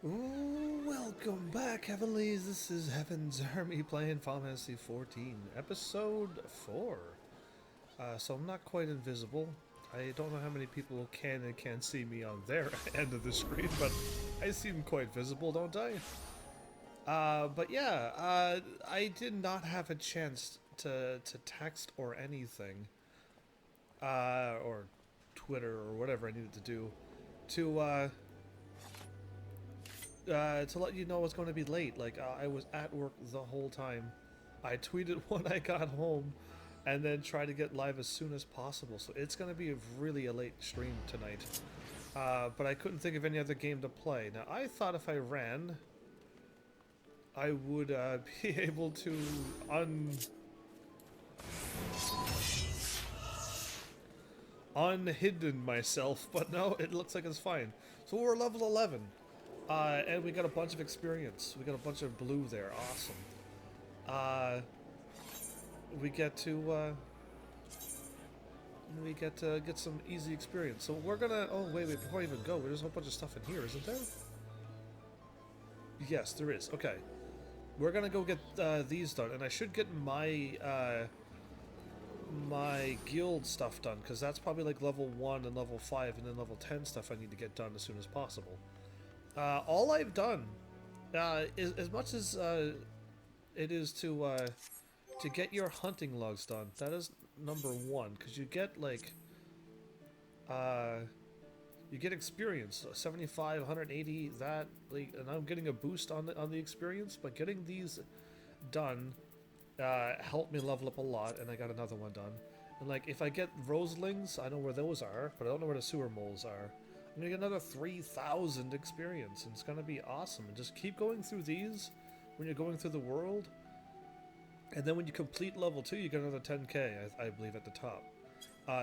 Ooh, welcome back, Heavenlies. This is Heaven's Army playing Final Fantasy XIV, Episode 4. So I'm not quite invisible. I don't know how many people can and can't see me on their end of the screen, but I seem quite visible, don't I? But yeah, I did not have a chance to text or anything, or Twitter or whatever I needed to do to to let you know it's going to be late. Like, I was at work the whole time. I tweeted when I got home, and then tried to get live as soon as possible. So it's going to be really a late stream tonight. But I couldn't think of any other game to play. Now, I thought if I ran, I would be able to unhidden myself, but no, it looks like it's fine. So we're level 11. And we got a bunch of experience. We got a bunch of blue there. Awesome. We get to get some easy experience. So we're gonna. Oh wait, before I even go, there's a whole bunch of stuff in here, isn't there? Yes, there is. Okay, we're gonna go get these done, and I should get my my guild stuff done because that's probably like level 1 and level 5, and then level 10 stuff I need to get done as soon as possible. All I've done, is, as much as it is to get your hunting logs done, that is number 1, because you get like you get experience, 75, 180, that, like, and I'm getting a boost on the experience, but getting these done helped me level up a lot, and I got another one done. And like, if I get roselings, I know where those are, but I don't know where the sewer moles are. I'm gonna get another 3,000 experience, and it's gonna be awesome. And just keep going through these when you're going through the world, and then when you complete level 2, you get another 10k, I believe, at the top.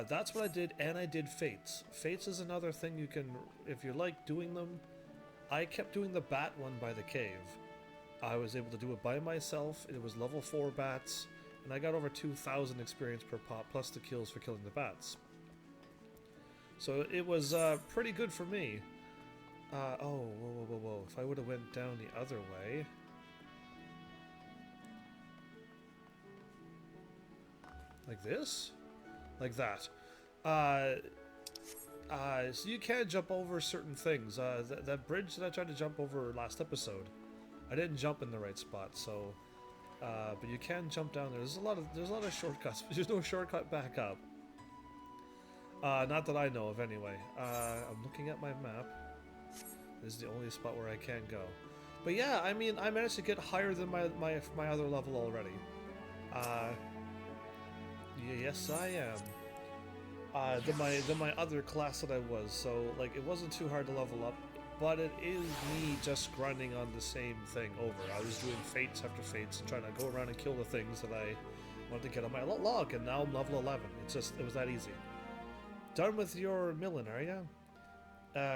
That's what I did, and I did Fates. Fates is another thing you can, if you like doing them. I kept doing the bat one by the cave. I was able to do it by myself. It was level 4 bats, and I got over 2,000 experience per pop, plus the kills for killing the bats. So it was pretty good for me. Oh, whoa. If I would have went down the other way... Like this? Like that. So you can jump over certain things. That bridge that I tried to jump over last episode, I didn't jump in the right spot, so... but you can jump down there. There's a lot of shortcuts, but there's no shortcut back up. Not that I know of, anyway. I'm looking at my map. This is the only spot where I can go. But yeah, I mean, I managed to get higher than my other level already. Yes, I am. Than my other class that I was. So, like, it wasn't too hard to level up, but it is me just grinding on the same thing over. I was doing fates after fates and trying to go around and kill the things that I wanted to get on my log, and now I'm level 11. It was that easy. Done with your milling, are ya?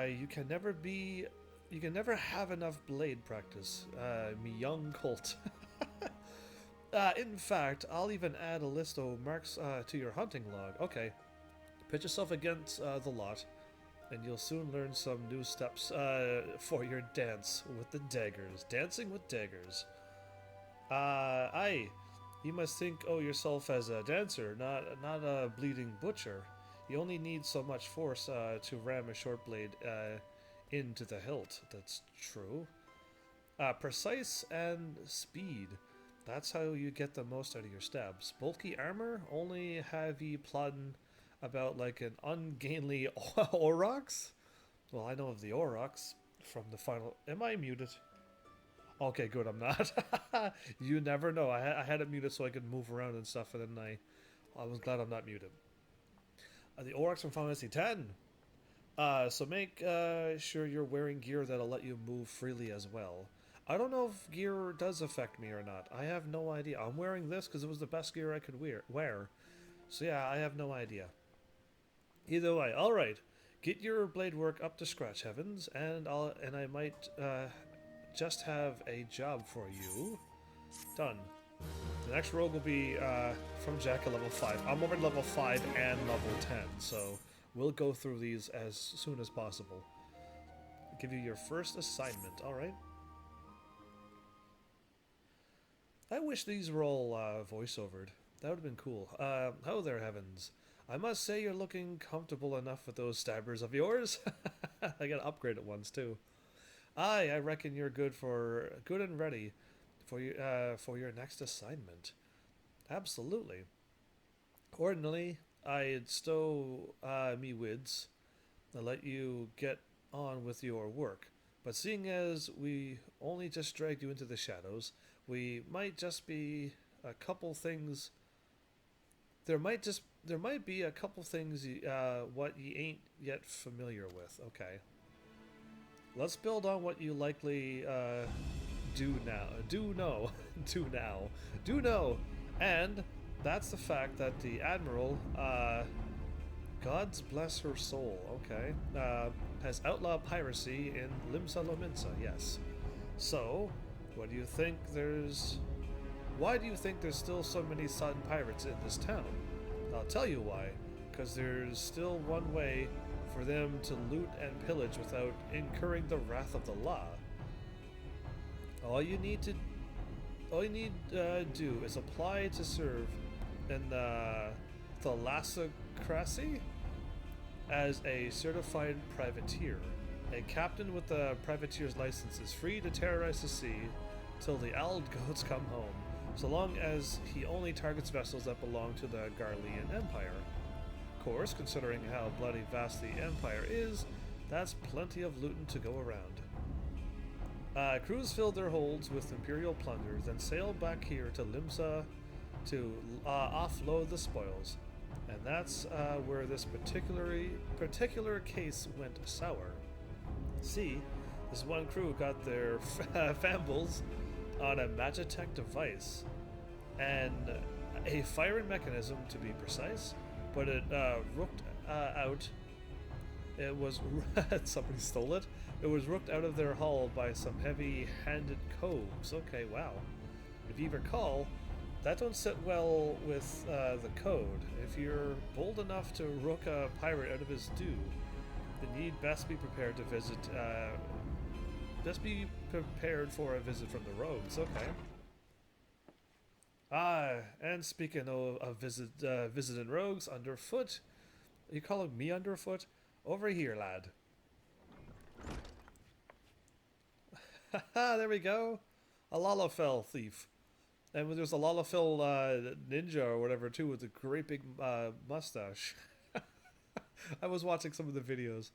You can never have enough blade practice. Me young colt. In fact, I'll even add a list of marks to your hunting log. Okay. Pitch yourself against the lot, and you'll soon learn some new steps for your dance with the daggers. Dancing with daggers. Aye. You must think yourself as a dancer, not a bleeding butcher. You only need so much force to ram a short blade into the hilt. That's true. Precise and speed. That's how you get the most out of your stabs. Bulky armor? Only have ye plodding about like an ungainly aurochs? Well, I know of the aurochs from the final... Am I muted? Okay, good, I'm not. You never know. I had it muted so I could move around and stuff, and then I was glad I'm not muted. The aurochs from Final Fantasy X. So make sure you're wearing gear that'll let you move freely as well. I don't know if gear does affect me or not. I have no idea. I'm wearing this because it was the best gear I could wear. So yeah, I have no idea. Either way, alright. Get your blade work up to scratch, Heavens, and I might just have a job for you. Done. The next rogue will be from Jack at level 5. I'm over at level 5 and level 10, so we'll go through these as soon as possible. Give you your first assignment. All right. I wish these were all voiceovered. That would have been cool. Hello there, Heavens. I must say you're looking comfortable enough with those stabbers of yours. I got upgraded ones too. Aye, I reckon you're good and ready for your next assignment. Absolutely. Ordinarily, I'd stow me wids and let you get on with your work. But seeing as we only just dragged you into the shadows, we might just be a couple things. There might be a couple things what ye ain't yet familiar with. Okay. Let's build on what you likely do now. Do know. Do now. Do know. And that's the fact that the Admiral, God's bless her soul, okay, has outlawed piracy in Limsa Lominsa, yes. So, what do you think why do you think there's still so many Sun pirates in this town? I'll tell you why. Because there's still one way for them to loot and pillage without incurring the wrath of the law. All you need to do is apply to serve in the Thalassocracy as a certified privateer. A captain with a privateer's license is free to terrorize the sea till the owled goats come home, so long as he only targets vessels that belong to the Garlean Empire. Of course, considering how bloody vast the Empire is, that's plenty of looting to go around. Crews filled their holds with Imperial plunder, then sailed back here to Limsa to offload the spoils. And that's where this particular case went sour. See, this one crew got their fambles on a Magitech device and a firing mechanism, to be precise, but it rooked out. It was somebody stole it. It was rooked out of their hull by some heavy-handed coves. Okay, wow. If you recall, that don't sit well with the code. If you're bold enough to rook a pirate out of his due, then you'd best be prepared to visit. Best be prepared for a visit from the rogues. Okay. And speaking of visiting rogues, Underfoot. Are you calling me Underfoot? Over here, lad. Haha, there we go. A Lalafell thief. And there's a Lalafell ninja or whatever too with a great big mustache. I was watching some of the videos.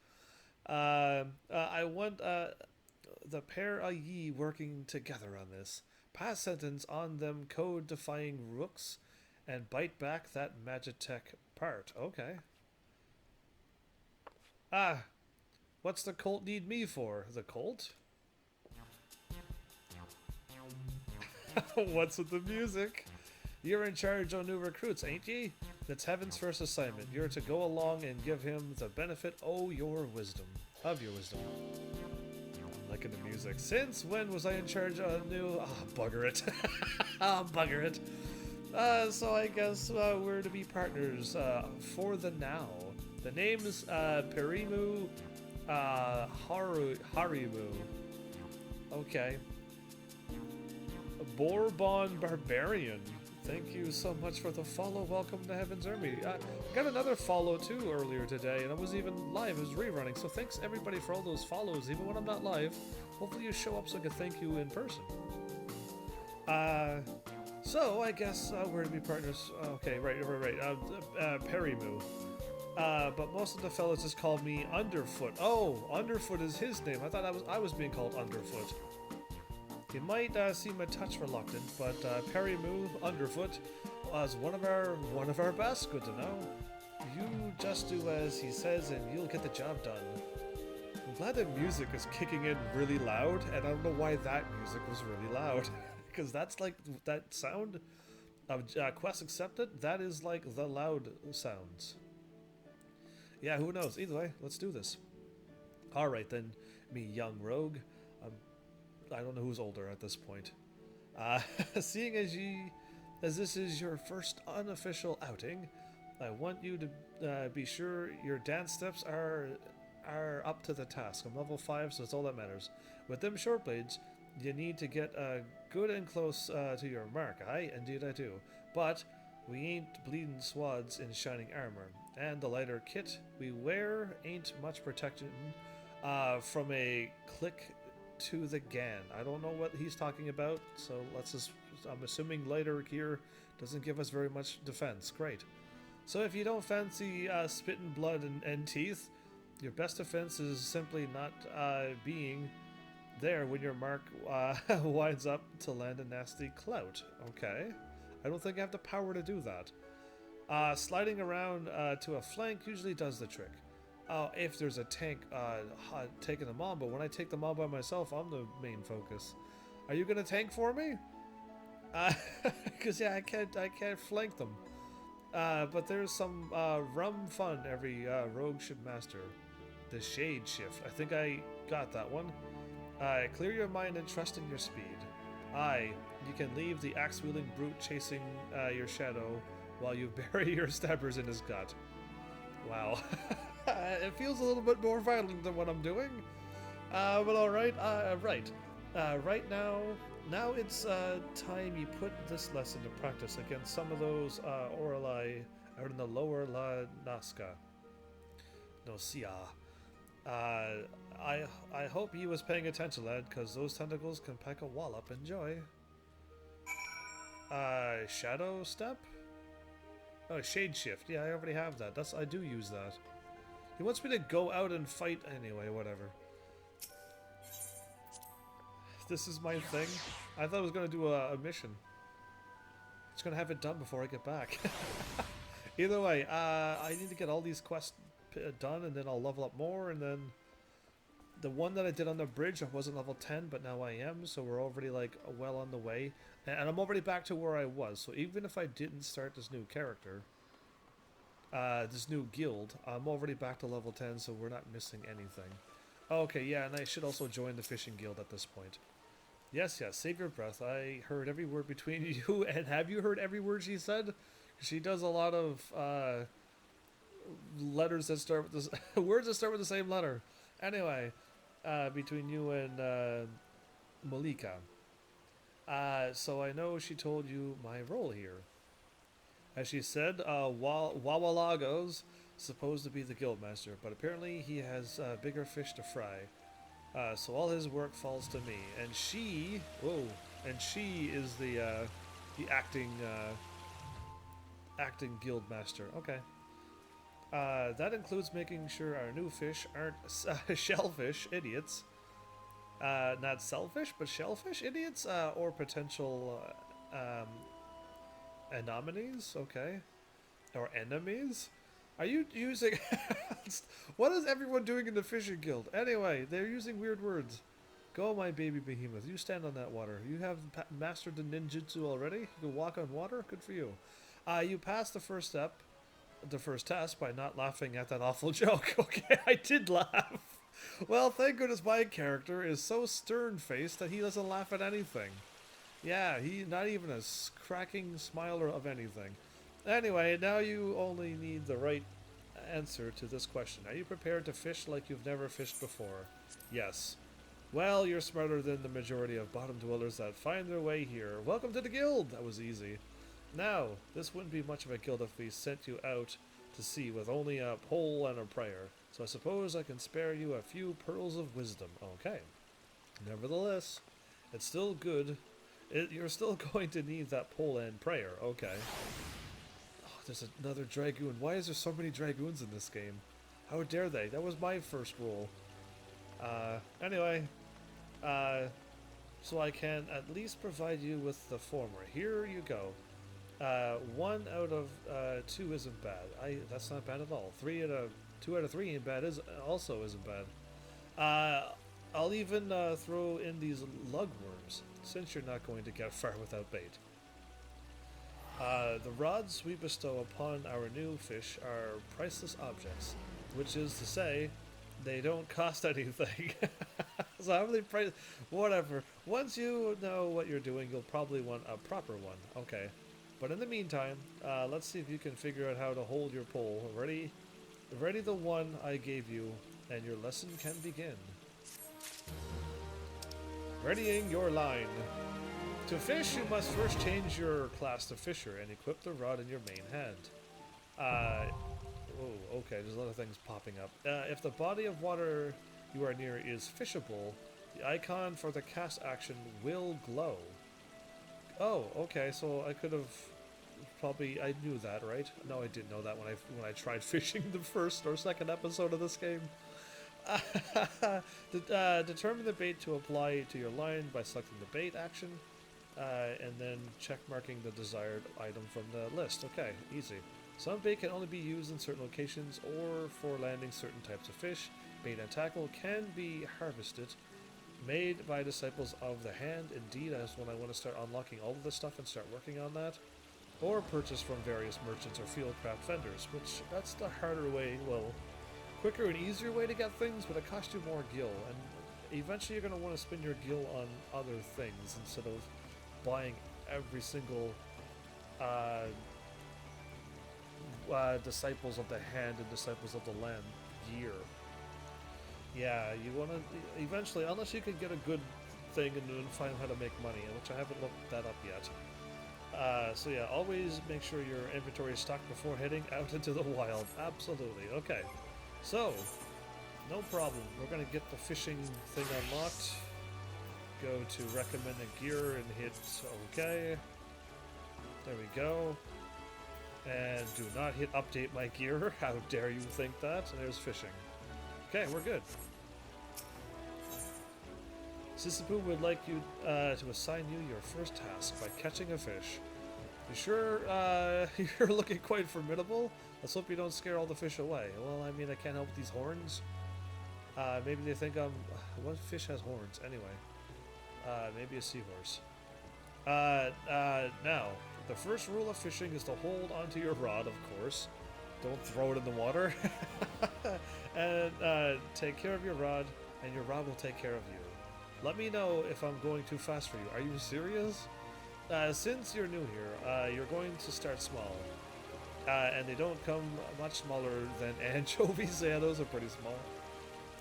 I want the pair of ye working together on this. Pass sentence on them code-defying rooks and bite back that Magitech part. Okay. What's the cult need me for? The cult? What's with the music? You're in charge of new recruits, ain't ye? That's Heaven's first assignment. You're to go along and give him the benefit of your wisdom. I'm liking the music. Since when was I in charge of new... bugger it. Bugger it. So I guess we're to be partners for the now. The name's Perimu Harimu. Okay. Bourbon Barbarian. Thank you so much for the follow. Welcome to Heaven's Army. I got another follow too earlier today, and I wasn't even live. It was rerunning. So thanks everybody for all those follows, even when I'm not live. Hopefully you show up so I can thank you in person. So I guess we're to be partners. Okay, right. Perimu. But most of the fellas just called me Underfoot. Oh, Underfoot is his name. I thought I was being called Underfoot. He might seem a touch reluctant, but Perimu Underfoot was one of our best. Good to know. You just do as he says, and you'll get the job done. I'm glad that music is kicking in really loud, and I don't know why that music was really loud, because that's like that sound of Quest Accepted. That is like the loud sounds. Yeah, who knows? Either way, let's do this. All right then, me young rogue. I don't know who's older at this point. Seeing as this is your first unofficial outing, I want you to be sure your dance steps are are up to the task. I'm level 5, so it's all that matters. With them short blades, you need to get good and close to your mark. Aye, indeed I do. But we ain't bleeding swads in shining armor. And the lighter kit we wear ain't much protection from a click to the gan. I don't know what he's talking about, so let's just... I'm assuming lighter gear doesn't give us very much defense. Great. So if you don't fancy spitting blood and teeth, your best defense is simply not being there when your mark winds up to land a nasty clout. Okay. I don't think I have the power to do that. Sliding around to a flank usually does the trick. If there's a tank taking them on, but when I take them on by myself, I'm the main focus. Are you gonna tank for me? Because yeah, I can't flank them. But there's some rum fun every rogue should master. The Shade Shift. I think I got that one. Clear your mind and trust in your speed. You can leave the axe-wielding brute chasing your shadow while you bury your stabbers in his gut. Wow. It feels a little bit more violent than what I'm doing. But alright, right. Right now it's time you put this lesson to practice against some of those Orali out in the lower La Nazca. Nocia. I hope he was paying attention, lad, because those tentacles can pack a wallop. Enjoy. Shadow Step? Oh, Shade Shift. Yeah, I already have that. I do use that. He wants me to go out and fight anyway, whatever. This is my thing. I thought I was going to do a mission. Just going to have it done before I get back. Either way, I need to get all these quests done, and then I'll level up more, and then the one that I did on the bridge, I wasn't level 10, but now I am, so we're already like well on the way, and I'm already back to where I was. So even if I didn't start this new character, this new guild, I'm already back to level 10, so we're not missing anything. Okay, yeah, and I should also join the fishing guild at this point. Yes, save your breath. I heard every word between you, and have you heard every word she said? She does a lot of letters that start with this, words that start with the same letter. Anyway, between you and Malika. So I know she told you my role here. As she said, Wawalago's supposed to be the guildmaster, but apparently he has bigger fish to fry. So all his work falls to me, and she is the acting guild master. Okay. That includes making sure our new fish aren't shellfish idiots. Not selfish, but shellfish idiots, or potential anomalies. Okay, or enemies. Are you using... What is everyone doing in the fishing guild? Anyway, they're using weird words. Go, my baby behemoth. You stand on that water. You have mastered the ninjutsu already? You can walk on water? Good for you. You passed the first test by not laughing at that awful joke. Okay, I did laugh. Well, thank goodness my character is so stern-faced that he doesn't laugh at anything. Yeah, he's not even a cracking smiler of anything. Anyway, now you only need the right answer to this question. Are you prepared to fish like you've never fished before? Yes. Well, you're smarter than the majority of bottom dwellers that find their way here. Welcome to the guild! That was easy. Now, this wouldn't be much of a guild if we sent you out to sea with only a pole and a prayer. So I suppose I can spare you a few pearls of wisdom. Okay. Nevertheless, it's still good. You're still going to need that pole and prayer. Okay. There's another dragoon. Why is there so many dragoons in this game? How dare they? That was my first rule. Anyway. So I can at least provide you with the former. Here you go. 1 out of 2 isn't bad. That's not bad at all. 2 out of 3 ain't bad. Also isn't bad. I'll even throw in these lugworms, since you're not going to get far without bait. The rods we bestow upon our new fish are priceless objects, which is to say, they don't cost anything. So how many price? Whatever. Once you know what you're doing, you'll probably want a proper one. Okay. But in the meantime, let's see if you can figure out how to hold your pole. Ready the one I gave you, and your lesson can begin. Readying your line. To fish, you must first change your class to fisher and equip the rod in your main hand. Oh, okay, there's a lot of things popping up. If the body of water you are near is fishable, the icon for the cast action will glow. Oh, okay, so I could have probably, I knew that, right? No, I didn't know that when I tried fishing the first or second episode of this game. Determine the bait to apply to your line by selecting the bait action, and then check marking the desired item from the list. Okay, easy. Some bait can only be used in certain locations or for landing certain types of fish. Bait and tackle can be harvested, made by disciples of the hand. Indeed, that's when I want to start unlocking all of this stuff and start working on that. Or purchased from various merchants or fieldcraft vendors, which that's the harder way, well, quicker and easier way to get things, but it costs you more gil, and eventually you're going to want to spend your gil on other things instead of buying every single Disciples of the Hand and Disciples of the Land gear. Yeah, you want to eventually, unless you can get a good thing and then find how to make money, which I haven't looked that up yet. So yeah, always make sure your inventory is stocked before heading out into the wild. Absolutely. Okay. So, no problem. We're going to get the fishing thing unlocked. Go to recommended gear and hit OK. There we go. And do not hit update my gear. How dare you think that? And there's fishing. Okay, we're good. Sisyphus would like you to assign you your first task by catching a fish. You sure you're looking quite formidable? Let's hope you don't scare all the fish away. Well, I mean, I can't help with these horns. Maybe they think I'm... What fish has horns? Anyway. Maybe a seahorse. Now, the first rule of fishing is to hold onto your rod, of course. Don't throw it in the water. And take care of your rod, and your rod will take care of you. Let me know if I'm going too fast for you. Are you serious? Since you're new here, you're going to start small. And they don't come much smaller than anchovies. Yeah, those are pretty small.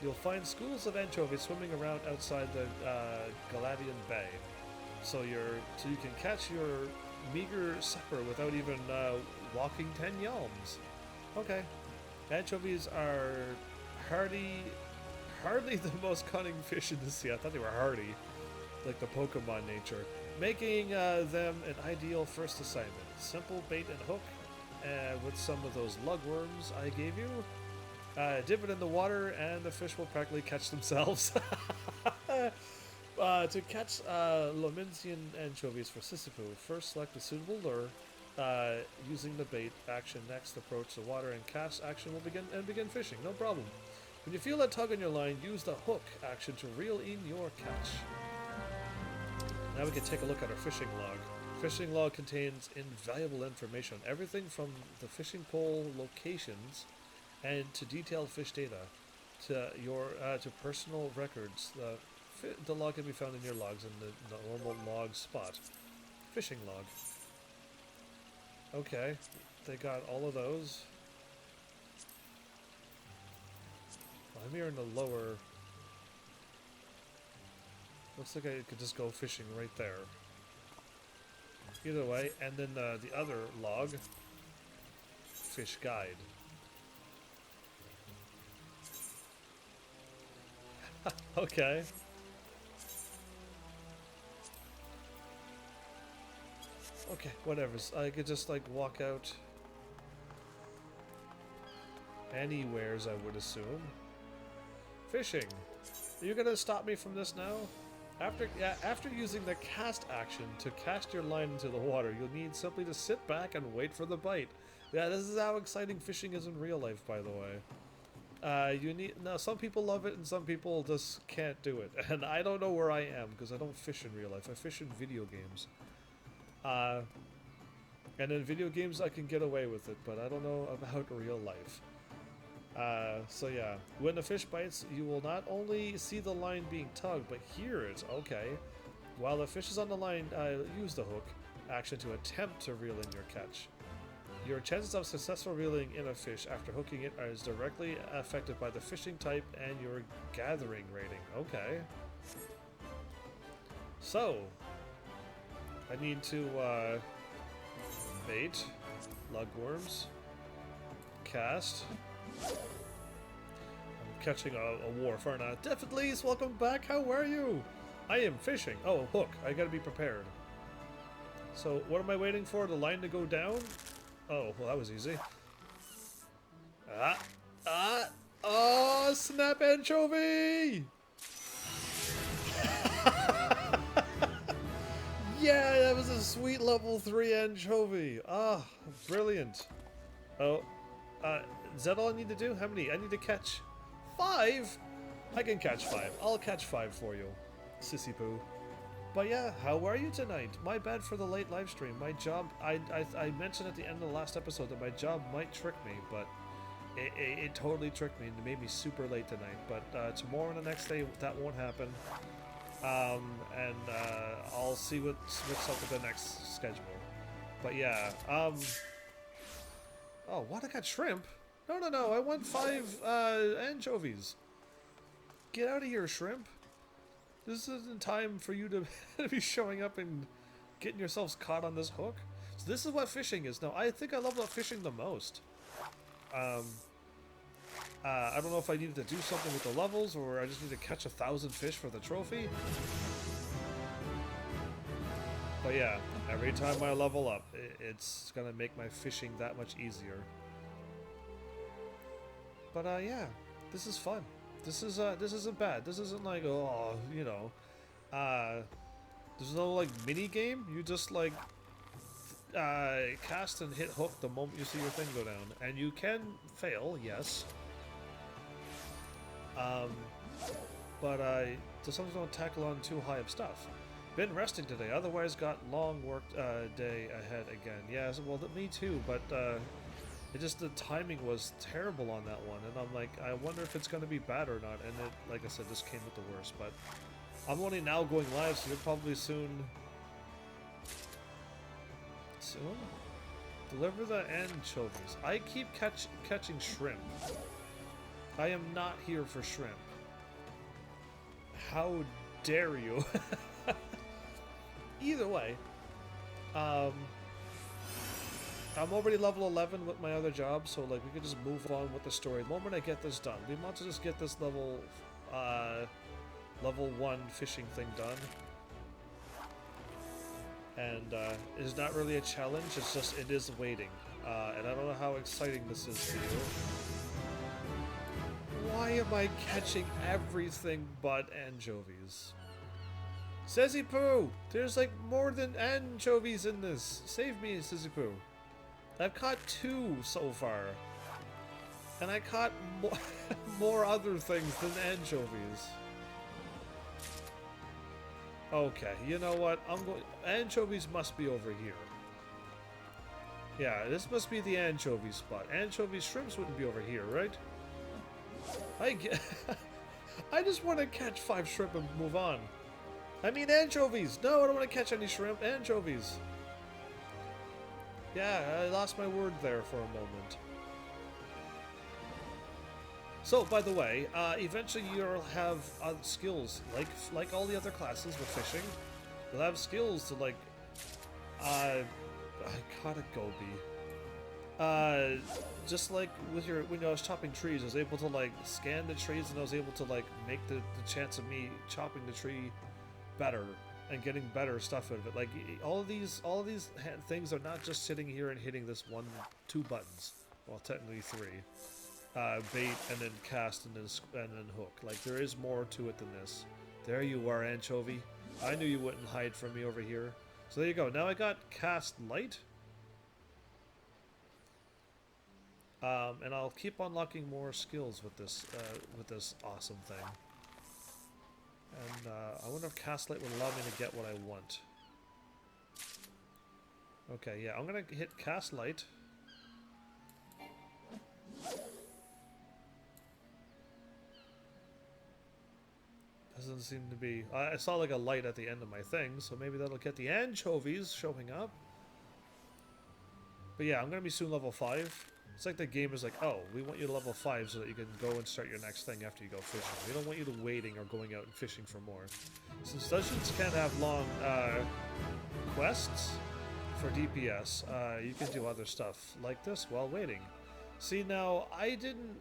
You'll find schools of anchovies swimming around outside the Galadian Bay. So you can catch your meager supper without even walking 10 yalms. Okay. Anchovies are hardly the most cunning fish in the sea. I thought they were hardy, like the Pokemon nature, making them an ideal first assignment. Simple bait and hook, with some of those lugworms I gave you. Dip it in the water, and the fish will practically catch themselves. To catch Lominsian anchovies for Sisyphus, first select a suitable lure. Using the bait action next, approach the water and cast action will begin fishing. No problem. When you feel that tug on your line, use the hook action to reel in your catch. Now we can take a look at our fishing log. Fishing log contains invaluable information, everything from the fishing pole locations and to detailed fish data to your to personal records. The log can be found in your logs in the normal log spot. Fishing log. Okay, they got all of those. I'm here in the lower... Looks like I could just go fishing right there. Either way, and then the other log, fish guide. Okay. Okay, whatever. I could just like walk out anywheres, I would assume. Fishing. Are you gonna stop me from this now? After using the cast action to cast your line into the water, you'll need simply to sit back and wait for the bite. Yeah, this is how exciting fishing is in real life, by the way. Now some people love it and some people just can't do it. And I don't know where I am because I don't fish in real life. I fish in video games. And in video games I can get away with it, but I don't know about real life. So yeah, when the fish bites, you will not only see the line being tugged, but hear it. Okay. While the fish is on the line, use the hook action to attempt to reel in your catch. Your chances of successful reeling in a fish after hooking it is directly affected by the fishing type and your gathering rating. Okay. So, I need to bait, lugworms, cast. I'm catching a wharf, aren't I? Definitely, welcome back. How are you? I am fishing. Oh, hook. I gotta be prepared. So, what am I waiting for? The line to go down? Oh, well, that was easy. Oh, snap anchovy! Yeah, that was a sweet level 3 anchovy. Ah, brilliant. Oh, is that all I need to do? How many? I need to catch 5? I can catch 5. I'll catch 5 for you, sissy poo. But yeah, how are you tonight? My bad for the late live stream. My job, I mentioned at the end of the last episode that my job might trick me, but it totally tricked me and it made me super late tonight. But tomorrow and the next day, that won't happen. And I'll see what's up with the next schedule. But yeah, oh, what? I got shrimp? No, I want 5 anchovies. Get out of here, shrimp. This isn't time for you to be showing up and getting yourselves caught on this hook. So this is what fishing is. Now, I think I love fishing the most. I don't know if I needed to do something with the levels or I just need to catch 1,000 fish for the trophy. But yeah, every time I level up, it's gonna make my fishing that much easier. But yeah, this is fun. This isn't bad. This isn't like, oh, you know, there's no like mini game. You just like cast and hit hook the moment you see your thing go down, and you can fail, yes. But sometimes don't tackle on too high of stuff. Been resting today, otherwise got long work day ahead again. Yeah, well, me too, but it just, the timing was terrible on that one, and I'm like, I wonder if it's going to be bad or not, and it, like I said, this came with the worst, but I'm only now going live, so you'll probably soon deliver the anchovies. I keep catching shrimp. I am not here for shrimp. How dare you? Either way, I'm already level 11 with my other job, so like we could just move on with the story. The moment I get this done, we want to just get this level 1 fishing thing done. And it's not really a challenge, it's just, it is waiting. And I don't know how exciting this is for you. Why am I catching everything but anchovies? Sissy Poo! There's like more than anchovies in this. Save me, Sissy Poo. I've caught 2 so far. And I caught more other things than anchovies. Okay, you know what? Anchovies must be over here. Yeah, this must be the anchovy spot. Anchovies, shrimps wouldn't be over here, right? I just want to catch 5 shrimp and move on. I mean anchovies! No, I don't want to catch any shrimp. Anchovies! Yeah, I lost my word there for a moment. So, by the way, eventually you'll have skills, like all the other classes with fishing. You'll have skills to, like, I caught a goby. Just like with when I was chopping trees, I was able to, like, scan the trees, and I was able to, like, make the chance of me chopping the tree better and getting better stuff out of it. Like, all of these things are not just sitting here and hitting this 2 buttons. Well, technically 3. Bait and then cast and then hook. Like, there is more to it than this. There you are, anchovy. I knew you wouldn't hide from me over here. So there you go. Now I got cast light. And I'll keep unlocking more skills with this awesome thing. And I wonder if cast light would allow me to get what I want. Okay, yeah, I'm gonna hit cast light. Doesn't seem to be... I saw like a light at the end of my thing, so maybe that'll get the anchovies showing up. But yeah, I'm gonna be soon level 5. It's like the game is like, oh, we want you to level 5 so that you can go and start your next thing after you go fishing. We don't want you to waiting or going out and fishing for more. Since dungeons can't have long quests for DPS, you can do other stuff like this while waiting. See, now, I didn't...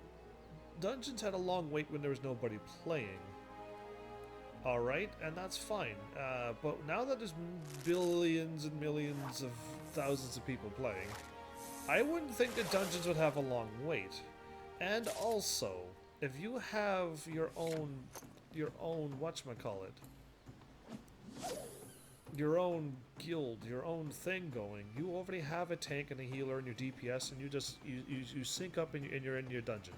Dungeons had a long wait when there was nobody playing. Alright, and that's fine. But now that there's billions and millions of thousands of people playing, I wouldn't think that dungeons would have a long wait. And also, if you have your own whatchamacallit, your own guild, your own thing going, you already have a tank and a healer and your DPS, and you sync up and you're in your dungeon.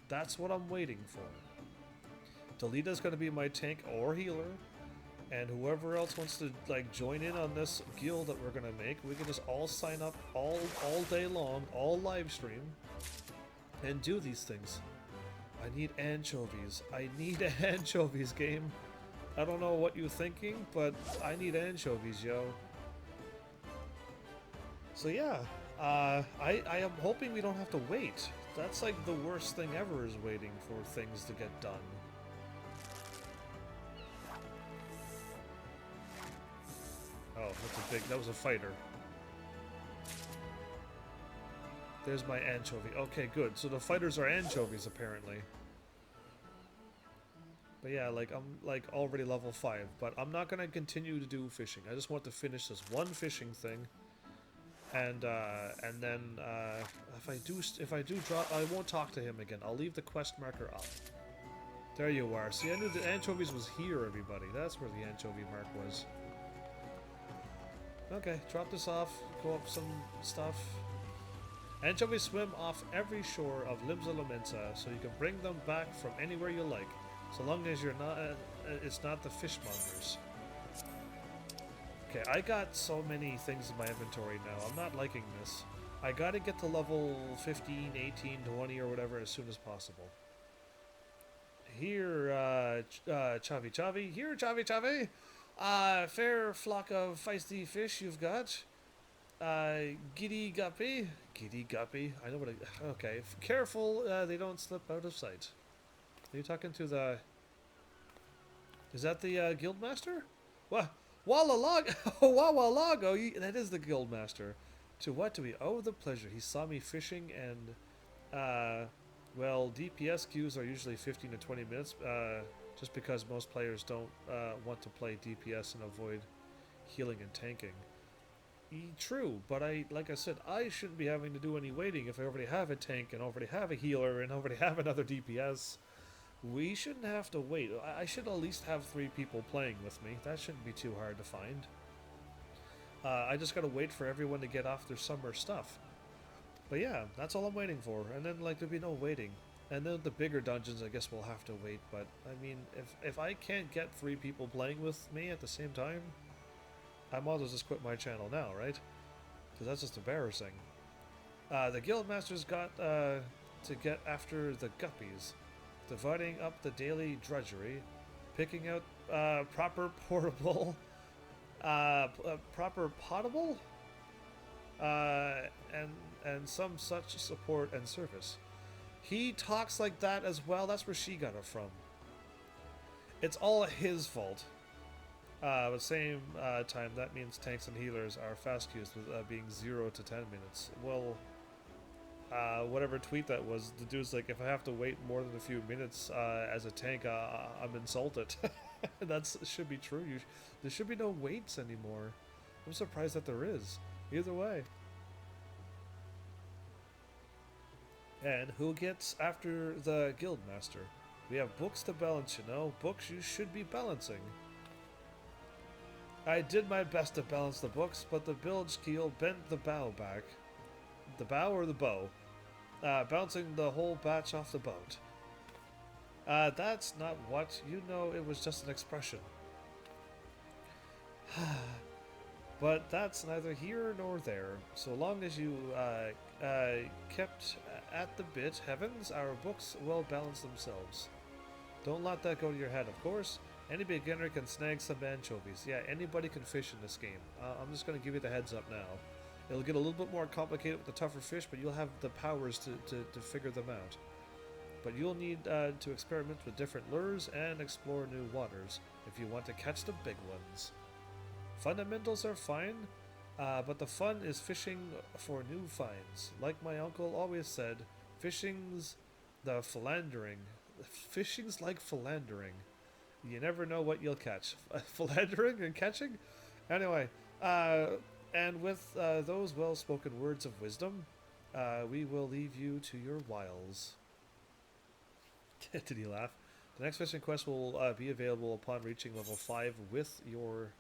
That's what I'm waiting for. Delita's going to be my tank or healer, and whoever else wants to like join in on this guild that we're going to make, we can just all sign up all day long, all live stream, and do these things. I need anchovies. I need anchovies, game. I don't know what you're thinking, but I need anchovies, yo. So yeah, I am hoping we don't have to wait. That's like the worst thing ever, is waiting for things to get done. Oh, that was a fighter. There's my anchovy. Okay, good. So the fighters are anchovies, apparently. But yeah, like, I'm like already level 5, but I'm not gonna continue to do fishing. I just want to finish this one fishing thing. And then, if I do drop, I won't talk to him again. I'll leave the quest marker up. There you are. See, I knew the anchovies was here, everybody. That's where the anchovy mark was. Okay, drop this off, go up some stuff. Anchovies swim off every shore of Limsa Lominsa, so you can bring them back from anywhere you like, so long as you're not, it's not the fishmongers. Okay, I got so many things in my inventory now. I'm not liking this. I gotta get to level 15, 18, 20, or whatever as soon as possible. Here, Chavi Chavi. Here, Chavi Chavi. Fair flock of feisty fish you've got. Giddy guppy. Giddy guppy. I know what I... Okay. Careful, they don't slip out of sight. Are you talking to the... Is that the, guildmaster? What? Wallalag! Wawalago! That is the guildmaster. To what do we owe the pleasure? He saw me fishing and, well, DPS queues are usually 15 to 20 minutes, just because most players don't want to play DPS and avoid healing and tanking. True, but like I said, I shouldn't be having to do any waiting if I already have a tank and already have a healer and already have another DPS. We shouldn't have to wait. I should at least have 3 people playing with me. That shouldn't be too hard to find. I just gotta wait for everyone to get off their summer stuff. But yeah, that's all I'm waiting for. And then, like, there'll be no waiting. And then the bigger dungeons, I guess we'll have to wait. But, I mean, if I can't get 3 people playing with me at the same time, I might as well just quit my channel now, right? Because that's just embarrassing. The guildmasters got to get after the guppies, dividing up the daily drudgery, picking out proper portable, proper potable, and some such support and service. He talks like that as well. That's where she got it from. It's all his fault. But same time, that means tanks and healers are fast queues with being 0 to 10 minutes. Well, whatever tweet that was, the dude's like, if I have to wait more than a few minutes as a tank, I'm insulted. That should be true. There should be no waits anymore. I'm surprised that there is. Either way. And who gets after the guildmaster? We have books to balance, you know. Books you should be balancing. I did my best to balance the books, but the bilge keel bent the bow back. The bow or the bow? Bouncing the whole batch off the boat. That's not what. You know, it was just an expression. But that's neither here nor there. So long as you kept at the bit, heavens, our books will balance themselves. Don't let that go to your head, of course. Any beginner can snag some anchovies. Yeah, anybody can fish in this game. I'm just going to give you the heads up now. It'll get a little bit more complicated with the tougher fish, but you'll have the powers to figure them out. But you'll need to experiment with different lures and explore new waters if you want to catch the big ones. Fundamentals are fine, but the fun is fishing for new finds. Like my uncle always said, fishing's the philandering. Fishing's like philandering. You never know what you'll catch. Philandering and catching? Anyway, and with those well-spoken words of wisdom, we will leave you to your wiles. Did he laugh? The next fishing quest will be available upon reaching level 5 with your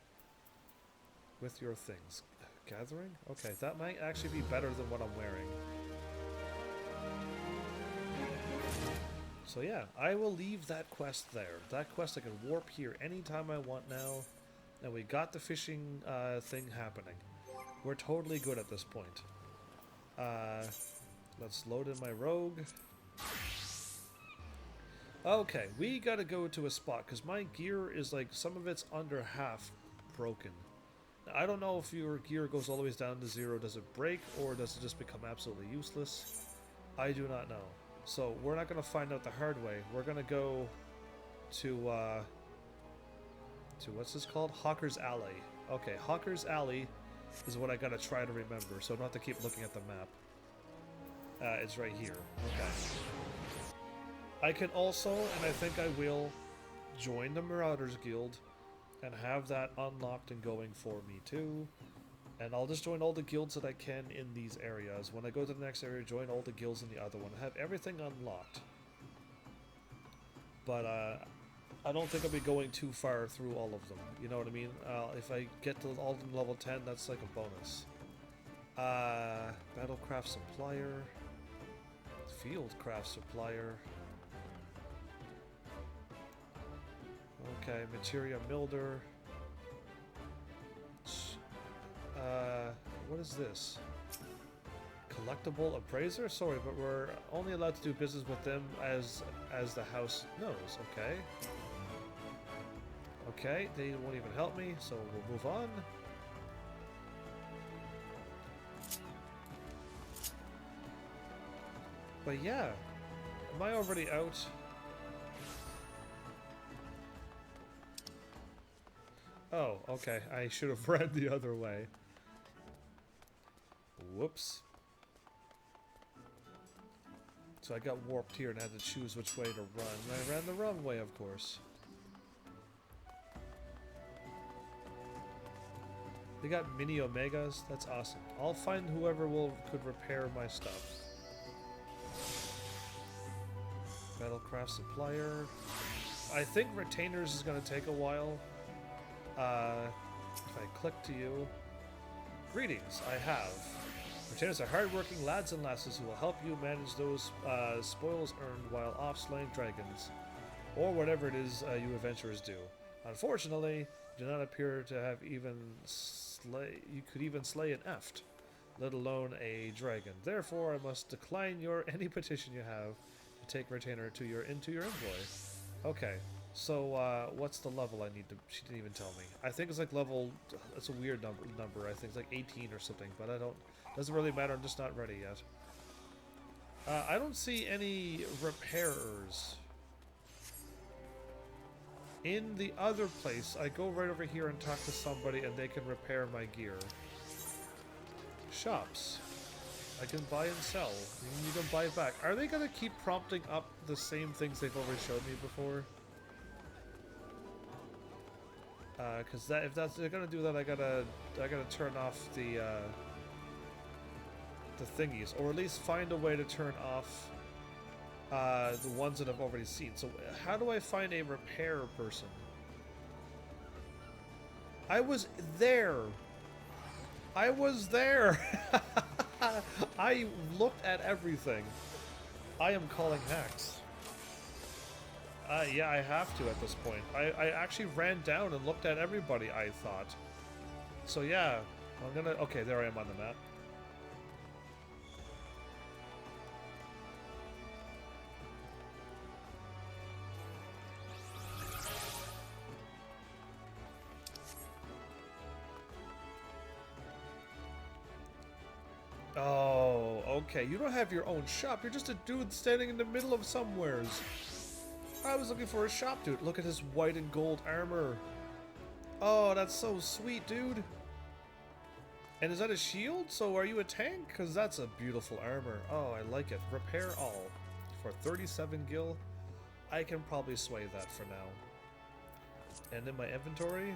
things. Gathering? Okay, that might actually be better than what I'm wearing. So yeah, I will leave that quest there. That quest I can warp here anytime I want now. And we got the fishing thing happening. We're totally good at this point. Let's load in my rogue. Okay, we gotta go to a spot, because my gear is like, some of it's under half broken. Now, I don't know if your gear goes all the way down to 0, does it break, or does it just become absolutely useless? I do not know. So, we're not gonna find out the hard way. We're gonna go to what's this called? Hawker's Alley. Okay, Hawker's Alley is what I gotta try to remember, so I don't have to keep looking at the map. It's right here. Okay. I can also, and I think I will, join the Marauders Guild and have that unlocked and going for me too. And I'll just join all the guilds that I can in these areas. When I go to the next area, join all the guilds in the other one. Have everything unlocked. But I don't think I'll be going too far through all of them. You know what I mean? If I get to all of them level 10, that's like a bonus. Battlecraft Supplier. Fieldcraft Supplier. Okay, Materia Milder. What is this? Collectible Appraiser? Sorry, but we're only allowed to do business with them as the house knows, okay? Okay, they won't even help me, so we'll move on. But yeah, am I already out? Oh, okay. I should have ran the other way. Whoops. So I got warped here and had to choose which way to run. And I ran the wrong way, of course. They got mini Omegas? That's awesome. I'll find whoever could repair my stuff. Battlecraft Supplier. I think Retainers is going to take a while. If I click to you. Greetings, I have. Retainers are hard-working lads and lasses who will help you manage those spoils earned while off slaying dragons. Or whatever it is you adventurers do. Unfortunately, you do not appear to have you could even slay an eft, let alone a dragon. Therefore, I must decline any petition you have to take Retainer into your employ. Okay. So, what's the level I need to... She didn't even tell me. I think it's like level... That's a weird number. I think it's like 18 or something, but I don't... Doesn't really matter. I'm just not ready yet. I don't see any repairers. In the other place, I go right over here and talk to somebody and they can repair my gear. Shops. I can buy and sell. You can buy back. Are they going to keep prompting up the same things they've already showed me before? Because if they're gonna do that, I gotta turn off the thingies, or at least find a way to turn off the ones that I've already seen. So how do I find a repair person? I was there. I was there. I looked at everything. I am calling hacks. Yeah, I have to at this point. I actually ran down and looked at everybody, I thought. So yeah, I'm gonna... Okay, there I am on the map. okay. You don't have your own shop. You're just a dude standing in the middle of somewheres. I was looking for a shop, dude. Look at his white and gold armor. Oh, that's so sweet, dude. And is that a shield? So are you a tank? Because that's a beautiful armor. Oh, I like it. Repair all. For 37 gil, I can probably sway that for now. And in my inventory...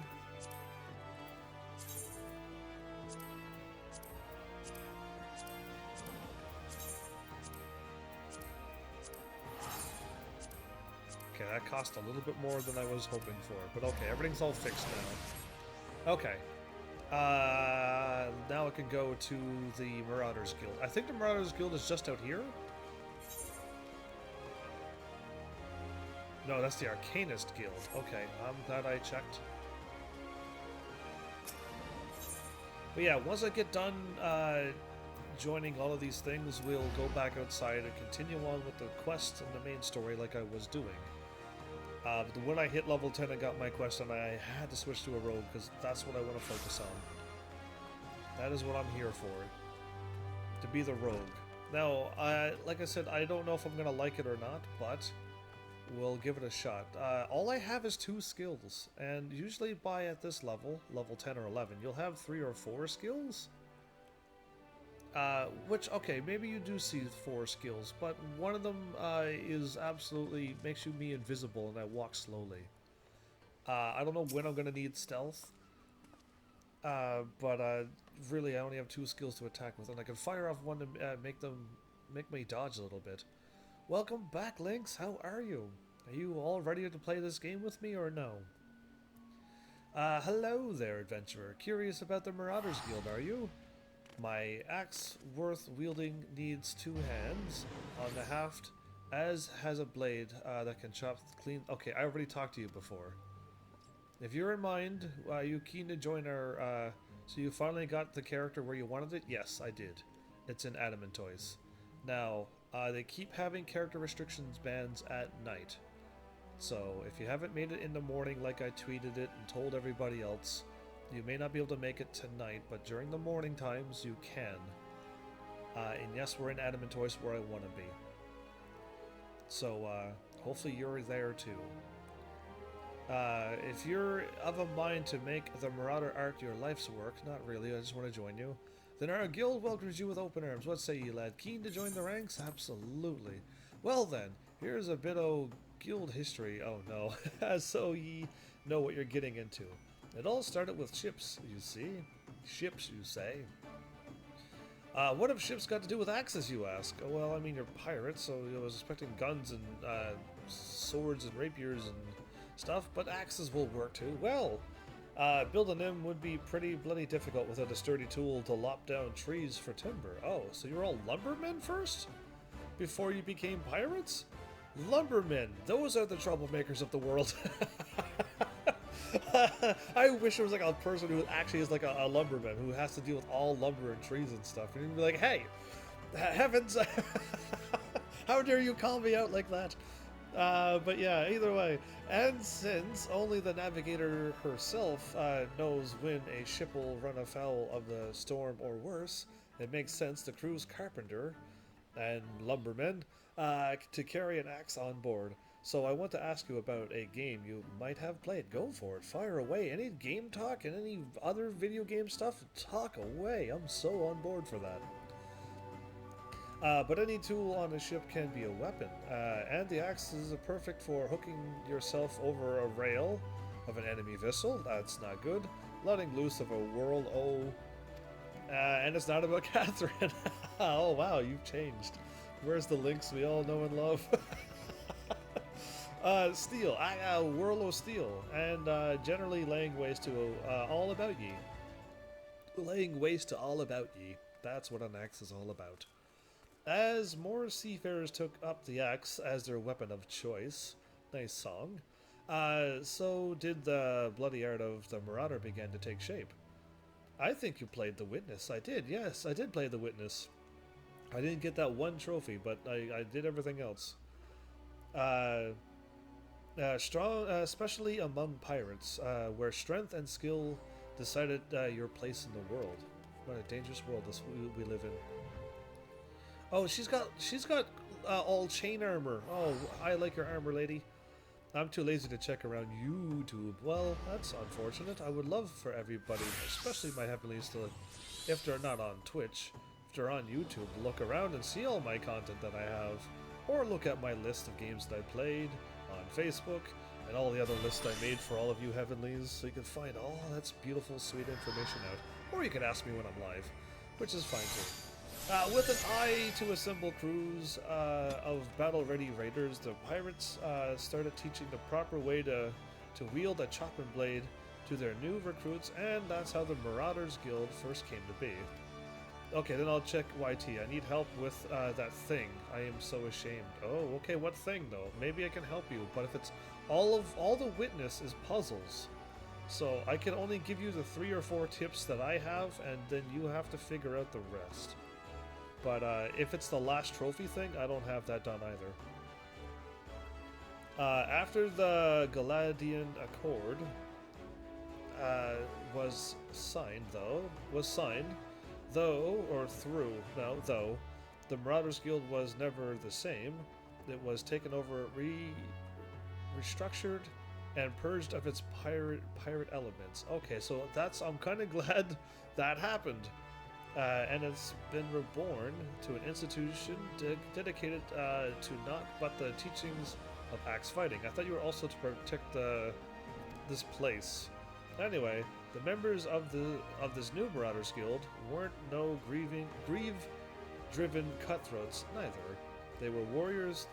Okay, that cost a little bit more than I was hoping for. But okay, everything's all fixed now. Okay. Now I can go to the Marauders Guild. I think the Marauders Guild is just out here. No, that's the Arcanist Guild. Okay, I'm glad I checked. But yeah, once I get done joining all of these things, we'll go back outside and continue on with the quest and the main story like I was doing. But when I hit level 10 and got my quest, and I had to switch to a rogue because that's what I want to focus on. That is what I'm here for. To be the rogue. Now, like I said, I don't know if I'm going to like it or not, but we'll give it a shot. All I have is 2 skills, and usually by at this level, level 10 or 11, you'll have 3 or 4 skills. Which, okay, maybe you do see 4 skills, but one of them is absolutely makes me invisible and I walk slowly. I don't know when I'm going to need stealth, but really I only have 2 skills to attack with, and I can fire off one to make me dodge a little bit. Welcome back, Lynx. How are you? Are you all ready to play this game with me or no? Hello there, adventurer. Curious about the Marauders Guild, are you? My axe worth wielding needs 2 hands on the haft, as has a blade that can chop clean. Okay, I already talked to you before. If you're in mind, are you keen to join our... so you finally got the character where you wanted it? Yes, I did. It's in Adamant Toys. Now, they keep having character restrictions bans at night. So, if you haven't made it in the morning like I tweeted it and told everybody else, you may not be able to make it tonight, but during the morning times you can. And yes, we're in Adamant Toys where I want to be. So, hopefully you're there too. If you're of a mind to make the Marauder art your life's work, not really, I just want to join you, then our guild welcomes you with open arms. What say ye, lad? Keen to join the ranks? Absolutely. Well then, here's a bit of guild history. Oh no. So ye know what you're getting into. It all started with ships, you see. Ships, you say. What have ships got to do with axes, you ask? Oh, well, I mean, you're pirates, so I was expecting guns and swords and rapiers and stuff, but axes will work too. Well, building them would be pretty bloody difficult without a sturdy tool to lop down trees for timber. Oh, so you're all lumbermen first? Before you became pirates? Lumbermen! Those are the troublemakers of the world. I wish there was like a person who actually is like a lumberman who has to deal with all lumber and trees and stuff, and you'd be like, hey, heavens, how dare you call me out like that? But yeah, either way, and since only the navigator herself knows when a ship will run afoul of the storm or worse, it makes sense the crew's carpenter and lumberman to carry an axe on board. So I want to ask you about a game you might have played. Go for it. Fire away. Any game talk and any other video game stuff, talk away. I'm so on board for that. But any tool on a ship can be a weapon. And the axe is perfect for hooking yourself over a rail of an enemy vessel. That's not good. Letting loose of a whirl. Oh. And it's not about Catherine. Oh, wow. You've changed. Where's the Lynx we all know and love? Steel, whirl of steel, and generally laying waste to all about ye. Laying waste to all about ye. That's what an axe is all about. As more seafarers took up the axe as their weapon of choice, nice song, so did the bloody art of the Marauder began to take shape. I think you played The Witness. I did, yes, I did play The Witness. I didn't get that one trophy, but I did everything else. Strong, especially among pirates, where strength and skill decided your place in the world. What a dangerous world we live in. Oh, she's got all chain armor. Oh, I like your armor, lady. I'm too lazy to check around YouTube. Well, that's unfortunate. I would love for everybody, especially my heavenlies, to, if they're not on Twitch, if they're on YouTube, look around and see all my content that I have, or look at my list of games that I played on Facebook and all the other lists I made for all of you heavenlies, so you can find all that's beautiful, sweet information out. Or you can ask me when I'm live, which is fine too. With an eye to assemble crews of battle-ready raiders, the pirates started teaching the proper way to wield a chopping blade to their new recruits, and that's how the Marauders Guild first came to be. Okay, then I'll check YT. I need help with that thing. I am so ashamed. Oh, okay, what thing though? Maybe I can help you, but if it's all the witness is puzzles. So I can only give you the 3 or 4 tips that I have, and then you have to figure out the rest. But if it's the last trophy thing, I don't have that done either. After the Galadian Accord was signed, though, the Marauders Guild was never the same. It was taken over, restructured, and purged of its pirate elements. Okay, so I'm kind of glad that happened. And it's been reborn to an institution dedicated to not but the teachings of axe fighting. I thought you were also to protect this place. Anyway, the members of this new Marauders Guild weren't no greed-driven cutthroats neither. They were warriors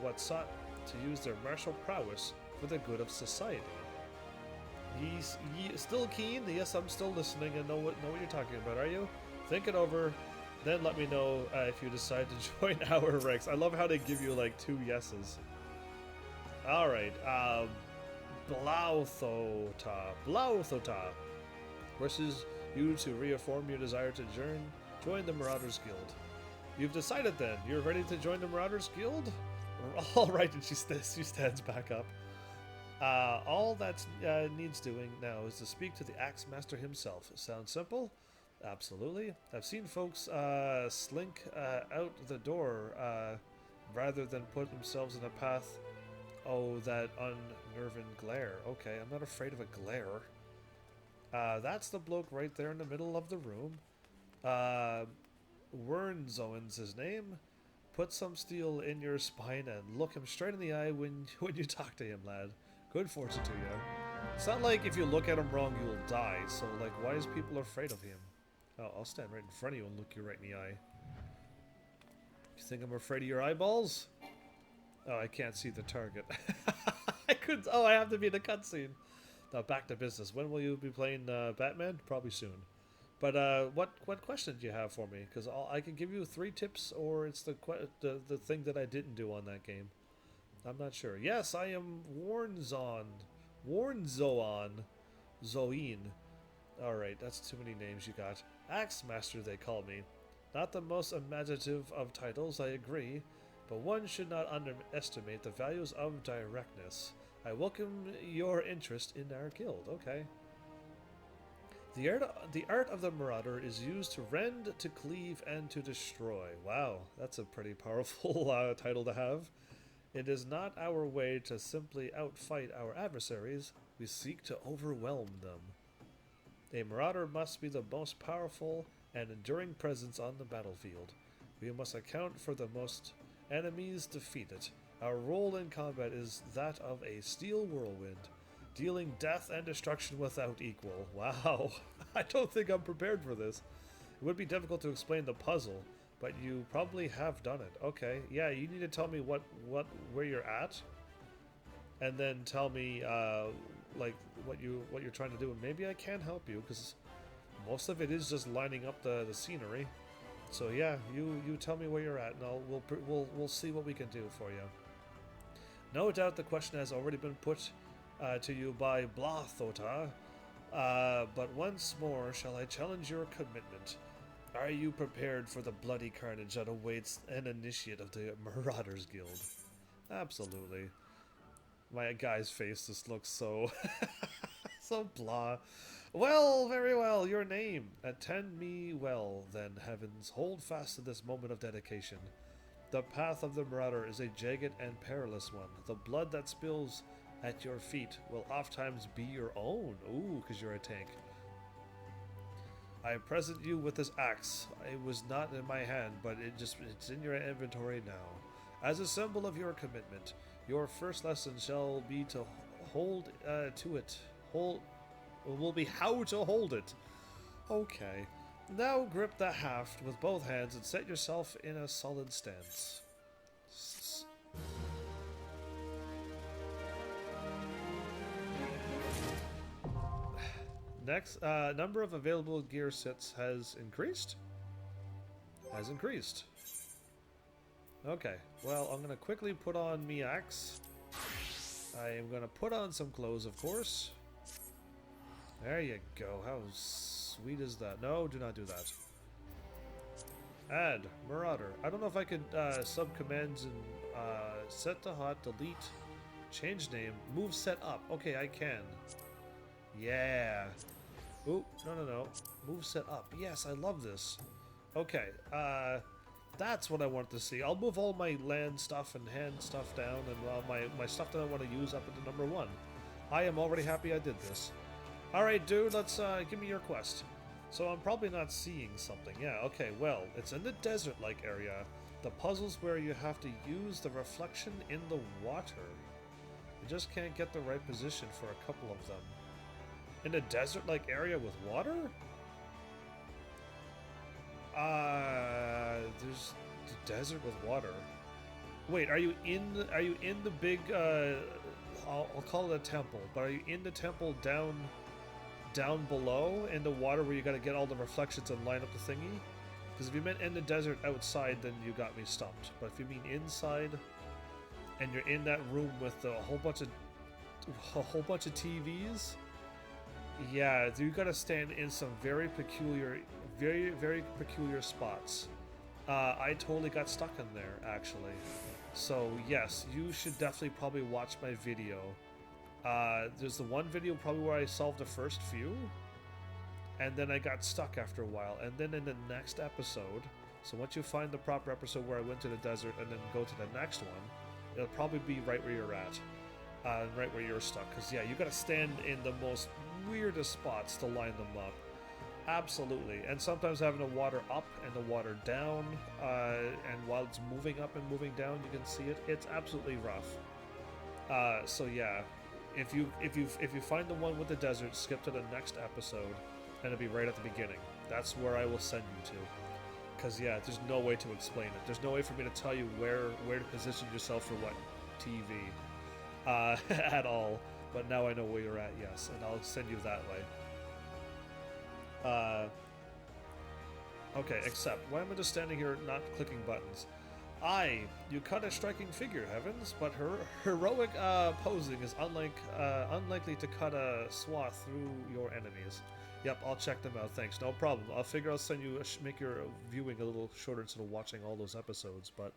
what sought to use their martial prowess for the good of society. Still keen? Yes, I'm still listening and know what you're talking about. Are you? Think it over, then let me know if you decide to join our ranks. I love how they give you like 2 yeses. All right, Blauthota wishes you to reaffirm your desire to join the Marauders Guild. You've decided then. You're ready to join the Marauders Guild? All right, and she stands back up. All that needs doing now is to speak to the Axe Master himself. Sounds simple? Absolutely. I've seen folks slink out the door rather than put themselves in a path. Oh, that unnerving glare. Okay, I'm not afraid of a glare. That's the bloke right there in the middle of the room. Wernzoen's his name. Put some steel in your spine and look him straight in the eye when you talk to him, lad. Good fortune to you. It's not like if you look at him wrong, you'll die, so like, why is people afraid of him? Oh, I'll stand right in front of you and look you right in the eye. You think I'm afraid of your eyeballs? Oh, I can't see the target. I couldn't. Oh, I have to be in a cutscene. Now back to business. When will you be playing Batman? Probably soon. But what question do you have for me? Because I can give you 3 tips, or it's the thing that I didn't do on that game. I'm not sure. Yes, I am Zoin. Alright, that's too many names you got. Axe Master, they call me. Not the most imaginative of titles, I agree, but one should not underestimate the values of directness. I welcome your interest in our guild. Okay. The art of the Marauder is used to rend, to cleave, and to destroy. Wow, that's a pretty powerful title to have. It is not our way to simply outfight our adversaries. We seek to overwhelm them. A Marauder must be the most powerful and enduring presence on the battlefield. We must account for the most enemies defeated. Our role in combat is that of a steel whirlwind, dealing death and destruction without equal. Wow, I don't think I'm prepared for this. It would be difficult to explain the puzzle, but you probably have done it. Okay, yeah, you need to tell me where you're at, and then tell me like what you're trying to do, and maybe I can help you, because most of it is just lining up the scenery. So yeah, you tell me where you're at, and we'll see what we can do for you. No doubt the question has already been put to you by Blathota, but once more shall I challenge your commitment. Are you prepared for the bloody carnage that awaits an initiate of the Marauders Guild? Absolutely. My guy's face just looks so so blah. Well, very well, your name. Attend me well, then, heavens. Hold fast to this moment of dedication. The path of the marauder is a jagged and perilous one. The blood that spills at your feet will oftentimes be your own. Ooh, because you're a tank. I present you with this axe. It was not in my hand, but it's in your inventory now. As a symbol of your commitment, your first lesson shall be to hold to it. Will be how to hold it. Okay. Now grip the haft with both hands and set yourself in a solid stance. Next, number of available gear sets has increased. Has increased. Okay, well, I'm gonna quickly put on me axe. I am gonna put on some clothes, of course. There you go. How sweet is that? No, do not do that. Add Marauder. I don't know if I could sub commands and set to hot, delete, change name, move set up. Okay, I can. Yeah. Ooh, no. Move set up. Yes, I love this. Okay, that's what I want to see. I'll move all my land stuff and hand stuff down and my stuff that I want to use up into number 1. I am already happy I did this. Alright, dude, let's give me your quest. So I'm probably not seeing something. Yeah, okay, well, it's in the desert-like area. The puzzle's where you have to use the reflection in the water. You just can't get the right position for a couple of them. In a desert-like area with water? There's the desert with water. Wait, are you in the big I'll call it a temple, but are you in the temple down below in the water where you got to get all the reflections and line up the thingy? Because if you meant in the desert outside, then you got me stumped. But if you mean inside, and you're in that room with a whole bunch of TVs, yeah, you got to stand in some very peculiar spots. I totally got stuck in there actually. So yes, you should definitely probably watch my video. There's the one video probably where I solved the first few, and then I got stuck after a while, and then in the next episode, so once you find the proper episode where I went to the desert and then go to the next one, it'll probably be right where you're at, right where you're stuck, because yeah, you gotta stand in the most weirdest spots to line them up. Absolutely. And sometimes having the water up and the water down, and while it's moving up and moving down, you can see it. It's absolutely rough. So yeah, if you find the one with the desert, skip to the next episode, and it'll be right at the beginning. That's where I will send you to. Because yeah, there's no way to explain it. There's no way for me to tell you where to position yourself for what TV at all. But now I know where you're at, yes, and I'll send you that way. Okay, except, why am I just standing here not clicking buttons? You cut a striking figure, heavens, but her heroic posing is unlikely to cut a swath through your enemies. Yep, I'll check them out, thanks, no problem. I'll send you, make your viewing a little shorter instead of watching all those episodes, but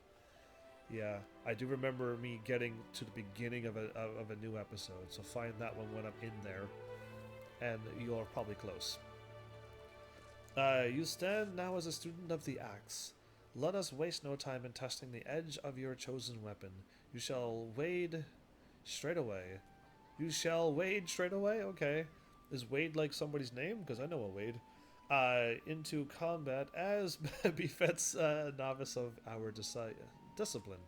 yeah, I do remember me getting to the beginning of a new episode, so find that one when I'm in there, and you're probably close. You stand now as a student of the axe. Let us waste no time in testing the edge of your chosen weapon. You shall wade straight away. You shall wade straight away? Okay. Is Wade like somebody's name? Because I know a Wade. Into combat as befits a novice of our discipline.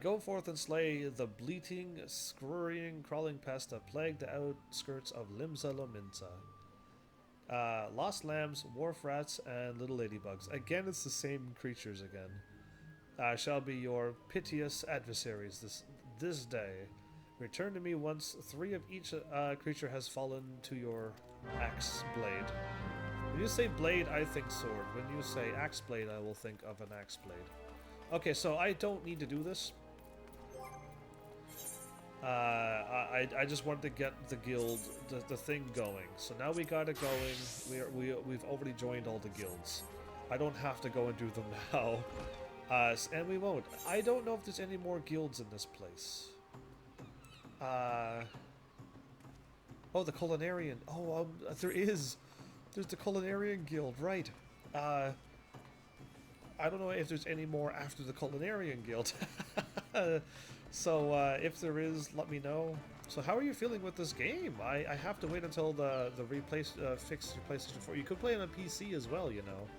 Go forth and slay the bleating, scurrying, crawling pest that plague the outskirts of Limsa Lominsa. Lost lambs, wharf rats, and little ladybugs. Again, it's the same creatures again. Shall be your piteous adversaries this day. Return to me once 3 of each creature has fallen to your axe blade. When you say blade, I think sword. When you say axe blade, I will think of an axe blade. Okay, so I don't need to do this. I just wanted to get the guild, the thing going. So now we got it going. We've already joined all the guilds. I don't have to go and do them now. And we won't. I don't know if there's any more guilds in this place. Oh, the Culinarian. Oh, there is. There's the Culinarian Guild, right. I don't know if there's any more after the Culinarian Guild. So, if there is, let me know. So how are you feeling with this game? I have to wait until the fix your PlayStation 4. You could play it on PC as well, you know.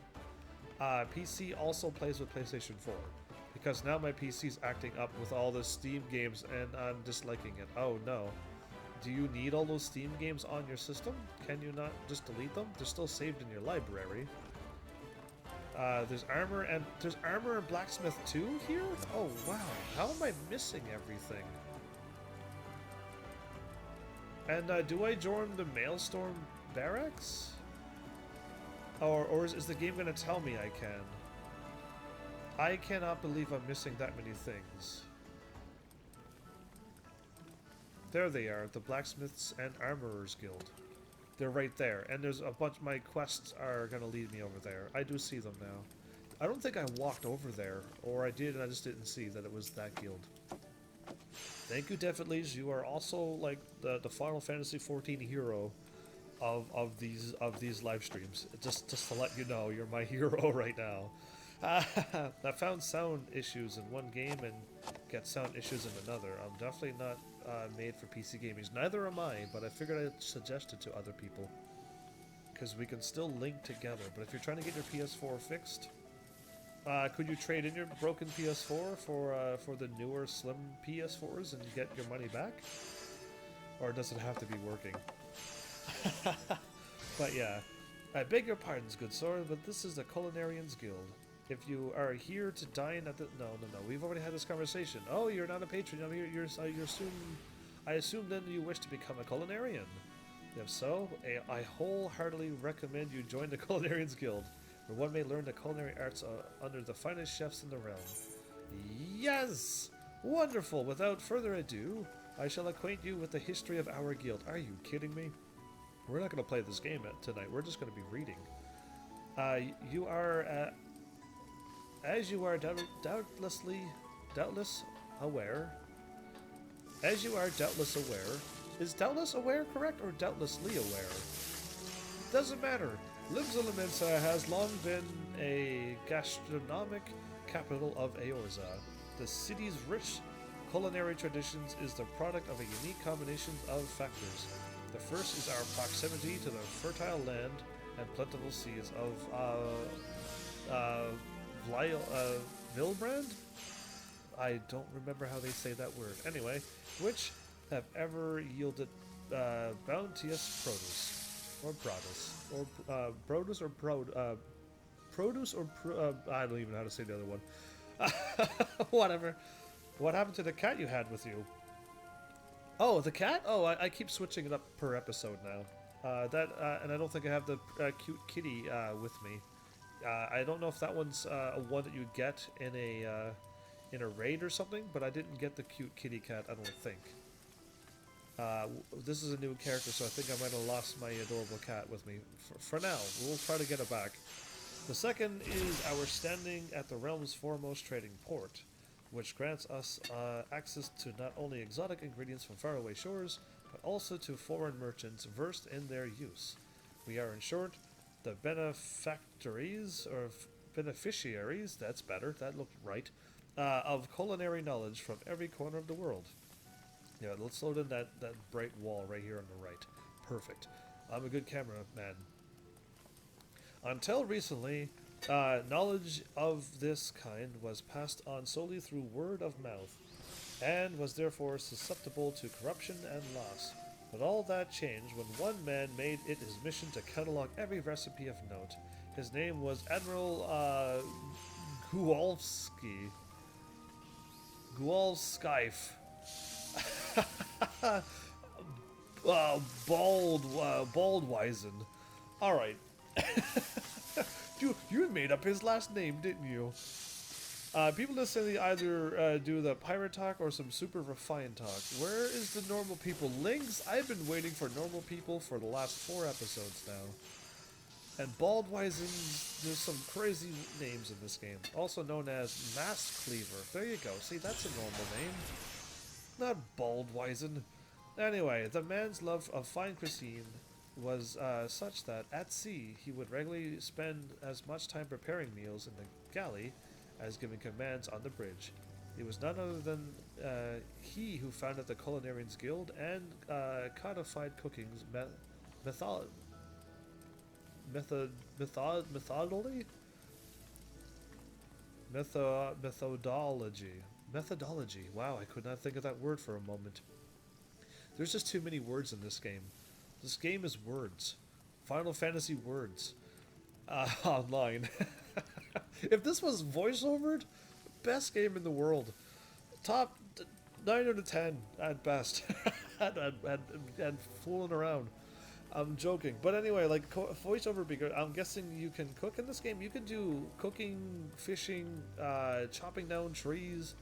PC also plays with PlayStation 4. Because now my PC's acting up with all the Steam games and I'm disliking it. Oh no. Do you need all those Steam games on your system? Can you not just delete them? They're still saved in your library. There's armor and blacksmith 2 here? Oh wow, how am I missing everything? And do I join the Maelstrom barracks? Or is the game gonna tell me I can? I cannot believe I'm missing that many things. There they are, the Blacksmiths and Armorers Guild. They're right there, and there's a bunch. My quests are gonna lead me over there. I do see them now. I don't think I walked over there, or I did and I just didn't see that it was that guild. Thank you, Definitely. You are also like the Final Fantasy XIV hero of these live streams. Just to let you know, you're my hero right now. I found sound issues in one game and get sound issues in another. I'm definitely not made for PC gaming. Neither am I, but I figured I'd suggest it to other people. Because we can still link together. But if you're trying to get your PS4 fixed, could you trade in your broken PS4 for the newer slim PS4s and get your money back? Or does it have to be working? But yeah, I beg your pardons, good sir, but this is the Culinarians Guild. If you are here to dine at the... No, we've already had this conversation. Oh, you're not a patron. I mean, you're soon... I assume then you wish to become a culinarian. If so, I wholeheartedly recommend you join the Culinarians Guild, where one may learn the culinary arts under the finest chefs in the realm. Yes! Wonderful! Without further ado, I shall acquaint you with the history of our guild. Are you kidding me? We're not going to play this game tonight. We're just going to be reading. You are... As you are doubtless aware, is doubtless aware correct or doubtlessly aware? Doesn't matter. Limsa has long been a gastronomic capital of Eorza. The city's rich culinary traditions is the product of a unique combination of factors. The first is our proximity to the fertile land and plentiful seas of Vilbrand? I don't remember how they say that word. Anyway, which have ever yielded bounteous produce, I don't even know how to say the other one. Whatever. What happened to the cat you had with you? Oh, the cat? Oh, I keep switching it up per episode now. And I don't think I have the cute kitty with me. I don't know if that one's one that you get in a raid or something, but I didn't get the cute kitty cat, I don't think. This is a new character, so I think I might have lost my adorable cat with me. For now, we'll try to get it back. The second is our standing at the realm's foremost trading port, which grants us access to not only exotic ingredients from faraway shores, but also to foreign merchants versed in their use. We are, in short, the beneficiaries, that's better, that looked right, of culinary knowledge from every corner of the world. Yeah, let's load in that bright wall right here on the right. Perfect. I'm a good cameraman. Until recently, knowledge of this kind was passed on solely through word of mouth, and was therefore susceptible to corruption and loss. But all that changed when one man made it his mission to catalog every recipe of note. His name was Admiral Gualskife. Baldwisen. Alright. You made up his last name, didn't you? People necessarily either do the pirate talk or some super refined talk. Where is the normal people? Links? I've been waiting for normal people for the last 4 episodes now. And Baldwisen, there's some crazy names in this game. Also known as Mask Cleaver. There you go. See, that's a normal name. Not Baldwisen. Anyway, the man's love of fine cuisine was such that at sea he would regularly spend as much time preparing meals in the galley as giving commands on the bridge. It was none other than he who founded the Culinarians Guild and codified cooking's method, methodology. Methodology. Wow, I could not think of that word for a moment. There's just too many words in this game. This game is words. Final Fantasy words. Online. If this was voiceovered, best game in the world. Top 9 out of 10 at best. and fooling around. I'm joking. But anyway, like, voiceover be good. I'm guessing you can cook in this game. You can do cooking, fishing, chopping down trees,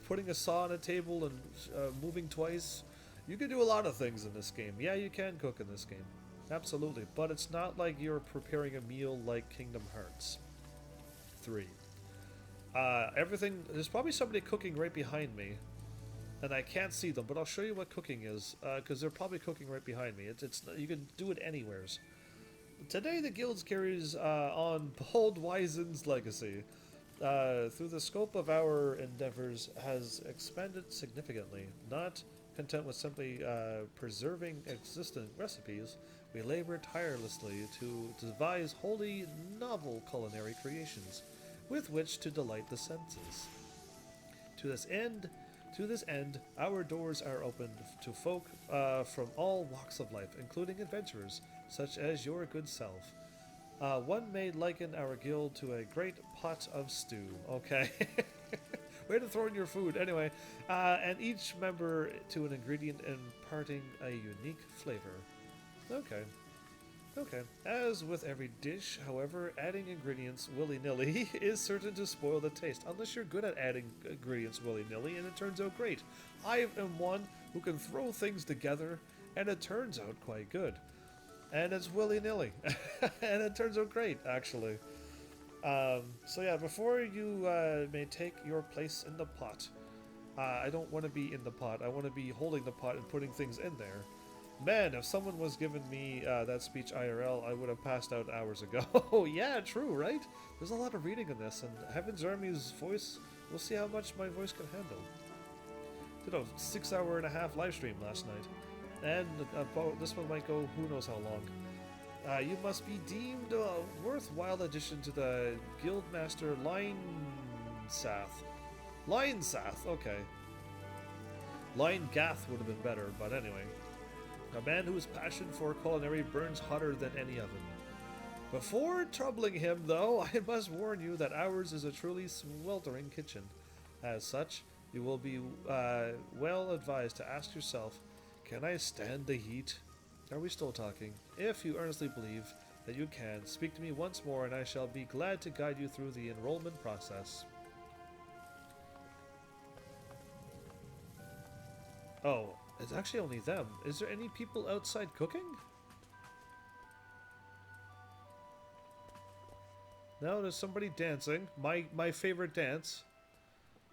putting a saw on a table and moving twice. You can do a lot of things in this game. Yeah, you can cook in this game. Absolutely. But it's not like you're preparing a meal like Kingdom Hearts 3. Everything... There's probably somebody cooking right behind me. And I can't see them, but I'll show you what cooking is, because they're probably cooking right behind me. It's you can do it anywheres. Today, the guild carries on Bold Wizen's legacy. Through the scope of our endeavors, has expanded significantly. Not content with simply preserving existing recipes, we labor tirelessly to devise wholly novel culinary creations, with which to delight the senses. To this end, our doors are opened to folk from all walks of life, including adventurers, such as your good self. One may liken our guild to a great pot of stew. Okay. Way to throw in your food. Anyway, and each member to an ingredient imparting a unique flavor. Okay. Okay. As with every dish, however, adding ingredients willy-nilly is certain to spoil the taste, unless you're good at adding ingredients willy-nilly and it turns out great. I am one who can throw things together and it turns out quite good. And it's willy-nilly. And it turns out great, actually. So yeah, before you may take your place in the pot, I don't want to be in the pot. I want to be holding the pot and putting things in there. Man, if someone was giving me that speech IRL, I would have passed out hours ago. Yeah, true, right? There's a lot of reading in this, and HEAVENSARMY's voice, we'll see how much my voice can handle. Did a 6-hour-and-a-half live stream last night, and this one might go who knows how long. You must be deemed a worthwhile addition to the Guildmaster Linesath, okay. Gath would have been better, but anyway. A man whose passion for culinary burns hotter than any oven. Before troubling him, though, I must warn you that ours is a truly sweltering kitchen. As such, you will be well advised to ask yourself, can I stand the heat? Are we still talking? If you earnestly believe that you can, speak to me once more and I shall be glad to guide you through the enrollment process. Oh. It's actually only them. Is there any people outside cooking? No, there's somebody dancing. My favorite dance.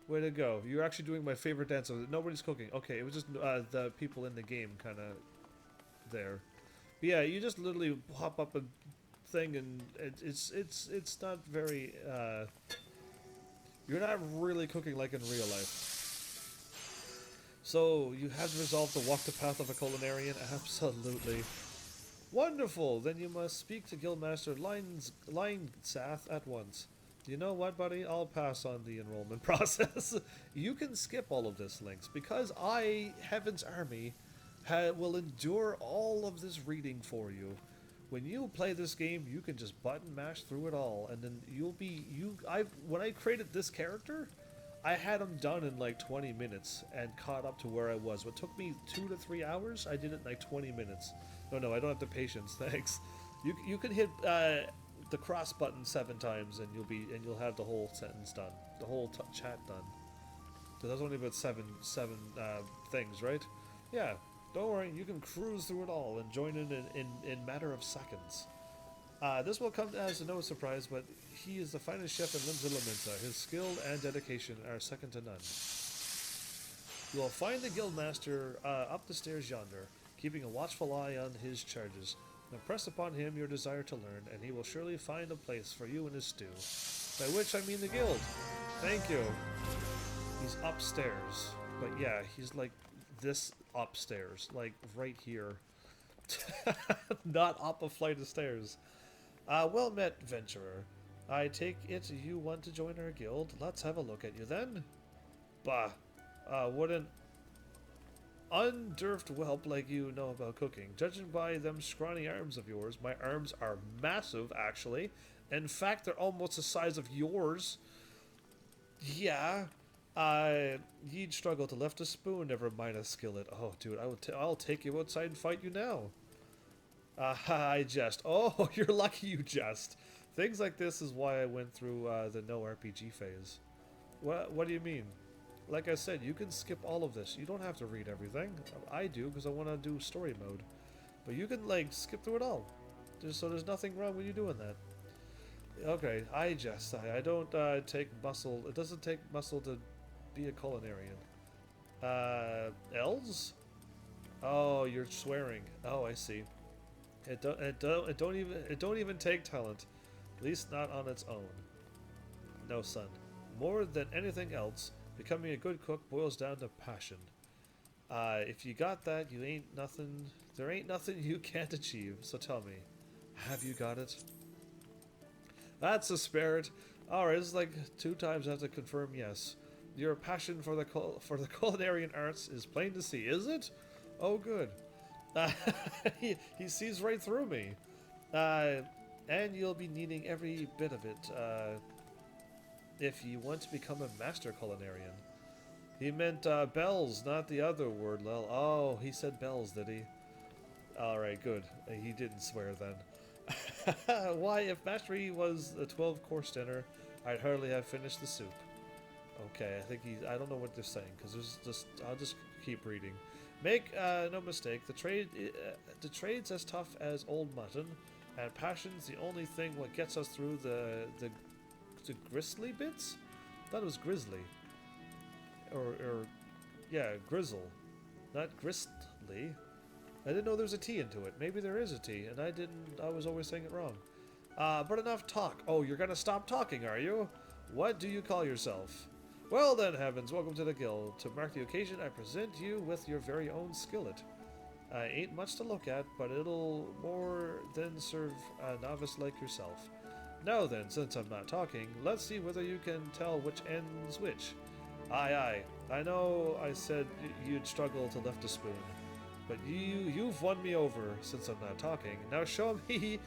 Way to go. You're actually doing my favorite dance. Nobody's cooking. Okay, it was just the people in the game kind of there. But yeah, you just literally hop up a thing and it's not very... you're not really cooking like in real life. So, you have resolved to walk the path of a culinarian? Absolutely. Wonderful! Then you must speak to Guildmaster Linesath at once. You know what, buddy? I'll pass on the enrollment process. You can skip all of this, Lynx, because HEAVENSARMY, will endure all of this reading for you. When you play this game, you can just button mash through it all, and then when I created this character, I had him done in like 20 minutes and caught up to where I was. What took me 2 to 3 hours, I did it in like 20 minutes. No, I don't have the patience. Thanks. You can hit the cross button 7 times and you'll have the whole sentence done, the whole chat done. So that's only about seven things, right? Yeah. Don't worry. You can cruise through it all and join in matter of seconds. This will come as no surprise, but he is the finest chef in Limsa. His skill and dedication are second to none. You will find the guildmaster up the stairs yonder, keeping a watchful eye on his charges. Impress upon him your desire to learn, and he will surely find a place for you in his stew. By which I mean the guild. Thank you. He's upstairs. But yeah, he's like this upstairs. Like right here. Not up a flight of stairs. Well met, venturer. I take it you want to join our guild. Let's have a look at you then. Bah. What an undurfed whelp like you know about cooking. Judging by them scrawny arms of yours, my arms are massive, actually. In fact, they're almost the size of yours. Yeah. You'd struggle to lift a spoon, never mind a skillet. Oh, dude, I'll take you outside and fight you now. I jest. Oh, you're lucky you jest. Things like this is why I went through the no RPG phase. What do you mean? Like I said, you can skip all of this. You don't have to read everything. I do because I want to do story mode. But you can, like, skip through it all. So there's nothing wrong with you doing that. Okay, I jest. I don't take muscle. It doesn't take muscle to be a culinarian. Elves? Oh, you're swearing. Oh, I see. It don't even take talent. At least not on its own. No, son. More than anything else, becoming a good cook boils down to passion. If you got that, there ain't nothing you can't achieve. So tell me, have you got it? That's the spirit. Alright, this is like 2 times I have to confirm yes. Your passion for the culinary arts is plain to see, is it? Oh, good. He sees right through me. And you'll be needing every bit of it if you want to become a master culinarian. He meant bells, not the other word, Lel. Oh, he said bells, did he? Alright, good. He didn't swear then. Why, if mastery was a 12-course dinner, I'd hardly have finished the soup. Okay, I don't know what they're saying, because I'll just keep reading. Make no mistake, the trade's as tough as old mutton, and passion's the only thing what gets us through the gristly bits? I thought it was grizzly. Or yeah, grizzle. Not gristly. I didn't know there was a T into it. Maybe there is a T, and I was always saying it wrong. But enough talk. Oh, you're gonna stop talking, are you? What do you call yourself? Well then, heavens, welcome to the guild. To mark the occasion, I present you with your very own skillet. Ain't much to look at, but it'll more than serve a novice like yourself. Now then, since I'm not talking, let's see whether you can tell which ends which. Aye. I know I said you'd struggle to lift a spoon, but you've won me over since I'm not talking. Now show me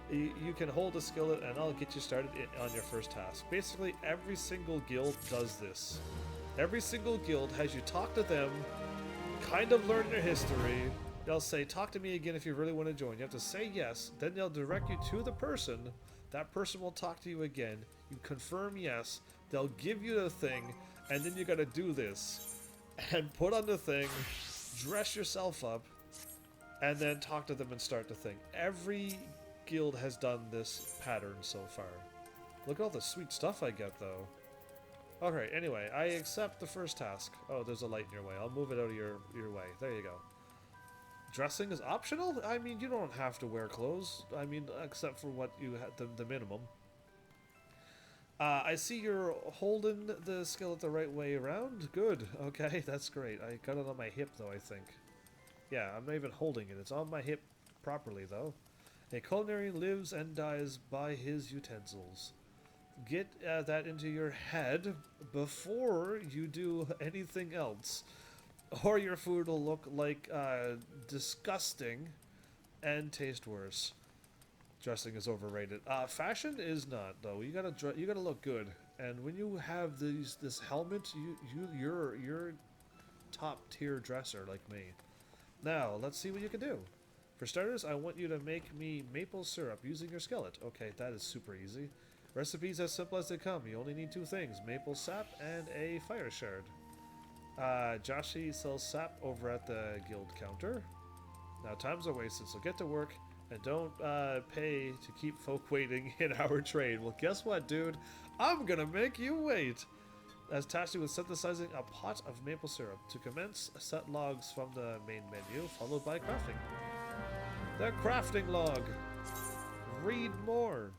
you can hold a skillet and I'll get you started on your first task. Basically, every single guild does this. Every single guild has you talk to them, kind of learn their history. They'll say, talk to me again if you really want to join. You have to say yes, then they'll direct you to the person. That person will talk to you again. You confirm yes, they'll give you the thing, and then you gotta do this. And put on the thing, dress yourself up, and then talk to them and start the thing. Every guild has done this pattern so far. Look at all the sweet stuff I get, though. Okay, anyway, I accept the first task. Oh, there's a light in your way. I'll move it out of your way. There you go. Dressing is optional? I mean, you don't have to wear clothes. I mean, except for what you had, the minimum. I see you're holding the skillet the right way around. Good. Okay, that's great. I got it on my hip, though, I think. Yeah, I'm not even holding it. It's on my hip properly, though. A culinarian lives and dies by his utensils. Get that into your head before you do anything else, or your food will look like disgusting and taste worse. Dressing is overrated. Fashion is not, though. You gotta look good, and when you have this helmet, you're top tier dresser like me. Now let's see what you can do. For starters, I want you to make me maple syrup using your skillet. Okay, that is super easy. Recipe's as simple as they come. You only need 2 things, maple sap and a fire shard. Joshi sells sap over at the guild counter. Now times are wasted, so get to work and don't pay to keep folk waiting in our trade. Well, guess what, dude? I'm gonna make you wait. tasked you with synthesizing a pot of maple syrup. To commence, set logs from the main menu, followed by crafting. The crafting log. Read more.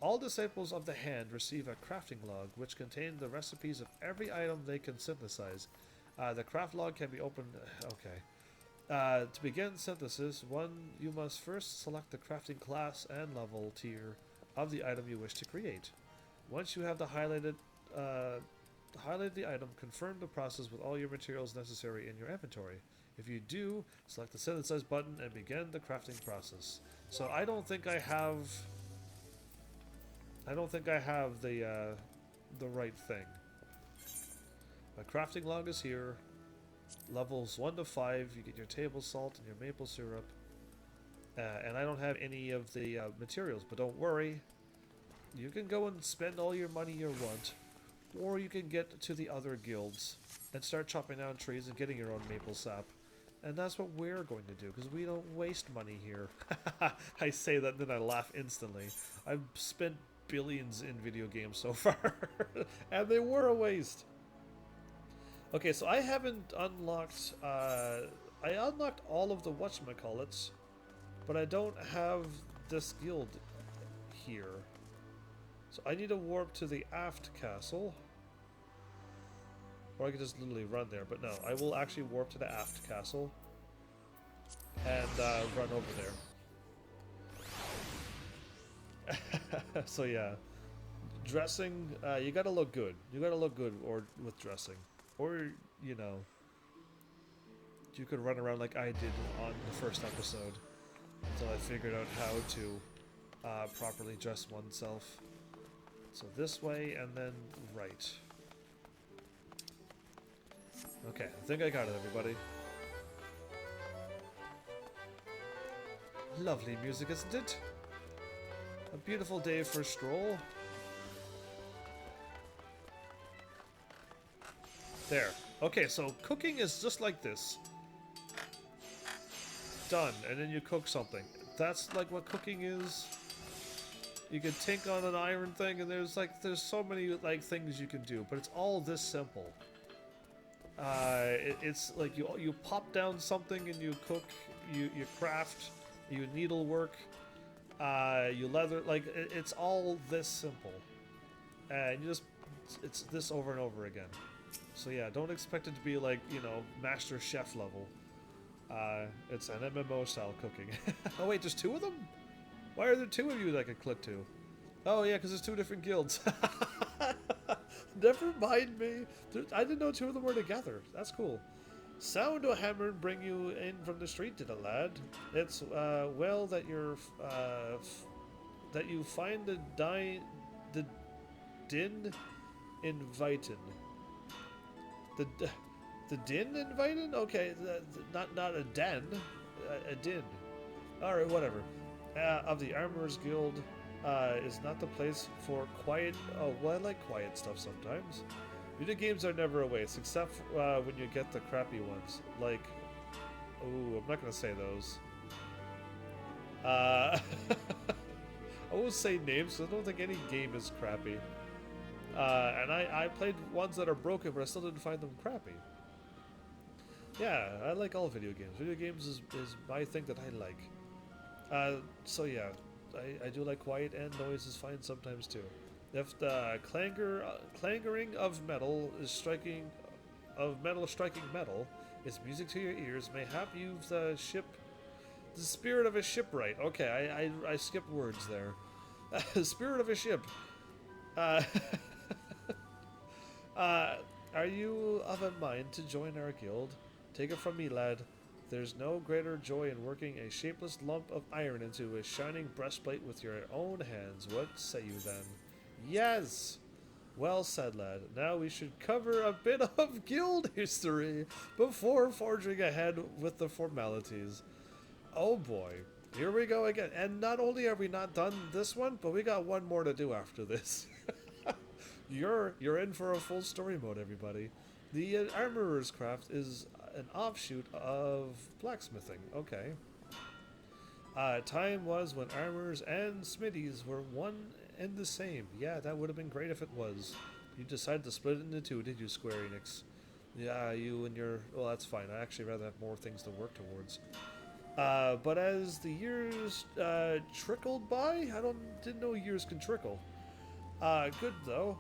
All disciples of the hand receive a crafting log, which contains the recipes of every item they can synthesize. The craft log can be opened. Okay. To begin synthesis, you must first select the crafting class and level tier of the item you wish to create. Once you have highlighted the item, confirm the process with all your materials necessary in your inventory. If you do, select the synthesize button and begin the crafting process. So I don't think I have the right thing. My crafting log is here. Levels 1 to 5, you get your table salt and your maple syrup. And I don't have any of the materials, but don't worry. You can go and spend all your money you want, or you can get to the other guilds and start chopping down trees and getting your own maple sap. And that's what we're going to do, because we don't waste money here. I say that, then I laugh instantly. I've spent billions in video games so far, and they were a waste. Okay, so I haven't unlocked... I unlocked all of the whatchamacallits, but I don't have this guild here. So I need to warp to the aft castle. Or I could just literally run there, but no, I will actually warp to the aft castle and run over there. So yeah, dressing, you gotta look good. You gotta look good with dressing. Or, you know, you could run around like I did on the first episode until I figured out how to properly dress oneself. So this way and then right. Okay, I think I got it, everybody. Lovely music, isn't it? A beautiful day for a stroll. There. Okay, so cooking is just like this. Done, and then you cook something. That's like what cooking is. You can tink on an iron thing, and there's so many like things you can do, but it's all this simple. It's like you pop down something and you cook, you craft, you needlework, you leather. Like it's all this simple, and it's this over and over again. So yeah, don't expect it to be like, you know, Master Chef level. It's an MMO style cooking. Oh wait, there's two of them? Why are there two of you that I can click to? Oh yeah, because there's two different guilds. Never mind me. I didn't know two of them were together. That's cool. Sound a hammer and bring you in from the street, did a lad. It's well that you're that you find the din invited. The din invited? Okay, not a den, a din. All right, whatever. Of the Armorers Guild. Is not the place for quiet... Oh, well, I like quiet stuff sometimes. Video games are never a waste, except when you get the crappy ones. Like... Ooh, I'm not going to say those. I won't say names, because I don't think any game is crappy. And I played ones that are broken, but I still didn't find them crappy. Yeah, I like all video games. Video games is my thing that I like. So yeah. I do like quiet, and noise is fine sometimes too. If the clangoring of metal striking metal is music to your ears, mayhap you've the spirit of a shipwright. Okay, I skipped words there. Spirit of a ship. Are you of a mind to join our guild? Take it from me, lad. There's no greater joy in working a shapeless lump of iron into a shining breastplate with your own hands. What say you then? Yes! Well said, lad. Now we should cover a bit of guild history before forging ahead with the formalities. Oh boy. Here we go again. And not only are we not done this one, but we got one more to do after this. You're in for a full story mode, everybody. The Armorer's Craft is an offshoot of blacksmithing. Okay. Time was when armors and smithies were one and the same. Yeah, that would have been great if it was. You decided to split it into two, did you, Square Enix? Yeah, you and your... Well, that's fine. I actually rather have more things to work towards. But as the years trickled by, didn't know years can trickle. Good though.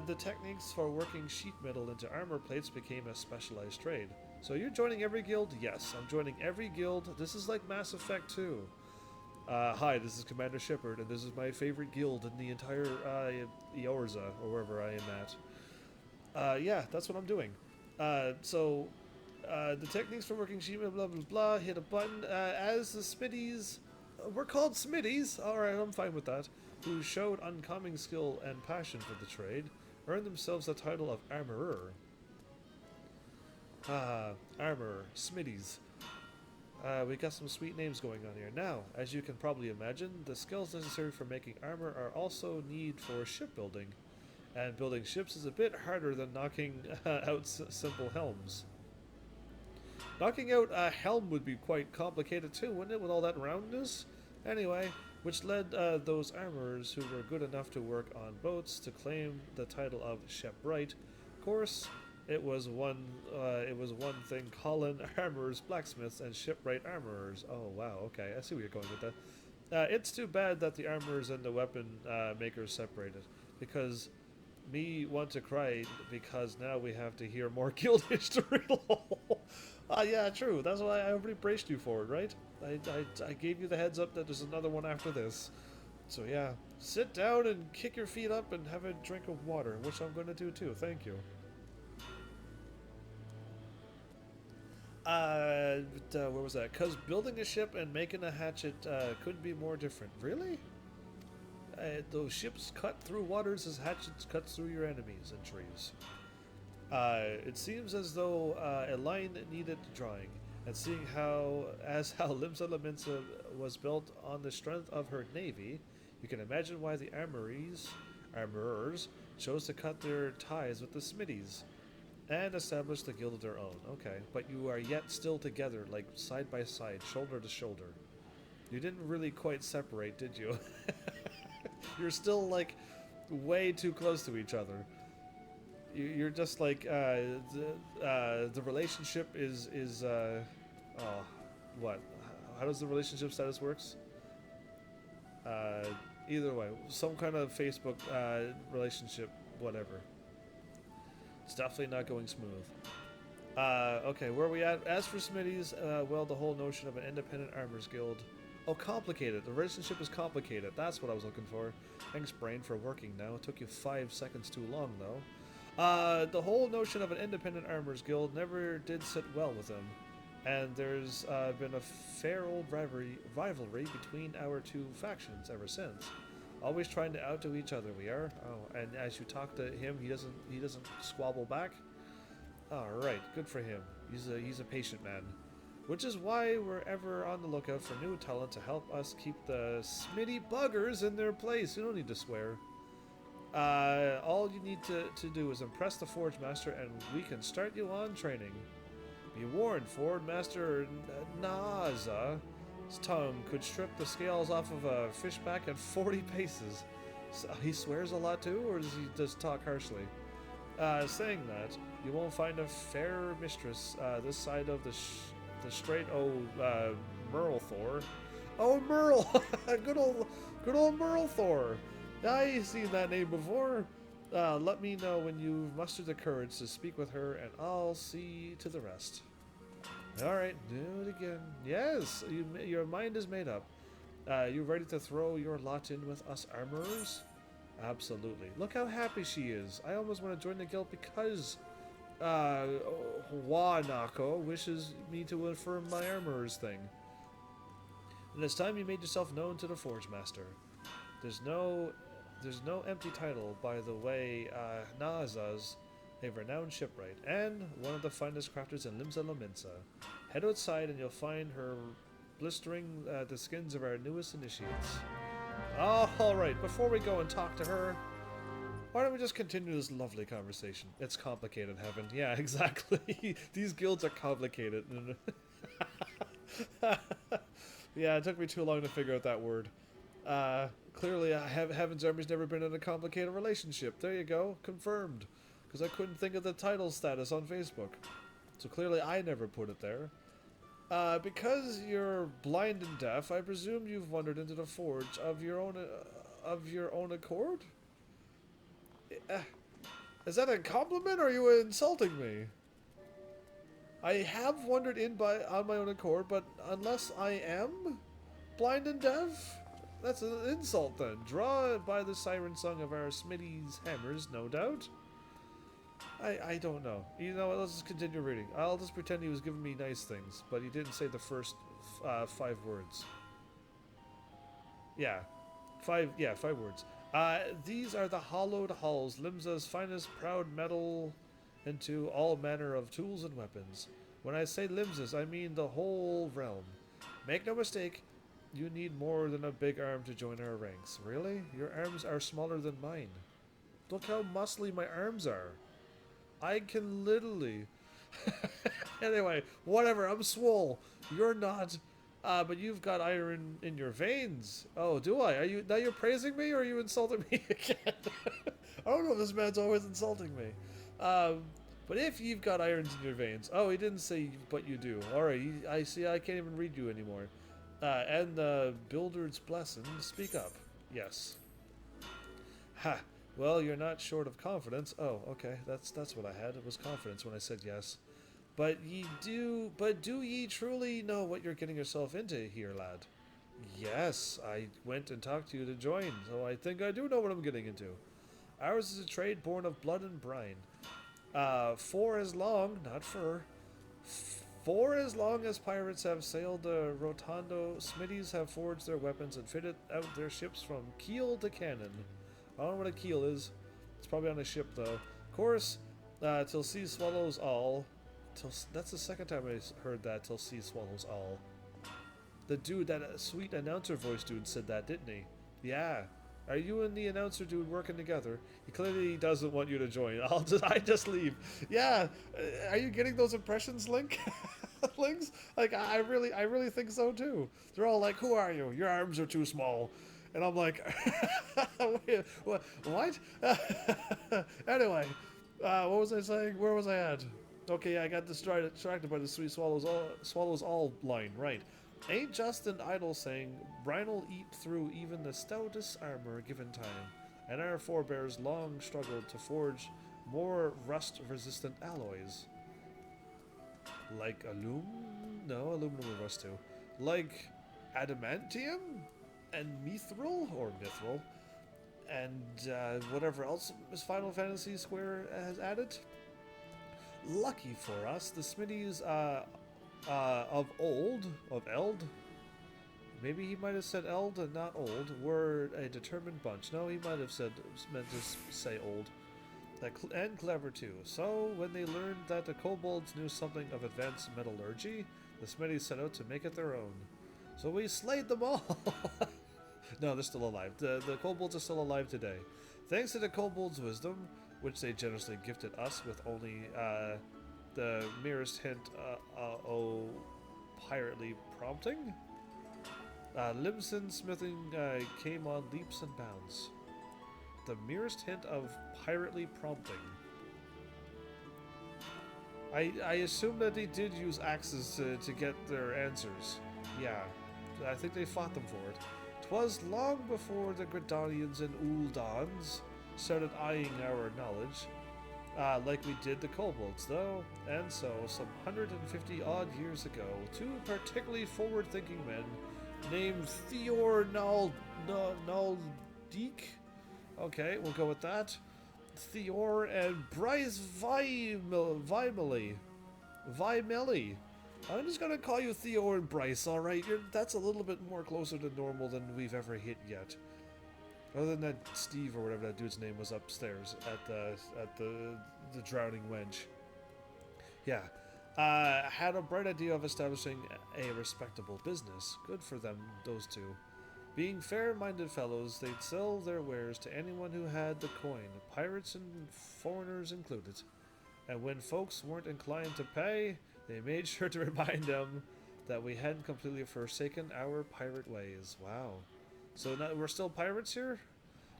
The techniques for working sheet metal into armor plates became a specialized trade. So you're joining every guild? Yes, I'm joining every guild. This is like Mass Effect 2. Hi, this is Commander Shepard, and this is my favorite guild in the entire Eorza, or wherever I am at. Yeah, that's what I'm doing. The techniques for working sheet metal, blah blah blah, hit a button. As the Smitties, we're called Smitties, alright, I'm fine with that, who showed uncommon skill and passion for the trade, earned themselves the title of Armorer. Armorer, Smitties. We got some sweet names going on here. Now, as you can probably imagine, the skills necessary for making armor are also need for shipbuilding. And building ships is a bit harder than knocking out simple helms. Knocking out a helm would be quite complicated too, wouldn't it, with all that roundness? Anyway, which led those armorers who were good enough to work on boats to claim the title of Shipwright. Of course, it was one thing calling armorers blacksmiths and shipwright armorers. Oh wow, okay, I see where you're going with that. It's too bad that the armorers and the weapon makers separated, because me want to cry because now we have to hear more guild history. Yeah, true. That's why I already braced you for it, right? I gave you the heads up that there's another one after this. So yeah, sit down and kick your feet up and have a drink of water, which I'm going to do too. Thank you. Where was that? Because building a ship and making a hatchet couldn't be more different. Really? Those ships cut through waters as hatchets cut through your enemies and trees. It seems as though a line needed drawing, and seeing how Limsa Laminsa was built on the strength of her navy, you can imagine why the armorers chose to cut their ties with the Smitties and establish the guild of their own. Okay, but you are yet still together, like side by side, shoulder to shoulder. You didn't really quite separate, did you? You're still like way too close to each other. You're just like the relationship is what? How does the relationship status works? Either way, some kind of Facebook relationship, whatever. It's definitely not going smooth. Okay, where are we at? As for Smitties, well, the whole notion of an independent armors guild. Oh, complicated. The relationship is complicated. That's what I was looking for. Thanks, brain, for working now. It took you 5 seconds too long, though. The whole notion of an independent armors guild never did sit well with him. And there's been a fair old rivalry between our two factions ever since. Always trying to outdo each other, we are. Oh, and as you talk to him, he doesn't squabble back. All right, good for him. He's a patient man. Which is why we're ever on the lookout for new talent to help us keep the Smitty buggers in their place. You don't need to swear. All you need to do is impress the Forge Master and we can start you on training. Be warned, Forge Master Naza's tongue could strip the scales off of a fishback at 40 paces. So he swears a lot too, or does he just talk harshly? Saying that, you won't find a fairer mistress this side of the straight Merle Thor. Oh, Merle! good old Merle Thor. I've seen that name before. Let me know when you've mustered the courage to speak with her, and I'll see to the rest. Alright, do it again. Yes, your mind is made up. You ready to throw your lot in with us armorers? Absolutely. Look how happy she is. I almost want to join the guild because Wanako wishes me to affirm my armorer's thing. And it's time you made yourself known to the Forge Master. There's no empty title, by the way. Naza's a renowned shipwright and one of the finest crafters in Limsa Laminsa. Head outside and you'll find her blistering the skins of our newest initiates. Oh, alright, before we go and talk to her, why don't we just continue this lovely conversation? It's complicated, Heaven. Yeah, exactly. These guilds are complicated. Yeah, it took me too long to figure out that word. Clearly, Heaven's Army's never been in a complicated relationship. There you go, confirmed. Because I couldn't think of the title status on Facebook. So clearly I never put it there. Because you're blind and deaf, I presume you've wandered into the forge of your own accord? Uh, Is that a compliment or are you insulting me? I have wandered in on my own accord, but unless I am blind and deaf, that's an insult then. Draw by the siren song of our Smitty's hammers, no doubt. I don't know. You know what, let's just continue reading. I'll just pretend he was giving me nice things, but he didn't say the first 5 words. Yeah. 5 words. These are the hollowed halls, Limsa's finest proud metal into all manner of tools and weapons. When I say Limsa's, I mean the whole realm. Make no mistake, you need more than a big arm to join our ranks. Really? Your arms are smaller than mine. Look how muscly my arms are. I can literally... Anyway, whatever, I'm swole. You're not... but you've got iron in your veins. Oh, do I? Now you're praising me, or are you insulting me again? I don't know if this man's always insulting me. But if you've got irons in your veins... Oh, he didn't say, but you do. Alright, I see, I can't even read you anymore. And the Builder's Blessing, speak up. Yes. Ha! Well, you're not short of confidence. Oh, okay, that's what I had. It was confidence when I said yes. But do ye truly know what you're getting yourself into here, lad? Yes, I went and talked to you to join, so I think I do know what I'm getting into. Ours is a trade born of blood and brine. For as long, not fur, for as long as pirates have sailed the Rotondo, smithies have forged their weapons and fitted out their ships from keel to cannon. I don't know what a keel is. It's probably on a ship, though. Of course, till sea swallows all. That's the second time I heard that, till sea swallows all. The dude, that sweet announcer voice dude said that, didn't he? Yeah. Are you and the announcer dude working together? He clearly doesn't want you to join. I just leave. Yeah. Are you getting those impressions, Link? Links? Like, I really think so, too. They're all like, who are you? Your arms are too small. And I'm like, what? Anyway, what was I saying? Where was I at? Okay, I got distracted by the sweet swallows all line, right. Ain't just an idle saying, brine'll eat through even the stoutest armor given time, and our forebears long struggled to forge more rust-resistant alloys. Like aluminum will rust too. Like adamantium? And mithril, and whatever else Final Fantasy Square has added. Lucky for us, the smithies of Eld, maybe he might have said Eld and not old, were a determined bunch. No, he might have meant to say old. And clever too. So, when they learned that the kobolds knew something of advanced metallurgy, the smithies set out to make it their own. So we slayed them all! No, they're still alive. The kobolds are still alive today. Thanks to the kobolds' wisdom, which they generously gifted us with only the merest hint of pirately prompting, Limson smithing came on leaps and bounds. The merest hint of pirately prompting. I assume that they did use axes to get their answers. Yeah, I think they fought them for it. 'Twas long before the Gridanians and Uldans started eyeing our knowledge, like we did the kobolds, though. And so, some 150-odd years ago, 2 particularly forward-thinking men named Theor Naldeek, okay, we'll go with that, Theor and Bryce Vimeli. I'm just gonna call you Theor and Bryce, alright? That's a little bit more closer to normal than we've ever hit yet. Other than that Steve or whatever that dude's name was upstairs at the drowning wench. Yeah. Had a bright idea of establishing a respectable business. Good for them, those two. Being fair-minded fellows, they'd sell their wares to anyone who had the coin, pirates and foreigners included. And when folks weren't inclined to pay, they made sure to remind them that we hadn't completely forsaken our pirate ways. Wow. So now we're still pirates here?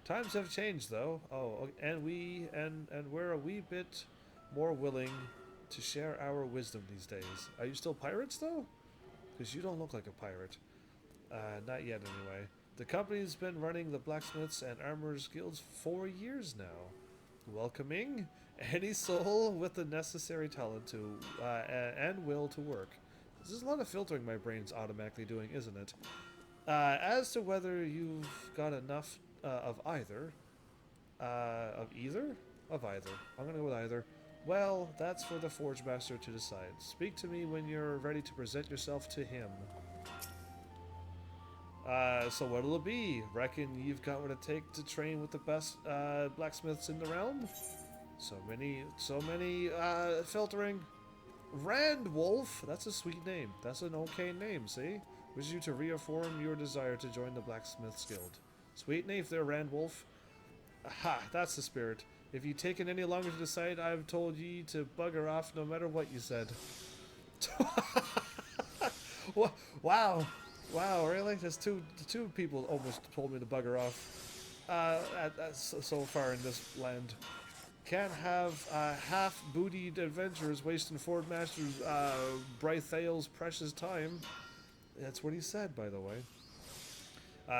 Times have changed, though. Oh, and we're a wee bit more willing to share our wisdom these days. Are you still pirates, though? Because you don't look like a pirate. Not yet, anyway. The company's been running the blacksmiths and armorers guilds for years now, welcoming any soul with the necessary talent to and will to work. This is a lot of filtering my brain's automatically doing, isn't it? As to whether you've got enough of either, of either? Of either. I'm gonna go with either. Well, that's for the Forge Master to decide. Speak to me when you're ready to present yourself to him. So what'll it be? Reckon you've got what it takes to train with the best blacksmiths in the realm? So many filtering. Randwolf, that's a sweet name. That's an okay name, see? Wish you to reaffirm your desire to join the Blacksmiths Guild. Sweet name there, Randwolf. Aha, that's the spirit. If you taken any longer to decide, I've told ye to bugger off no matter what you said. Wow. Wow, really? There's two people almost told me to bugger off so far in this land. Can't have half-bootied adventurers wasting Ford Master's Brythael's precious time. That's what he said, by the way.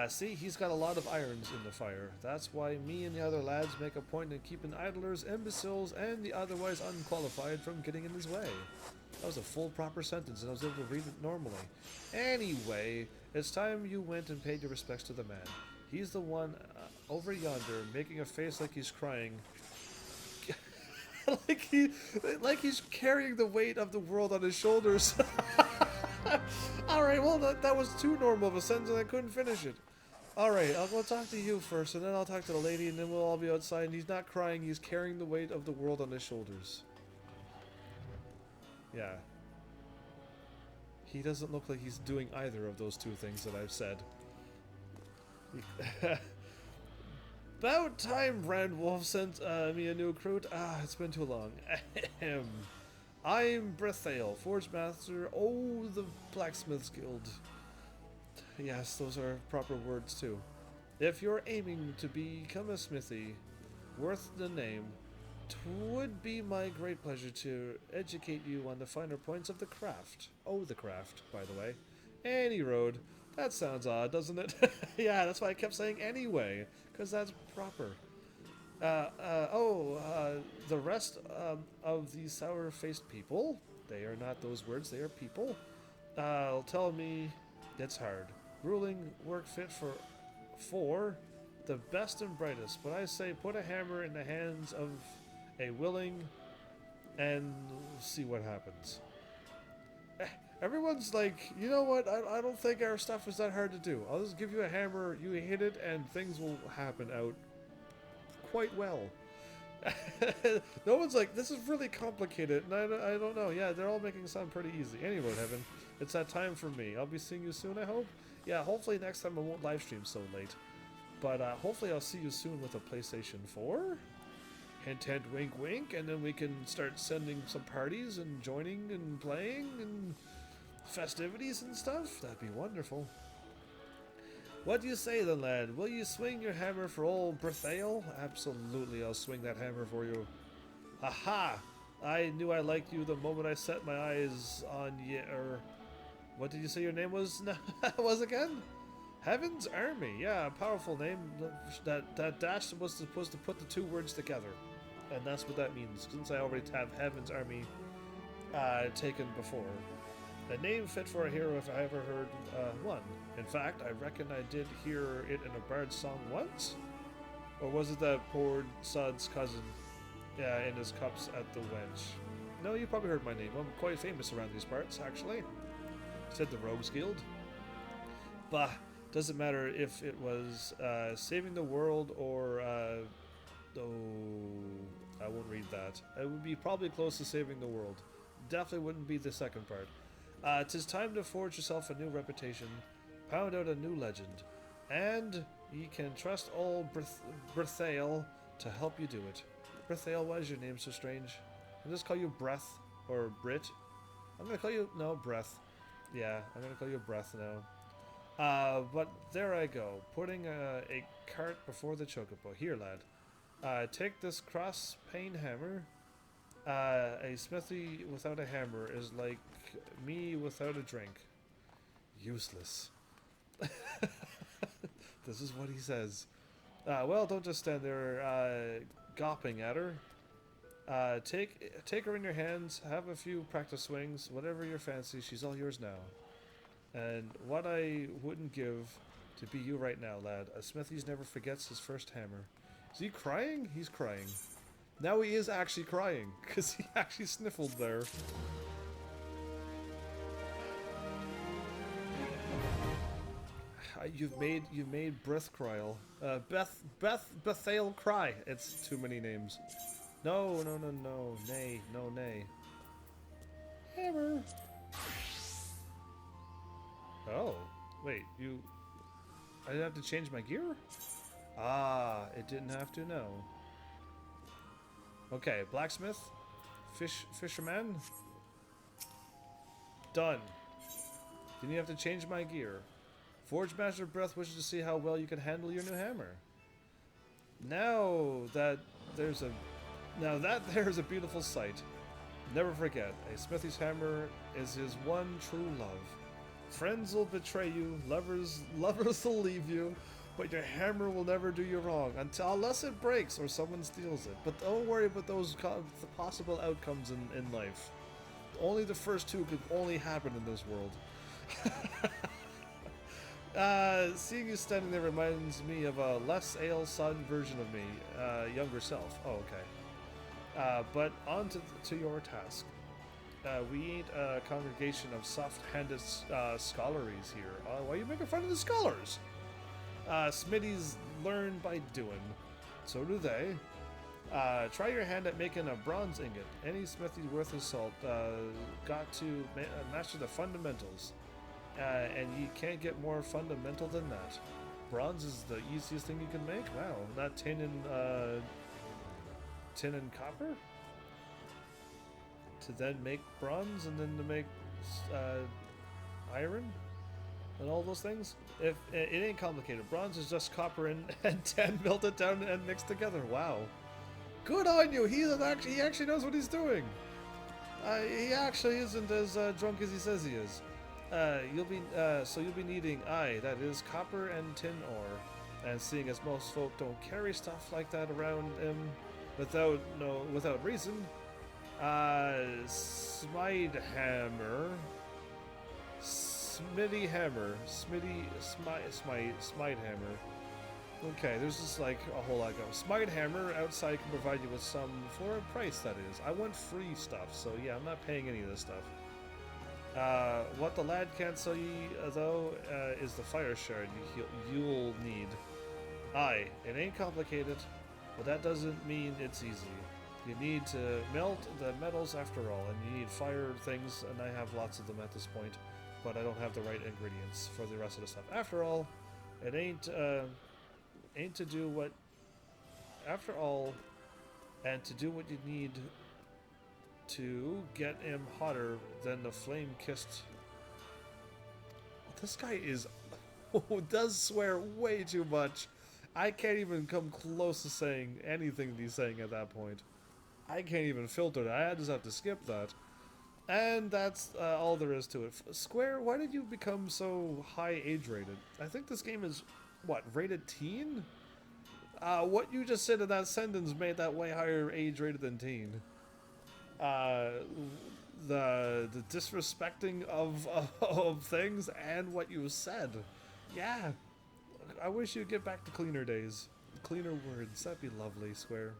See, he's got a lot of irons in the fire. That's why me and the other lads make a point in keeping idlers, imbeciles, and the otherwise unqualified from getting in his way. That was a full proper sentence, and I was able to read it normally. Anyway, it's time you went and paid your respects to the man. He's the one over yonder, making a face like he's crying. like he's carrying the weight of the world on his shoulders. Alright, well, that was too normal of a sentence and I couldn't finish it. Alright, I'll go talk to you first, and then I'll talk to the lady, and then we'll all be outside, and he's not crying, he's carrying the weight of the world on his shoulders. Yeah. He doesn't look like he's doing either of those two things that I've said. About time Randwolf sent me a new recruit. It's been too long. I'm Brythael, Forge Master, the Blacksmiths Guild. Yes, those are proper words too. If you're aiming to become a smithy worth the name, 'twould be my great pleasure to educate you on the finer points of the craft. The craft, by the way. Any road. That sounds odd, doesn't it? Yeah, that's why I kept saying anyway, because that's proper. The rest of these sour-faced people, they are not those words, they are people, tell me it's hard. Ruling work fit for the best and brightest, but I say put a hammer in the hands of a willing and see what happens. Everyone's like, you know what, I don't think our stuff is that hard to do. I'll just give you a hammer, you hit it, and things will happen out quite well. No one's like, this is really complicated, and I don't know. Yeah, they're all making it sound pretty easy. Anyway, Heaven, it's that time for me. I'll be seeing you soon, I hope. Yeah, hopefully next time I won't live stream so late. But hopefully I'll see you soon with a PlayStation 4. Hint, hint, wink, wink, and then we can start sending some parties and joining and playing and festivities and stuff. That'd be wonderful. What do you say then, lad? Will you swing your hammer for old Brythael? Absolutely, I'll swing that hammer for you. Aha! I knew I liked you the moment I set my eyes on you. What did you say your name was? Was again? HEAVENSARMY. Yeah, a powerful name. That dash was supposed to put the two words together. And that's what that means, since I already have HEAVENSARMY taken before. A name fit for a hero if I ever heard one. In fact, I reckon I did hear it in a bard's song once? Or was it that poor Sod's cousin in his cups at the wench? No, you probably heard my name. I'm quite famous around these parts, actually. Said the Rogues Guild. Bah, doesn't matter if it was saving the world or... I won't read that. It would be probably close to saving the world. Definitely wouldn't be the second part. 'Tis time to forge yourself a new reputation, pound out a new legend, and ye can trust old Brythael to help you do it. Brythael, why is your name so strange? I'll just call you Breath, or Brit. I'm gonna call you, no, Breath. Yeah, I'm gonna call you Breath now. But there I go, putting a cart before the chocobo. Here, lad. Take this cross pane hammer. A smithy without a hammer is like me without a drink. Useless. This is what he says. Well, don't just stand there gawping at her. Take her in your hands, have a few practice swings, whatever your fancy, she's all yours now. And what I wouldn't give to be you right now, lad. A smithy's never forgets his first hammer. Is he crying? He's crying. Now he is actually crying, because he actually sniffled there. You've made Breath Cryal. Bethale Cry. It's too many names. No, nay, no, nay. Hammer. Oh, wait, I didn't have to change my gear? Ah, it didn't have to, no. Okay, blacksmith. Fisherman. Done. Didn't you have to change my gear? Forge Master Breath wishes to see how well you can handle your new hammer. Now that there's a beautiful sight. Never forget, a smithy's hammer is his one true love. Friends will betray you, lovers will leave you, but your hammer will never do you wrong unless it breaks or someone steals it. But don't worry about those possible outcomes in life. Only the first two could only happen in this world. Seeing you standing there reminds me of a less ale-sodden version of me, younger self. Oh, okay. But on to your task. We ain't a congregation of soft-handed scholaries here. Why are you making fun of the scholars? Smithies learn by doing. So do they. Try your hand at making a bronze ingot. Any smithy worth his salt got to master the fundamentals. And you can't get more fundamental than that. Bronze is the easiest thing you can make? Wow, not tin and copper? To then make bronze and then to make iron and all those things? If it ain't complicated. Bronze is just copper and tin melted down and mixed together. Wow. Good on you! He actually knows what he's doing! He actually isn't as drunk as he says he is. You'll be needing that is copper and tin ore, and seeing as most folk don't carry stuff like that around without reason, smite hammer, smite hammer. Okay, there's just like a whole lot going. Smite hammer outside can provide you with some for a price, that is. I want free stuff, so yeah, I'm not paying any of this stuff. What the lad can't sell you, though, is the fire shard you'll need. Aye, it ain't complicated, but that doesn't mean it's easy. You need to melt the metals after all, and you need fire things, and I have lots of them at this point, but I don't have the right ingredients for the rest of the stuff. After all, it ain't to do what... After all, and to do what you need to get him hotter than the flame-kissed... This guy does swear way too much. I can't even come close to saying anything he's saying at that point. I can't even filter that. I just have to skip that. And that's all there is to it. Square, why did you become so high age rated? I think this game is, what, rated teen? What you just said in that sentence made that way higher age rated than teen. The disrespecting of things and what you said. Yeah. I wish you'd get back to cleaner days. Cleaner words. That'd be lovely, Square.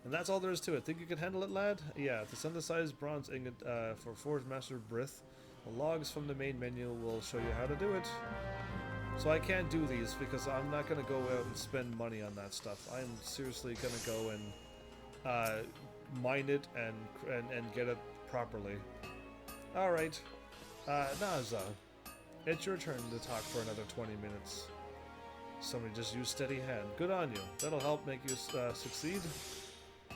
And that's all there is to it. Think you can handle it, lad? Yeah, the synthesized bronze ingot for Forge Master Breath. The logs from the main menu will show you how to do it. So I can't do these because I'm not going to go out and spend money on that stuff. I'm seriously going to go and mine it and get it properly. Alright. Naza. It's your turn to talk for another 20 minutes. Somebody just use steady hand. Good on you. That'll help make you succeed.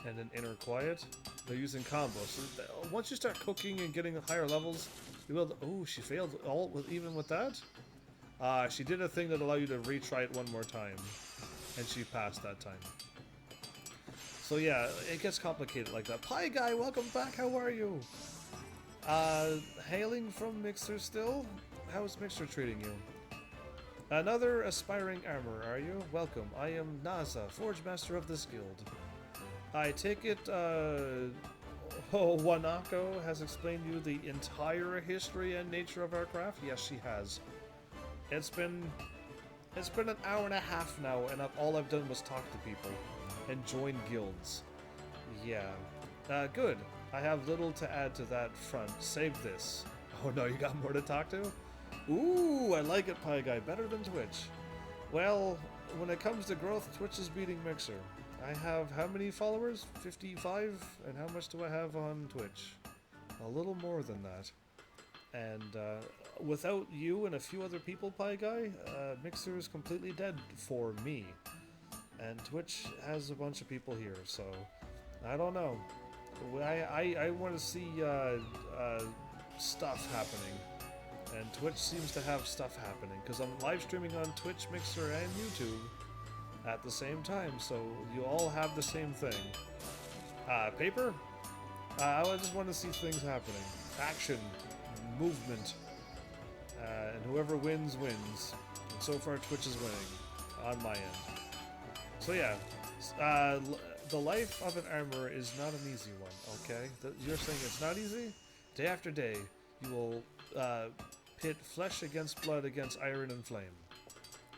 And an inner quiet. They're using combos. So once you start cooking and getting higher levels, You will. Oh, she failed all with even with that. She did a thing that allowed you to retry it one more time, and she passed that time. So yeah, it gets complicated like that. Pie Guy, welcome back. How are you? Hailing from Mixer still? How's Mixer treating you? Another aspiring armor, are you? Welcome. I am Naza, Forge Master of this guild. I take it, Wanako has explained you the entire history and nature of our craft? Yes, she has. It's been an hour and a half now, and all I've done was talk to people and join guilds. Yeah. Good. I have little to add to that front. Save this. Oh no, you got more to talk to? Ooh, I like it, Pie Guy. Better than Twitch. Well, when it comes to growth, Twitch is beating Mixer. I have how many followers? 55? And how much do I have on Twitch? A little more than that. And without you and a few other people, Pie Guy, Mixer is completely dead for me. And Twitch has a bunch of people here, so I don't know. I want to see stuff happening. And Twitch seems to have stuff happening, because I'm live streaming on Twitch, Mixer, and YouTube at the same time, so you all have the same thing. Paper? I just want to see things happening. Action. Movement. And whoever wins, wins. And so far, Twitch is winning. On my end. So yeah. The life of an armorer is not an easy one, okay? You're saying it's not easy? Day after day, you will pit flesh against blood against iron and flame.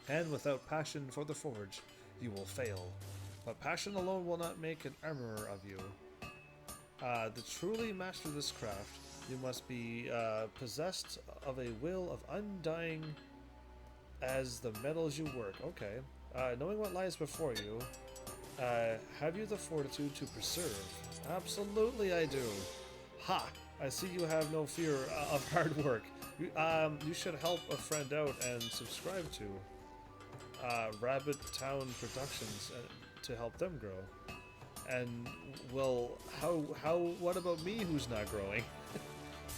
And without passion for the forge, you will fail. But passion alone will not make an armorer of you. To truly master this craft, you must be possessed of a will of undying as the metals you work. Okay. Knowing what lies before you, have you the fortitude to persevere? Absolutely I do. Ha! I see you have no fear of hard work. You should help a friend out and subscribe to Rabbit Town Productions to help them grow. And, well, what about me who's not growing?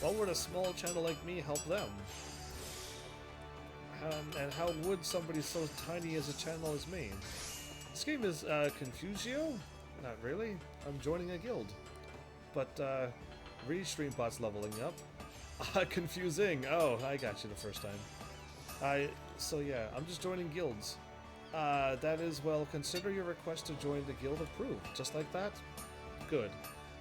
Why would a small channel like me help them? And how would somebody so tiny as a channel as me? This game is Confusio? Not really. I'm joining a guild. But, Restreambot's leveling up. Confusing. Oh, I got you the first time. So yeah, I'm just joining guilds. That is, well, consider your request to join the guild approved. Just like that? Good.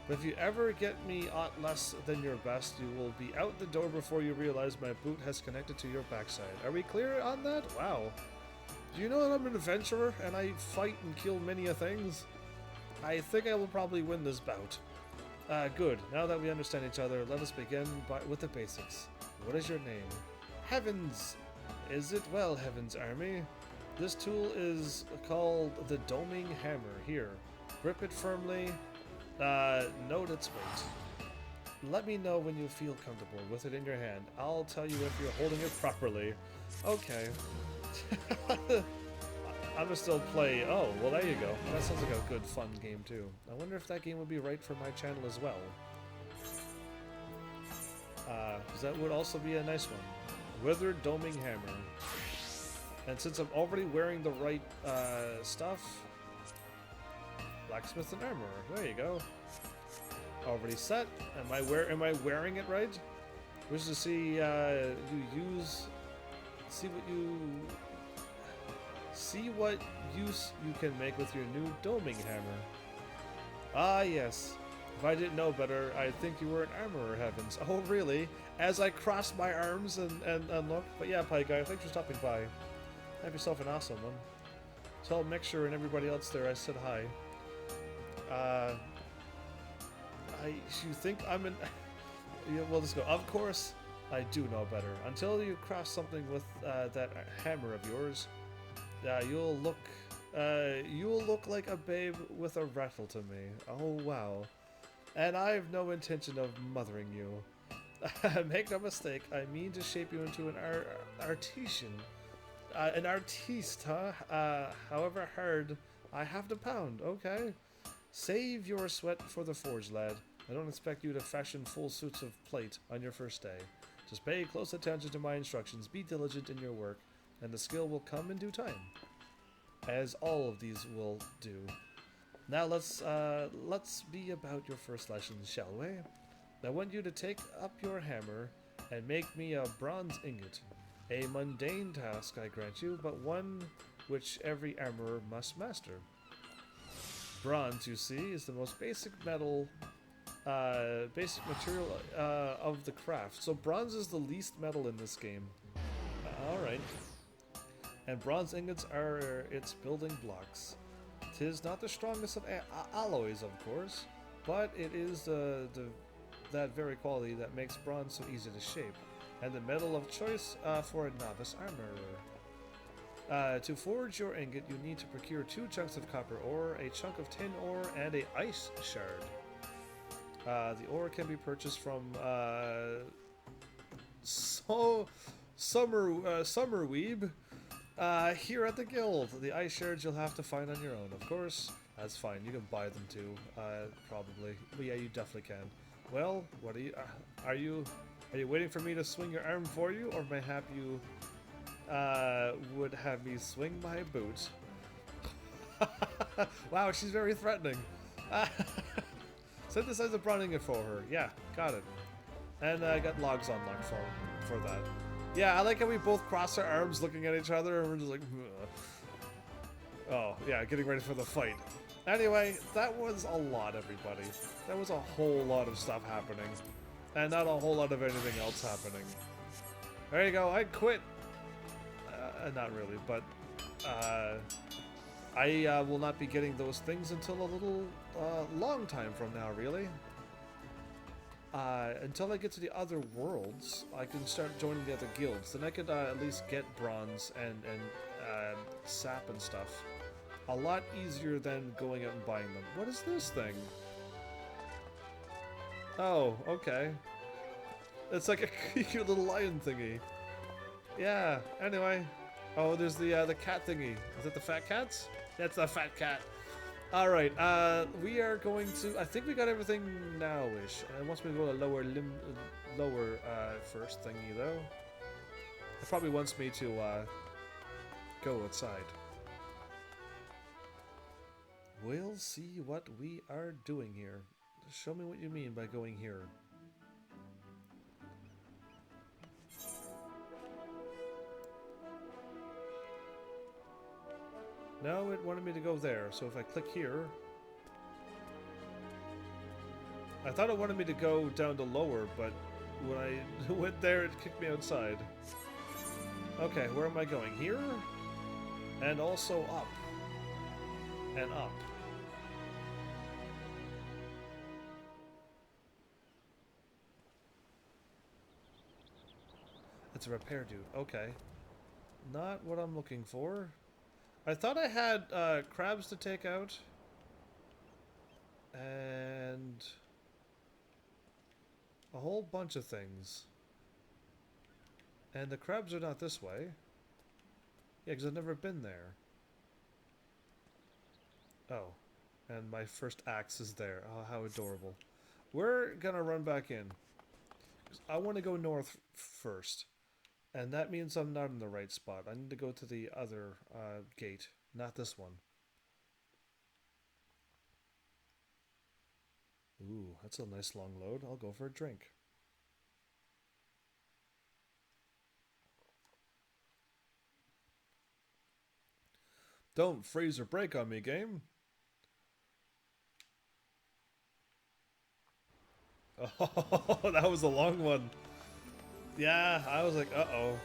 But if you ever get me aught less than your best, you will be out the door before you realize my boot has connected to your backside. Are we clear on that? Wow. Do you know that I'm an adventurer, and I fight and kill many a things? I think I will probably win this bout. Good. Now that we understand each other, let us begin with the basics. What is your name? Heavens! Is it well, Heaven's Army? This tool is called the Doming Hammer. Here, grip it firmly. Note its weight. Let me know when you feel comfortable with it in your hand. I'll tell you if you're holding it properly. Okay. I'm gonna still play. Oh, well, there you go. That sounds like a good, fun game, too. I wonder if that game would be right for my channel as well. Because that would also be a nice one. Withered Doming Hammer. And since I'm already wearing the right stuff, Blacksmith and Armorer. There you go. Already set. Am I wearing it right? Wish to see see what use you can make with your new Doming Hammer. Ah, yes. If I didn't know better, I'd think you were an armorer, Heavens. Oh, really? As I cross my arms and look. But yeah, Pie Guy, thanks for stopping by. Have yourself an awesome one. Tell Mixer and everybody else there I said hi. You think I'm an... Yeah, we'll just go. Of course, I do know better. Until you cross something with that hammer of yours, you'll look like a babe with a rattle to me. Oh, wow. And I have no intention of mothering you. Make no mistake, I mean to shape you into an artisan. An artiste, huh? However hard I have to pound, okay? Save your sweat for the forge, lad. I don't expect you to fashion full suits of plate on your first day. Just pay close attention to my instructions, be diligent in your work, and the skill will come in due time. As all of these will do. Now let's be about your first lesson, shall we? I want you to take up your hammer and make me a bronze ingot. A mundane task, I grant you, but one which every armorer must master. Bronze, you see, is the most basic metal, basic material of the craft. So bronze is the least metal in this game. Alright. And bronze ingots are its building blocks. 'Tis not the strongest of alloys, of course, but it is that very quality that makes bronze so easy to shape, and the metal of choice for a novice armorer. To forge your ingot, you need to procure 2 chunks of copper ore, a chunk of tin ore, and a ice shard. The ore can be purchased from Summerweeb. Here at the guild. The ice shards you'll have to find on your own, of course. That's fine, you can buy them too, probably. But yeah, you definitely can. Well, what are you waiting for me to swing your arm for you, or mayhap you would have me swing my boot? Wow, she's very threatening. Synthesize a bronze ingot for her. Yeah, got it. And I got logs unlocked for that. Yeah, I like how we both cross our arms looking at each other and we're just like, ugh. Oh, yeah, getting ready for the fight. Anyway, that was a lot, everybody. That was a whole lot of stuff happening. And not a whole lot of anything else happening. There you go, I quit. Not really, but I will not be getting those things until a little long time from now, really. Until I get to the other worlds, I can start joining the other guilds. Then I could at least get bronze and sap and stuff. A lot easier than going out and buying them. What is this thing? Oh, okay. It's like a cute little lion thingy. Yeah, anyway. Oh, there's the cat thingy. Is that the fat cats? That's the fat cat. Alright, we are going to... I think we got everything now-ish. It wants me to go to lower first thingy, though. It probably wants me to go outside. We'll see what we are doing here. Show me what you mean by going here. No, it wanted me to go there, so if I click here... I thought it wanted me to go down to lower, but when I went there, it kicked me outside. Okay, where am I going? Here? And also up. And up. It's a repair dude. Okay. Not what I'm looking for. I thought I had crabs to take out. And a whole bunch of things. And the crabs are not this way. Yeah, because I've never been there. Oh. And my first axe is there. Oh, how adorable. We're gonna run back in. I want to go north first. And that means I'm not in the right spot. I need to go to the other gate, not this one. Ooh, that's a nice long load. I'll go for a drink. Don't freeze or break on me, game. Oh, that was a long one. Yeah, I was like, uh-oh.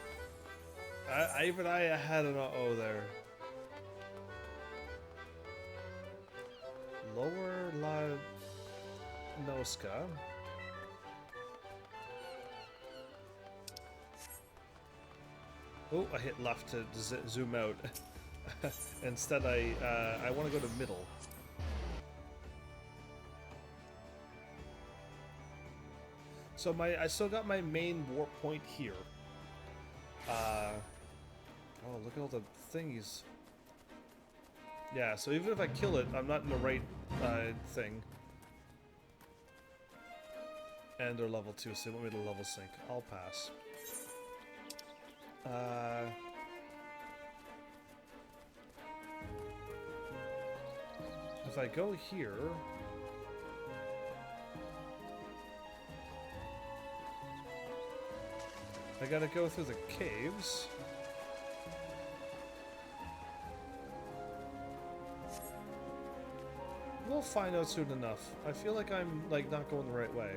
Even I had an uh-oh there. Lower La Nosca. Oh, I hit left to zoom out. Instead, I want to go to middle. So I still got my main warp point here. Oh, look at all the thingies. Yeah, so even if I kill it, I'm not in the right thing. And they're level 2, so they want me to level sync. I'll pass. If I go here... I gotta go through the caves. We'll find out soon enough. I feel like I'm, like, not going the right way.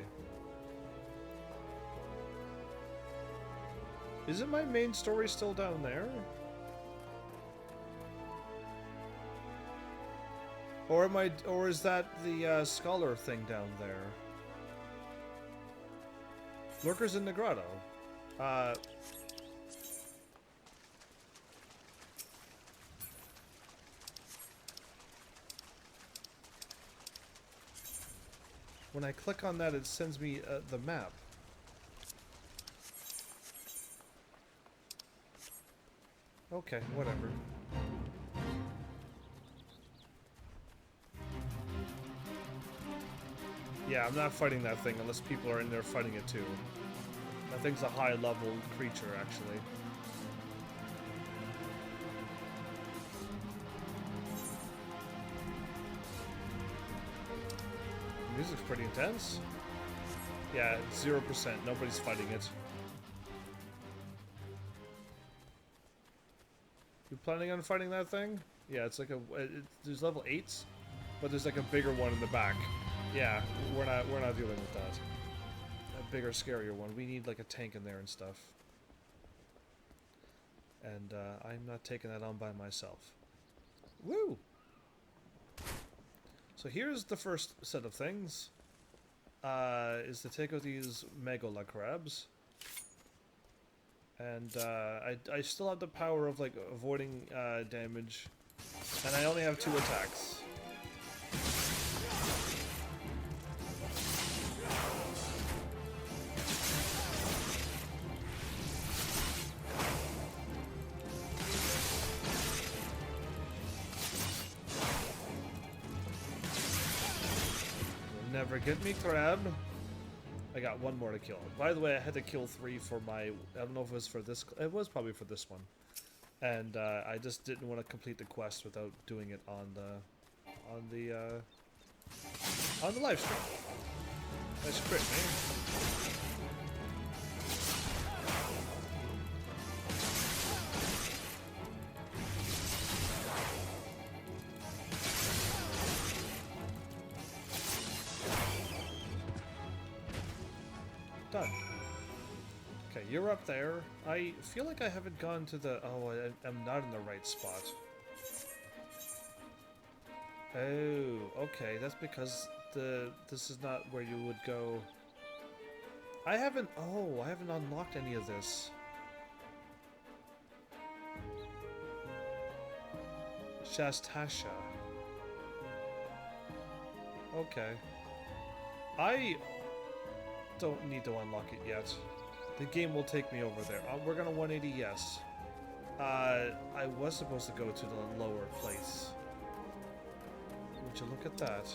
Isn't my main story still down there? Or am I, or is that the scholar thing down there? Lurkers in the grotto. When I click on that, it sends me the map. Okay, whatever. Yeah, I'm not fighting that thing unless people are in there fighting it too. That thing's a high-level creature, actually. The music's pretty intense. Yeah, 0%. Nobody's fighting it. You planning on fighting that thing? Yeah, it's like a... there's level 8s, but there's like a bigger one in the back. Yeah, we're not dealing with that. A bigger, scarier one. We need like a tank in there and stuff. And I'm not taking that on by myself. Woo! So here's the first set of things. Is to take out these Megala crabs. And I still have the power of like avoiding damage. And I only have 2 attacks. Never get me, crab. I got 1 more to kill. By the way, I had to kill 3 for my... I don't know if it was for this... It was probably for this one. And I just didn't want to complete the quest without doing it on the live stream. Nice crit, man. Done. Okay, you're up there. I feel like I haven't gone to the... Oh, I'm not in the right spot. Oh, okay. That's because this is not where you would go. I haven't... Oh, I haven't unlocked any of this. Shastasha. Okay. I don't need to unlock it yet. The game will take me over there. We're gonna 180, yes. I was supposed to go to the lower place. Would you look at that?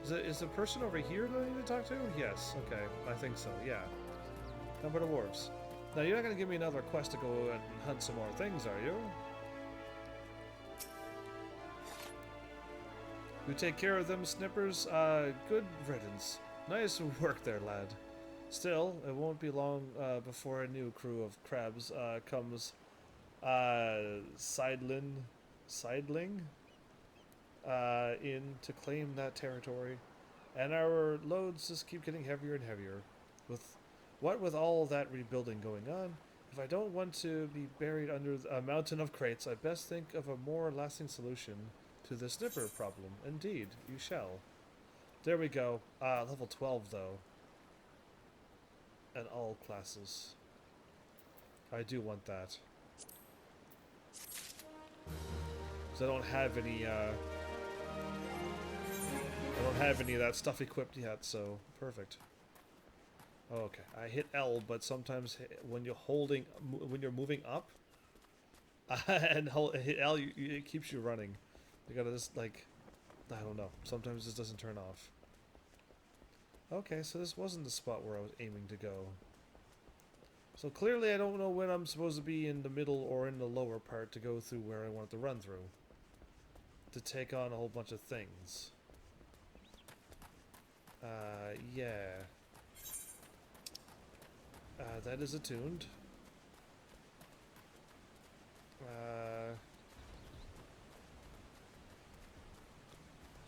Is the person over here that I need to talk to? Yes, okay. I think so, yeah. Number of dwarves. Now, you're not gonna give me another quest to go and hunt some more things, are you? You take care of them, snippers? Good riddance. Nice work there, lad. Still, it won't be long before a new crew of crabs comes sidling in to claim that territory. And our loads just keep getting heavier and heavier. With all that rebuilding going on, if I don't want to be buried under a mountain of crates, I best think of a more lasting solution to the snipper problem. Indeed, you shall. There we go. Level 12 though. And all classes. I do want that. Because I don't have any of that stuff equipped yet, so perfect. Okay, I hit L, but sometimes when you're moving up, and hit L, it keeps you running. You gotta just like, I don't know. Sometimes this doesn't turn off. Okay, so this wasn't the spot where I was aiming to go. So clearly I don't know when I'm supposed to be in the middle or in the lower part to go through where I wanted to run through. To take on a whole bunch of things. Yeah. That is attuned.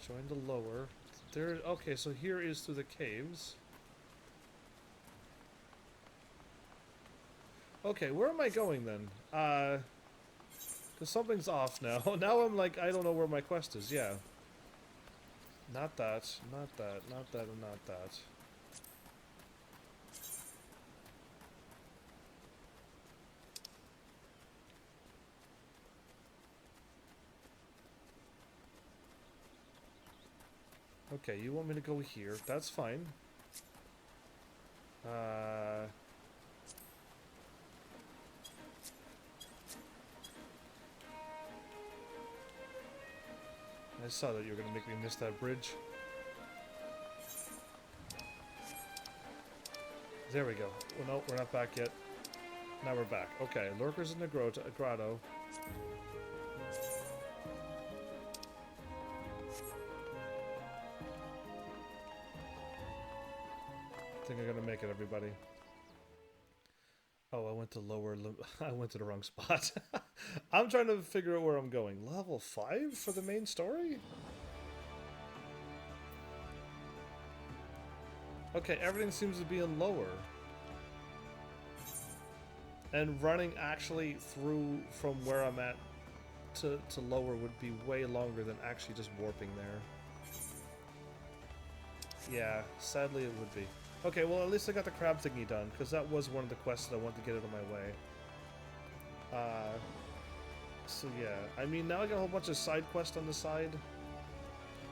Join the lower. There. Okay, so here is through the caves. Okay, where am I going then? Because something's off now. Now I'm like, I don't know where my quest is. Yeah. Not that. Not that. Not that. And not that. Okay, you want me to go here. That's fine. I saw that you were going to make me miss that bridge. There we go. Well, no, we're not back yet. Now we're back. Okay, lurkers in the grotto. I think I'm gonna make it, everybody. Oh, I went to I went to the wrong spot. I'm trying to figure out where I'm going. Level 5 for the main story? Okay, everything seems to be in lower. And running actually through from where I'm at to lower would be way longer than actually just warping there. Yeah, sadly it would be. Okay, well at least I got the crab thingy done, because that was one of the quests that I wanted to get out of my way. So yeah, I mean now I got a whole bunch of side quests on the side.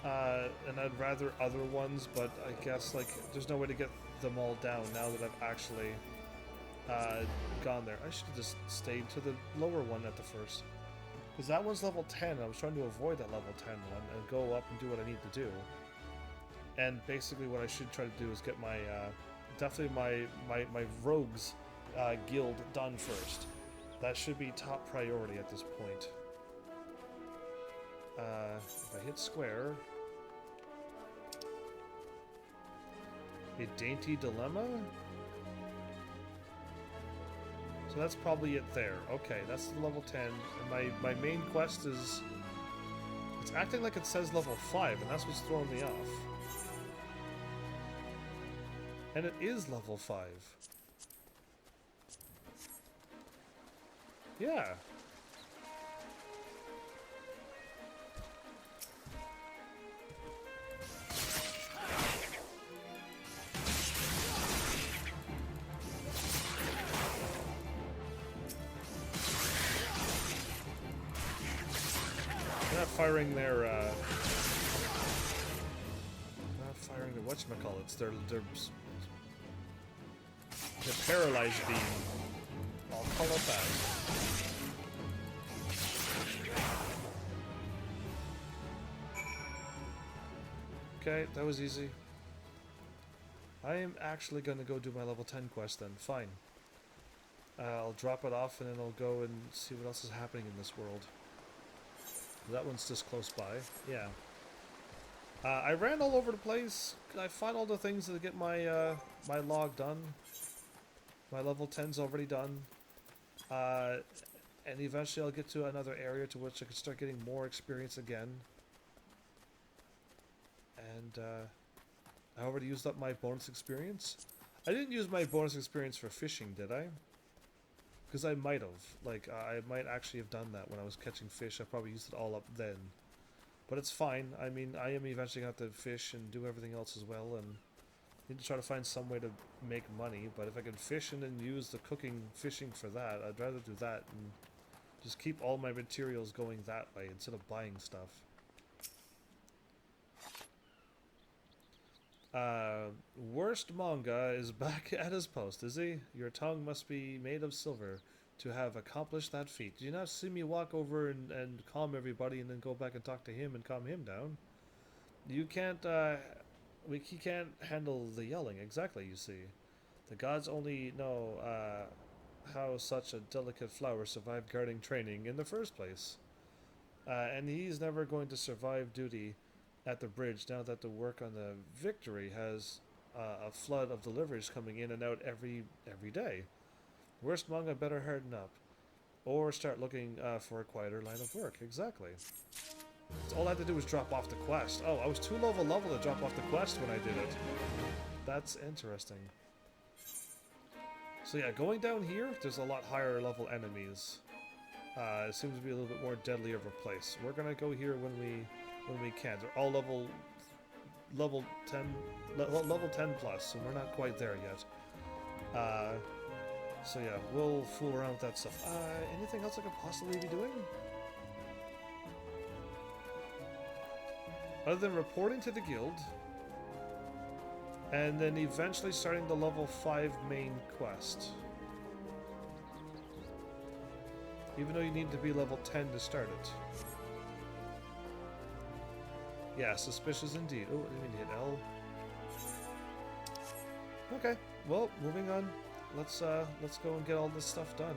And I'd rather other ones, but I guess like there's no way to get them all down now that I've actually gone there. I should have just stayed to the lower one at the first. Because that one's level 10, I was trying to avoid that level 10 one and go up and do what I need to do. And basically what I should try to do is get my, definitely my rogues guild done first. That should be top priority at this point. If I hit square... A dainty dilemma? So that's probably it there. Okay, that's the level 10. And my main quest is... It's acting like it says level 5, and that's what's throwing me off. And it is level 5. Yeah. Firing their, not firing their whatchamacallits, their paralyzed beam. I'll call it that. Okay, that was easy. I am actually gonna go do my level 10 quest then, fine. I'll drop it off and then I'll go and see what else is happening in this world. That one's just close by. Yeah. I ran all over the place. I found all the things to get my my log done. My level 10's already done. And eventually I'll get to another area to which I can start getting more experience again. And I already used up my bonus experience. I didn't use my bonus experience for fishing, did I? Because I might have. Like, I might actually have done that when I was catching fish. I probably used it all up then. But it's fine. I mean, I am eventually going to have to fish and do everything else as well. And need to try to find some way to make money. But if I can fish and then use the fishing for that, I'd rather do that and just keep all my materials going that way instead of buying stuff. Worst manga is back at his post, is he? Your tongue must be made of silver to have accomplished that feat. Did you not see me walk over and calm everybody and then go back and talk to him and calm him down? You can't, he can't handle the yelling. Exactly, you see. The gods only know how such a delicate flower survived guarding training in the first place. And he's never going to survive duty at the bridge now that the work on the Victory has a flood of deliveries coming in and out every day. Worst manga better harden up. Or start looking for a quieter line of work. Exactly. All I had to do was drop off the quest. Oh, I was too low of a level to drop off the quest when I did it. That's interesting. So yeah, going down here, there's a lot higher level enemies. It seems to be a little bit more deadly of a place. We're gonna go here when we can. They're all level 10 plus, so we're not quite there yet. So yeah, we'll fool around with that stuff. Anything else I could possibly be doing? Other than reporting to the guild, and then eventually starting the level 5 main quest. Even though you need to be level 10 to start it. Yeah, suspicious indeed. Oh, I didn't hit L. Okay, well, moving on. Let's go and get all this stuff done.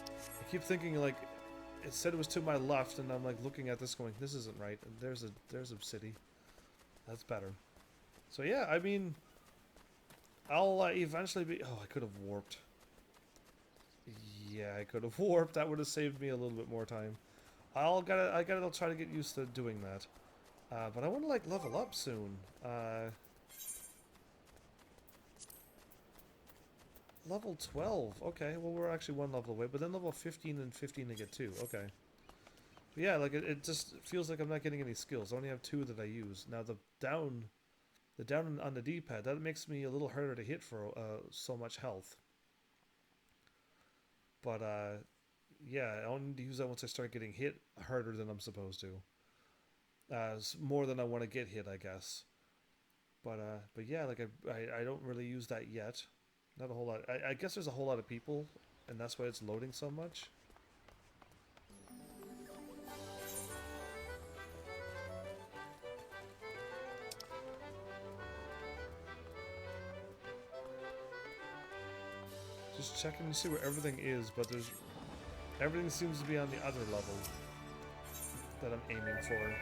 I keep thinking, like, it said it was to my left, and I'm like looking at this going, this isn't right. And there's a city. That's better. So yeah, I mean, I'll eventually be. Oh, I could have warped. Yeah, I could have warped. That would have saved me a little bit more time. I gotta try to get used to doing that. But I want to like level up soon. Level 12. Okay, well we're actually one level away, but then level 15 and 15 to get 2. Okay. But yeah, like it just feels like I'm not getting any skills. I only have 2 that I use. Now the down on the D-pad, that makes me a little harder to hit for so much health. But yeah, I only need to use that once I start getting hit harder than I'm supposed to. More than I want to get hit, I guess. But yeah, like I don't really use that yet. Not a whole lot. I guess there's a whole lot of people, and that's why it's loading so much. Just checking to see where everything is, but everything seems to be on the other level that I'm aiming for.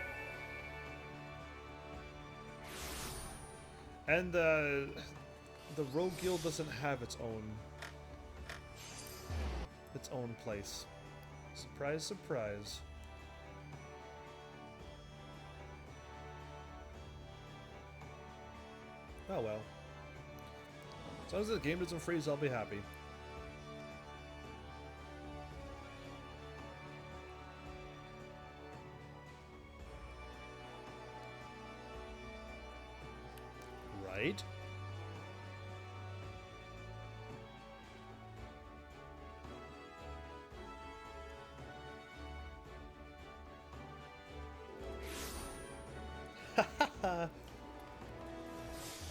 And the Rogue Guild doesn't have its own place. Surprise, surprise. Oh well. As long as the game doesn't freeze, I'll be happy. Right?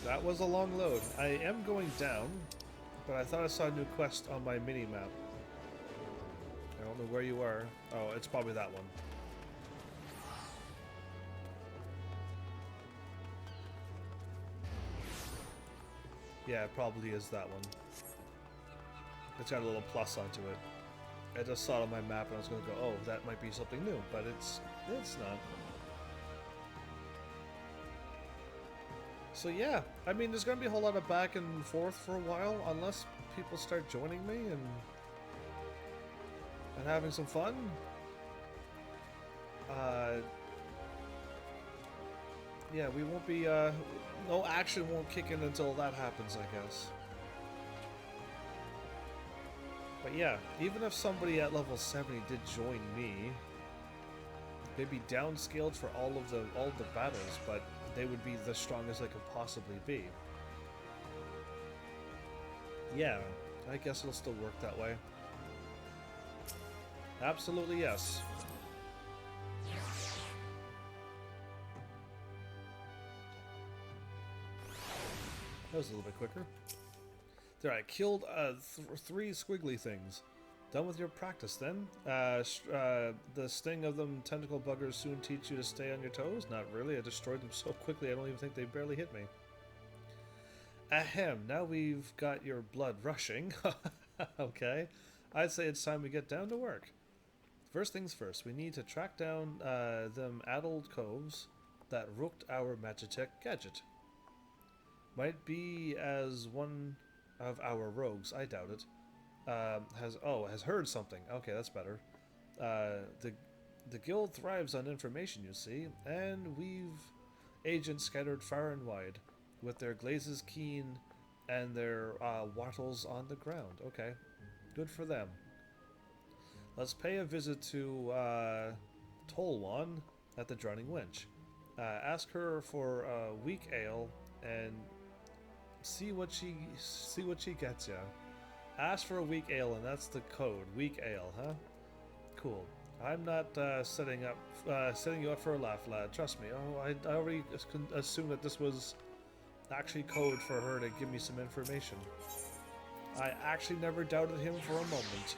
That was a long load. I am going down, but I thought I saw a new quest on my mini-map. I don't know where you are. Oh, it's probably that one. Yeah, it probably is that one. It's got a little plus onto it. I just saw it on my map and I was going to go, oh, that might be something new, but it's not. So yeah, I mean, there's going to be a whole lot of back and forth for a while, unless people start joining me and having some fun. Yeah, we won't be, no action won't kick in until that happens, I guess. But yeah, even if somebody at level 70 did join me, they'd be downscaled for all the battles, but they would be the strongest they could possibly be. Yeah, I guess it'll still work that way. Absolutely yes. That was a little bit quicker. There, I killed 3 squiggly things. Done with your practice then? The sting of them tentacle buggers soon teach you to stay on your toes? Not really, I destroyed them so quickly I don't even think they barely hit me. Ahem, now we've got your blood rushing. Okay, I'd say it's time we get down to work. First things first, we need to track down them addled coves that rooked our Magitech gadget. Might be as one of our rogues, I doubt it. Has heard something. Okay, that's better. The guild thrives on information, you see, and we've agents scattered far and wide, with their glazes keen and their wattles on the ground. Okay, good for them. Let's pay a visit to Tolwan at the Drowning Wench. Ask her for a weak ale and see what she gets ya. Ask for a weak ale, and that's the code. Weak ale, huh? Cool. I'm not setting you up for a laugh, lad. Trust me. Oh, I already assumed that this was actually code for her to give me some information. I actually never doubted him for a moment.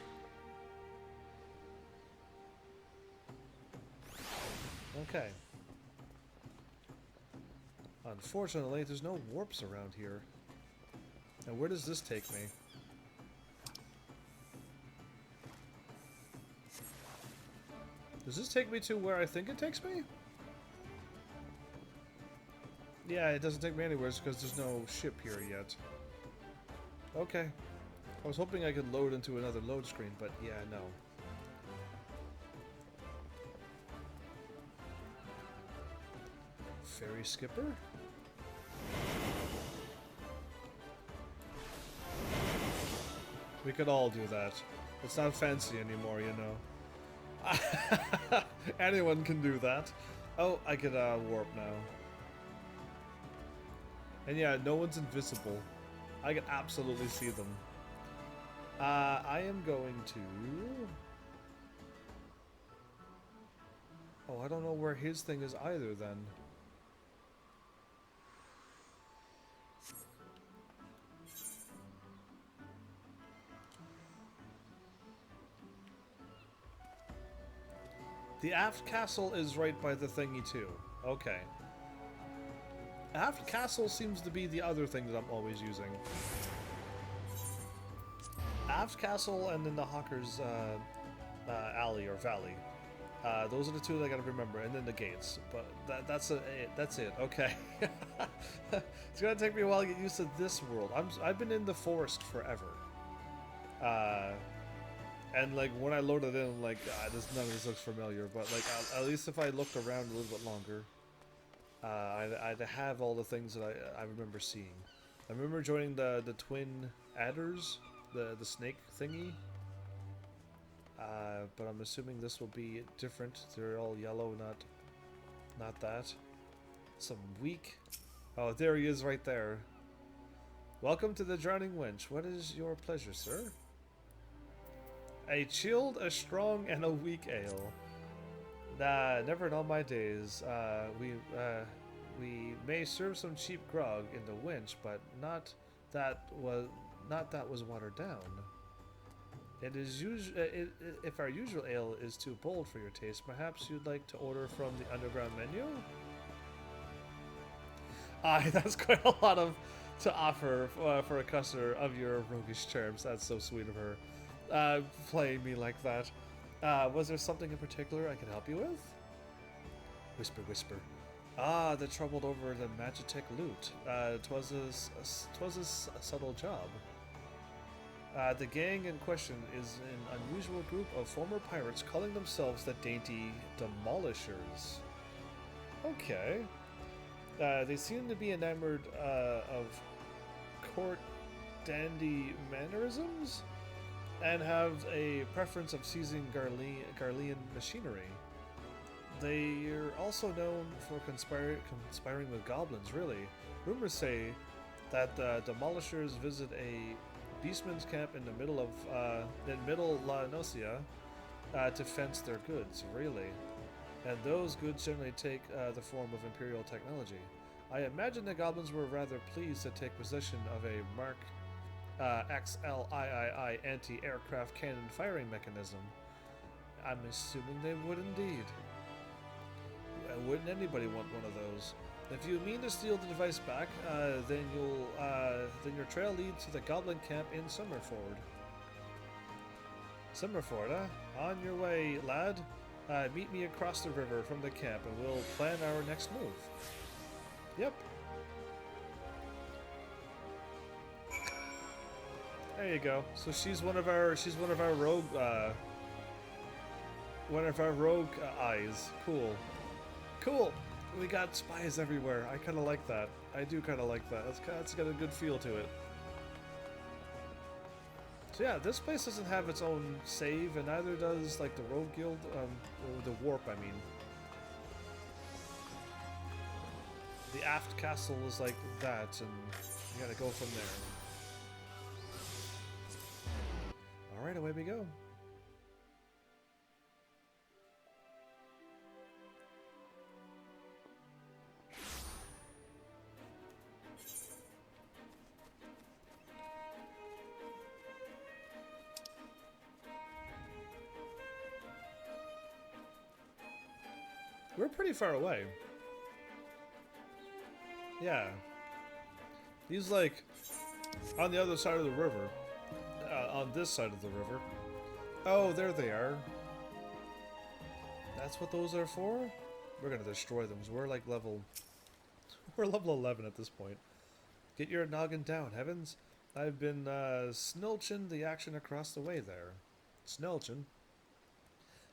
Okay. Unfortunately, there's no warps around here. Now, where does this take me? Does this take me to where I think it takes me? Yeah, it doesn't take me anywhere because there's no ship here yet. Okay. I was hoping I could load into another load screen, but yeah, no. Ferry skipper? We could all do that. It's not fancy anymore, you know. Anyone can do that. Oh, I could warp now. And yeah, no one's invisible. I can absolutely see them. I am going to... Oh, I don't know where his thing is either then. The aft castle is right by the thingy too. Okay. Aft castle seems to be the other thing that I'm always using. Aft castle and then the Hawker's alley or valley. Those are the two that I gotta remember, and then the gates. But that's it. Okay. It's gonna take me a while to get used to this world. I've been in the forest forever. And like when I loaded in, I'm like, none of this looks familiar. But like at least if I looked around a little bit longer, I'd have all the things that I remember seeing. I remember joining the twin adders, the snake thingy. But I'm assuming this will be different. They're all yellow, not that. Some weak. Oh, there he is right there. Welcome to the Drowning Wench. What is your pleasure, sir? A chilled, a strong, and a weak ale. Nah, never in all my days. We may serve some cheap grog in the wench, but not that was watered down. It is if our usual ale is too bold for your taste, perhaps you'd like to order from the underground menu? That's quite a lot to offer for a customer of your roguish charms. That's so sweet of her. Playing me like that. Was there something in particular I could help you with? Whisper, whisper. The troubled over the Magitech loot. 'Twas a subtle job. The gang in question is an unusual group of former pirates calling themselves the Dainty Demolishers. Okay. They seem to be enamored of court dandy mannerisms and have a preference of seizing Garlean machinery. They are also known for conspiring with goblins, really. Rumors say that the Demolishers visit a beastman's camp in the middle of La Nocia to fence their goods, really. And those goods generally take the form of Imperial technology. I imagine the goblins were rather pleased to take possession of a Mark XLIII anti-aircraft cannon firing mechanism. I'm assuming they would indeed. Wouldn't anybody want one of those? If you mean to steal the device back, then your trail leads to the Goblin camp in Summerford. Summerford, huh? On your way, lad. Meet me across the river from the camp, and we'll plan our next move. Yep. There you go. So she's one of our rogue eyes. Cool. Cool. We got spies everywhere. I kind of like that. I do kind of like that. That's got a good feel to it. So yeah, this place doesn't have its own save, and neither does like the Rogue Guild, or the Warp. I mean, the Aft Castle is like that, and you gotta go from there. All right, away we go. We're pretty far away. Yeah. He's like on the other side of the river. On this side of the river. Oh, there they are. That's what those are for? We're gonna destroy them. So we're like level 11 at this point. Get your noggin down, heavens. I've been snilching the action across the way there. Snilching.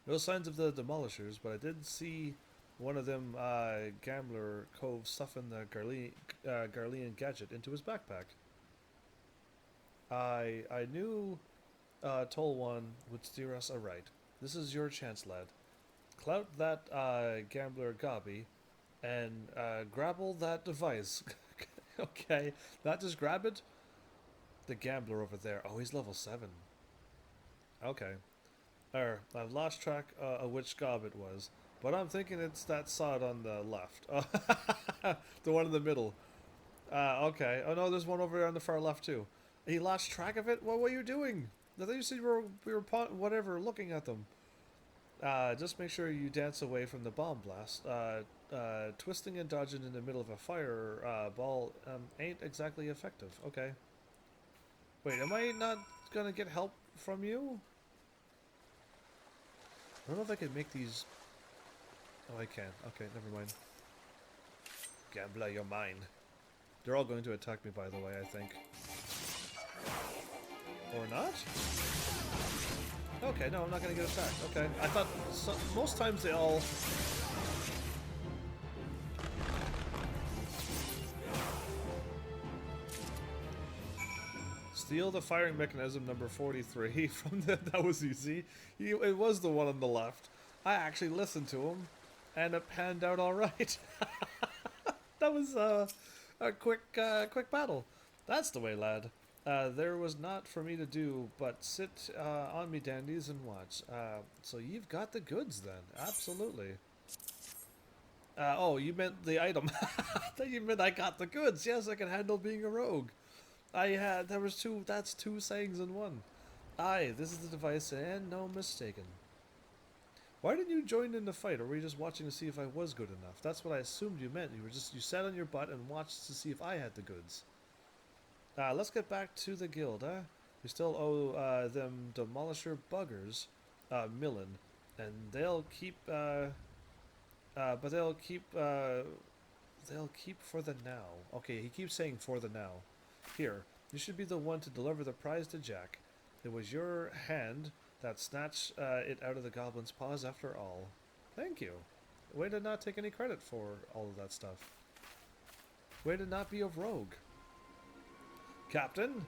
No signs of the demolishers, but I did see one of them gambler cove stuffing the Garlean gadget into his backpack. I knew Tolwan would steer us aright. This is your chance, lad. Clout that gambler Gabi and grapple that device. Okay, not just grab it. The gambler over there. Oh, he's level 7. Okay. I've lost track of which gob it was, but I'm thinking it's that sod on the left. The one in the middle. Okay. Oh no, there's one over there on the far left too. He lost track of it? What were you doing? I thought you said we were whatever, looking at them. Just make sure you dance away from the bomb blast. Twisting and dodging in the middle of a fire ball ain't exactly effective. Okay. Wait, am I not gonna get help from you? I don't know if I can make these... Oh, I can. Okay, never mind. Gambler, your mind. They're all going to attack me, by the way, I think. Or not? Okay, no, I'm not going to get attacked. Okay, I thought most times they all... Steal the firing mechanism number 43 from the... That was easy. It was the one on the left. I actually listened to him, and it panned out alright. That was a quick battle. That's the way, lad. There was not for me to do but sit on me dandies and watch. So you've got the goods then. Absolutely. Oh, you meant the item. I thought you meant I got the goods. Yes, I can handle being a rogue. That's two sayings in one. Aye, this is the device and no mistaken. Why didn't you join in the fight, or were you just watching to see if I was good enough? That's what I assumed you meant. You sat on your butt and watched to see if I had the goods. Let's get back to the guild, huh? We still owe them demolisher buggers, millin, and they'll keep for the now. Okay, he keeps saying for the now. Here, you should be the one to deliver the prize to Jack. It was your hand that snatched it out of the goblin's paws after all. Thank you. Way to not take any credit for all of that stuff. Way to not be a rogue. Captain,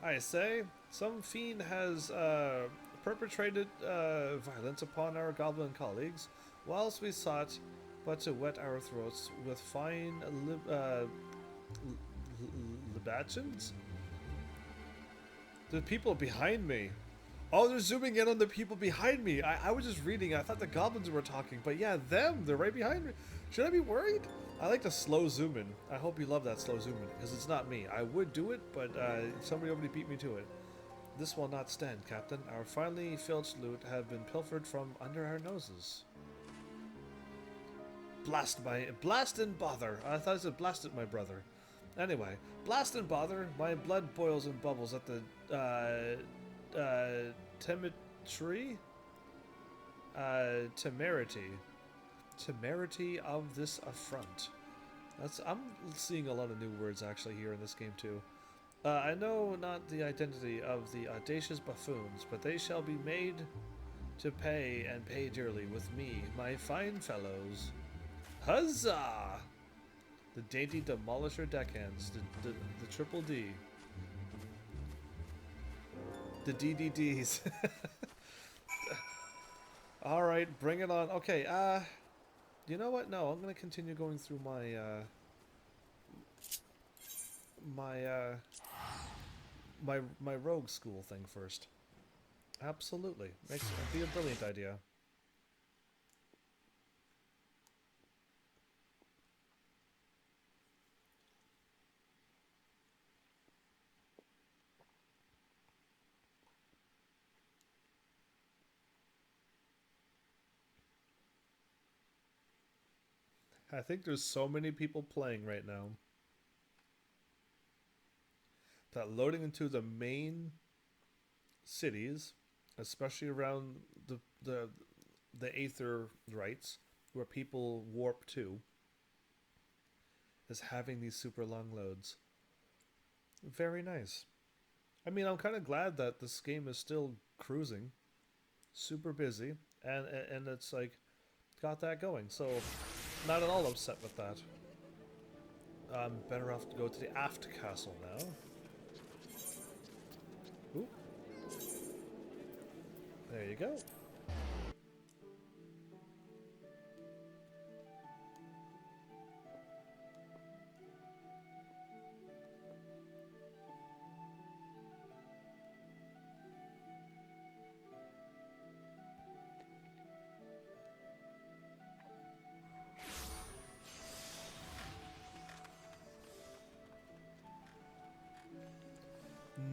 I say, some fiend has perpetrated violence upon our goblin colleagues, whilst we sought but to wet our throats with fine libations. The people behind me. Oh, they're zooming in on the people behind me. I was just reading. I thought the goblins were talking, but yeah, them. They're right behind me. Should I be worried? I like to slow zoom in. I hope you love that slow zoom in, because it's not me. I would do it, but somebody already beat me to it. This will not stand, Captain. Our finely filched loot have been pilfered from under our noses. Blast and bother. I thought it said blasted my brother. Anyway, blast and bother. My blood boils and bubbles at the temerity? Temerity of this affront. I'm seeing a lot of new words actually here in this game too. I know not the identity of the audacious buffoons, but they shall be made to pay and pay dearly with me, my fine fellows. Huzzah! The dainty demolisher deckhands, the triple D. The DDDs. Alright, bring it on. Okay, you know what? No, I'm gonna continue going through my rogue school thing first. Absolutely. Makes be a brilliant idea. I think there's so many people playing right now that loading into the main cities, especially around the Aether rights, where people warp to, is having these super long loads. Very nice. I mean, I'm kind of glad that this game is still cruising, super busy, and it's like got that going. So, not at all upset with that. I'm better off to go to the aft castle now. Ooh. There you go.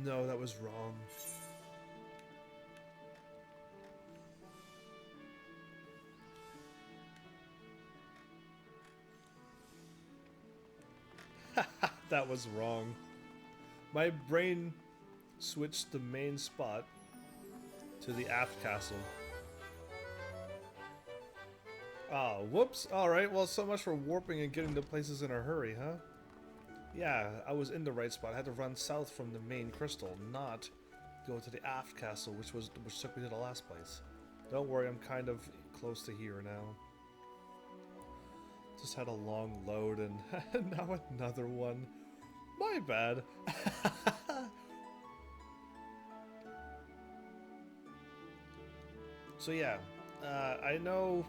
No, that was wrong. That was wrong. My brain switched the main spot to the aft castle. Ah, whoops. Alright, well, so much for warping and getting to places in a hurry, huh? Yeah, I was in the right spot. I had to run south from the main crystal, not go to the aft castle, which took me to the last place. Don't worry, I'm kind of close to here now. Just had a long load and now another one. My bad. So yeah, I know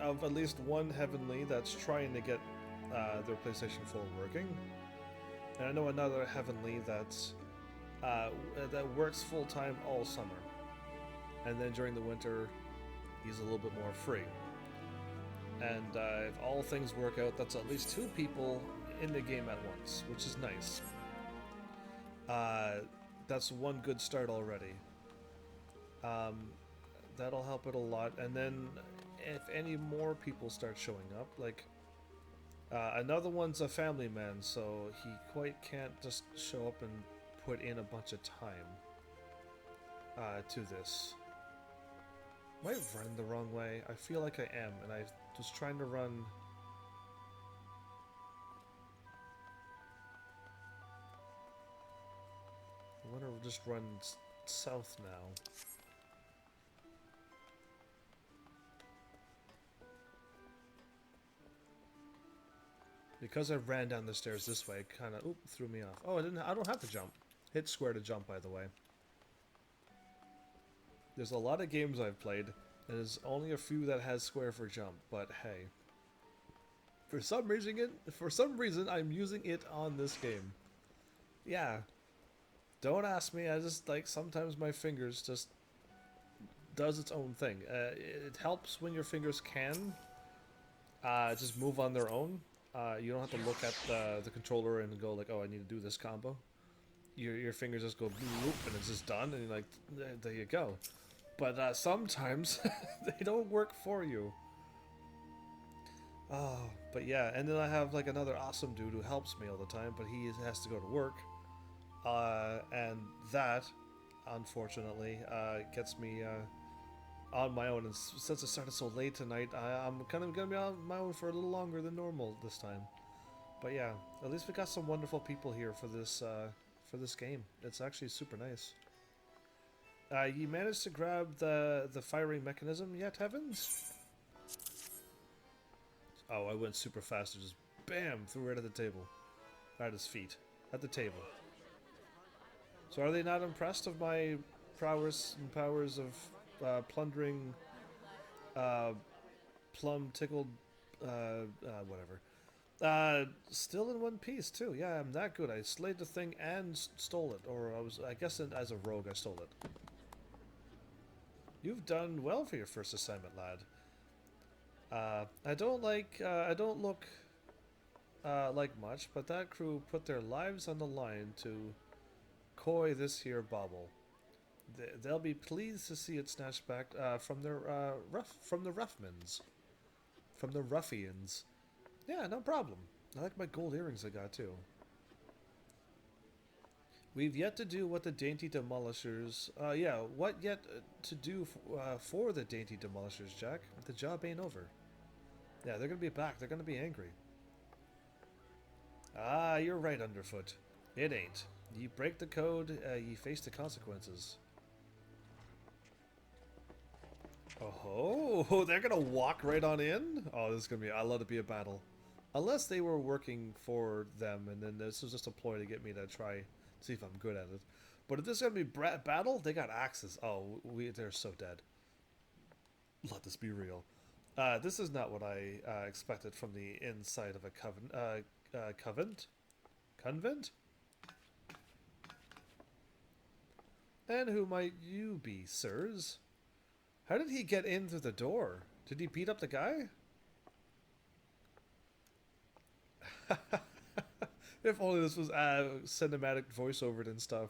of at least one Heavenly that's trying to get their PlayStation 4 working. And I know another Heavenly that's that works full-time all summer. And then during the winter, he's a little bit more free. And if all things work out, that's at least 2 people in the game at once, which is nice. That's one good start already. That'll help it a lot. And then if any more people start showing up, like another one's a family man, so he quite can't just show up and put in a bunch of time to this. Am I running the wrong way? I feel like I am, and I was trying to run... I want to just run south now. Because I ran down the stairs this way, it kind of threw me off. Oh, I don't have to jump. Hit square to jump, by the way. There's a lot of games I've played, and there's only a few that has square for jump. But hey, for some reason, I'm using it on this game. Yeah, don't ask me. I just like sometimes my fingers just does its own thing. It helps when your fingers can just move on their own. You don't have to look at the controller and go like, oh, I need to do this combo. Your fingers just go bloop and it's just done, and you're like, there you go. But sometimes they don't work for you. Oh, but yeah, and then I have like another awesome dude who helps me all the time, but he has to go to work. And that, unfortunately, gets me on my own. And since it started so late tonight, I'm kind of going to be on my own for a little longer than normal this time. But yeah, at least we got some wonderful people here for this game. It's actually super nice. You managed to grab the firing mechanism yet, Heavens? Oh, I went super fast and just bam, threw it at the table. At his feet. At the table. So are they not impressed of my prowess and powers of plundering, plum-tickled, whatever. Still in one piece, too. Yeah, I'm that good. I slayed the thing and stole it. Or I guess as a rogue I stole it. You've done well for your first assignment, lad. I don't look like much, but that crew put their lives on the line to coy this here bauble. They'll be pleased to see it snatched back from the Ruffmans, from the ruffians. Yeah, no problem. I like my gold earrings I got too. We've yet to do what the dainty demolishers. What yet to do for the dainty demolishers, Jack? The job ain't over. Yeah, they're gonna be back. They're gonna be angry. Ah, you're right, Underfoot. It ain't. You break the code, you face the consequences. Oh, they're gonna walk right on in? Oh, this is gonna be. I love to be a battle. Unless they were working for them, and then this was just a ploy to get me to try. See if I'm good at it. But if this is going to be battle, they got axes. Oh, they're so dead. Let this be real. This is not what I expected from the inside of a convent? Convent? And who might you be, sirs? How did he get in through the door? Did he beat up the guy? If only this was cinematic voiceovered and stuff.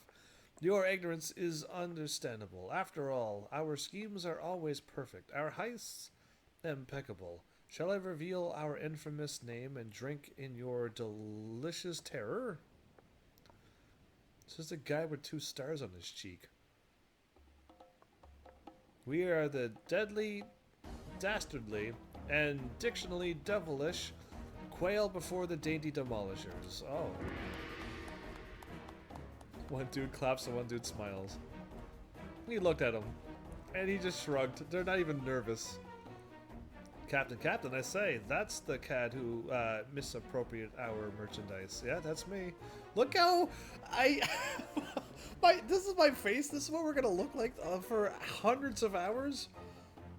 Your ignorance is understandable. After all, our schemes are always perfect. Our heists, impeccable. Shall I reveal our infamous name and drink in your delicious terror? This is a guy with 2 stars on his cheek. We are the deadly, dastardly, and dictionally devilish quail before the dainty demolishers. Oh. One dude claps and one dude smiles. He looked at him, and he just shrugged. They're not even nervous. Captain, I say, that's the cad who misappropriated our merchandise. Yeah, that's me. Look how this is my face. This is what we're gonna look like for hundreds of hours.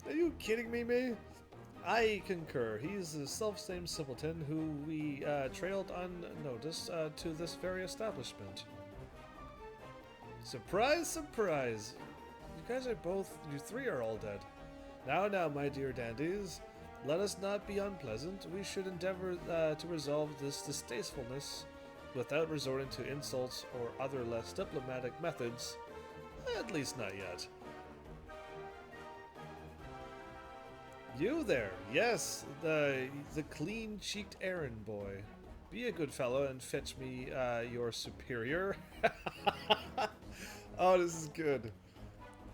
Are you kidding me? I concur. He's the self-same simpleton who we trailed unnoticed to this very establishment. Surprise, surprise! You 3 are all dead. Now, my dear dandies, let us not be unpleasant. We should endeavor to resolve this distastefulness without resorting to insults or other less diplomatic methods. At least not yet. You there, yes, the clean-cheeked errand boy. Be a good fellow and fetch me your superior. Oh, this is good.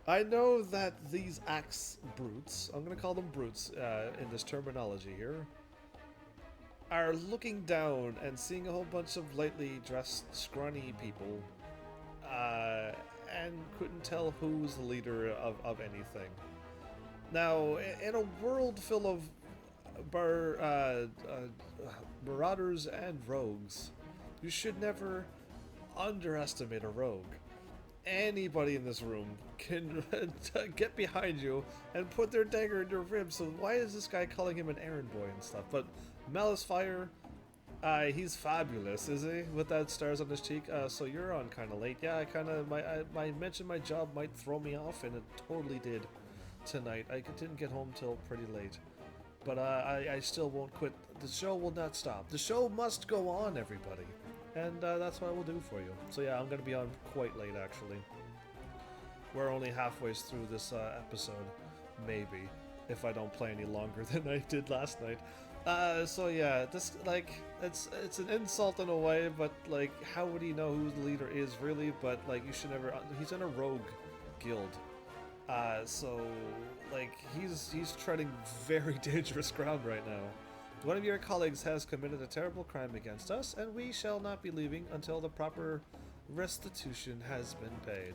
I know that these axe brutes, I'm going to call them brutes in this terminology here, are looking down and seeing a whole bunch of lightly dressed, scrawny people and couldn't tell who's the leader of anything. Now, in a world full of marauders and rogues, you should never underestimate a rogue. Anybody in this room can get behind you and put their dagger in your ribs, so why is this guy calling him an errand boy and stuff? But Malice Fire, he's fabulous, is he? With that stars on his cheek. So you're on kind of late. Yeah, I mentioned my job might throw me off, and it totally did. tonight. I didn't get home till pretty late. But I still won't quit. The show will not stop. The show must go on, everybody. And that's what I will do for you. So yeah, I'm going to be on quite late, actually. We're only halfway through this episode, maybe, if I don't play any longer than I did last night. So yeah, this, like, it's an insult in a way, but, like, how would he know who the leader is, really? But, like, you should never... He's in a rogue guild. So, like, he's treading very dangerous ground right now. One of your colleagues has committed a terrible crime against us, and we shall not be leaving until the proper restitution has been paid.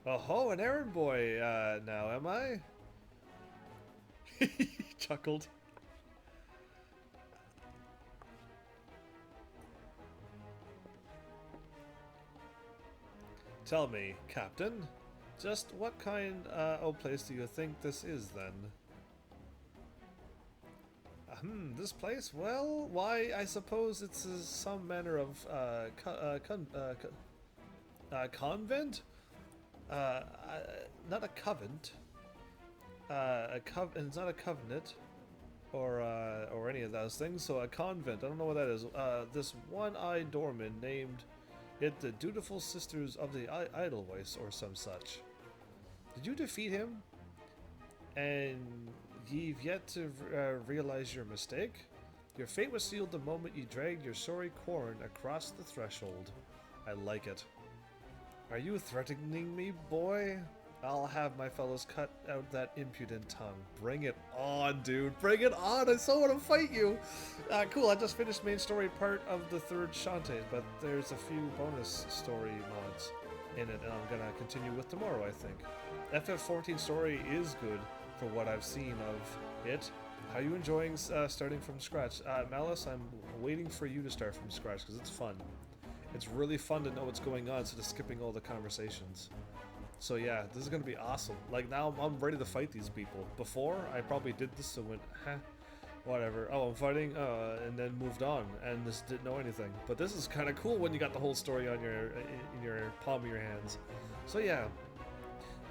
Oh-ho, an errand boy now, am I? He chuckled. Tell me, Captain, just what kind of place do you think this is, then? This place? Well, why, I suppose it's some manner of convent? Not a covent. It's not a covenant, or any of those things. So a convent. I don't know what that is. This one-eyed doorman named it the Dutiful Sisters of the Edelweiss, or some such. Did you defeat him? And ye've yet to realize your mistake? Your fate was sealed the moment you dragged your sorry corn across the threshold. I like it. Are you threatening me, boy? I'll have my fellows cut out that impudent tongue. Bring it on, dude. Bring it on. I so want to fight you. Cool. I just finished main story part of the third Shantae, but there's a few bonus story mods in it, and I'm going to continue with tomorrow, I think. FF14 story is good for what I've seen of it. How are you enjoying starting from scratch? Malice, I'm waiting for you to start from scratch because it's fun. It's really fun to know what's going on instead of skipping all the conversations. So yeah, this is going to be awesome. Like, now I'm ready to fight these people. Before, I probably did this and went, whatever. Oh, I'm fighting, and then moved on, and just didn't know anything. But this is kind of cool when you got the whole story on in your palm of your hands. So yeah,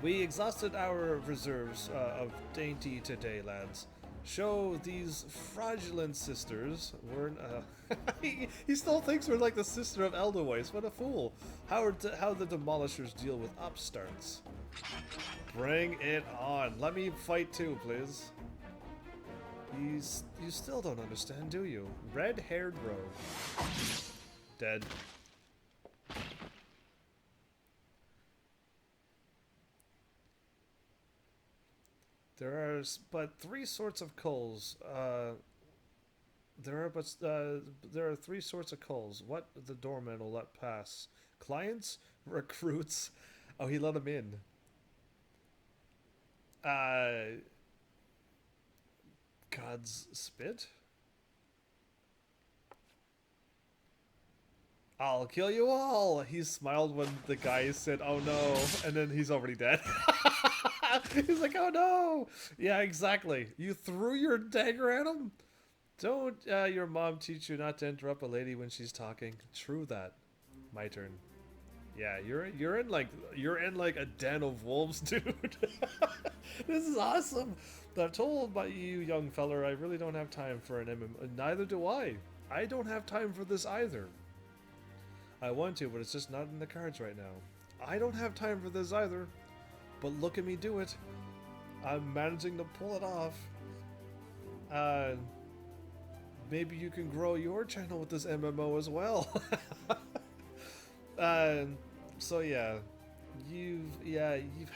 we exhausted our reserves of dainty today, lads. Show these fraudulent sisters we're he still thinks we're like the sister of Edelweiss. What a fool. How the demolishers deal with upstarts. Bring it on. Let me fight too, please. You still don't understand, do you? Red-haired rogue. Dead. There are but three sorts of culls. There are three sorts of culls. What the doorman will let pass? Clients, recruits. Oh, he let them in. God's spit. I'll kill you all. He smiled when the guy said, "Oh no," and then he's already dead. He's like, "Oh no!" Yeah, exactly. You threw your dagger at him? Don't your mom teach you not to interrupt a lady when she's talking? True that. My turn. Yeah, you're in like a den of wolves, dude. This is awesome. I've told by you, young feller, I really don't have time for an MMO. Neither do I. I don't have time for this either. I want to, but it's just not in the cards right now. I don't have time for this either. But look at me do it. I'm managing to pull it off. Maybe you can grow your channel with this MMO as well. So yeah, you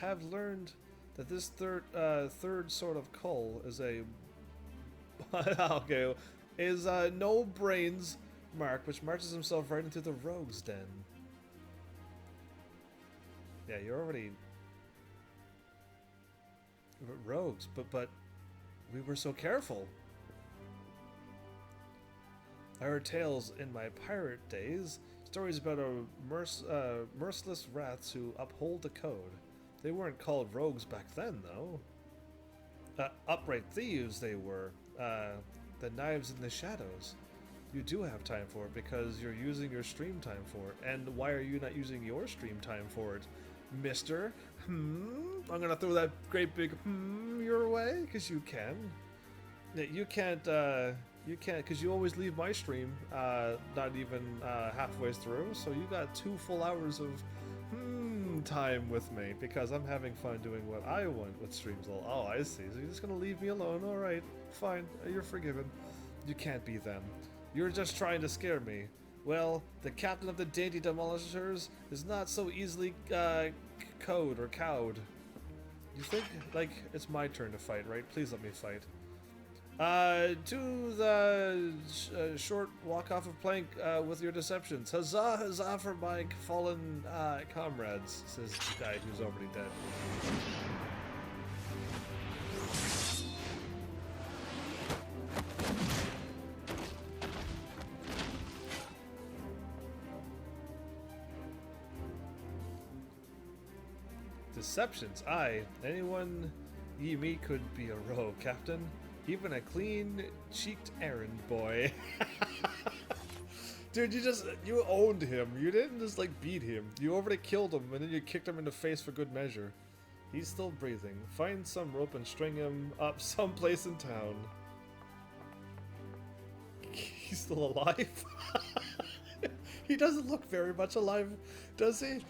have learned that this third sort of cull is a okay, is no brains mark, which marches himself right into the rogue's den. Yeah, you're already rogues, but we were so careful. I heard tales in my pirate days, stories about merciless wraths who uphold the code. They weren't called rogues back then, though. Upright thieves they were. The knives in the shadows. You do have time for it because you're using your stream time for it. And why are you not using your stream time for it? Mister, I'm gonna throw that great big your way, because you can. You can't, because you always leave my stream, not even halfway through, so you got 2 full hours of time with me, because I'm having fun doing what I want with streams. Oh, I see, so you're just gonna leave me alone, alright, fine, you're forgiven. You can't be them. You're just trying to scare me. Well, the captain of the Dainty Demolishers is not so easily, cowed. You think, like, it's my turn to fight, right? Please let me fight. To the short walk off of plank with your deceptions. Huzzah, huzzah for my fallen comrades, says the guy who's already dead. Deceptions, aye. Anyone ye meet could be a rogue, Captain. Even a clean-cheeked errand boy. Dude, you owned him. You didn't just, like, beat him. You already killed him, and then you kicked him in the face for good measure. He's still breathing. Find some rope and string him up someplace in town. He's still alive? He doesn't look very much alive, does he?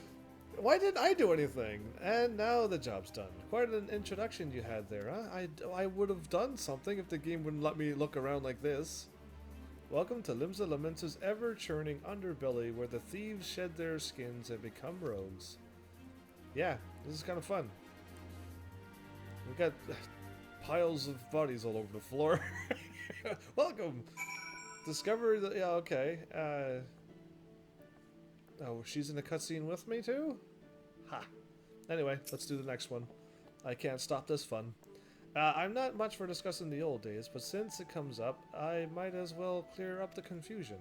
Why didn't I do anything? And now the job's done. Quite an introduction you had there, huh? I would have done something if the game wouldn't let me look around like this. Welcome to Limsa Lamentus' ever-churning underbelly, where the thieves shed their skins and become rogues. Yeah, this is kind of fun. We've got piles of bodies all over the floor. Welcome! Discover the... Yeah, okay. Oh, she's in the cutscene with me too? Ha. Anyway, let's do the next one. I can't stop this fun. I'm not much for discussing the old days, but since it comes up, I might as well clear up the confusion.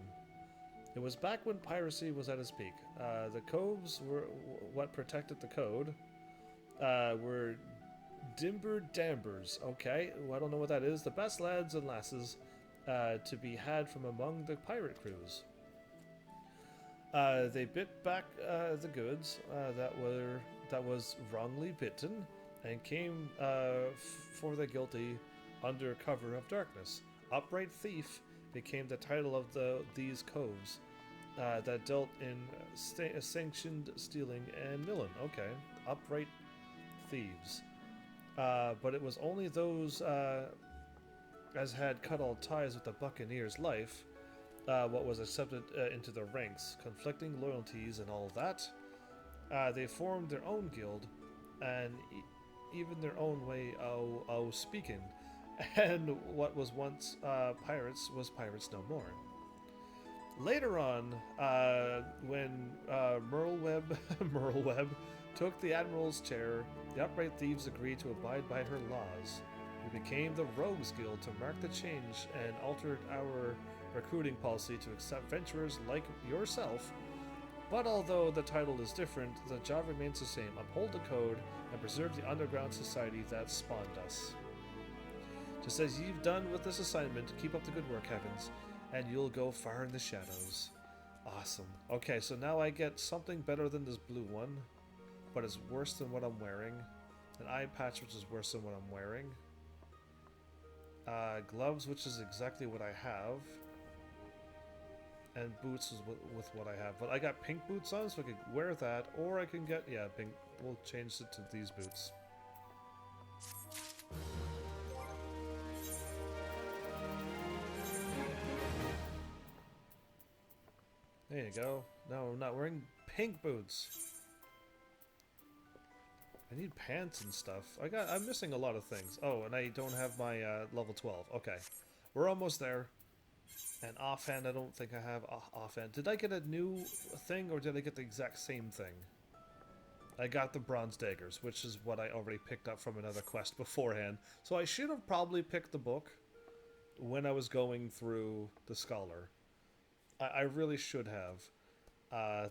It was back when piracy was at its peak. The coves were what protected the code. Were Dimber Dambers. Okay, well, I don't know what that is. The best lads and lasses to be had from among the pirate crews. They bit back the goods that was wrongly bitten, and came for the guilty under cover of darkness. Upright Thief became the title of these coves that dealt in sanctioned stealing and milling. Okay, Upright Thieves. But it was only those as had cut all ties with the Buccaneers' life. What was accepted into the ranks, conflicting loyalties and all that. They formed their own guild, and even their own way of speaking. And what was once pirates was pirates no more. Later on, when Merlweb took the admiral's chair, the upright thieves agreed to abide by her laws. We became the Rogues Guild to mark the change and altered our recruiting policy to accept venturers like yourself. But although the title is different, the job remains the same: uphold the code and preserve the underground society that spawned us. Just as you've done with this assignment, keep up the good work, Heavens, and you'll go far in the shadows. Awesome. Okay, so now I get something better than this blue one, but it's worse than what I'm wearing. An eye patch, which is worse than what I'm wearing. Gloves, which is exactly what I have. And boots is with what I have. But I got pink boots on, so I could wear that, or I can get, yeah, pink. We'll change it to these boots. There you go. No, I'm not wearing pink boots. I need pants and stuff. I'm missing a lot of things. Oh, and I don't have my level 12. Okay. We're almost there. And offhand, I don't think I have offhand. Did I get a new thing, or did I get the exact same thing? I got the bronze daggers, which is what I already picked up from another quest beforehand. So I should have probably picked the book when I was going through the Scholar. I really should have.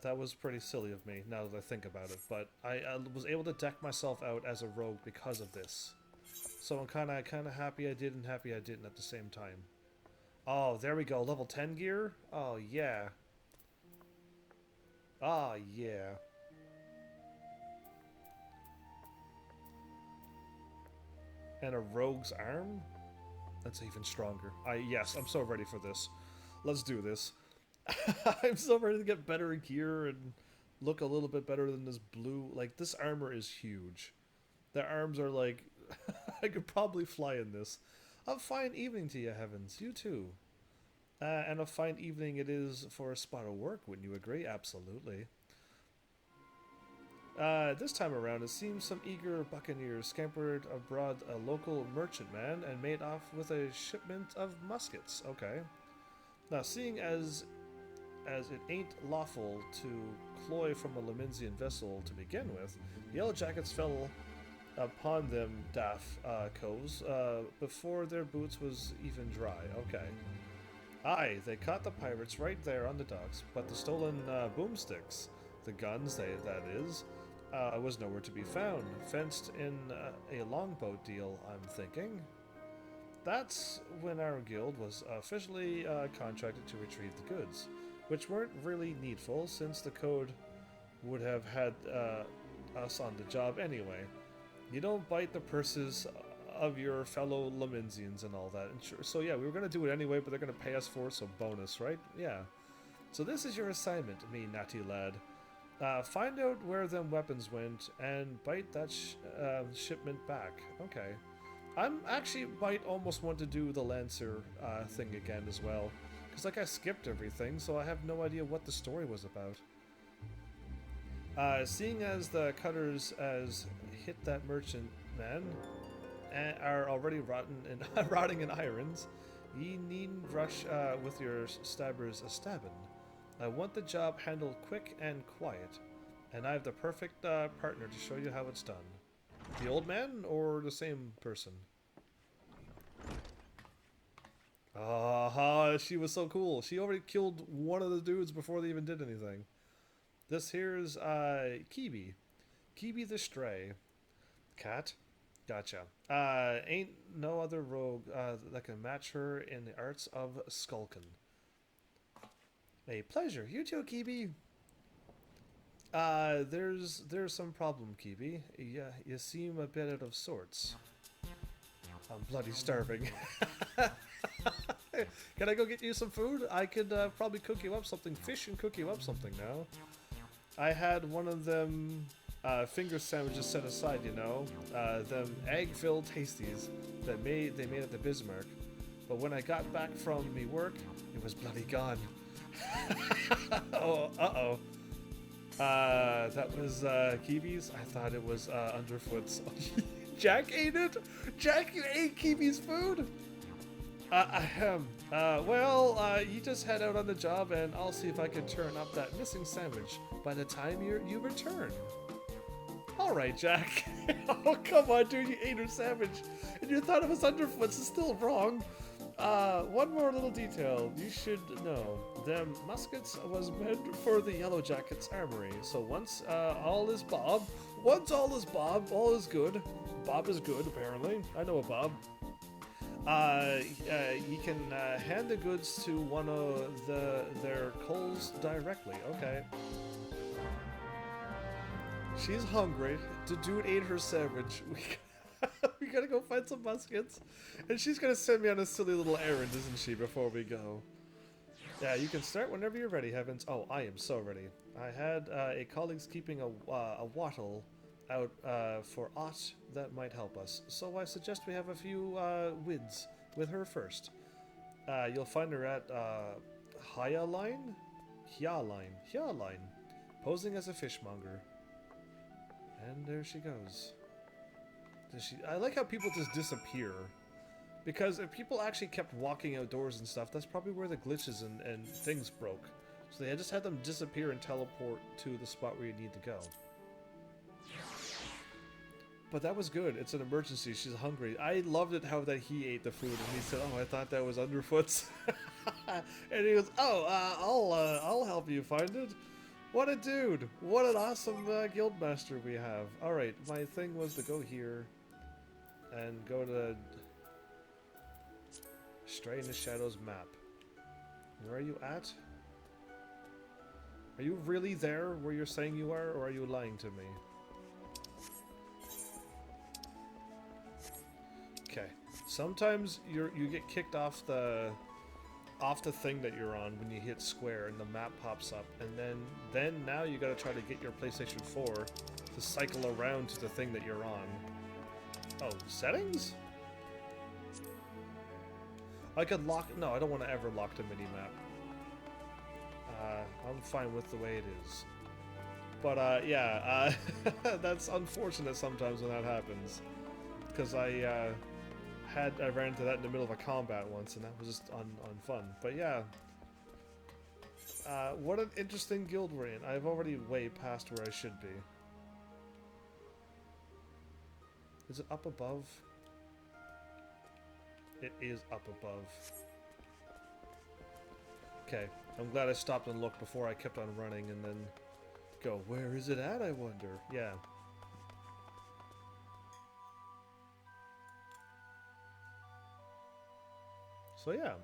That was pretty silly of me, now that I think about it. But I was able to deck myself out as a rogue because of this. So I'm kind of happy I did and happy I didn't at the same time. Oh, there we go. Level 10 gear? Oh, yeah. Ah, yeah. And a rogue's arm? That's even stronger. Yes, I'm so ready for this. Let's do this. I'm so ready to get better gear and look a little bit better than this blue. Like, this armor is huge. Their arms are like... I could probably fly in this. A fine evening to you, Heavens. You too. And a fine evening it is for a spot of work, wouldn't you agree? Absolutely. This time around, it seems some eager buccaneers scampered abroad a local merchantman and made off with a shipment of muskets. Okay. Now, seeing as it ain't lawful to cloy from a Laminsian vessel to begin with, the Yellow Jackets fell upon them daft coves before their boots was even dry. Okay. Aye, they caught the pirates right there on the docks, but the stolen boomsticks, the guns, that is, was nowhere to be found. Fenced in a longboat deal, I'm thinking. That's when our guild was officially contracted to retrieve the goods, which weren't really needful since the code would have had us on the job anyway. You don't bite the purses of your fellow Laminsians and all that. And sure, so yeah, we were going to do it anyway, but they're going to pay us for it, so bonus, right? Yeah. So this is your assignment, me natty lad. Find out where them weapons went and bite that shipment back. Okay. I'm actually might almost want to do the Lancer thing again as well. Because like I skipped everything, so I have no idea what the story was about. Seeing as the cutters as hit that merchant man are already rotting in irons, ye needn't rush with your stabbers a-stabbin'. I want the job handled quick and quiet, and I have the perfect partner to show you how it's done. The old man or the same person? She was so cool. She already killed one of the dudes before they even did anything. This here's Kibi. Kibi the Stray. Cat? Gotcha. Ain't no other rogue that can match her in the arts of skulkin'. A pleasure. You too, Kibi. There's some problem, Kibi. Yeah, you seem a bit out of sorts. I'm bloody starving. Can I go get you some food? I could probably cook you up something. Fish and cook you up something now. I had one of them finger sandwiches set aside, you know. Them egg-filled tasties that they made at the Bismarck. But when I got back from me work, it was bloody gone. Oh, uh-oh. That was Kiwi's? I thought it was Underfoot's. Jack ate it? Jack, you ate Kiwi's food? Well, you just head out on the job and I'll see if I can turn up that missing sandwich by the time you return. Alright, Jack. Oh, come on, dude, you ate her sandwich and you thought it was Underfoot's. It's still wrong. One more little detail you should know. Them muskets was meant for the Yellow Jackets' armory, so once all is Bob, all is good. Bob is good, apparently. I know a Bob. You can hand the goods to one of their coals directly. Okay. She's hungry. The dude ate her sandwich. We gotta go find some muskets. And she's gonna send me on a silly little errand, isn't she, before we go? Yeah, you can start whenever you're ready, Heavens. Oh, I am so ready. I had a colleague's keeping a wattle out for aught that might help us. So I suggest we have a few wids with her first. You'll find her at Hyaline, posing as a fishmonger. And there she goes. I like how people just disappear. Because if people actually kept walking outdoors and stuff, that's probably where the glitches and things broke. So they just had them disappear and teleport to the spot where you need to go. But that was good. It's an emergency. She's hungry. I loved it how that he ate the food and he said, "Oh, I thought that was Underfoot's." And he goes, "Oh, I'll help you find it." What a dude! What an awesome guildmaster we have. All right, my thing was to go here and go to Stray in the Shadows map. Where are you at? Are you really there where you're saying you are, or are you lying to me? Sometimes you get kicked off the thing that you're on when you hit square and the map pops up, and then now you gotta try to get your PlayStation 4 to cycle around to the thing that you're on. Oh, settings? I could lock... No, I don't want to ever lock the mini-map. I'm fine with the way it is. But, yeah, that's unfortunate sometimes when that happens. Because I ran into that in the middle of a combat once, and that was just unfun. But, yeah. What an interesting guild we're in. I've already way past where I should be. Is it up above? It is up above. Okay, I'm glad I stopped and looked before I kept on running and then go, where is it at, I wonder? Yeah. So yeah.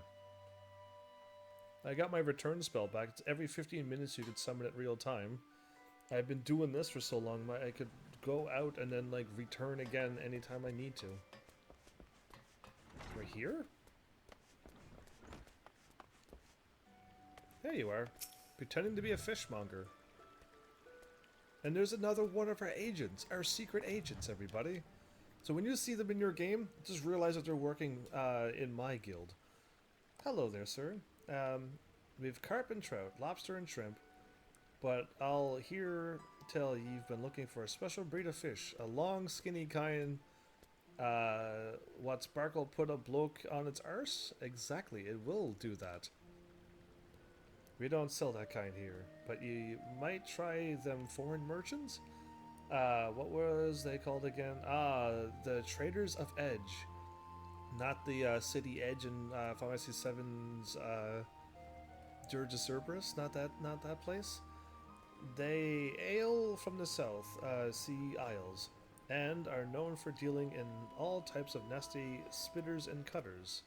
I got my return spell back. It's every 15 minutes you could summon it real time. I've been doing this for so long, I could go out and then, like, return again anytime I need to. We're here? There you are. Pretending to be a fishmonger. And there's another one of our agents. Our secret agents, everybody. So when you see them in your game, just realize that they're working in my guild. Hello there, sir. We have carp and trout, lobster and shrimp. But I'll hear tell you've been looking for a special breed of fish. A long, skinny kind... what Sparkle put a bloke on its arse? Exactly, it will do that. We don't sell that kind here, but you might try them foreign merchants? What was they called again? The Traders of Edge. Not the City Edge in Final Fantasy VII's Dirge of Cerberus, not that place. They hail from the south, Sea Isles, and are known for dealing in all types of nasty spitters and cutters.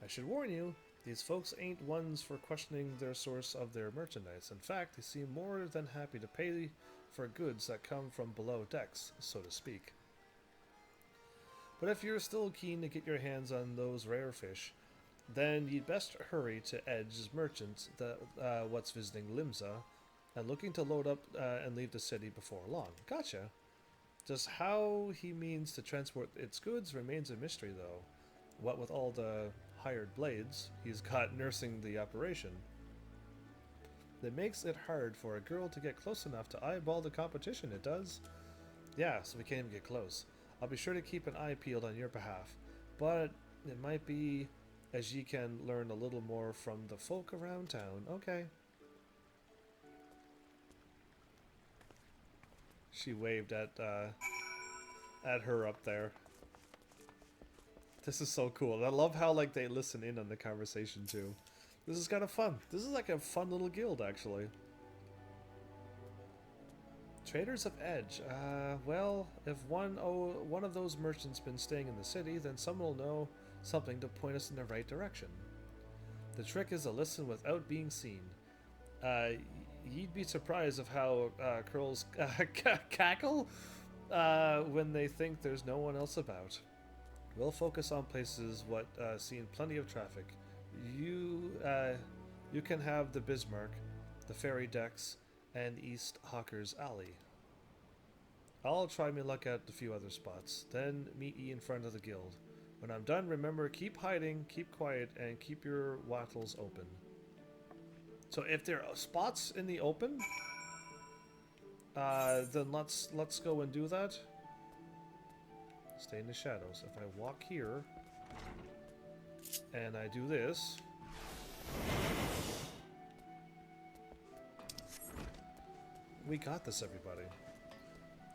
I should warn you, these folks ain't ones for questioning their source of their merchandise. In fact, they seem more than happy to pay for goods that come from below decks, so to speak. But if you're still keen to get your hands on those rare fish, then you'd best hurry to Edge's merchants what's visiting Limsa, and looking to load up and leave the city before long. Gotcha. Just how he means to transport its goods remains a mystery, though. What with all the hired blades he's got nursing the operation. That makes it hard for a girl to get close enough to eyeball the competition, it does. Yeah, so we can't even get close. I'll be sure to keep an eye peeled on your behalf, but it might be as ye can learn a little more from the folk around town. Okay. She waved at her up there. This is so cool. I love how, like, they listen in on the conversation too. This is kind of fun. This is like a fun little guild, actually. Traders of Edge. Well, if one of those merchants been staying in the city, then someone will know something to point us in the right direction. The trick is to listen without being seen. You'd be surprised of how curls cackle when they think there's no one else about. We'll focus on places what seen plenty of traffic. You can have the Bismarck, the ferry decks, and East Hawker's Alley. I'll try my luck at a few other spots, then meet ye in front of the guild. When I'm done, remember, keep hiding, keep quiet, and keep your wattles open. So if there are spots in the open, then let's go and do that. Stay in the shadows. If I walk here, and I do this, we got this, everybody.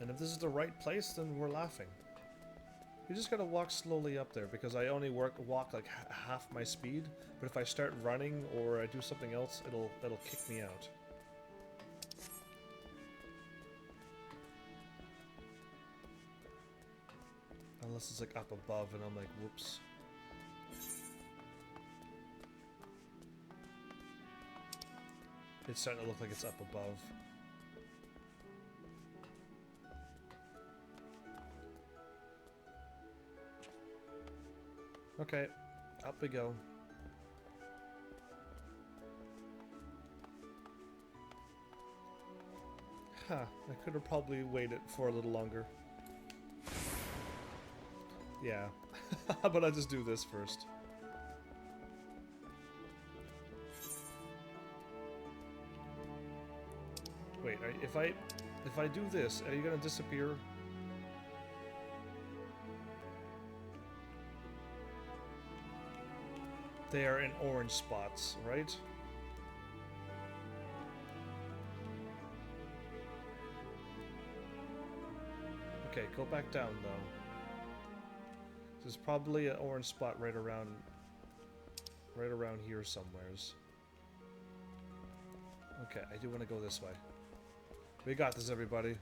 And if this is the right place, then we're laughing. You just gotta walk slowly up there, because I only walk like half my speed. But if I start running or I do something else, it'll kick me out. Unless it's like up above and I'm like, whoops. It's starting to look like it's up above. Okay, up we go. Huh, I could have probably waited for a little longer. Yeah, how about I just do this first? Wait, if I do this, are you gonna disappear? They are in orange spots, right? Okay, go back down though. There's probably an orange spot right around here somewheres. Okay, I do want to go this way. We got this, everybody.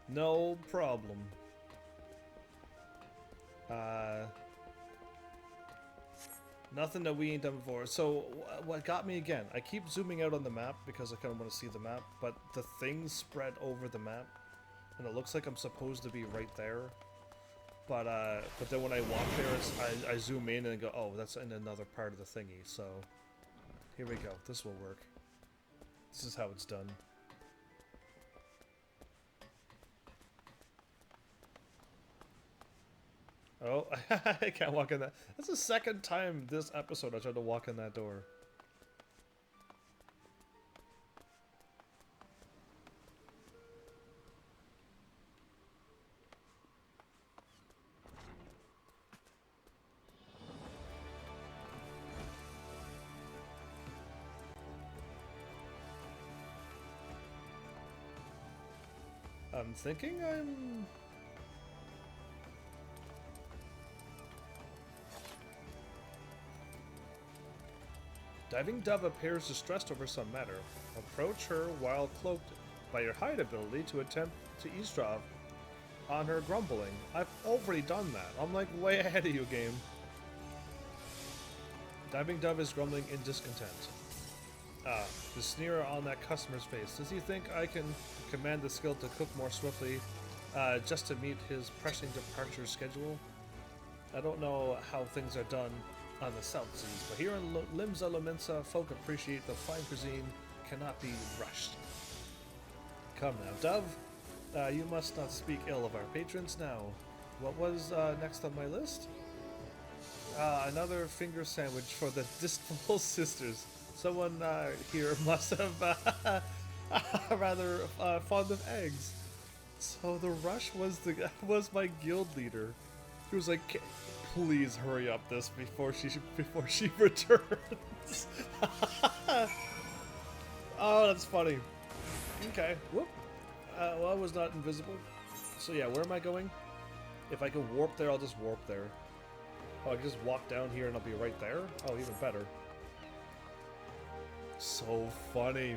No problem. Nothing that we ain't done before. So, what got me again, I keep zooming out on the map because I kind of want to see the map, but the things spread over the map, and it looks like I'm supposed to be right there. But then when I walk there, I zoom in and go, oh, that's in another part of the thingy, so here we go. This will work. This is how it's done. Oh, I can't walk in that. That's the second time this episode I tried to walk in that door. I'm thinking I'm... Diving Dove appears distressed over some matter. Approach her while cloaked by your hide ability to attempt to eavesdrop on her grumbling. I've already done that. I'm like way ahead of you, game. Diving Dove is grumbling in discontent. The sneer on that customer's face. Does he think I can command the skill to cook more swiftly just to meet his pressing departure schedule? I don't know how things are done on the South Seas, but here in Limsa Lominsa, folk appreciate the fine cuisine cannot be rushed. Come now, Dove. You must not speak ill of our patrons now. What was next on my list? Another finger sandwich for the Distful Sisters. Someone here must have rather fond of eggs. So the Rush was my guild leader. He was like, please hurry up this before she returns. Oh, that's funny. Okay. Whoop. Well, I was not invisible. So yeah, where am I going? If I can warp there, I'll just warp there. Oh, I can just walk down here and I'll be right there? Oh, even better. So funny.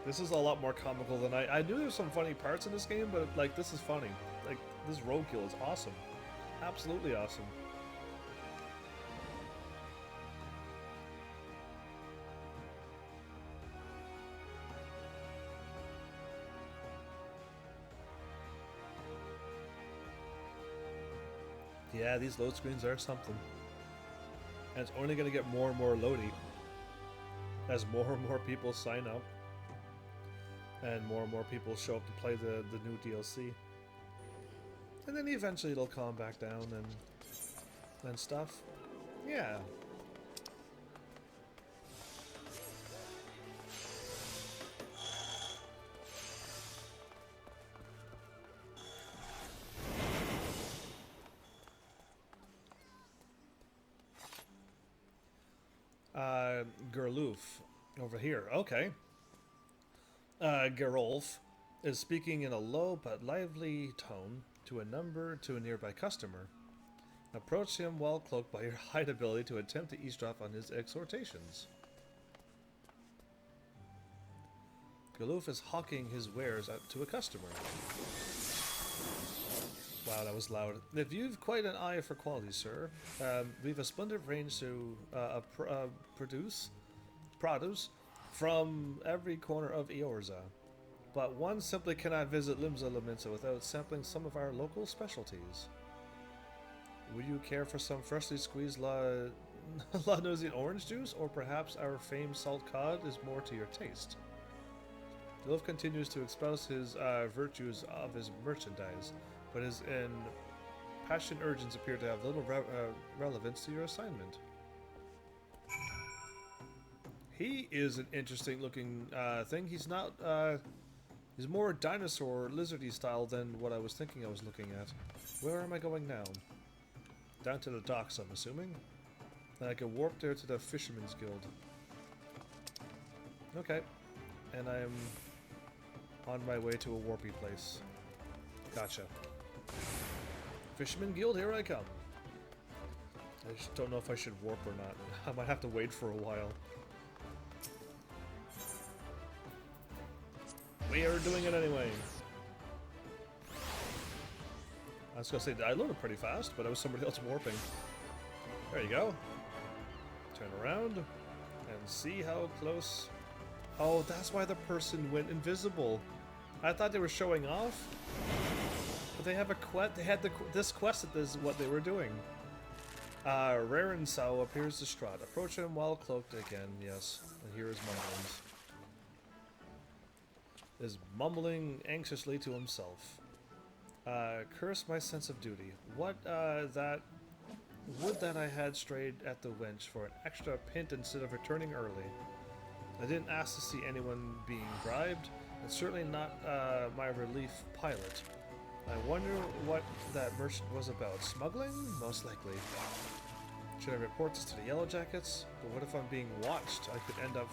This is a lot more comical than I knew there were some funny parts in this game, but like this is funny. Like this roadkill is awesome. Absolutely awesome. Yeah, these load screens are something. And it's only going to get more and more loady as more and more people sign up. And more people show up to play the new DLC. And then eventually it'll calm back down and stuff. Yeah. Gerloof over here. Okay. Gerolf is speaking in a low but lively tone to a nearby customer. Approach him while cloaked by your hide ability to attempt to eavesdrop on his exhortations. Gerloof is hawking his wares out to a customer. Wow, that was loud. If you've quite an eye for quality, sir, we've a splendid range to produce from every corner of Eorza. But one simply cannot visit Limsa Lominsa without sampling some of our local specialties. Would you care for some freshly squeezed Lanosian orange juice, or perhaps our famed salt cod is more to your taste? The elf continues to espouse his virtues of his merchandise, but his passion urgings appear to have little relevance to your assignment. He is an interesting looking thing. He's not, he's more dinosaur lizardy style than what I was thinking I was looking at. Where am I going now? Down to the docks, I'm assuming. And I can warp there to the Fisherman's Guild. Okay. And I am on my way to a warpy place. Gotcha. Fisherman Guild, here I come. I just don't know if I should warp or not. I might have to wait for a while. We are doing it anyway. I was gonna say, I loaded pretty fast, but I was somebody else warping. There you go. Turn around and see how close. Oh, that's why the person went invisible. I thought they were showing off, but they have a quest. They had this quest that this is what they were doing. Rarensau appears distraught. Approach him while cloaked again. Yes, and here is mumblings. Is mumbling anxiously to himself. Curse my sense of duty. What that would that I had strayed at the wench for an extra pint instead of returning early. I didn't ask to see anyone being bribed, and certainly not my relief pilot. I wonder what that merchant was about. Smuggling? Most likely. Should I report this to the Yellow Jackets? But what if I'm being watched? I could end up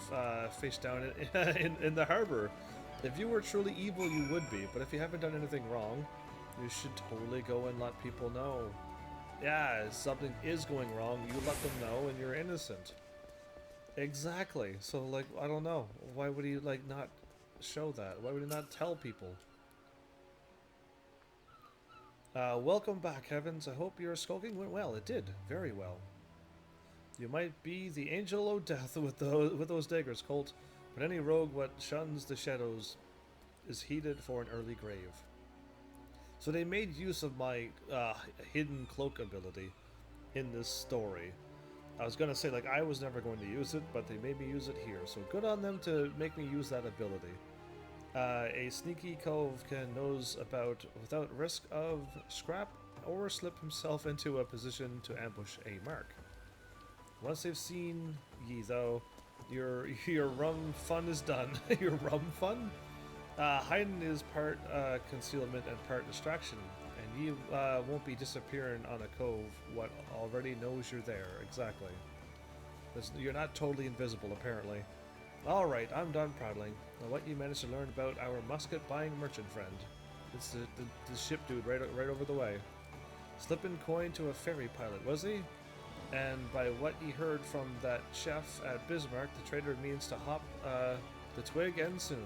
face down in the harbor. If you were truly evil, you would be, but if you haven't done anything wrong, you should totally go and let people know. Yeah, if something is going wrong, you let them know and you're innocent. Exactly. So, like, I don't know. Why would he, like, not show that? Why would he not tell people? Welcome back, Heavens. I hope your skulking went well. It did. Very well. You might be the angel of death with those daggers, Colt, but any rogue what shuns the shadows is heeded for an early grave. So they made use of my hidden cloak ability in this story. I was going to say, like, I was never going to use it, but they made me use it here. So good on them to make me use that ability. A sneaky cove can nose about without risk of scrap or slip himself into a position to ambush a mark. Once they've seen ye, though, your rum fun is done. Your rum fun? Hiding is part concealment and part distraction, and you won't be disappearing on a cove what already knows you're there. Exactly. You're not totally invisible, apparently. Alright, I'm done prattling. Now what you managed to learn about our musket-buying merchant friend. It's the ship dude right over the way. Slipping coin to a ferry pilot, was he? And by what he heard from that chef at Bismarck, the trader means to hop the twig and soon.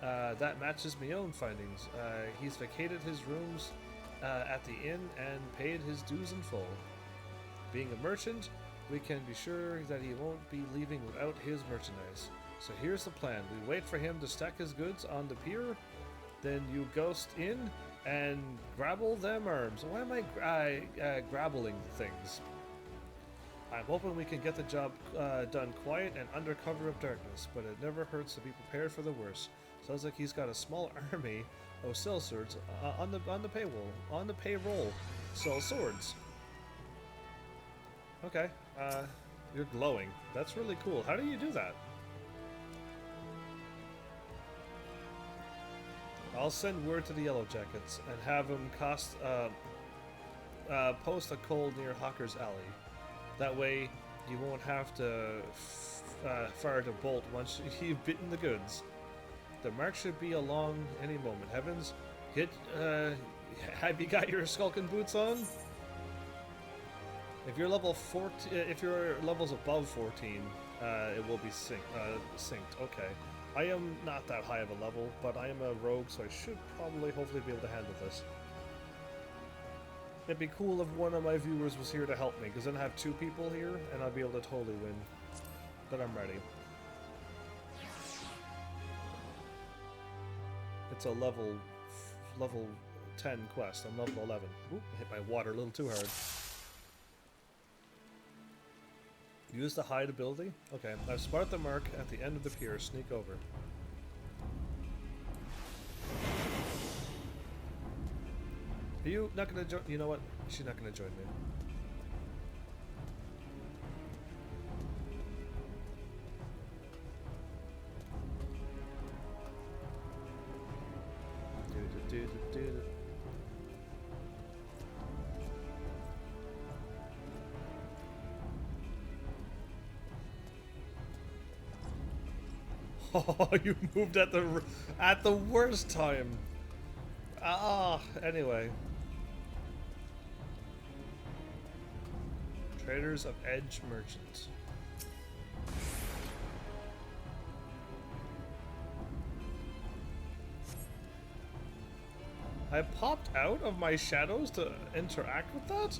That matches my own findings. He's vacated his rooms at the inn and paid his dues in full. Being a merchant, we can be sure that he won't be leaving without his merchandise. So here's the plan. We wait for him to stack his goods on the pier, then you ghost in and grabble them arms. Why am I grabbling things? I'm hoping we can get the job done quiet and under cover of darkness, but it never hurts to be prepared for the worst. Sounds like he's got a small army of sellswords on the payroll. Sell swords. Okay, you're glowing. That's really cool. How do you do that? I'll send word to the Yellow Jackets and have them post a coal near Hawker's Alley. That way, you won't have to fire the bolt once you've bitten the goods. The mark should be along any moment. Heavens, have you got your skulking boots on? If you're level 14, if your level's above 14, it will be synced. Okay, I am not that high of a level, but I am a rogue, so I should hopefully be able to handle this. It'd be cool if one of my viewers was here to help me, because then I have two people here, and I'll be able to totally win. But I'm ready. It's a level 10 quest. I'm level 11. Oop, I hit my water a little too hard. Use the hide ability? Okay, I've spotted the mark at the end of the pier. Sneak over. Are you not gonna join? You know what? She's not gonna join me. Oh, you moved at the worst time. Ah, anyway. Traders of Edge Merchants. I popped out of my shadows to interact with that?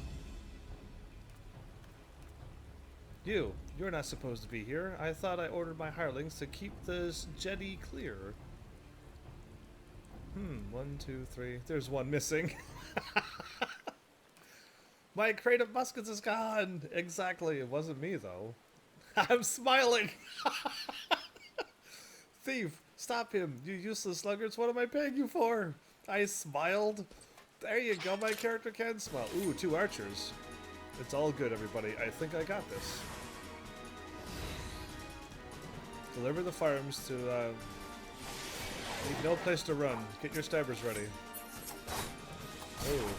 You're not supposed to be here. I thought I ordered my hirelings to keep this jetty clear. 1, 2, 3. There's one missing. My crate of muskets is gone! Exactly, it wasn't me though. I'm smiling! Thief, stop him! You useless sluggards, what am I paying you for? I smiled. There you go, my character can smile. Ooh, 2 archers. It's all good, everybody. I think I got this. Deliver the farms to, leave no place to run. Get your stabbers ready. Oh.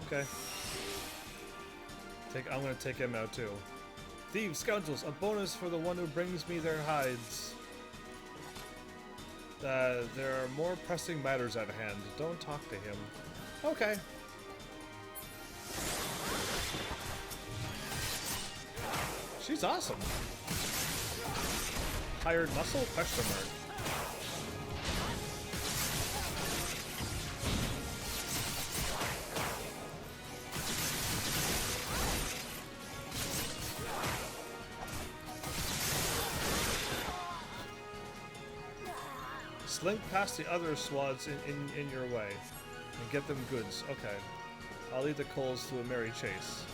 Okay. I'm gonna take him out too. Thieves, scoundrels, a bonus for the one who brings me their hides. There are more pressing matters at hand. Don't talk to him. Okay. She's awesome. Hired muscle? Question mark. Slink past the other swads in your way and get them goods. Okay. I'll lead the coals to a merry chase.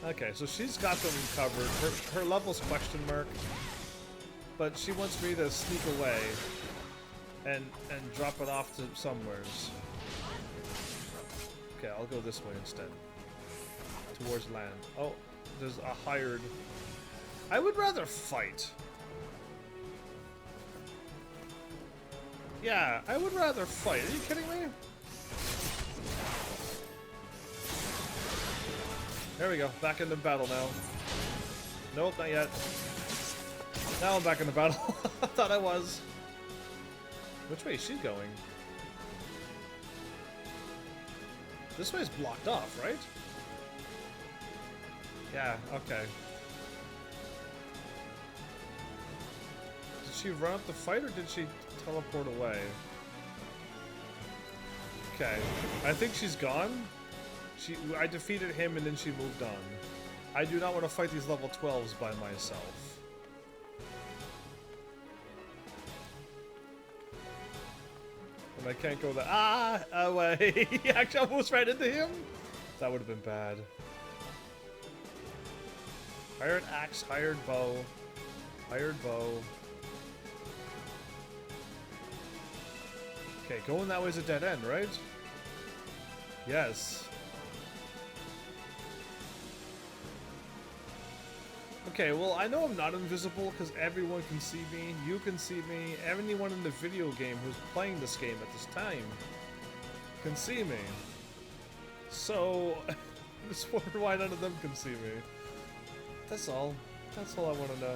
Okay, so she's got them covered. Her level's question mark, but she wants me to sneak away and drop it off to somewheres. Okay, I'll go this way instead. Towards land. Oh, there's a hired... I would rather fight. Yeah, I would rather fight. Are you kidding me? There we go. Back into battle now. Nope, not yet. Now I'm back in the battle. I thought I was. Which way is she going? This way's blocked off, right? Yeah, okay. Did she run up the fight or did she teleport away? Okay. I think she's gone. I defeated him and then she moved on. I do not want to fight these level 12s by myself. And I can't go that away. He actually almost ran into him? That would have been bad. Hired axe, hired bow. Hired bow. Okay, going that way is a dead end, right? Yes. Okay, well, I know I'm not invisible because everyone can see me. You can see me. Anyone in the video game who's playing this game at this time can see me. So, I just wonder why none of them can see me. That's all. That's all I want to know.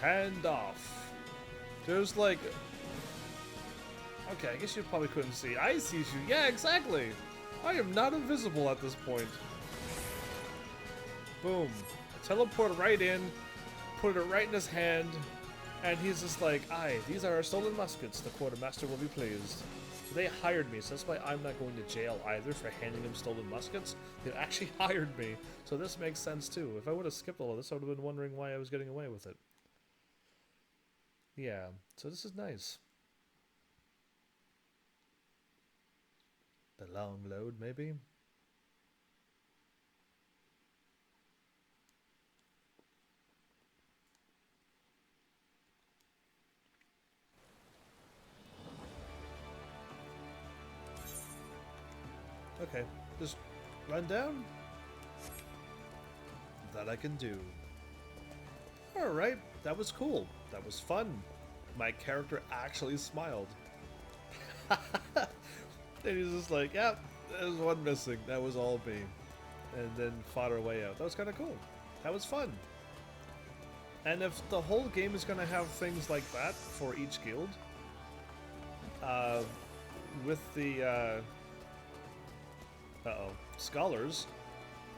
Hand off. There's like... Okay, I guess you probably couldn't see. I see you. Yeah, exactly. I am not invisible at this point. Boom. teleport right in, put it right in his hand, and he's just like, aye, these are our stolen muskets. The quartermaster will be pleased. They hired me, so that's why I'm not going to jail either for handing them stolen muskets. They actually hired me, so this makes sense too. If I would have skipped all of this, I would have been wondering why I was getting away with it. Yeah, so this is nice. The long load, maybe? Okay, just run down? That I can do. Alright, that was cool. That was fun. My character actually smiled. And he's just like, yep, there's one missing. That was all me. And then fought our way out. That was kind of cool. That was fun. And if the whole game is going to have things like that for each guild, with the, scholars,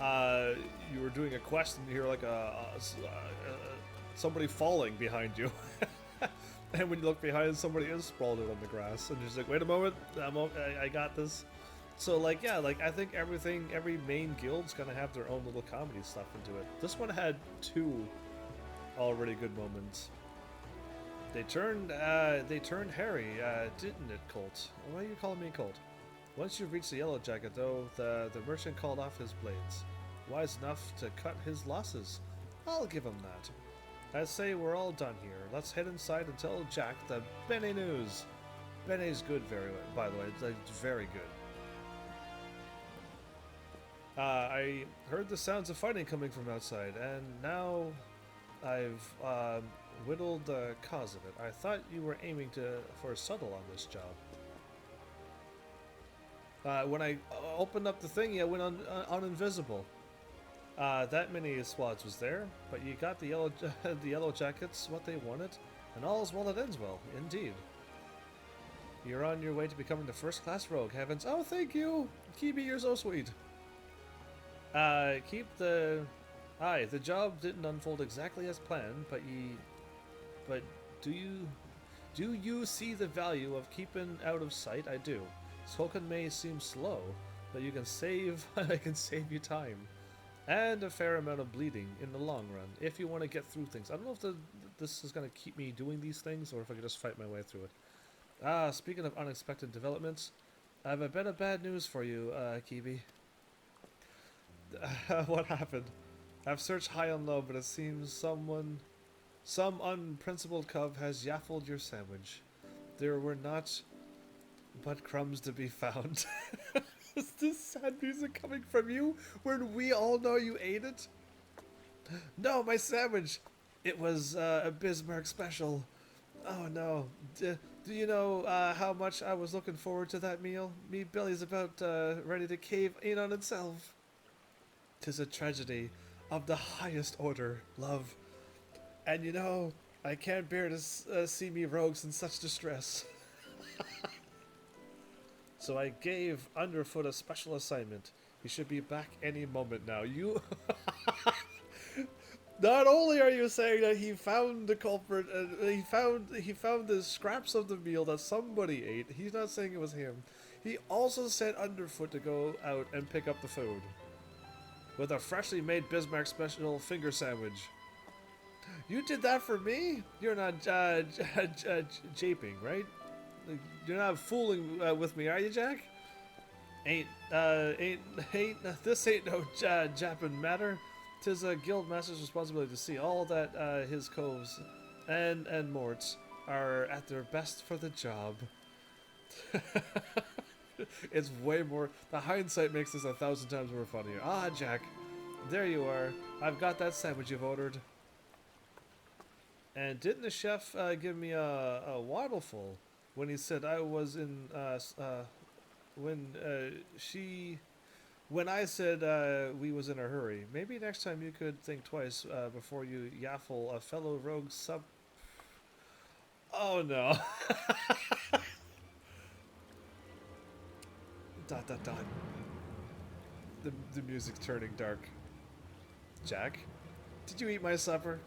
you were doing a quest and you hear like somebody falling behind you. And when you look behind, somebody is sprawled out on the grass, and you're just like, wait a moment, I got this. So like, yeah, like I think every main guild's gonna have their own little comedy stuff into it. This one had 2 already good moments. They turned Harry, didn't it, Colt? Why are you calling me Colt? Once you reached the Yellow Jacket, though, the merchant called off his blades. Wise enough to cut his losses. I'll give him that. I say we're all done here. Let's head inside and tell Jack the Bene news. Bene's good, by the way. It's very good. I heard the sounds of fighting coming from outside, and now I've whittled the cause of it. I thought you were aiming for a subtle on this job. When I opened up the thing, I went on invisible. That many squads was there, but you got the yellow jackets what they wanted, and all's well that ends well, indeed. You're on your way to becoming the first-class rogue, heavens! Oh, thank you, Kibi, you're so sweet. Keep the. Aye, the job didn't unfold exactly as planned, but do you see the value of keeping out of sight? I do. Spoken may seem slow, but you can save. I can save you time. And a fair amount of bleeding in the long run, if you want to get through things. I don't know if this is going to keep me doing these things, or if I can just fight my way through it. Speaking of unexpected developments, I have a bit of bad news for you, Kibi. What happened? I've searched high and low, but it seems some unprincipled cub has yaffled your sandwich. There were not but crumbs to be found. Is this sad music coming from you when we all know you ate it? No, my sandwich! It was a Bismarck special. Oh no. Do you know how much I was looking forward to that meal? Me belly's about ready to cave in on itself. 'Tis a tragedy of the highest order, love. And you know, I can't bear to see me rogues in such distress. So I gave Underfoot a special assignment. He should be back any moment now. You... Not only are you saying that he found the culprit, he found the scraps of the meal that somebody ate. He's not saying it was him. He also sent Underfoot to go out and pick up the food. With a freshly made Bismarck special finger sandwich. You did that for me? You're not japing, right? You're not fooling with me, are you, Jack? This ain't no japping matter. 'Tis a guild master's responsibility to see all that his coves and morts are at their best for the job. It's way more. The hindsight makes this 1,000 times more funnier. Ah, Jack, there you are. I've got that sandwich you've ordered. And didn't the chef give me a waddleful when he said I was in when I said we was in a hurry? Maybe next time you could think twice before you yaffle a fellow rogue sub. Oh no. Dot dot dot. The music's turning dark. Jack? Did you eat my supper?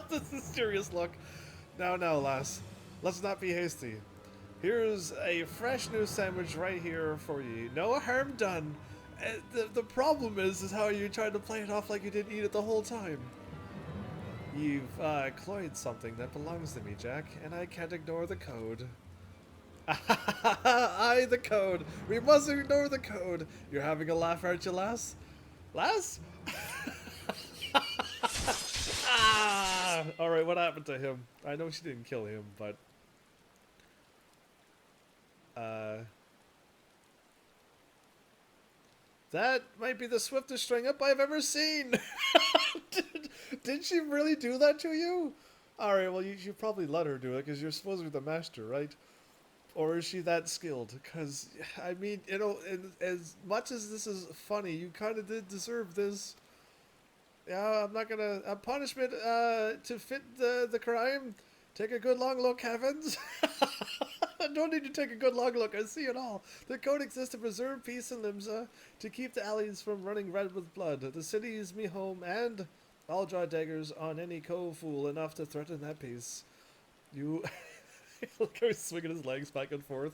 This is a serious look. Now, lass. Let's not be hasty. Here's a fresh new sandwich right here for you. No harm done. The problem is how you tried to play it off like you didn't eat it the whole time. You've cloyed something that belongs to me, Jack, and I can't ignore the code. Aye, the code. We must ignore the code. You're having a laugh, aren't you, lass? Lass? Ah! Alright, what happened to him? I know she didn't kill him, but... That might be the swiftest string up I've ever seen! Did she really do that to you? Alright, well, you probably let her do it, because you're supposed to be the master, right? Or is she that skilled? Because, I mean, you know, as much as this is funny, you kind of did deserve this. Yeah, I'm not gonna... punishment to fit the crime. Take a good long look, heavens. I don't need to take a good long look. I see it all. The code exists to preserve peace in Limsa, to keep the alleys from running red with blood. The city is me home, and I'll draw daggers on any fool enough to threaten that peace. You... Look how he's swinging his legs back and forth.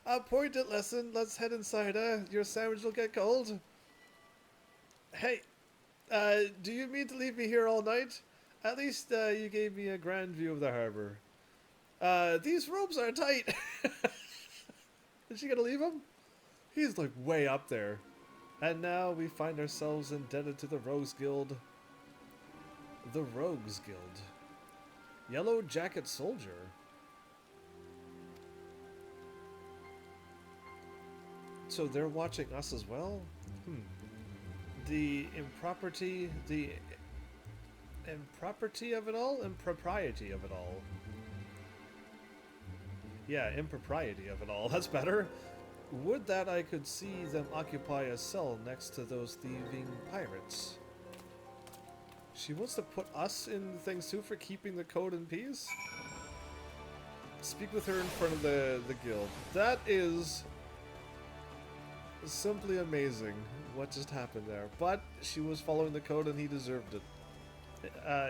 A pointed lesson. Let's head inside. Your sandwich will get cold. Hey, do you mean to leave me here all night? At least you gave me a grand view of the harbor. These ropes are tight. Is she gonna leave him? He's like way up there. And now we find ourselves indebted to the Rogues Guild. The Rogues Guild. Yellow Jacket Soldier. So they're watching us as well? The impropriety of it all? Impropriety of it all. Yeah, impropriety of it all. That's better. Would that I could see them occupy a cell next to those thieving pirates. She wants to put us in things too for keeping the code in peace? Speak with her in front of the guild. That is... simply amazing what just happened there. But she was following the code and he deserved it.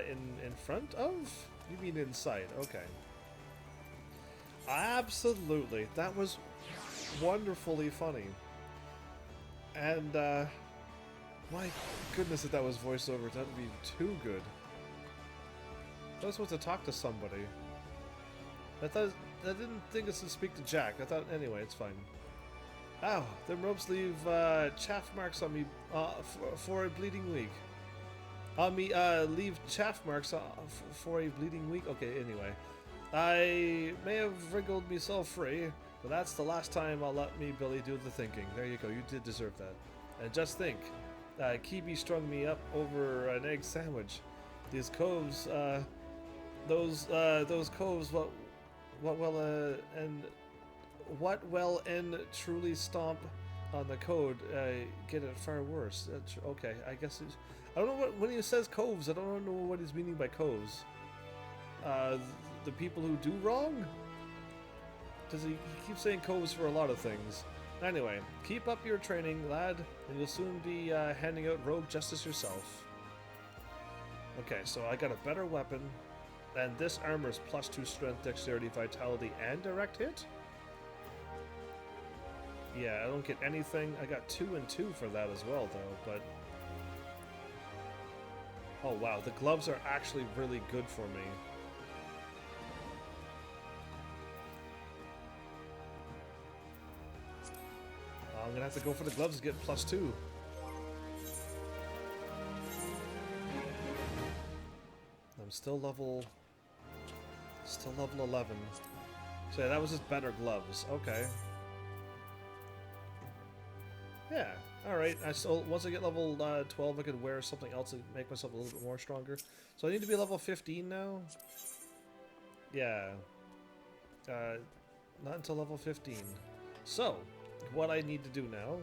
In front of? You mean inside? Okay. Absolutely. That was wonderfully funny. And, my goodness if that was voiceover, that would be too good. I was supposed to talk to somebody. I didn't think this would speak to Jack. I thought, anyway, it's fine. Ow, them ropes leave chaff marks on me for a bleeding week. On me, leave chaff marks for a bleeding week? Okay, anyway. I may have wriggled myself free, but that's the last time I'll let me Billy do the thinking. There you go, you did deserve that. And just think, Kibi strung me up over an egg sandwich. These coves, those coves, what will end truly stomp on the code, get it far worse. Okay, I guess it's... I don't know when he says coves, I don't know what he's meaning by coves. The people who do wrong? Because he keeps saying coves for a lot of things. Anyway, keep up your training, lad, and you'll soon be handing out rogue justice yourself. Okay, so I got a better weapon, and this armor's +2 strength, dexterity, vitality, and direct hit? Yeah, I don't get anything. I got 2 and 2 for that as well, though, but... Oh, wow, the gloves are actually really good for me. I'm gonna have to go for the gloves to get +2. I'm still level 11. So yeah, that was just better gloves. Okay. Yeah. All right. Once I get level 12, I could wear something else to make myself a little bit more stronger. So I need to be level 15 now. Yeah. Not until level 15. So what I need to do now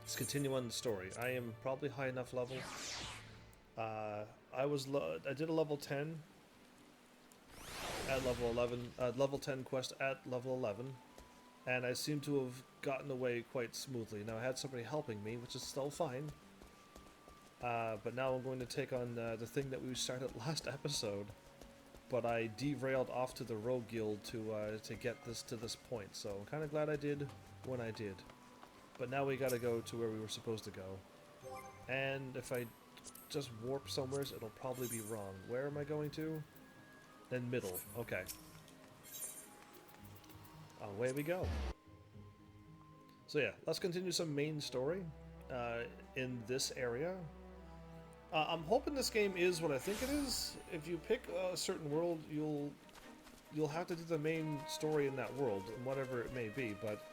is continue on the story. I am probably high enough level. I did a level 10 at level 11. Level 10 quest at level 11. and I seem to have gotten away quite smoothly. Now I had somebody helping me, which is still fine. But now I'm going to take on the thing that we started last episode. But I derailed off to the Rogue Guild to get this to this point, so I'm kind of glad I did when I did. But now we gotta go to where we were supposed to go. And if I just warp somewhere, it'll probably be wrong. Where am I going to? Then middle. Okay. Away we go. So yeah, let's continue some main story in this area. I'm hoping this game is what I think it is. If you pick a certain world, you'll have to do the main story in that world, and whatever it may be. But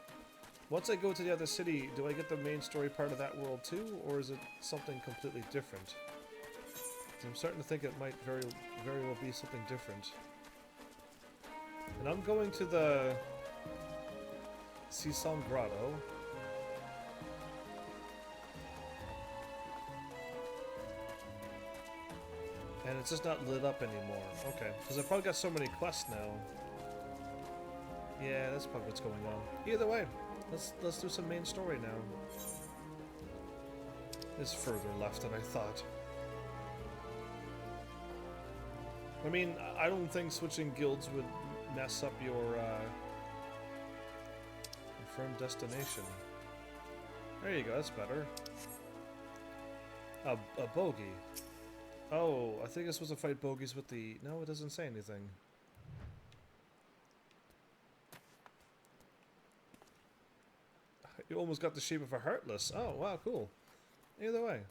once I go to the other city, do I get the main story part of that world too, or is it something completely different? I'm starting to think it might very well be something different. And I'm going to the Sisong Grotto. And it's just not lit up anymore. Okay, because I've probably got so many quests now. Yeah, that's probably what's going on. Either way, let's do some main story now. It's further left than I thought. I mean, I don't think switching guilds would mess up your confirmed destination. There you go, that's better. A bogey. Oh, I think I'm supposed to fight bogeys with the... No, it doesn't say anything. You almost got the shape of a heartless. Oh, wow, cool. Either way,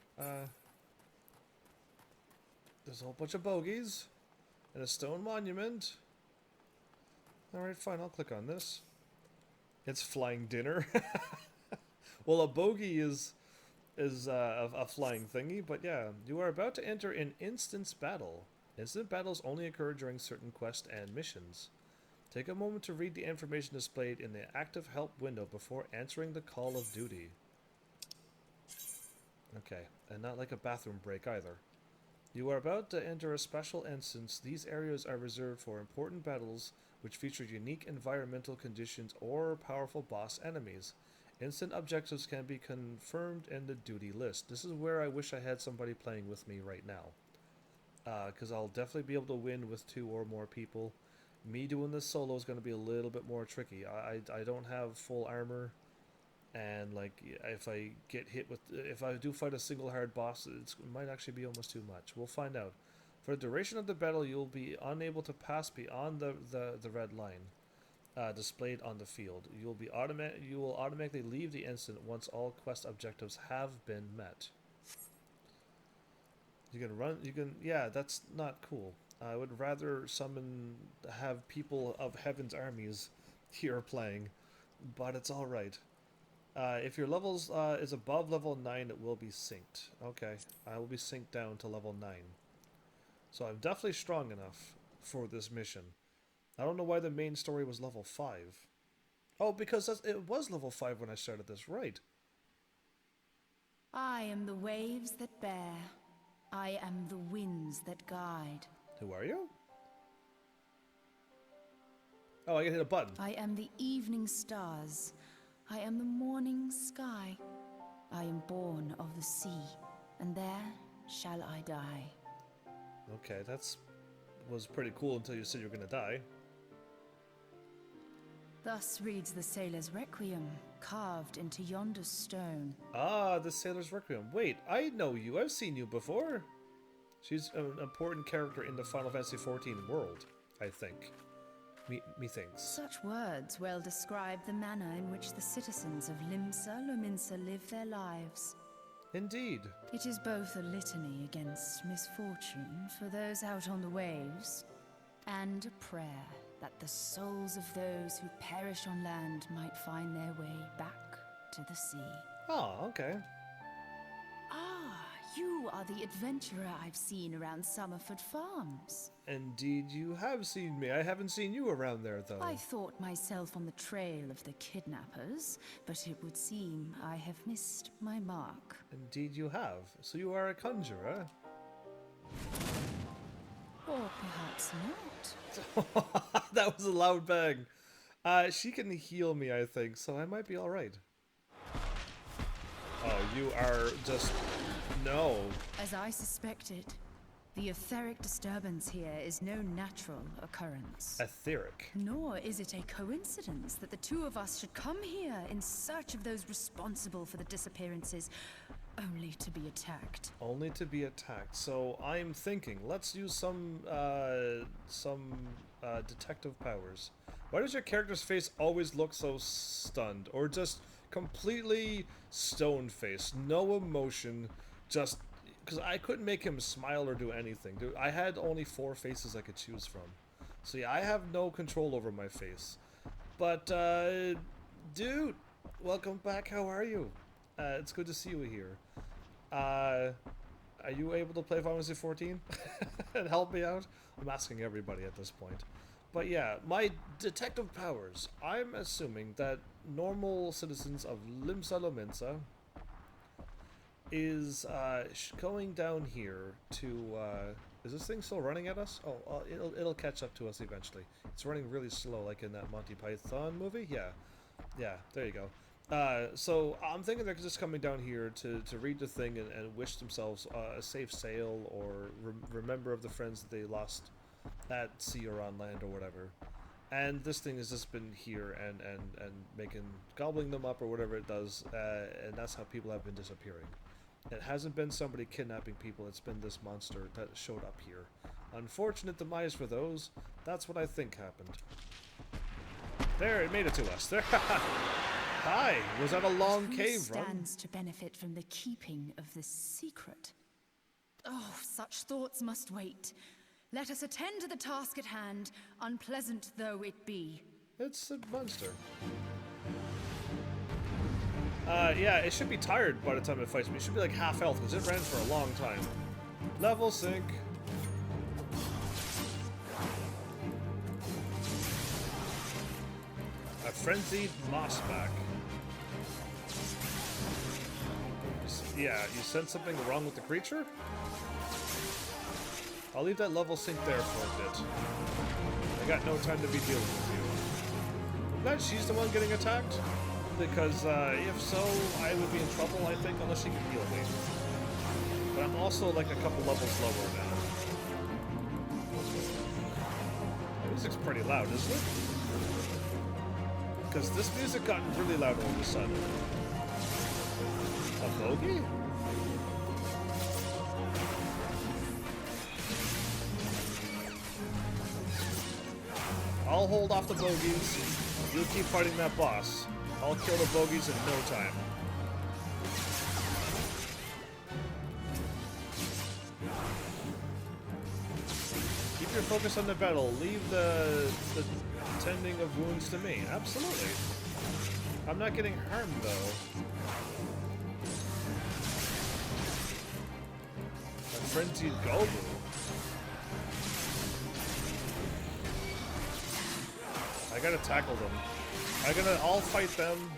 there's a whole bunch of bogeys and a stone monument. Alright, fine, I'll click on this. It's flying dinner. Well, a bogey is a flying thingy, but yeah, you are about to enter an instance battle. Instant battles only occur during certain quests and missions. Take a moment to read the information displayed in the active help window before answering the call of duty. Okay, and not like a bathroom break either. You are about to enter a special instance. These areas are reserved for important battles which feature unique environmental conditions or powerful boss enemies. Instant objectives can be confirmed in the duty list. This is where I wish I had somebody playing with me right now. Because I'll definitely be able to win with 2 or more people. Me doing this solo is going to be a little bit more tricky. I don't have full armor. And like, if I get hit with... If I do fight a single hard boss, it might actually be almost too much. We'll find out. For the duration of the battle, you'll be unable to pass beyond the red line. Displayed on the field. You will automatically leave the instant once all quest objectives have been met. You can run. You can. Yeah, that's not cool. I would rather have people of Heaven's armies here playing, but it's all right. If your levels is above level 9, it will be synced. Okay, I will be synced down to level 9. So I'm definitely strong enough for this mission. I don't know why the main story was level 5. Oh, because it was level 5 when I started this, right? I am the waves that bear. I am the winds that guide. Who are you? Oh, I can hit a button. I am the evening stars. I am the morning sky. I am born of the sea, and there shall I die. Okay, was pretty cool until you said you were gonna die. Thus reads the sailor's requiem, carved into yonder stone. Ah, the sailor's requiem. Wait, I know you. I've seen you before. She's an important character in the Final Fantasy XIV world, I think. Methinks. Such words well describe the manner in which the citizens of Limsa Lominsa live their lives. Indeed. It is both a litany against misfortune for those out on the waves, and a prayer that the souls of those who perish on land might find their way back to the sea. Oh, okay. Ah, you are the adventurer I've seen around Summerford Farms. Indeed, you have seen me. I haven't seen you around there, though. I thought myself on the trail of the kidnappers, but it would seem I have missed my mark. Indeed you have. So you are a conjurer? Or perhaps not. That was a loud bang. She can heal me, I think, so I might be alright. Oh, you are just... No. As I suspected, the etheric disturbance here is no natural occurrence. Etheric. Nor is it a coincidence that the two of us should come here in search of those responsible for the disappearances, only to be attacked. Only to be attacked. So I'm thinking, let's use some detective powers. Why does your character's face always look so stunned? Or just completely stone-faced? No emotion, just... Because I couldn't make him smile or do anything. Dude, I had only 4 faces I could choose from. So yeah, I have no control over my face. But, dude, welcome back. How are you? It's good to see you here. Are you able to play Final Fantasy 14 and help me out? I'm asking everybody at this point. But yeah, my detective powers. I'm assuming that normal citizens of Limsa Lominsa is going down here to... is this thing still running at us? Oh, it'll catch up to us eventually. It's running really slow, like in that Monty Python movie? Yeah, there you go. So I'm thinking they're just coming down here to read the thing and wish themselves a safe sail or remember of the friends that they lost at sea or on land or whatever. And this thing has just been here and gobbling them up or whatever it does, and that's how people have been disappearing. It hasn't been somebody kidnapping people, it's been this monster that showed up here. Unfortunate demise for those. That's what I think happened. There, it made it to us. There. Hi, was that a long cave run? Stands to benefit from the keeping of this secret. Oh, such thoughts must wait. Let us attend to the task at hand, unpleasant though it be. It's a monster. Yeah, it should be tired by the time it fights me. It should be like half health, because it ran for a long time. Level sync. A frenzied mossback. Yeah, you sense something wrong with the creature? I'll leave that level sync there for a bit. I got no time to be dealing with you. I'm glad she's the one getting attacked, because if so, I would be in trouble, I think, unless she can heal me. But I'm also like a couple levels lower now. The music's pretty loud, isn't it? Because this music got really loud all of a sudden. A bogey? I'll hold off the bogeys. You keep fighting that boss. I'll kill the bogeys in no time. Keep your focus on the battle. Leave the tending of wounds to me. Absolutely. I'm not getting harmed, though. A frenzied Gobu. I gotta tackle them. I'll fight them.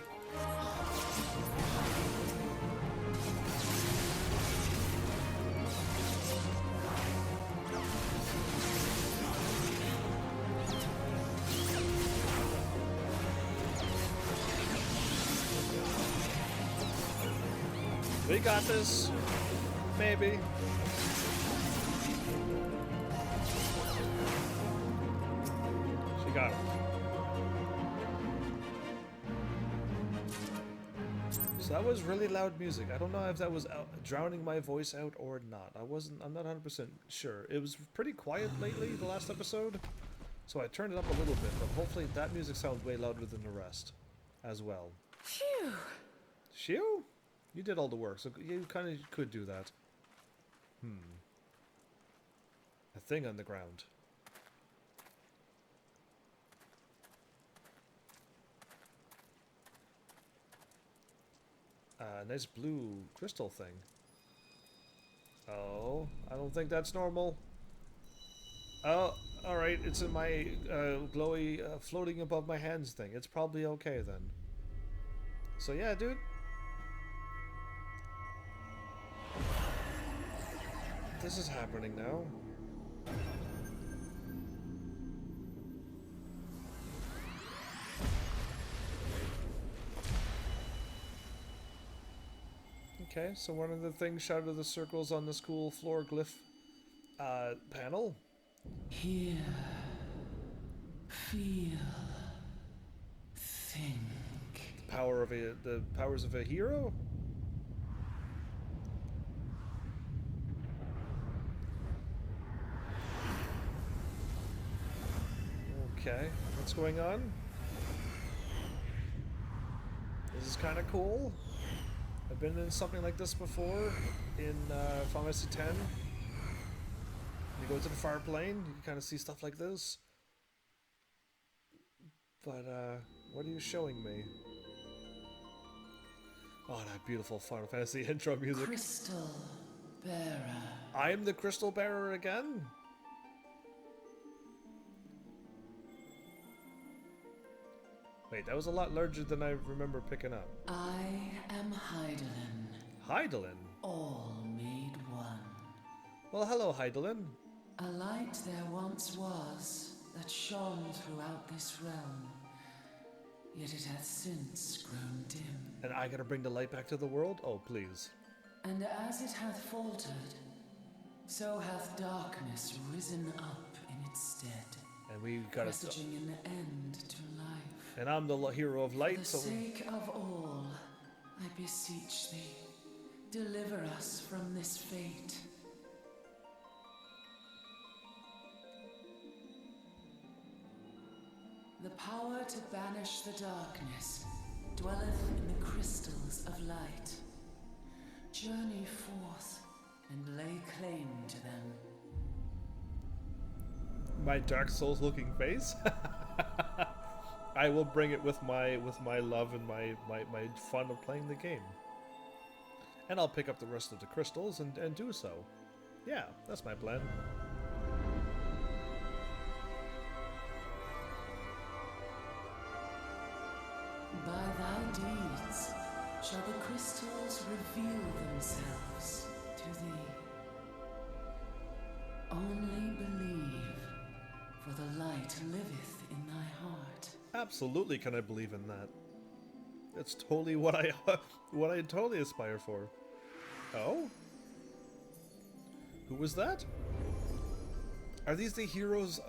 We got this. Maybe. She got him. So that was really loud music. I don't know if that was drowning my voice out or not. I'm not 100% sure. It was pretty quiet lately, the last episode. So I turned it up a little bit, but hopefully that music sounds way louder than the rest as well. Phew. Shoo? You did all the work, so you kind of could do that. A thing on the ground. Nice blue crystal thing. Oh, I don't think that's normal. Oh, alright, it's in my glowy floating above my hands thing. It's probably okay then. So yeah, dude. This is happening now. Okay, so one of the things shouted the circles on this cool floor glyph panel. Hear, feel, think. The powers of a hero? Okay, what's going on? This is kind of cool. I've been in something like this before in Final Fantasy X. You go to the far plane, you can kind of see stuff like this. But, what are you showing me? Oh, that beautiful Final Fantasy intro music. Crystal Bearer. I'm the Crystal Bearer again? Wait, that was a lot larger than I remember picking up. I am Hydaelyn. Hydaelyn? All made one. Well, hello, Hydaelyn. A light there once was that shone throughout this realm, yet it hath since grown dim. And I gotta bring the light back to the world? Oh, please. And as it hath faltered, so hath darkness risen up in its stead, And we gotta... presaging an end to life. And I'm the hero of light, For the sake of all, I beseech thee, deliver us from this fate. The power to banish the darkness dwelleth in the crystals of light. Journey forth and lay claim to them. My Dark Souls looking face? I will bring it with my love and my fun of playing the game. And I'll pick up the rest of the crystals and do so. Yeah, that's my plan. By thy deeds shall the crystals reveal themselves to thee. Only believe, for the light liveth in thy heart. Absolutely can I believe in that. That's totally what I totally aspire for. Oh? Who was that? Are these the heroes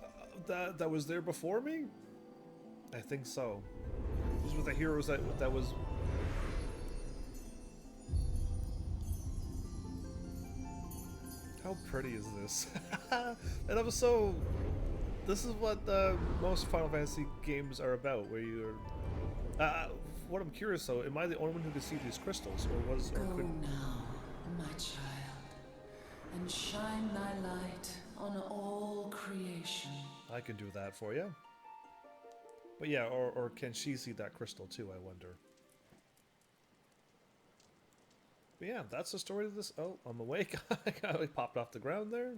that was there before me? I think so. These were the heroes that was... How pretty is this? And I'm so... This is what most Final Fantasy games are about, where you're... what I'm curious though, am I the only one who can see these crystals, or was... Go Or could... now, my child, and shine thy light on all creation. I can do that for you. But yeah, or can she see that crystal too, I wonder. But yeah, that's the story of this... Oh, I'm awake. I popped off the ground there.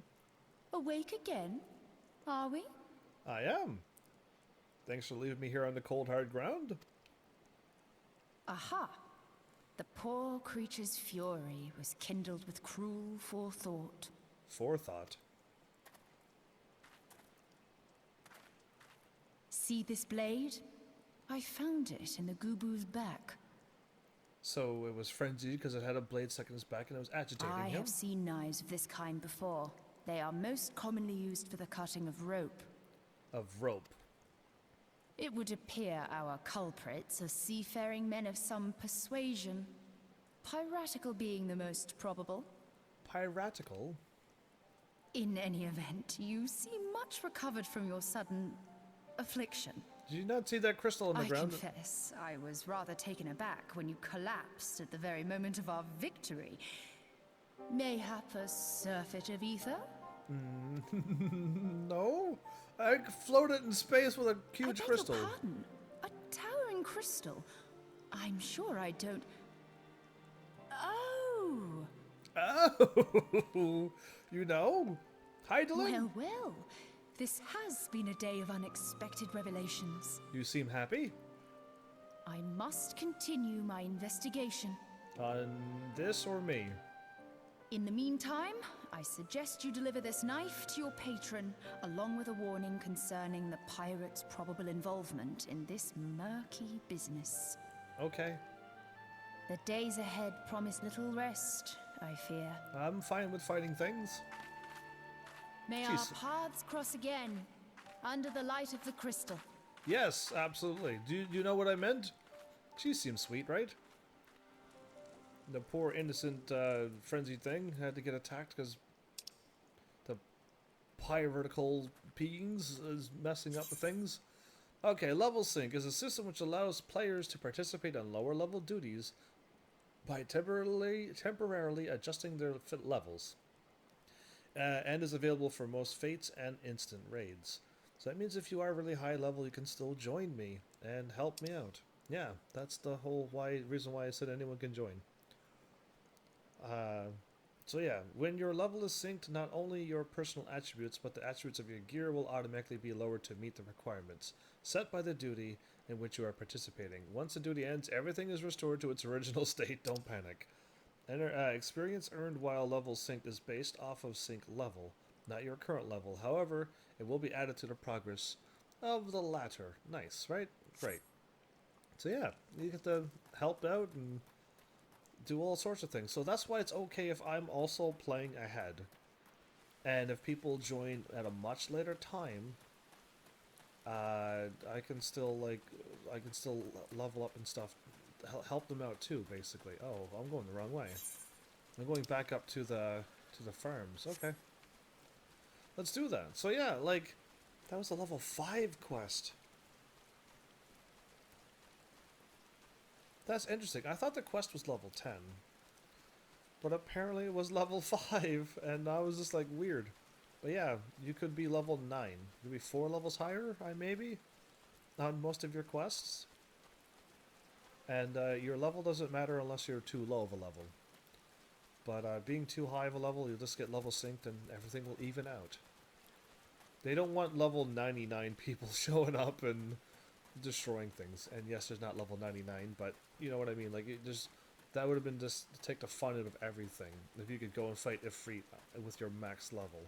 Awake again? Are we? I am. Thanks for leaving me here on the cold, hard ground. Aha! The poor creature's fury was kindled with cruel forethought. Forethought. See this blade? I found it in the Gubu's back. So it was frenzied because it had a blade stuck in his back and it was agitating I him? have seen knives of this kind before. They are most commonly used for the cutting of rope. Of rope. It would appear our culprits are seafaring men of some persuasion. Piratical being the most probable. Piratical? In any event, you seem much recovered from your sudden affliction. Did you not see that crystal on the I ground? confess, I was rather taken aback when you collapsed at the very moment of our victory. Mayhap a surfeit of ether? No. I floated in space with a huge I beg crystal. your pardon? A towering crystal? I'm sure I don't... Oh! Oh! You know? Hydaelyn? Well, well. This has been a day of unexpected revelations. You seem happy? I must continue my investigation. On this or me? In the meantime, I suggest you deliver this knife to your patron, along with a warning concerning the pirate's probable involvement in this murky business. Okay. The days ahead promise little rest, I fear. I'm fine with fighting things. May Jeez. our paths cross again, under the light of the crystal. Yes, absolutely. Do you know what I meant? She seems sweet, right? The poor innocent frenzied thing had to get attacked because the piratical beings is messing up the things. Okay, level sync is a system which allows players to participate on lower level duties by temporarily adjusting their levels, and is available for most fates and instant raids. So that means if you are really high level, you can still join me and help me out. Yeah, that's the whole reason why I said anyone can join. So yeah, when your level is synced, not only your personal attributes, but the attributes of your gear will automatically be lowered to meet the requirements set by the duty in which you are participating. Once the duty ends, everything is restored to its original state. Don't panic. Experience earned while level synced is based off of sync level, not your current level. However, it will be added to the progress of the latter. Nice, right? Great. So yeah, you get to help out and do all sorts of things. So that's why it's okay if I'm also playing ahead. And if people join at a much later time, I can still level up and stuff, help them out too. Basically, oh, I'm going the wrong way. I'm going back up to the farms. Okay, let's do that. So yeah, like that was a level 5 quest. That's interesting. I thought the quest was level 10. But apparently it was level 5, and I was just like, weird. But yeah, you could be level 9. You could be 4 levels higher, maybe, on most of your quests. And your level doesn't matter unless you're too low of a level. But being too high of a level, you'll just get level synced and everything will even out. They don't want level 99 people showing up and destroying things. And yes, there's not level 99, but you know what I mean. Like, that would have been just to take the fun out of everything. If you could go and fight Ifrit with your max level,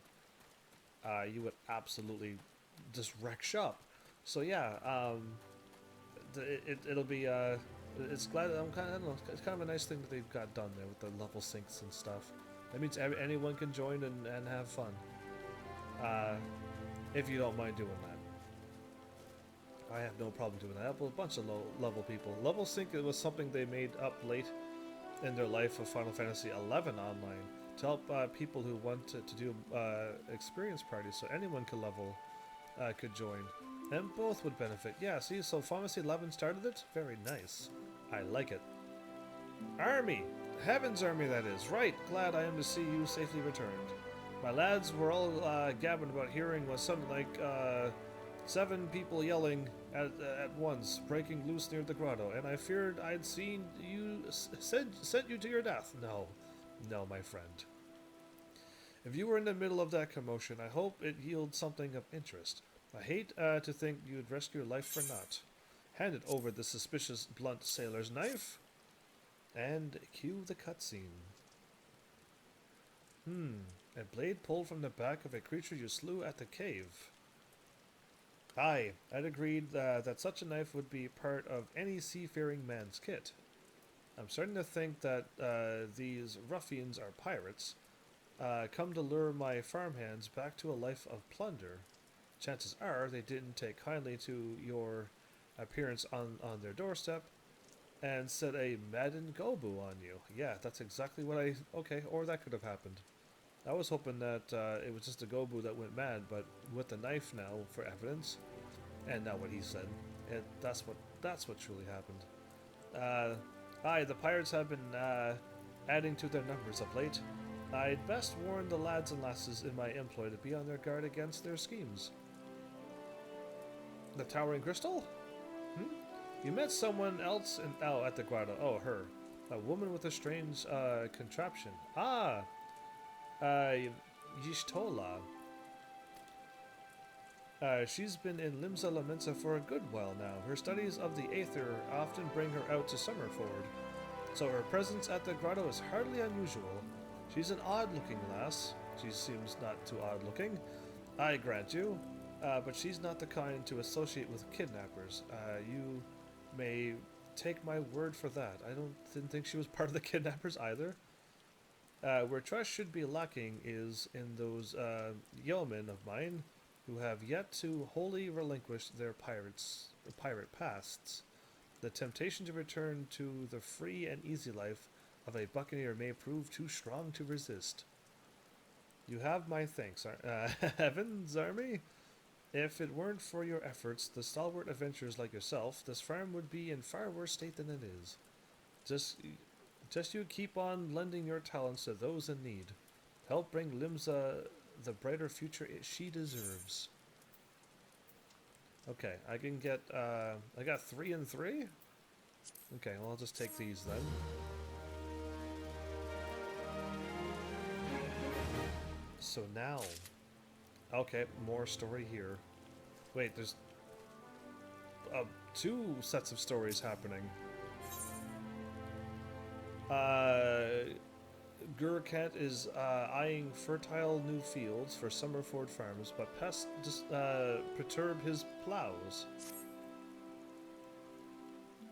you would absolutely just wreck shop. So yeah, it'll be it's glad I'm kind of, I don't know, it's kind of a nice thing that they've got done there with the level syncs and stuff. That means anyone can join and have fun. If you don't mind doing that. I have no problem doing that. Well, a bunch of low-level people. Level sync was something they made up late in their life of Final Fantasy XI Online to help people who want to do experience parties, so anyone could join, and both would benefit. Yeah, see, so Final Fantasy XI started it? Very nice. I like it. Army! Heaven's Army, that is. Right, glad I am to see you safely returned. My lads were all gabbing about hearing was something like 7 people yelling at once, breaking loose near the grotto, and I feared I'd sent you to your death. No, my friend. If you were in the middle of that commotion, I hope it yields something of interest. I hate to think you'd risk your life for naught. Handed over the suspicious blunt sailor's knife, and cue the cutscene. A blade pulled from the back of a creature you slew at the cave. Aye, I'd agreed that such a knife would be part of any seafaring man's kit. I'm starting to think that these ruffians are pirates, come to lure my farmhands back to a life of plunder. Chances are they didn't take kindly to your appearance on their doorstep and set a maddened gobu on you. Yeah, that's exactly what okay, or that could have happened. I was hoping that it was just a gobu that went mad, but with the knife now for evidence, and now what he said, that's what truly happened. Aye, the pirates have been adding to their numbers of late. I'd best warn the lads and lasses in my employ to be on their guard against their schemes. The Towering Crystal? You met someone else at the grotto. Oh, her. A woman with a strange contraption. Yishtola. She's been in Limsa Lamensa for a good while now. Her studies of the Aether often bring her out to Summerford, so her presence at the grotto is hardly unusual. She's an odd-looking lass. She seems not too odd-looking, I grant you, but she's not the kind to associate with kidnappers. You may take my word for that. Didn't think she was part of the kidnappers either. Where trust should be lacking is in those yeomen of mine who have yet to wholly relinquish their pirate pasts. The temptation to return to the free and easy life of a buccaneer may prove too strong to resist. You have my thanks, HEAVENSARMY. If it weren't for your efforts, the stalwart adventurers like yourself, this farm would be in far worse state than it is. Just you keep on lending your talents to those in need. Help bring Limsa the brighter future she deserves. Okay, I can get, I got 3 and 3? Okay, well I'll just take these then. So now, okay, more story here. Wait, there's 2 sets of stories happening. Gurkhet is eyeing fertile new fields for Summerford farms, but pests perturb his plows.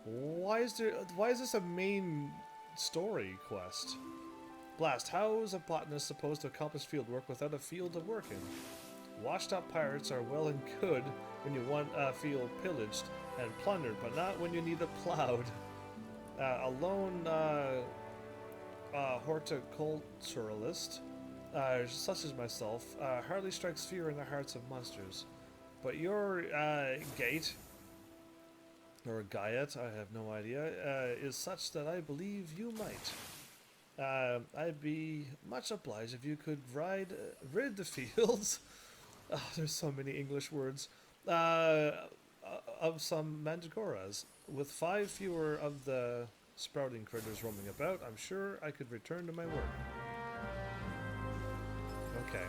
Why is this a main story quest? Blast, how is a botanist supposed to accomplish field work without a field to work in? Washed up pirates are well and good when you want a field pillaged and plundered, but not when you need it plowed. A lone horticulturalist, such as myself, hardly strikes fear in the hearts of monsters. But your gait, or Gaiet, I have no idea, is such that I believe you might. I'd be much obliged if you could rid the fields. Oh, there's so many English words. Of some mandragoras. With 5 fewer of the sprouting critters roaming about, I'm sure I could return to my work. Okay.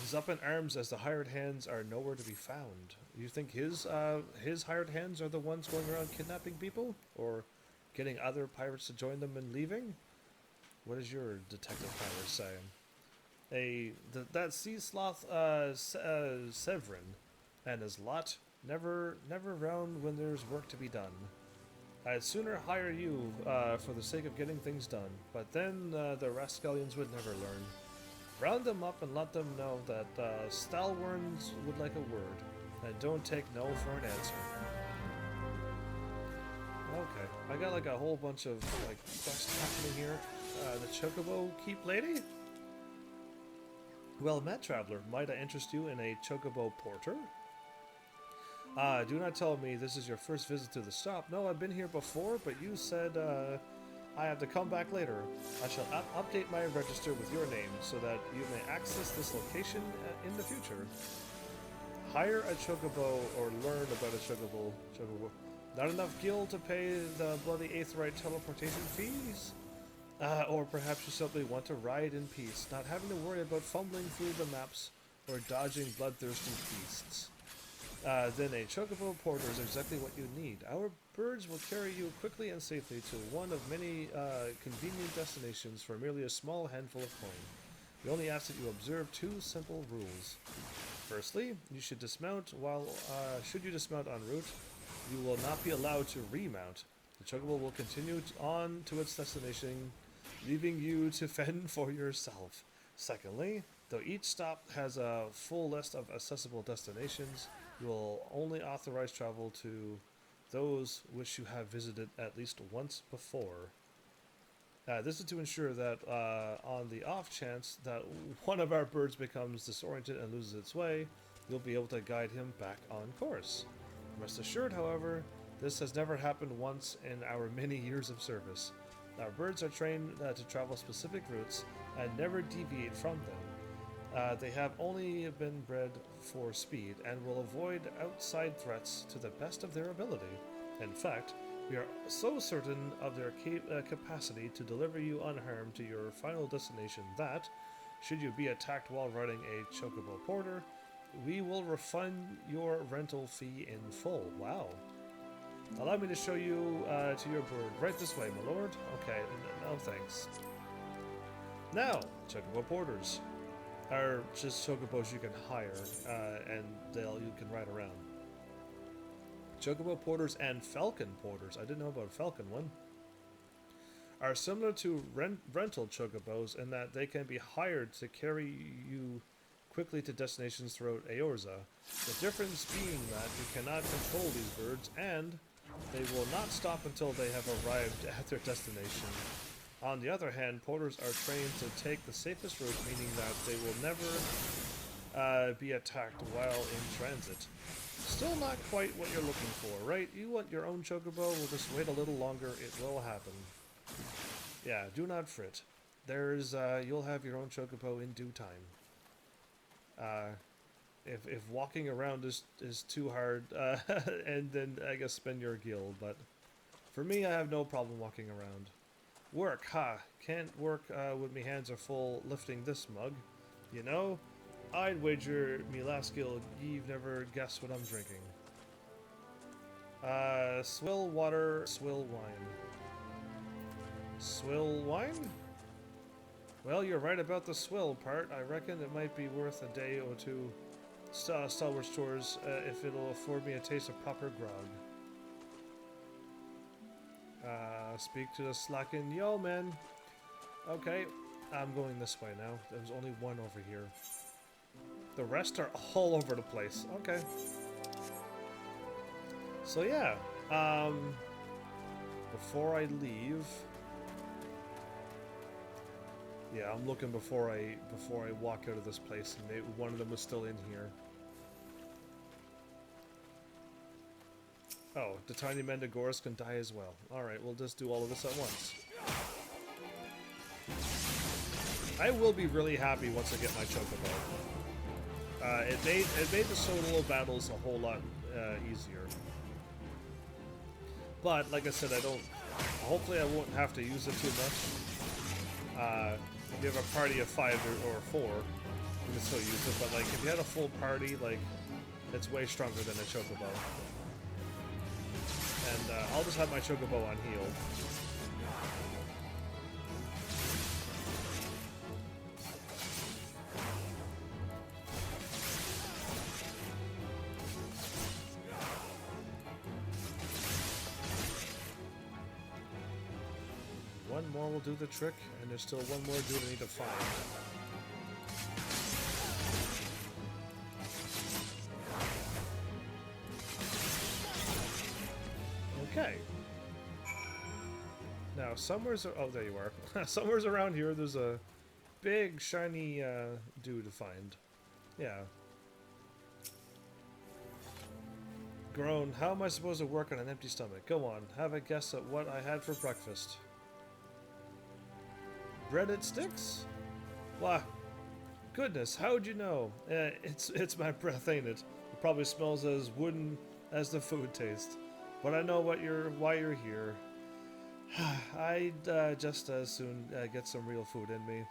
He's up in arms as the hired hands are nowhere to be found. You think his hired hands are the ones going around kidnapping people? Or getting other pirates to join them and leaving? What is your detective power saying? That sea sloth Severin and his lot never round when there's work to be done. I'd sooner hire you for the sake of getting things done, but then the rascallions would never learn. Round them up and let them know that Stalwarns would like a word, and don't take no for an answer. Okay, I got like a whole bunch of like quests happening here. The Chocobo Keep Lady? Well met, traveler. Might I interest you in a Chocobo Porter? Do not tell me this is your first visit to the shop. No, I've been here before, but you said I have to come back later. I shall update my register with your name so that you may access this location in the future. Hire a Chocobo or learn about a Chocobo. Not enough gil to pay the bloody Aetheryte teleportation fees? Or perhaps you simply want to ride in peace, not having to worry about fumbling through the maps or dodging bloodthirsty beasts. Then a Chocobo Porter is exactly what you need. Our birds will carry you quickly and safely to one of many convenient destinations for merely a small handful of coin. We only ask that you observe 2 simple rules. Firstly, you should dismount should you dismount en route, you will not be allowed to remount. The Chocobo will continue on to its destination, leaving you to fend for yourself. Secondly, though each stop has a full list of accessible destinations, you will only authorize travel to those which you have visited at least once before. This is to ensure that on the off chance that one of our birds becomes disoriented and loses its way, you'll be able to guide him back on course. Rest assured, however, this has never happened once in our many years of service. Our birds are trained to travel specific routes and never deviate from them. They have only been bred for speed and will avoid outside threats to the best of their ability. In fact, we are so certain of their capacity to deliver you unharmed to your final destination that, should you be attacked while riding a Chocobo Porter, we will refund your rental fee in full. Wow. Allow me to show you to your bird. Right this way, my lord. Okay, no thanks. Now, Chocobo Porters are just Chocobos you can hire, and you can ride around. Chocobo porters and falcon porters, I didn't know about a falcon one, are similar to rental chocobos in that they can be hired to carry you quickly to destinations throughout Eorza. The difference being that you cannot control these birds, and they will not stop until they have arrived at their destination. On the other hand, porters are trained to take the safest route, meaning that they will never be attacked while in transit. Still not quite what you're looking for, right? You want your own chocobo? We'll just wait a little longer. It will happen. Yeah, do not fret. There's, you'll have your own chocobo in due time. If walking around is too hard, and then I guess spend your guild, but for me, I have no problem walking around. Work, ha! Can't work when me hands are full lifting this mug. You know, I'd wager me last guild you've never guessed what I'm drinking. Swill water, swill wine. Swill wine? Well, you're right about the swill part. I reckon it might be worth a day or two Stalwart stores if it'll afford me a taste of proper grog. Speak to the slacking yo man. Okay, I'm going this way now. There's only one over here. The rest are all over the place. Okay. So yeah, before I leave, yeah, I'm looking before I walk out of this place, and maybe one of them was still in here. Oh, the tiny Mandragoras can die as well. Alright, we'll just do all of this at once. I will be really happy once I get my Chocobo. It made the solo battles a whole lot easier. But, like I said, hopefully I won't have to use it too much. If you have a party of 5 or 4, you can still use it, but like if you had a full party, like, it's way stronger than a Chocobo. And I'll just have my Chocobo on heal. One more will do the trick, and there's still one more dude I need to find. Okay. Now, oh, there you are. Somewhere's around here, there's a big, shiny dude to find. Yeah. Groan, how am I supposed to work on an empty stomach? Go on, have a guess at what I had for breakfast. Breaded sticks? Why, goodness, how'd you know? It's my breath, ain't it? It probably smells as wooden as the food tastes. But I know why you're here. I'd just as soon get some real food in me,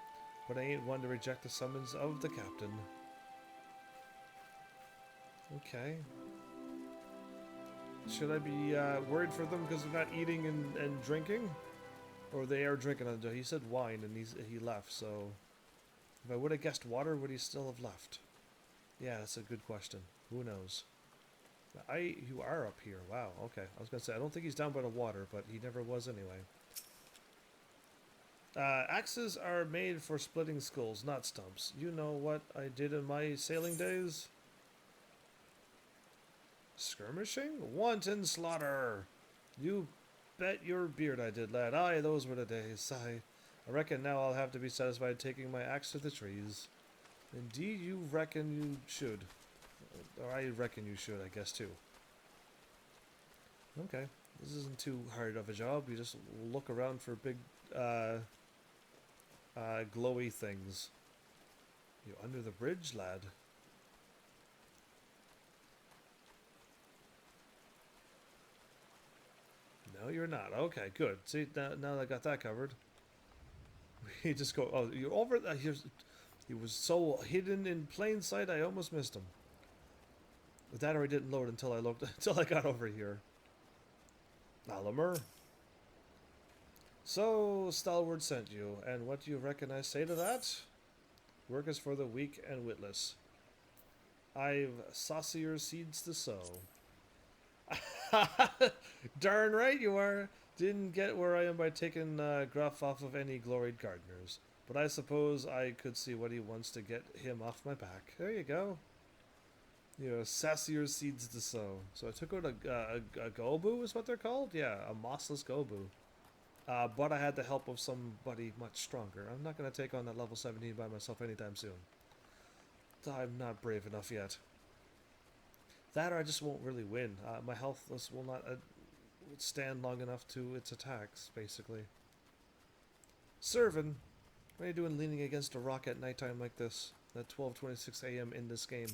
but I ain't one to reject the summons of the captain. Okay. Should I be worried for them because they're not eating and drinking? Or they are drinking. He said wine and he left, so... If I would have guessed water, would he still have left? Yeah, that's a good question. Who knows? You are up here. Wow, okay. I was going to say, I don't think he's down by the water, but he never was anyway. Axes are made for splitting skulls, not stumps. You know what I did in my sailing days? Skirmishing? Wanton slaughter! You bet your beard I did, lad. Aye, those were the days. I reckon now I'll have to be satisfied taking my axe to the trees. Indeed, you reckon you should. Or I reckon you should, I guess, too. Okay. This isn't too hard of a job. You just look around for big, glowy things. You under the bridge, lad? No, you're not. Okay, good. See, now I got that covered. We just go... Oh, you're over... He was so hidden in plain sight, I almost missed him. But that already didn't load until I got over here. Alamer. So, Stalwart sent you, and what do you reckon I say to that? Work is for the weak and witless. I've saucier seeds to sow. Darn right you are. Didn't get where I am by taking gruff off of any gloried gardeners. But I suppose I could see what he wants to get him off my back. There you go. You know, sassier seeds to sow. So I took out a gobu is what they're called? Yeah, a mossless gobu. But I had the help of somebody much stronger. I'm not going to take on that level 17 by myself anytime soon. I'm not brave enough yet. That or I just won't really win. My healthless will not stand long enough to its attacks, basically. Servant, what are you doing leaning against a rock at nighttime like this? At 12:26 a.m. in this game.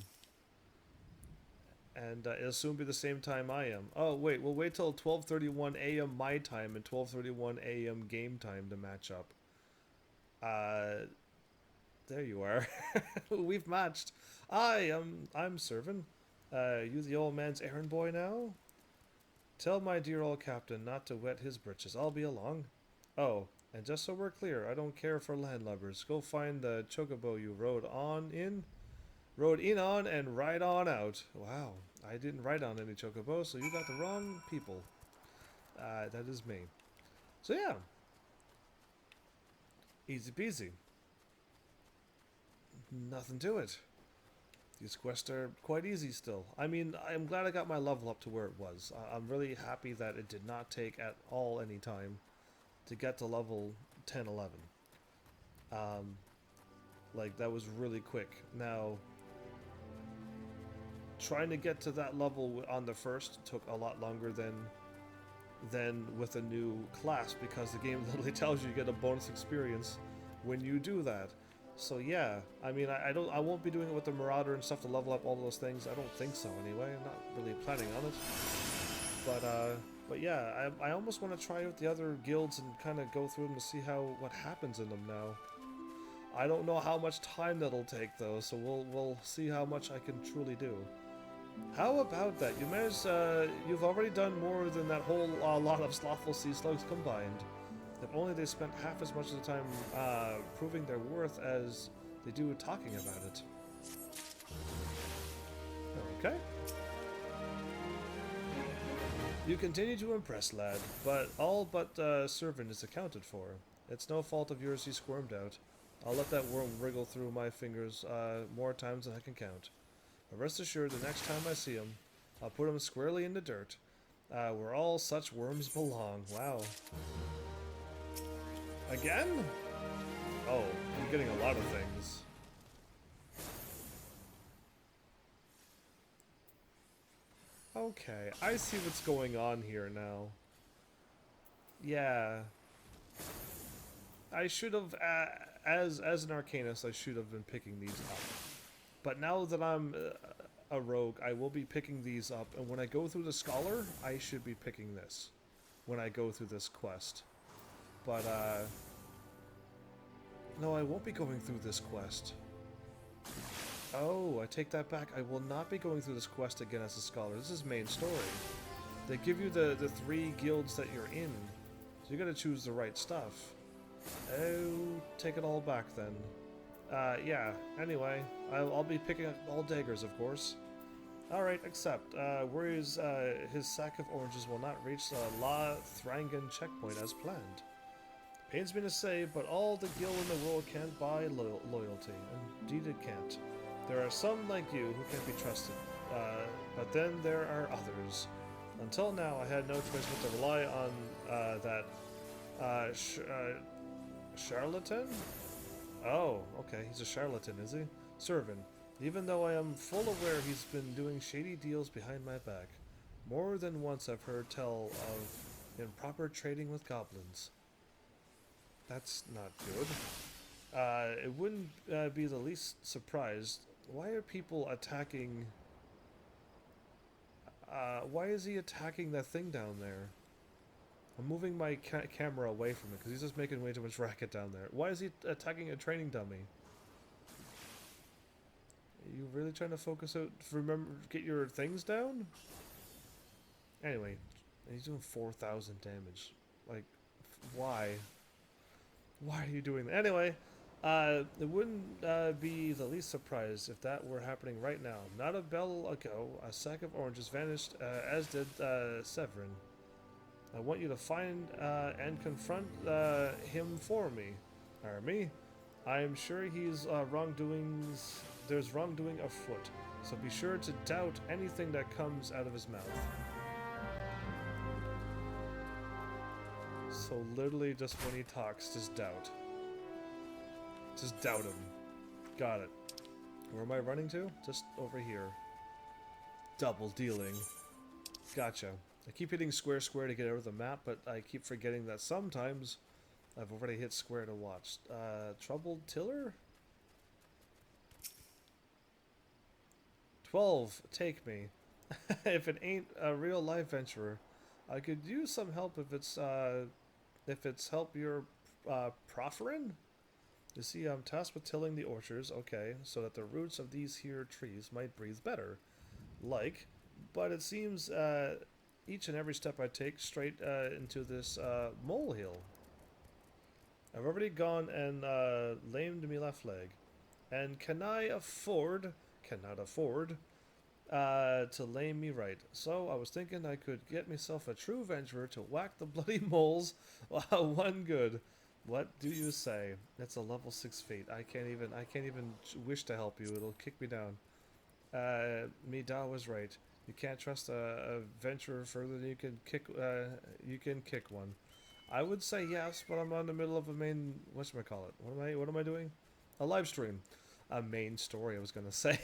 And it'll soon be the same time I am. Oh, wait, we'll wait till 12:31 a.m. my time and 12:31 a.m. game time to match up. There you are. We've matched. I'm Servant. You the old man's errand boy now? Tell my dear old captain not to wet his britches. I'll be along. Oh, and just so we're clear, I don't care for landlubbers. Go find the chocobo you rode in on and ride on out. Wow, I didn't ride on any chocobo, so you got the wrong people. That is me. So yeah. Easy peasy. Nothing to it. These quests are quite easy still. I mean, I'm glad I got my level up to where it was. I'm really happy that it did not take at all any time to get to level 10, 11. Like, that was really quick. Now, trying to get to that level on the first took a lot longer than with a new class, because the game literally tells you get a bonus experience when you do that. So yeah, I mean, I won't be doing it with the Marauder and stuff to level up all those things. I don't think so anyway. I'm not really planning on it. But yeah, I almost want to try out the other guilds and kind of go through them to see what happens in them now. I don't know how much time that'll take though, so we'll see how much I can truly do. How about that? You've already done more than that whole lot of slothful sea slugs combined. If only they spent half as much of the time proving their worth as they do talking about it. Okay. You continue to impress, lad, but all but Servant is accounted for. It's no fault of yours he squirmed out. I'll let that worm wriggle through my fingers more times than I can count. But rest assured, the next time I see him, I'll put him squarely in the dirt, where all such worms belong. Wow. Again? Oh, I'm getting a lot of things. Okay, I see what's going on here now. Yeah. I should have, as an Arcanist, I should have been picking these up. But now that I'm a rogue, I will be picking these up, and when I go through the Scholar, I should be picking this. When I go through this quest. But, no, I won't be going through this quest. Oh, I take that back. I will not be going through this quest again as a Scholar. This is main story. They give you the 3 guilds that you're in, so you gotta choose the right stuff. Oh, take it all back then. Yeah, anyway, I'll be picking up all daggers, of course. Alright, accept. Worries his sack of oranges will not reach the La Thrangan checkpoint as planned. Pains me to say, but all the gil in the world can't buy loyalty. Indeed it can't. There are some like you who can be trusted, but then there are others. Until now, I had no choice but to rely on that charlatan? Oh, okay, he's a charlatan, is he? Servant, even though I am full aware he's been doing shady deals behind my back. More than once I've heard tell of improper trading with goblins. That's not good. It wouldn't be the least surprised. Why are people attacking... why is he attacking that thing down there? I'm moving my camera away from it because he's just making way too much racket down there. Why is he attacking a training dummy? Are you really trying to focus out? Remember, get your things down? Anyway, he's doing 4,000 damage. Like, why? Why are you doing that? Anyway, It wouldn't be the least surprised if that were happening right now. Not a bell ago, a sack of oranges vanished, as did Severin. I want you to find and confront him for me, Army. I am sure he's wrongdoings. There's wrongdoing afoot, so be sure to doubt anything that comes out of his mouth. So literally, just when he talks, just doubt. Just doubt him. Got it. Where am I running to? Just over here. Double dealing. Gotcha. I keep hitting square to get out of the map, but I keep forgetting that sometimes I've already hit square to watch. Troubled Tiller? 12. Take me. If it ain't a real life venturer, I could use some help if it's help you're proffering? You see, I'm tasked with tilling the orchards, okay, so that the roots of these here trees might breathe better. But it seems each and every step I take straight into this molehill. I've already gone and lamed me left leg, and cannot afford to lame me right. So I was thinking I could get myself a true venturer to whack the bloody moles one good. What do you say? That's a level 6 fate. I can't even wish to help you. It'll kick me down. Mida was right. You can't trust a venturer further than you can kick one. I would say yes, but I'm on the middle of a main whatchamacallit. What am I doing? A live stream. A main story I was gonna say.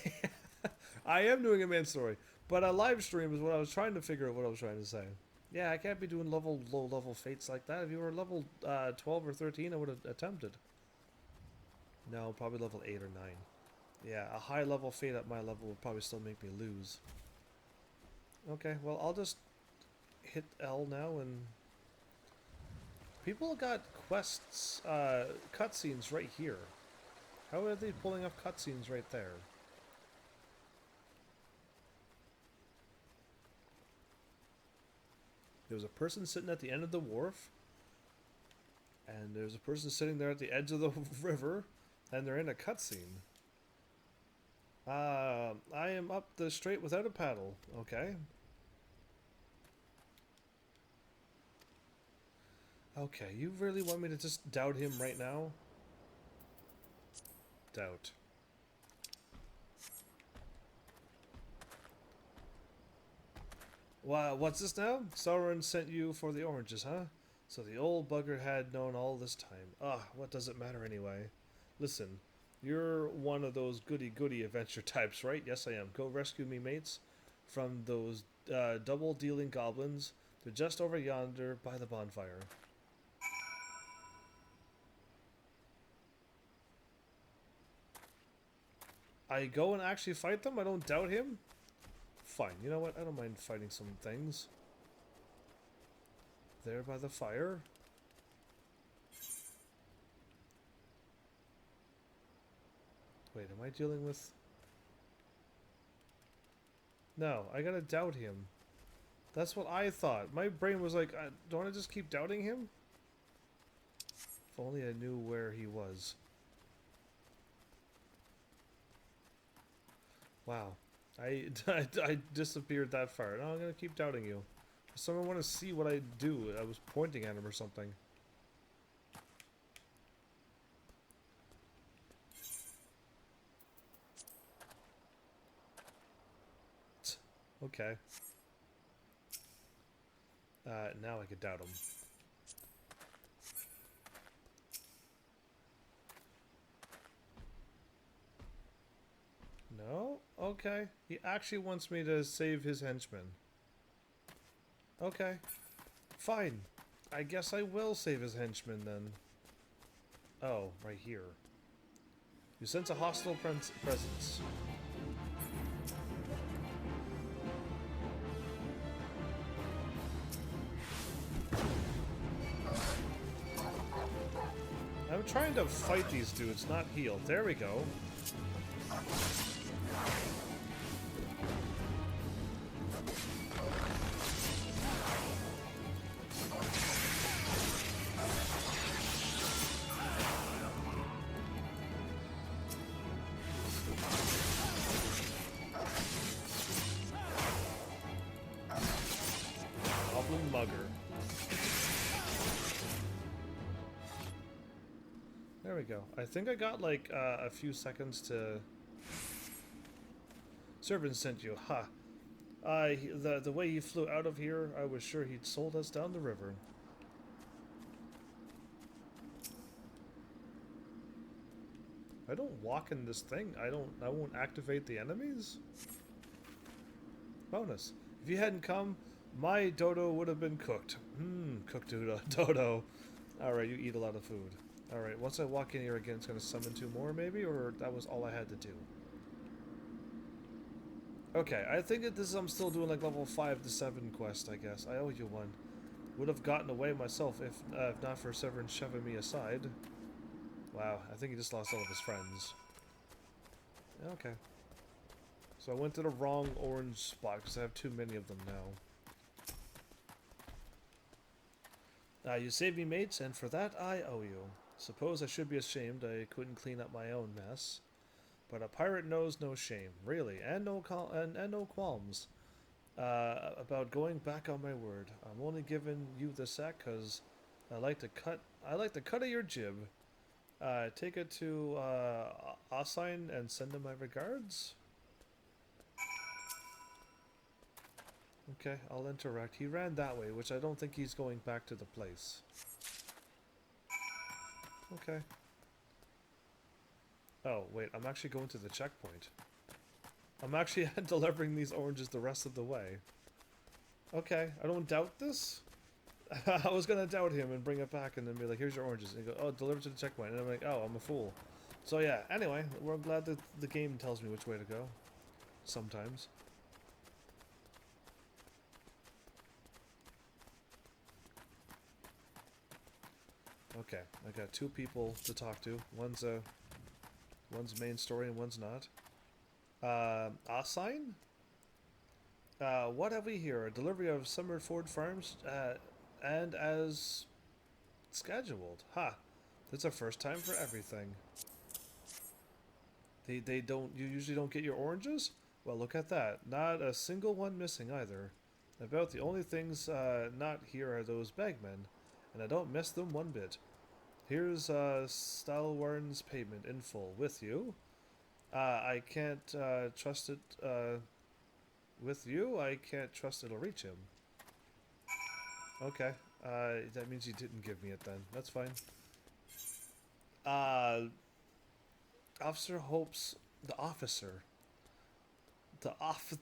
I am doing a main story, but a live stream is what I was trying to figure out what I was trying to say. Yeah, I can't be doing low level fates like that. If you were level 12 or 13, I would have attempted. No, probably level 8 or 9. Yeah, a high level fate at my level would probably still make me lose. Okay, well, I'll just hit L now and... People got quests, cutscenes right here. How are they pulling up cutscenes right there? There's a person sitting at the end of the wharf, and there's a person sitting there at the edge of the river, and they're in a cutscene. I am up the strait without a paddle. Okay. Okay, you really want me to just doubt him right now? Doubt. Wow, what's this now? Sauron sent you for the oranges, huh? So the old bugger had known all this time. What does it matter anyway? Listen, you're one of those goody-goody adventure types, right? Yes, I am. Go rescue me, mates, from those double-dealing goblins. They're just over yonder by the bonfire. I go and actually fight them? I don't doubt him? Fine, you know what? I don't mind fighting some things. There by the fire. Wait, am I dealing with... No, I gotta doubt him. That's what I thought. My brain was like, don't I just keep doubting him? If only I knew where he was. Wow. I disappeared that far. No, I'm gonna keep doubting you. Someone want to see what I do. I was pointing at him or something. Okay. Now I could doubt him. No? Okay. He actually wants me to save his henchmen. Okay. Fine. I guess I will save his henchmen then. Oh, right here. You sense a hostile presence. I'm trying to fight these dudes, not heal. There we go. There we go. I think I got like a few seconds to... Servant sent you, ha. The way he flew out of here, I was sure he'd sold us down the river. I don't walk in this thing. I won't activate the enemies? Bonus. If you hadn't come, my dodo would have been cooked. Cooked dodo. Alright, you eat a lot of food. Alright, once I walk in here again, it's going to summon 2 more, maybe? Or that was all I had to do? Okay, I think that I'm still doing like level 5 to 7 quest, I guess. I owe you one. Would have gotten away myself if not for Severin shoving me aside. Wow, I think he just lost all of his friends. Okay. So I went to the wrong orange spot because I have too many of them now. You saved me, mates, and for that I owe you. Suppose I should be ashamed I couldn't clean up my own mess. But a pirate knows no shame, really, and no qualms about going back on my word. I'm only giving you the sack because I like the cut of your jib. Take it to Assign and send him my regards. Okay, I'll interact. He ran that way, which I don't think he's going back to the place. Okay. Oh, wait, I'm actually going to the checkpoint. I'm actually delivering these oranges the rest of the way. Okay, I don't doubt this. I was gonna doubt him and bring it back and then be like, here's your oranges. And he go, oh, deliver to the checkpoint. And I'm like, oh, I'm a fool. So yeah, anyway, we're glad that the game tells me which way to go. Sometimes. Okay, I got 2 people to talk to. One's main story and one's not. Assign? What have we here? A delivery of Summerford Farms, and as scheduled. Ha! That's a first time for everything. You usually don't get your oranges? Well, look at that. Not a single one missing either. About the only things not here are those bagmen, and I don't miss them one bit. Here's Stalwarn's payment in full with you. I can't trust it with you. I can't trust it'll reach him. Okay. That means you didn't give me it then. That's fine. Officer hopes... The officer.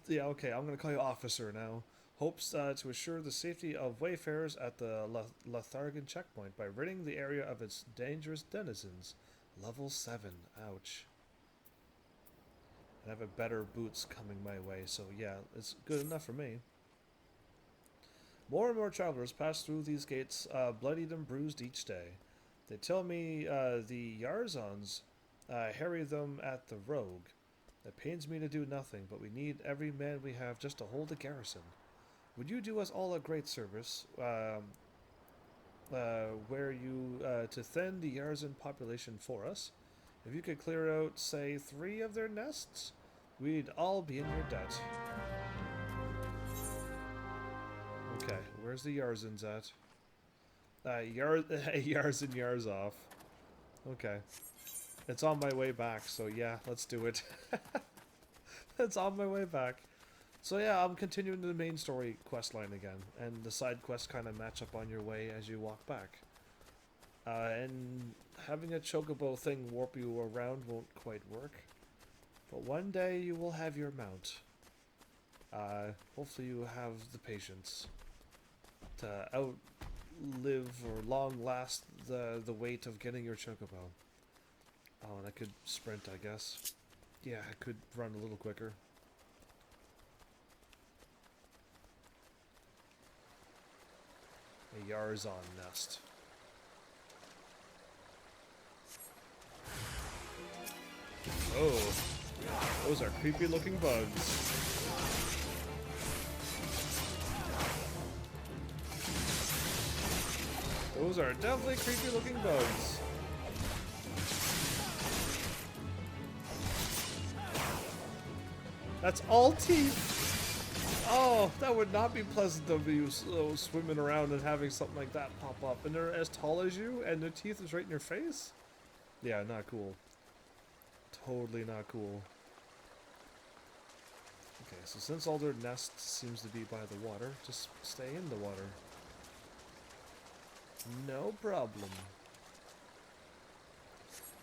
Yeah, okay, I'm gonna call you officer now. Hopes to assure the safety of wayfarers at the Lathargan checkpoint by ridding the area of its dangerous denizens. Level 7. Ouch. I have a better boots coming my way, so yeah, it's good enough for me. More and more travelers pass through these gates, bloodied and bruised each day. They tell me the Yarzons harry them at the Rogue. It pains me to do nothing, but we need every man we have just to hold a garrison. Would you do us all a great service, where you to thin the Yarzon population for us? If you could clear out, say, 3 of their nests, we'd all be in your debt. Okay, where's the Yarzons at? Yarzon Yarzov. Okay. It's on my way back, so yeah, let's do it. It's on my way back. So yeah, I'm continuing the main story quest line again, and the side quests kind of match up on your way as you walk back. And having a chocobo thing warp you around won't quite work, but one day you will have your mount. Hopefully you have the patience to outlive or long last the wait of getting your chocobo. Oh, and I could sprint, I guess. Yeah, I could run a little quicker. A Yarzon nest. Oh, those are creepy looking bugs. Those are definitely creepy looking bugs. That's all teeth. Oh, that would not be pleasant of you swimming around and having something like that pop up. And they're as tall as you, and their teeth is right in your face? Yeah, not cool. Totally not cool. Okay, so since all their nest seems to be by the water, just stay in the water. No problem.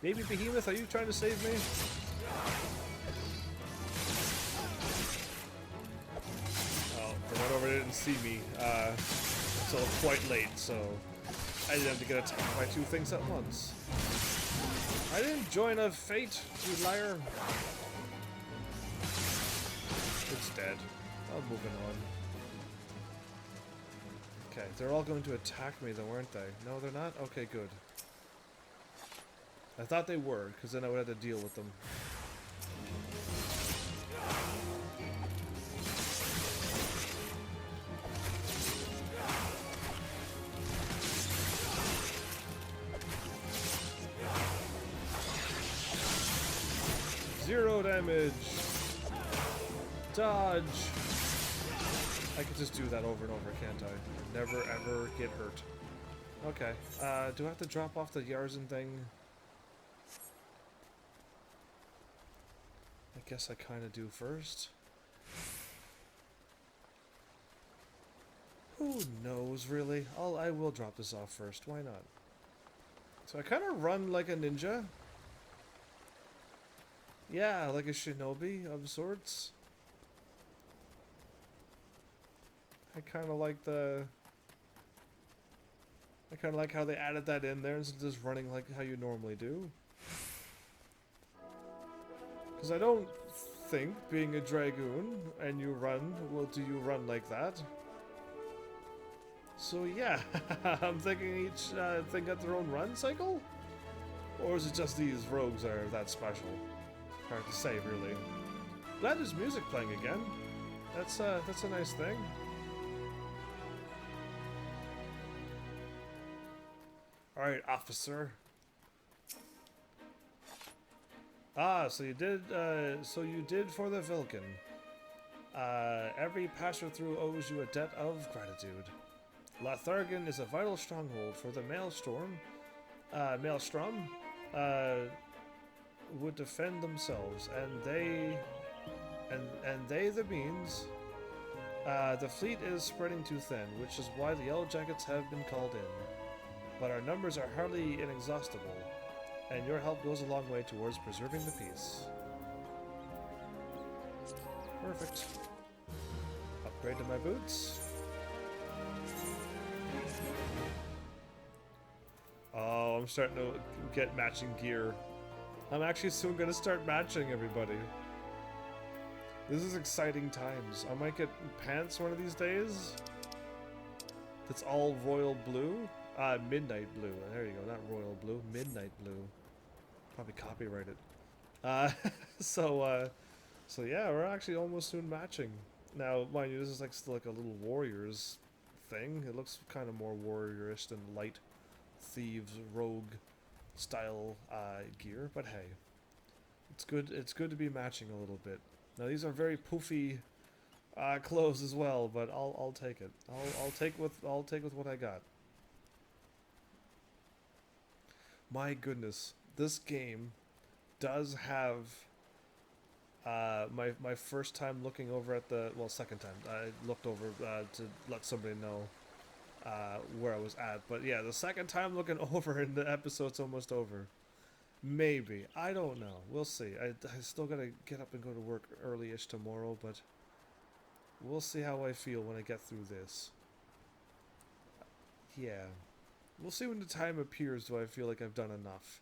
Baby Behemoth, are you trying to save me? Oh, the one over there didn't see me until quite late, so I didn't have to get attacked by two things at once. I didn't join a fate, you liar. It's dead. I'm moving on. Okay, they're all going to attack me though, weren't they? No, they're not? Okay, good. I thought they were, because then I would have to deal with them. Zero damage! Dodge! I could just do that over and over, can't I? Never ever get hurt. Okay, do I have to drop off the Yarzin thing? I guess I kind of do first. Who knows, really? I will drop this off first. Why not? So I kind of run like a ninja. Yeah, like a shinobi of sorts. I kind of like how they added that in there instead of just running like how you normally do. Because I don't think being a dragoon and you run, well, do you run like that? So yeah, I'm thinking each thing got their own run cycle? Or is it just these rogues are that special? Hard to say, really. Glad there's music playing again. That's a nice thing. Alright, officer. Ah, so you did for the Vilken. Every passer through owes you a debt of gratitude. Lathargan is a vital stronghold for the Maelstrom. Maelstrom would defend themselves, and they the means. The fleet is spreading too thin, which is why the Yellow Jackets have been called in. But our numbers are hardly inexhaustible, and your help goes a long way towards preserving the peace. Perfect. Upgrade to my boots. Oh, I'm starting to get matching gear. I'm actually soon going to start matching everybody. This is exciting times. I might get pants one of these days. That's all royal blue. Midnight blue. There you go. Not royal blue. Midnight blue. Probably copyrighted. So yeah, we're actually almost soon matching. Now, mind you, this is like still like a little warriors thing. It looks kind of more warriorish than light thieves rogue style gear, but hey, it's good. It's good to be matching a little bit. Now these are very poofy clothes as well, but I'll take it. I'll take with what I got. My goodness, this game does have my first time looking over at the, well, second time I looked over to let somebody know where I was at, but yeah, the second time looking over and the episode's almost over. Maybe, I don't know, we'll see. I still gotta get up and go to work early-ish tomorrow, but we'll see how I feel when I get through this. Yeah, we'll see when the time appears. Do I feel like I've done enough?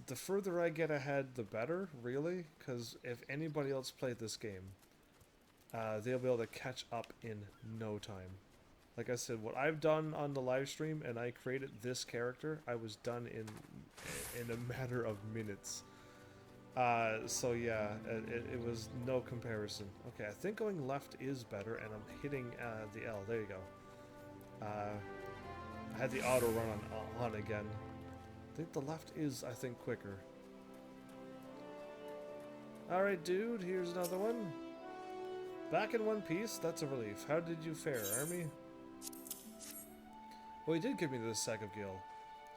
The further I get ahead, the better, really, because if anybody else played this game, they'll be able to catch up in no time. Like I said, what I've done on the live stream, and I created this character, I was done in a matter of minutes. So yeah, it was no comparison. Okay, I think going left is better, and I'm hitting the L. There you go. I had the auto run on again. I think the left is, I think, quicker. Alright, dude, here's another one. Back in one piece? That's a relief. How did you fare, Army? Well, he did give me the Sack of Gil.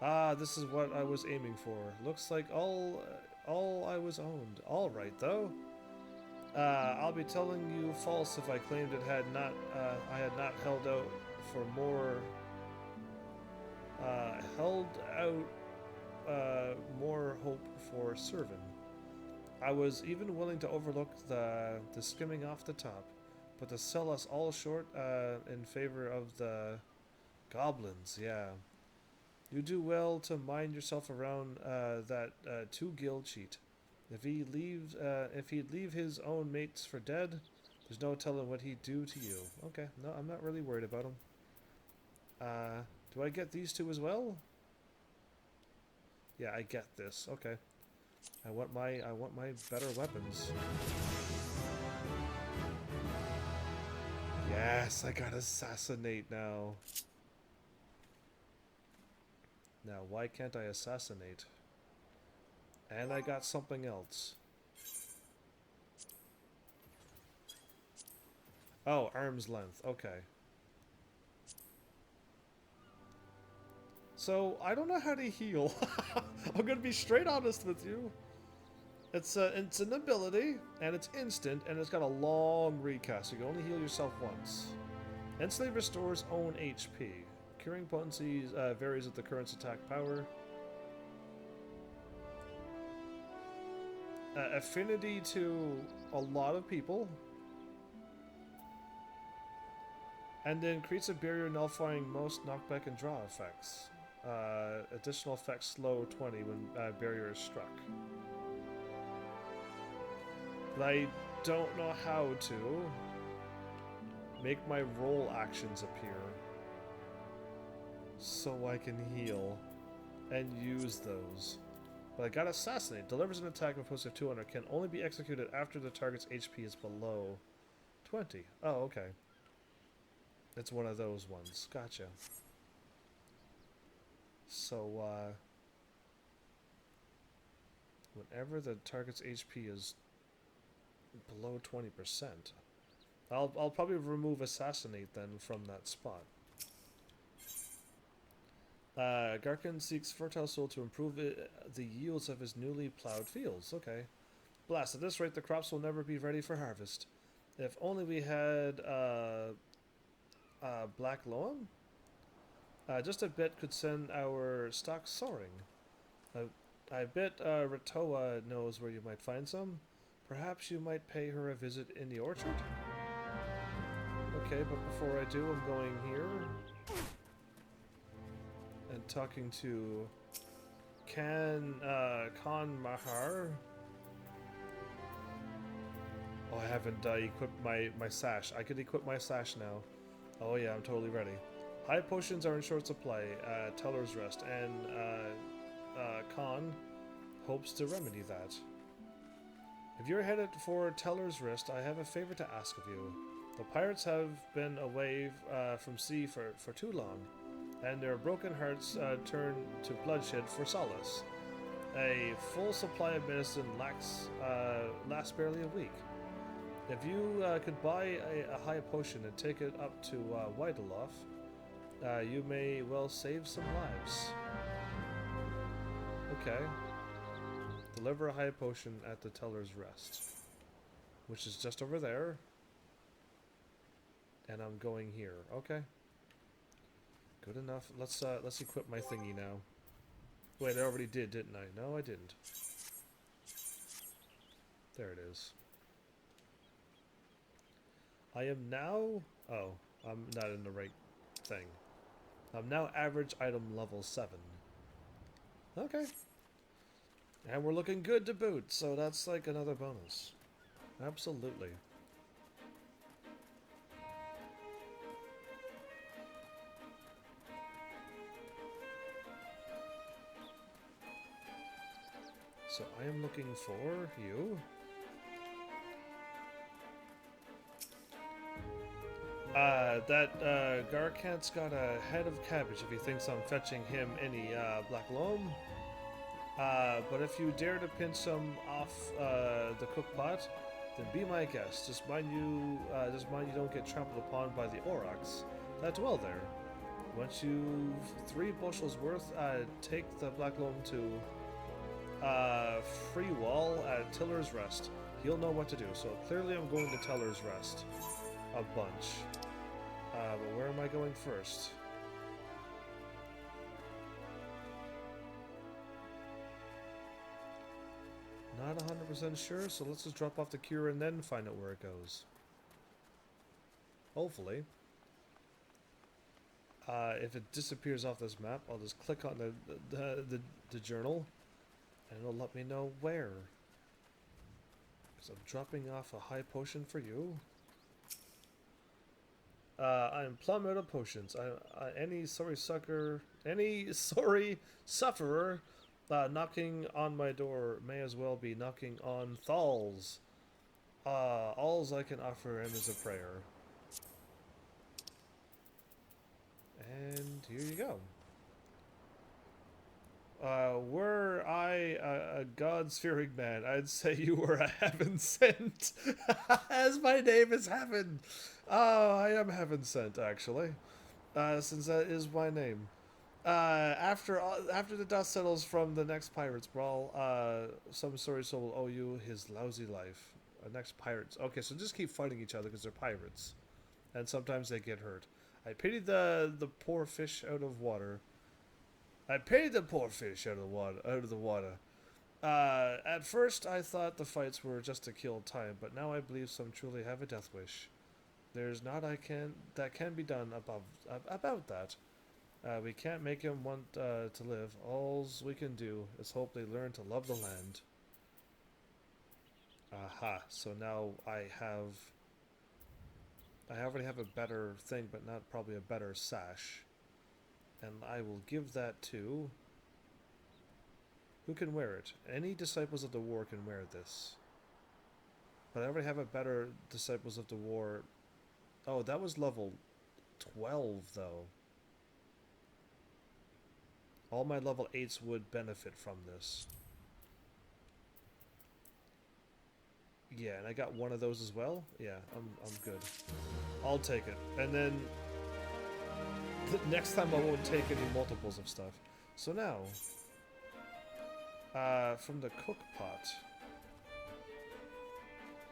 Ah, this is what I was aiming for. Looks like all I was owned. All right, though. I'll be telling you false if I claimed I had not held out for more, held out, more hope for serving. I was even willing to overlook the skimming off the top, but to sell us all short, in favor of the goblins, yeah. You do well to mind yourself around that two-gill cheat. If he'd leave his own mates for dead, there's no telling what he'd do to you. Okay, no, I'm not really worried about him. Do I get these two as well? Yeah, I get this. Okay. I want my better weapons. Yes, I got assassinate now. Now, why can't I assassinate? And I got something else. Oh, arm's length. Okay. So, I don't know how to heal. I'm gonna be straight honest with you. It's an ability, and it's instant, and it's got a long recast. You can only heal yourself once. Instantly restores own HP. Curing potency varies with the current's attack power. Affinity to a lot of people. And then creates a barrier nullifying most knockback and draw effects. Additional effects slow 20 when barrier is struck. But I don't know how to make my roll actions appear so I can heal and use those. But I got Assassinate. Delivers an attack with posted 200. Can only be executed after the target's HP is below 20. Oh, okay. It's one of those ones. Gotcha. So, whenever the target's HP is below 20%, I'll probably remove Assassinate then from that spot. Garkin seeks fertile soil to improve the yields of his newly plowed fields. Okay. Blast, at this rate the crops will never be ready for harvest. If only we had black loam? Just a bit could send our stock soaring. I bet Ratoa knows where you might find some. Perhaps you might pay her a visit in the orchard? Okay, but before I do, I'm going here and talking to Khan Mahar. Oh, I haven't equipped my sash. I could equip my sash now. Oh yeah, I'm totally ready. High potions are in short supply. Teller's Rest, and Khan hopes to remedy that. If you're headed for Teller's Rest, I have a favor to ask of you. The pirates have been away from sea for too long, and their broken hearts turn to bloodshed for solace. A full supply of medicine lasts barely a week. If you could buy a high potion and take it up to Weideloff, you may well save some lives. Okay. Deliver a high potion at the Teller's Rest, which is just over there. And I'm going here. Okay. Good enough. Let's equip my thingy now. Wait, I already did, didn't I? No, I didn't. There it is. I am now... Oh, I'm not in the right thing. I'm now average item level 7. Okay. And we're looking good to boot, so that's like another bonus. Absolutely. So I am looking for you. Garkant's got a head of cabbage if he thinks I'm fetching him any black loam. But if you dare to pinch some off the cook pot, then be my guest. Just mind you don't get trampled upon by the aurochs that dwell there. Once you've 3 bushels worth, take the black loam to Free Wall at Tiller's Rest. He'll know what to do. So clearly I'm going to Tiller's Rest a bunch. But where am I going first? Not 100% sure, so let's just drop off the cure and then find out where it goes. Hopefully. If it disappears off this map, I'll just click on the journal, and it'll let me know where. Because I'm dropping off a high potion for you. I'm plumb out of potions. Any sorry sufferer knocking on my door may as well be knocking on Thal's. Alls I can offer him is a prayer. And here you go. Were I a God-fearing man, I'd say you were a heaven sent, as my name is Heaven. Oh, I am heaven sent, actually, since that is my name. After the dust settles from the next pirates brawl, some sorry soul will owe you his lousy life. Next pirates. Okay, so just keep fighting each other because they're pirates, and sometimes they get hurt. I pity the poor fish out of water. I pity the poor fish out of the water. At first, I thought the fights were just to kill time, but now I believe some truly have a death wish. There's not that can be done about that. We can't make him want to live. Alls we can do is hope they learn to love the land. Aha. So now I already have a better thing, but not probably a better sash. And I will give that to... Who can wear it? Any Disciples of the War can wear this. But I already have a better Disciples of the War... Oh, that was level 12, though. All my level 8s would benefit from this. Yeah, and I got one of those as well. Yeah, I'm good. I'll take it. And then next time I won't take any multiples of stuff. So now, from the cook pot.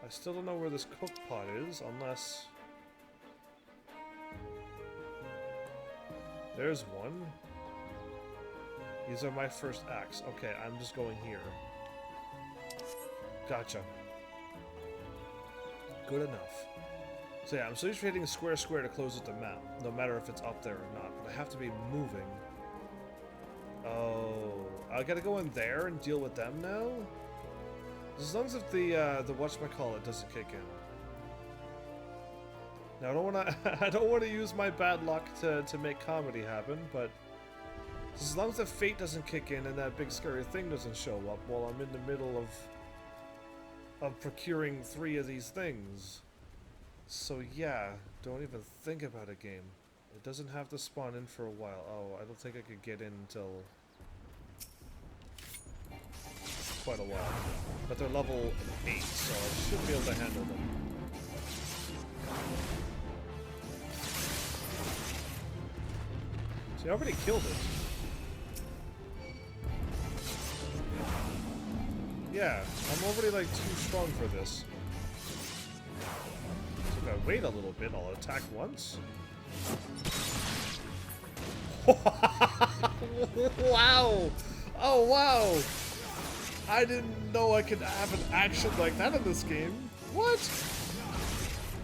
I still don't know where this cook pot is, unless... There's one. These are my first acts. Okay, I'm just going here. Gotcha. Good enough. So yeah, I'm still just hitting square to close up the map, no matter if it's up there or not, but I have to be moving. Oh, I gotta go in there and deal with them now? As long as if the whatchamacallit doesn't kick in. Now I don't wanna use my bad luck to make comedy happen, but as long as the fate doesn't kick in and that big scary thing doesn't show up while I'm in the middle of procuring 3 of these things. So yeah, don't even think about a game. It doesn't have to spawn in for a while. Oh, I don't think I could get in until quite a while. But they're level 8, so I should be able to handle them. See, I already killed it. Yeah, I'm already like too strong for this. So if I wait a little bit, I'll attack once. Wow! Oh wow! I didn't know I could have an action like that in this game. What?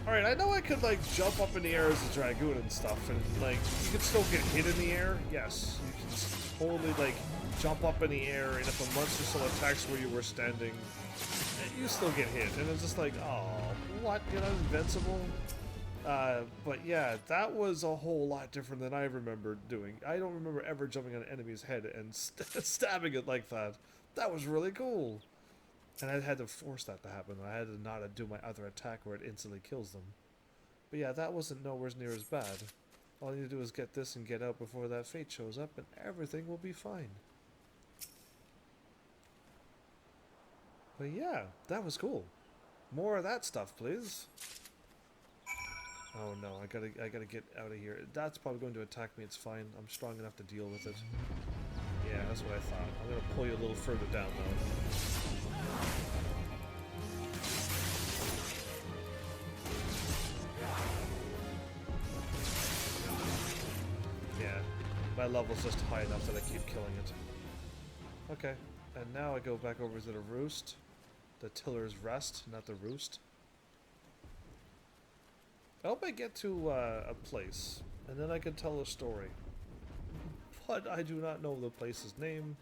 Alright, I know I could like jump up in the air as a dragoon and stuff, and like, you can still get hit in the air. Yes, you can totally like jump up in the air, and if a monster still attacks where you were standing, you still get hit. And it's just like, oh, what? You're not invincible? But yeah, that was a whole lot different than I remember doing. I don't remember ever jumping on an enemy's head and stabbing it like that. That was really cool. And I had to force that to happen. I had to not do my other attack where it instantly kills them. But yeah, that wasn't nowhere near as bad. All you need to do is get this and get out before that fate shows up, and everything will be fine. But yeah, that was cool. More of that stuff, please. Oh no, I gotta get out of here. That's probably going to attack me, it's fine. I'm strong enough to deal with it. Yeah, that's what I thought. I'm gonna pull you a little further down though. Yeah, my level's just high enough that I keep killing it. Okay, and now I go back over to the roost. The Tiller's Rest, not the roost. I hope I get to a place, and then I can tell a story. But I do not know the place's name,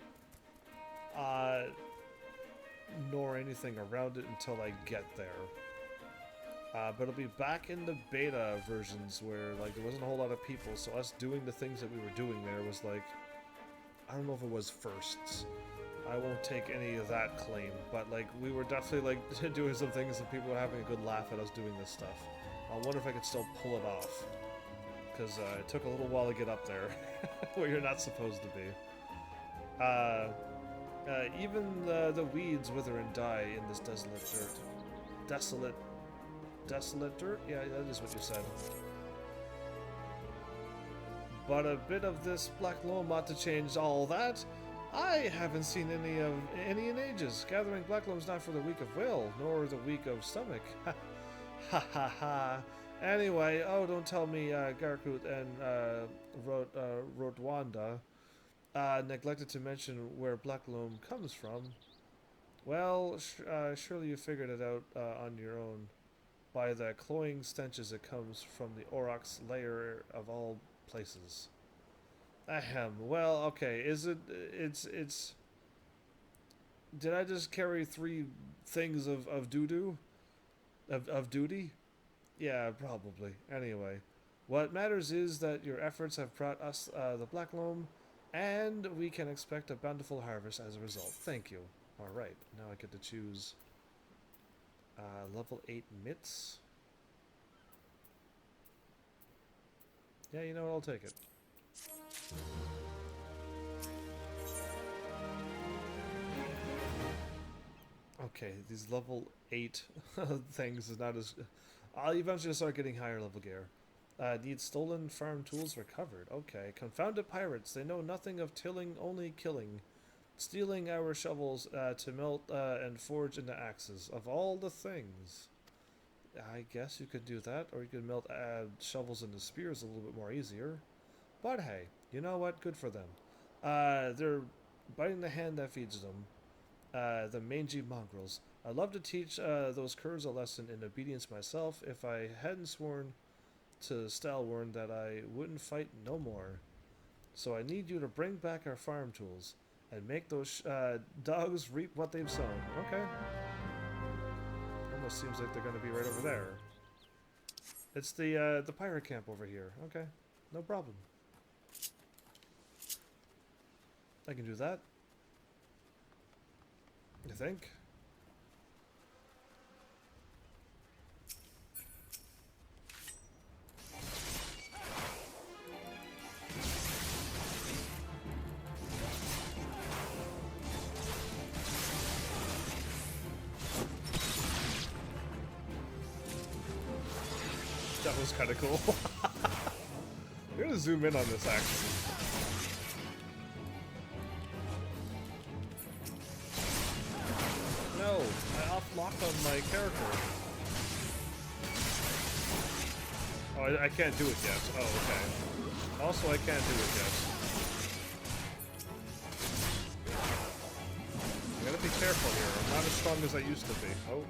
nor anything around it until I get there. But it'll be back in the beta versions where like there wasn't a whole lot of people, so us doing the things that we were doing there was like, I don't know if it was firsts. I won't take any of that claim, but like we were definitely like doing some things and people were having a good laugh at us doing this stuff. I wonder if I could still pull it off, because it took a little while to get up there, where you're not supposed to be. Even the weeds wither and die in this desolate dirt. Desolate dirt? Yeah, that is what you said. But a bit of this black loam ought to change all that. I haven't seen any in ages. Gathering black loam's not for the weak of will, nor the weak of stomach. Ha ha ha. Anyway, oh, don't tell me Garkut and Rodwanda neglected to mention where black loam comes from. Well, surely you figured it out on your own. By the cloying stenches it comes from the Aurochs lair of all places. Ahem. Well, okay. It's... Did I just carry 3 things of doo-doo? Of duty? Yeah, probably. Anyway, what matters is that your efforts have brought us the black loam, and we can expect a bountiful harvest as a result. Thank you. Alright, now I get to choose level 8 mitts. Yeah, you know what, I'll take it. Okay, these level 8 things is not as... I'll eventually start getting higher level gear. Need stolen farm tools recovered. Okay, confounded pirates. They know nothing of tilling, only killing. Stealing our shovels to melt and forge into axes. Of all the things. I guess you could do that, or you could melt shovels into spears a little bit more easier. But hey, you know what? Good for them. They're biting the hand that feeds them. The mangy mongrels. I'd love to teach those curs a lesson in obedience myself if I hadn't sworn to Stalwern that I wouldn't fight no more. So I need you to bring back our farm tools and make those dogs reap what they've sown. Okay. Almost seems like they're going to be right over there. It's the pirate camp over here. Okay, no problem. I can do that. You think? That was kind of cool. We're gonna zoom in on this actually. No, I off-locked on my character. Oh, I can't do it yet. Oh, okay. Also, I can't do it yet. I gotta be careful here. I'm not as strong as I used to be. Oh.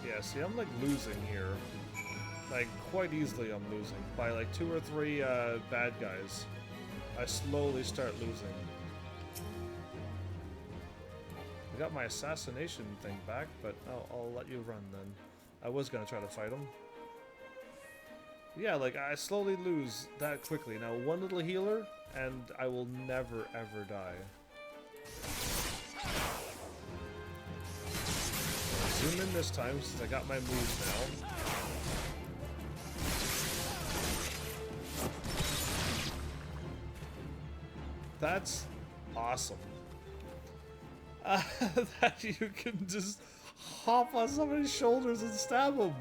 Yeah, see, I'm like losing here. Like, quite easily I'm losing. By like 2 or 3 bad guys. I slowly start losing. I got my assassination thing back, but I'll let you run then. I was gonna try to fight him. Yeah, like, I slowly lose that quickly. Now, one little healer, and I will never, ever die. Zoom in this time, since I got my moves now. That's awesome. That you can just hop on somebody's shoulders and stab them.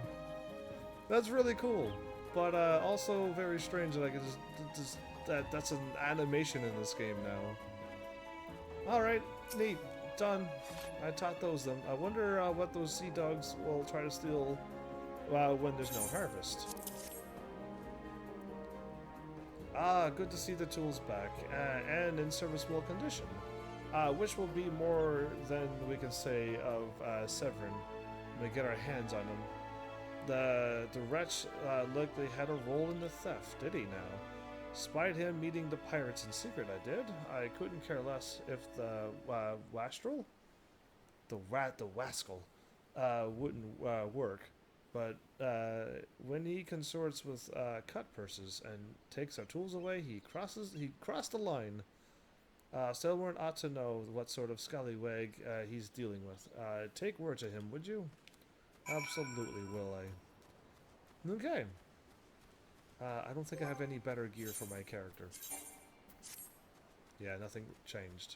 That's really cool. But also very strange that I can just that's an animation in this game now. Alright, neat. Done. I taught those them. I wonder what those sea dogs will try to steal when there's no harvest. Ah, good to see the tools back, and in serviceable condition. Which will be more than we can say of Severin when we get our hands on him. The wretch likely had a role in the theft, did he now? Spied him meeting the pirates in secret, I did. I couldn't care less if the wastrel? The wascal wouldn't work. But when he consorts with cut purses and takes our tools away, he crossed the line. Selwyn ought to know what sort of scallywag he's dealing with. Take word to him, would you? Absolutely will I. Okay. I don't think I have any better gear for my character. Yeah, nothing changed.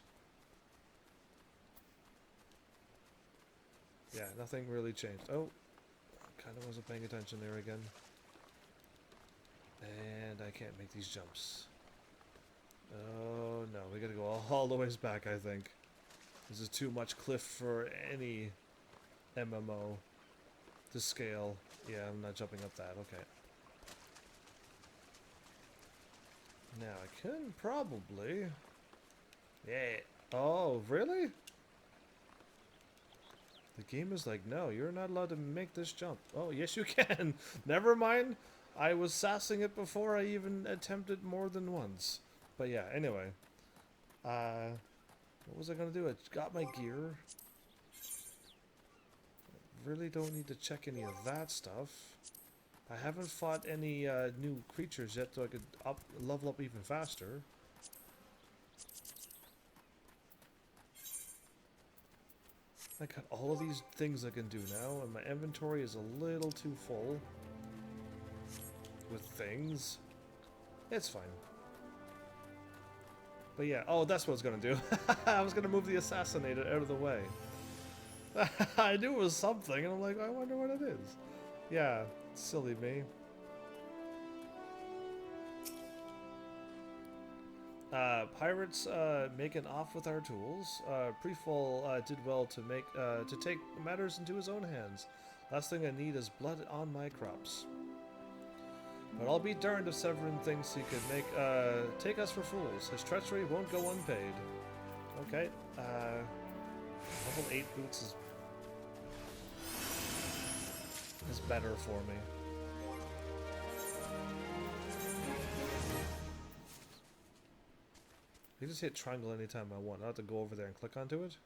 Yeah, nothing really changed. Oh, kind of wasn't paying attention there again. And I can't make these jumps. Oh no, we gotta go all the ways back, I think. This is too much cliff for any MMO to scale. Yeah, I'm not jumping up that, okay. Now, I can probably... Yeah. Oh, really? The game is like, no, you're not allowed to make this jump. Oh, yes you can. Never mind. I was sassing it before I even attempted more than once. But yeah, anyway. What was I going to do? I got my gear. Really don't need to check any of that stuff. I haven't fought any new creatures yet, so I could level up even faster. I got all of these things I can do now, and my inventory is a little too full with things. It's fine. But yeah, oh, that's what I was gonna do. I was gonna move the assassinator out of the way. I knew it was something, and I'm like, I wonder what it is. Yeah, silly me. Pirates making off with our tools. Prefall did well to take matters into his own hands. Last thing I need is blood on my crops. But I'll be darned if Severin thinks he could take us for fools. His treachery won't go unpaid. Okay. Level 8 boots is better for me. You just hit triangle anytime I want. I don't have to go over there and click onto it.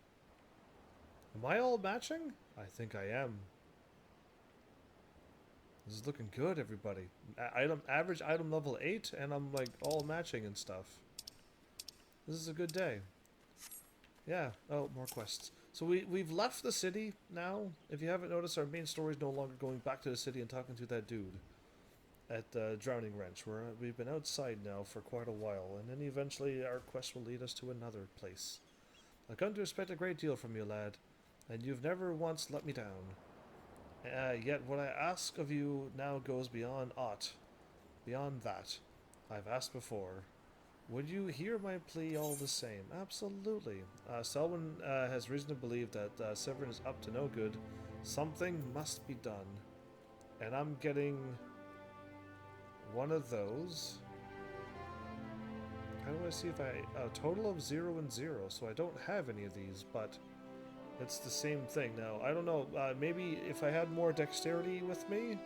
Am I all matching? I think I am. This is looking good, everybody. Average item level 8, and I'm like all matching and stuff. This is a good day. Yeah. Oh, more quests. So we've left the city now. If you haven't noticed, our main story is no longer going back to the city and talking to that dude at the Drowning Wrench. We've been outside now for quite a while, and then eventually our quest will lead us to another place. I've come to expect a great deal from you, lad, and you've never once let me down. Yet what I ask of you now goes beyond that I've asked before. Would you hear my plea all the same? Absolutely. Selwyn has reason to believe that Severin is up to no good. Something must be done. And I'm getting one of those. How do I see if a total of 0 and 0, so I don't have any of these, but it's the same thing. Now, I don't know, maybe if I had more dexterity with me,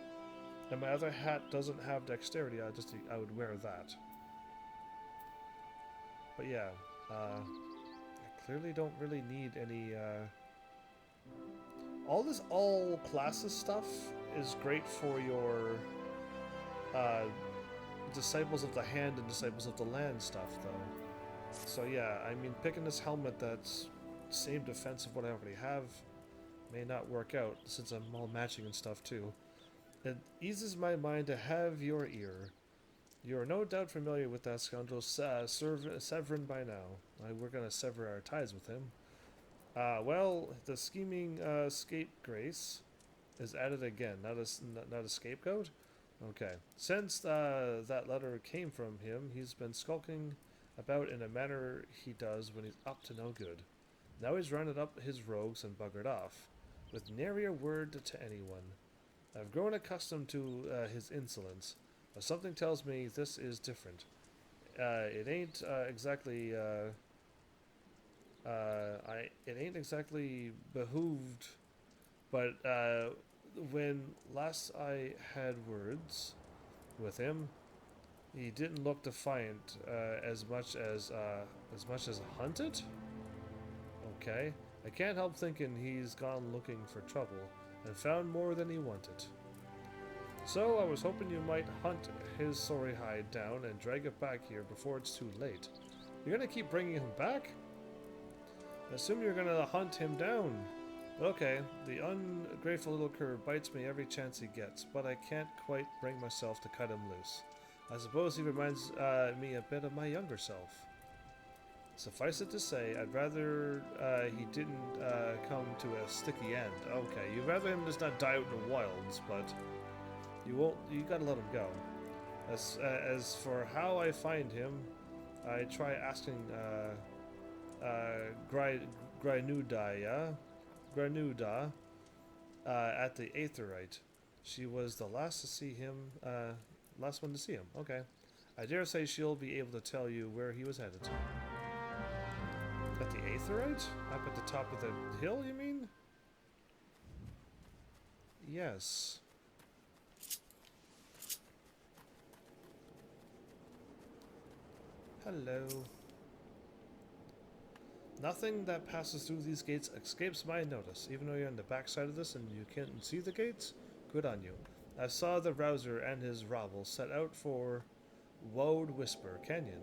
and my other hat doesn't have dexterity, I would wear that. But yeah, I clearly don't really need any, all classes stuff is great for your, Disciples of the Hand and Disciples of the Land stuff, though. So yeah, I mean, picking this helmet that's same defense of what I already have may not work out, since I'm all matching and stuff too. It eases my mind to have your ear. You are no doubt familiar with that scoundrel Severin by now. We're going to sever our ties with him. Well, the scheming scapegrace is at it again. Not a scapegoat? Okay. Since that letter came from him, he's been skulking about in a manner he does when he's up to no good. Now he's rounded up his rogues and buggered off, with nary a word to anyone. I've grown accustomed to his insolence, but something tells me this is different. It ain't exactly behooved, but when last I had words with him, he didn't look defiant as much as hunted. Okay, I can't help thinking he's gone looking for trouble and found more than he wanted. So I was hoping you might hunt his sorry hide down and drag it back here before it's too late. You're gonna keep bringing him back? I assume you're gonna hunt him down. Okay, the ungrateful little cur bites me every chance he gets, but I can't quite bring myself to cut him loose. I suppose he reminds me a bit of my younger self. Suffice it to say, I'd rather he didn't come to a sticky end. Okay, you'd rather him just not die out in the wilds, but you gotta let him go. As for how I find him, I try asking Granuda at the Aetherite. She was the last to see him, last one to see him. Okay. I dare say she'll be able to tell you where he was headed. At the Aetherite? Up at the top of the hill, you mean? Yes. Hello. Nothing that passes through these gates escapes my notice. Even though you're on the backside of this and you can't see the gates, good on you. I saw the Rouser and his rabble set out for Woad Whisper Canyon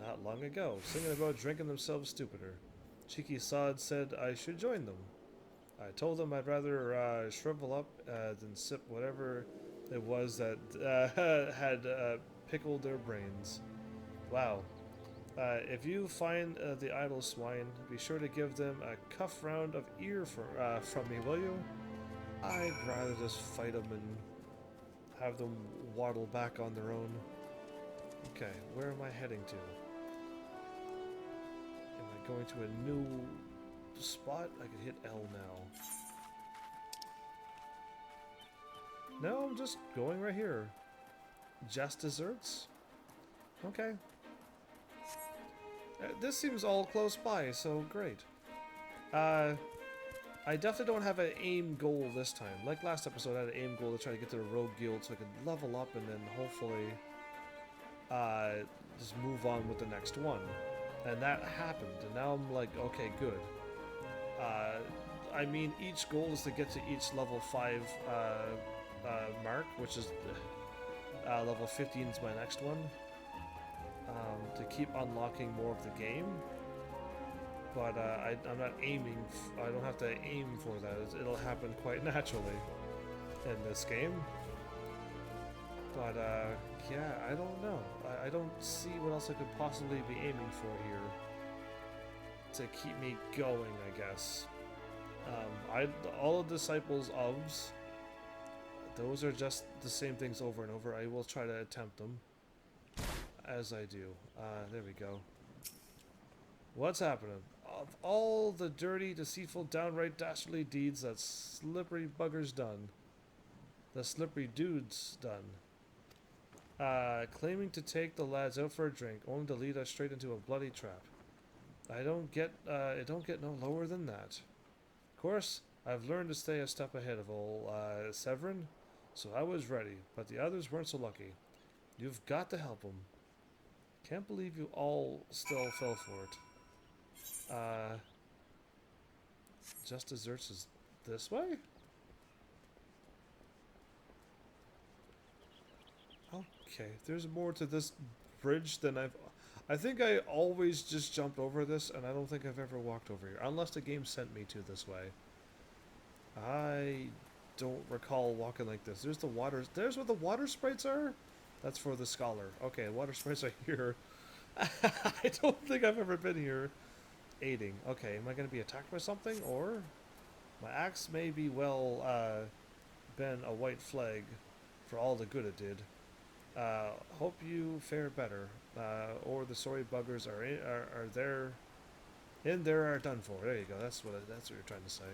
not long ago, singing about drinking themselves stupider. Cheeky Sod said I should join them. I told them I'd rather shrivel up than sip whatever it was that had pickled their brains. Wow. If you find the idle swine, be sure to give them a cuff round of ear from me, will you? I'd rather just fight them and have them waddle back on their own. Okay, where am I heading to? Am I going to a new spot? I can hit L now. No, I'm just going right here. Just desserts? Okay. This seems all close by, so great. I definitely don't have an aim goal this time. Like last episode, I had an aim goal to try to get to the Rogue Guild so I could level up and then hopefully just move on with the next one. And that happened, and now I'm like, okay, good. I mean, each goal is to get to each level 5 mark, which is level 15 is my next one. To keep unlocking more of the game, but I'm not aiming. I don't have to aim for that. It'll happen quite naturally in this game. But yeah, I don't know. I don't see what else I could possibly be aiming for here to keep me going, I guess. All of Disciples ofs, those are just the same things over and over. I will try to attempt them. As I do. There we go. What's happening? Of all the dirty, deceitful, downright dastardly deeds that slippery bugger's done. The slippery dude's done. Claiming to take the lads out for a drink, only to lead us straight into a bloody trap. It don't get no lower than that. Of course, I've learned to stay a step ahead of old Severin, so I was ready, but the others weren't so lucky. You've got to help them. Can't believe you all still fell for it. Just Desserts is this way? Okay, there's more to this bridge than I think I always just jumped over this, and I don't think I've ever walked over here. Unless the game sent me to this way. I don't recall walking like this. There's the water. There's where the water sprites are? That's for the scholar. Okay, water sprites are here. I don't think I've ever been here. Aiding. Okay, am I going to be attacked by something? Or my axe may be well been a white flag for all the good it did. Hope you fare better. Or the sorry buggers are there. In there are done for. There you go. That's what you're trying to say.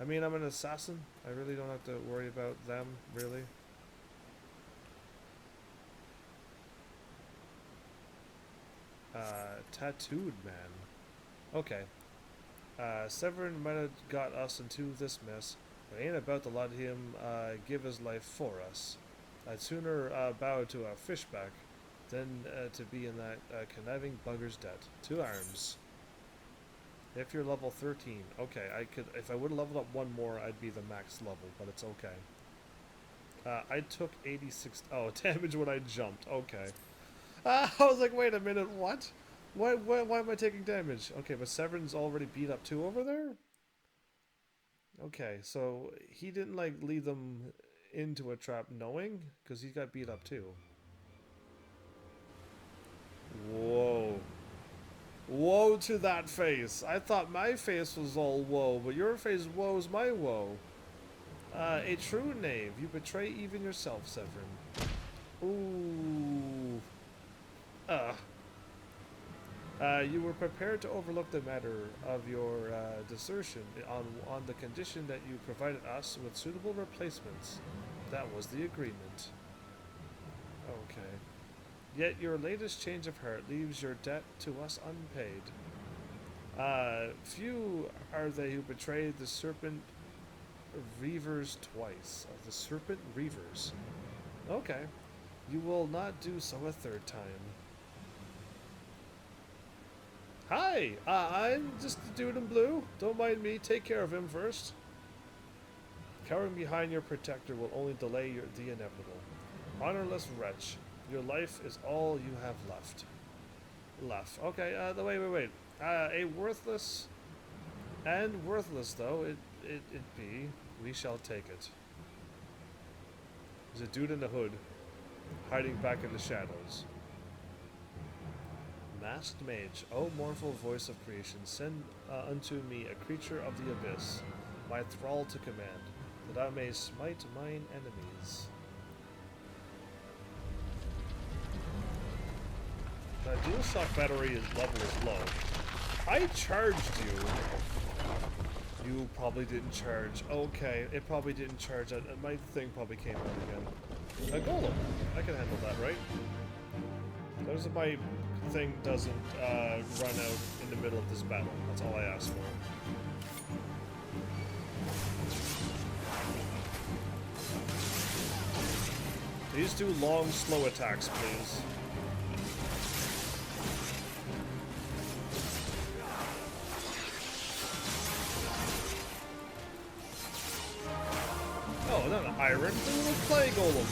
I mean, I'm an assassin. I really don't have to worry about them, really. Tattooed man. Okay. Severin might have got us into this mess, but ain't about to let him give his life for us. I'd sooner bow to a fishback than to be in that conniving bugger's debt. 2 arms. If you're level 13, okay, I could. If I would have leveled up one more, I'd be the max level, but it's okay. I took 86. Oh, damage when I jumped. Okay. I was like, wait a minute, what? Why am I taking damage? Okay, but Severin's already beat up 2 over there? Okay, so he didn't, like, lead them into a trap knowing? Because he got beat up too. Whoa. Woe to that face. I thought my face was all woe, but your face woes my woe. A true knave. You betray even yourself, Severin. Ooh. You were prepared to overlook the matter of your desertion on the condition that you provided us with suitable replacements. That was the agreement. Okay. Yet your latest change of heart leaves your debt to us unpaid. Few are they who betrayed the serpent reavers twice. The serpent reavers. Okay. You will not do so a 3rd time. Hi! I'm just the dude in blue. Don't mind me. Take care of him first. Cowering behind your protector will only delay the inevitable. Honorless wretch. Your life is all you have left. Okay, wait. A worthless and worthless though it be, we shall take it. There's a dude in the hood, hiding back in the shadows. Masked mage, O mournful voice of creation, send unto me a creature of the abyss, my thrall to command, that I may smite mine enemies. My DualShock battery level is low. I charged you. You probably didn't charge. Okay, it probably didn't charge. My thing probably came out again. A golem. I can handle that, right? As if my thing doesn't run out in the middle of this battle. That's all I ask for. Please do long, slow attacks, please. Oh, not an iron. It's a little clay golem.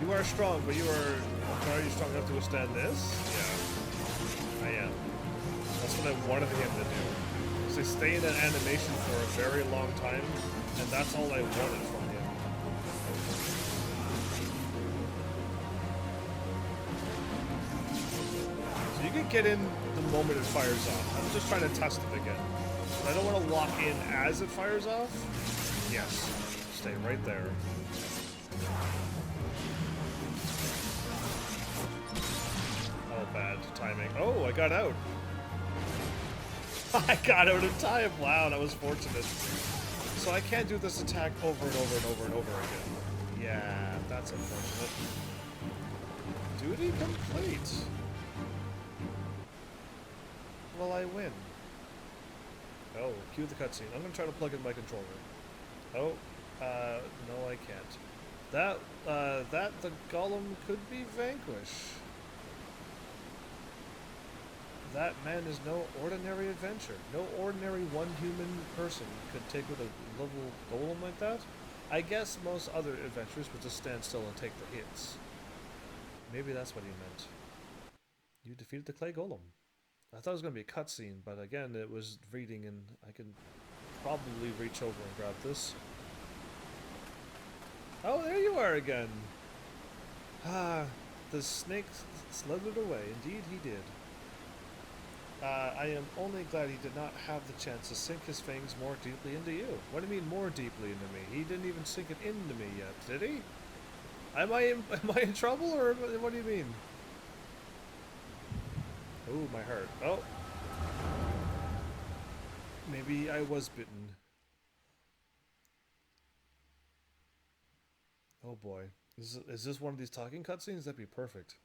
You are strong, but are you strong enough to withstand this? Yeah. I am. That's what I wanted him to do. So stay in that animation for a very long time, and that's all I wanted from him. So you can get in the moment it fires off. I'm just trying to test it again. I don't want to lock in as it fires off. Yes. Stay right there. Oh, bad timing. Oh, I got out. I got out in time. Wow, that was fortunate. So I can't do this attack over and over and over and over again. Yeah, that's unfortunate. Duty complete. Well, I win. Oh, cue the cutscene. I'm gonna try to plug in my controller. Oh. No, I can't. That the golem could be vanquished. That man is no ordinary adventure. No ordinary one human person could take with a level golem like that. I guess most other adventurers would just stand still and take the hits. Maybe that's what he meant. You defeated the clay golem. I thought it was going to be a cutscene, but again, it was reading, and I can probably reach over and grab this. Oh, there you are again. Ah, the snake slithered away. Indeed, he did. I am only glad he did not have the chance to sink his fangs more deeply into you. What do you mean more deeply into me? He didn't even sink it into me yet, did he? Am I in trouble, or what do you mean? Oh, my heart. Oh, maybe I was bitten. Oh boy, is this one of these talking cutscenes? That'd be perfect.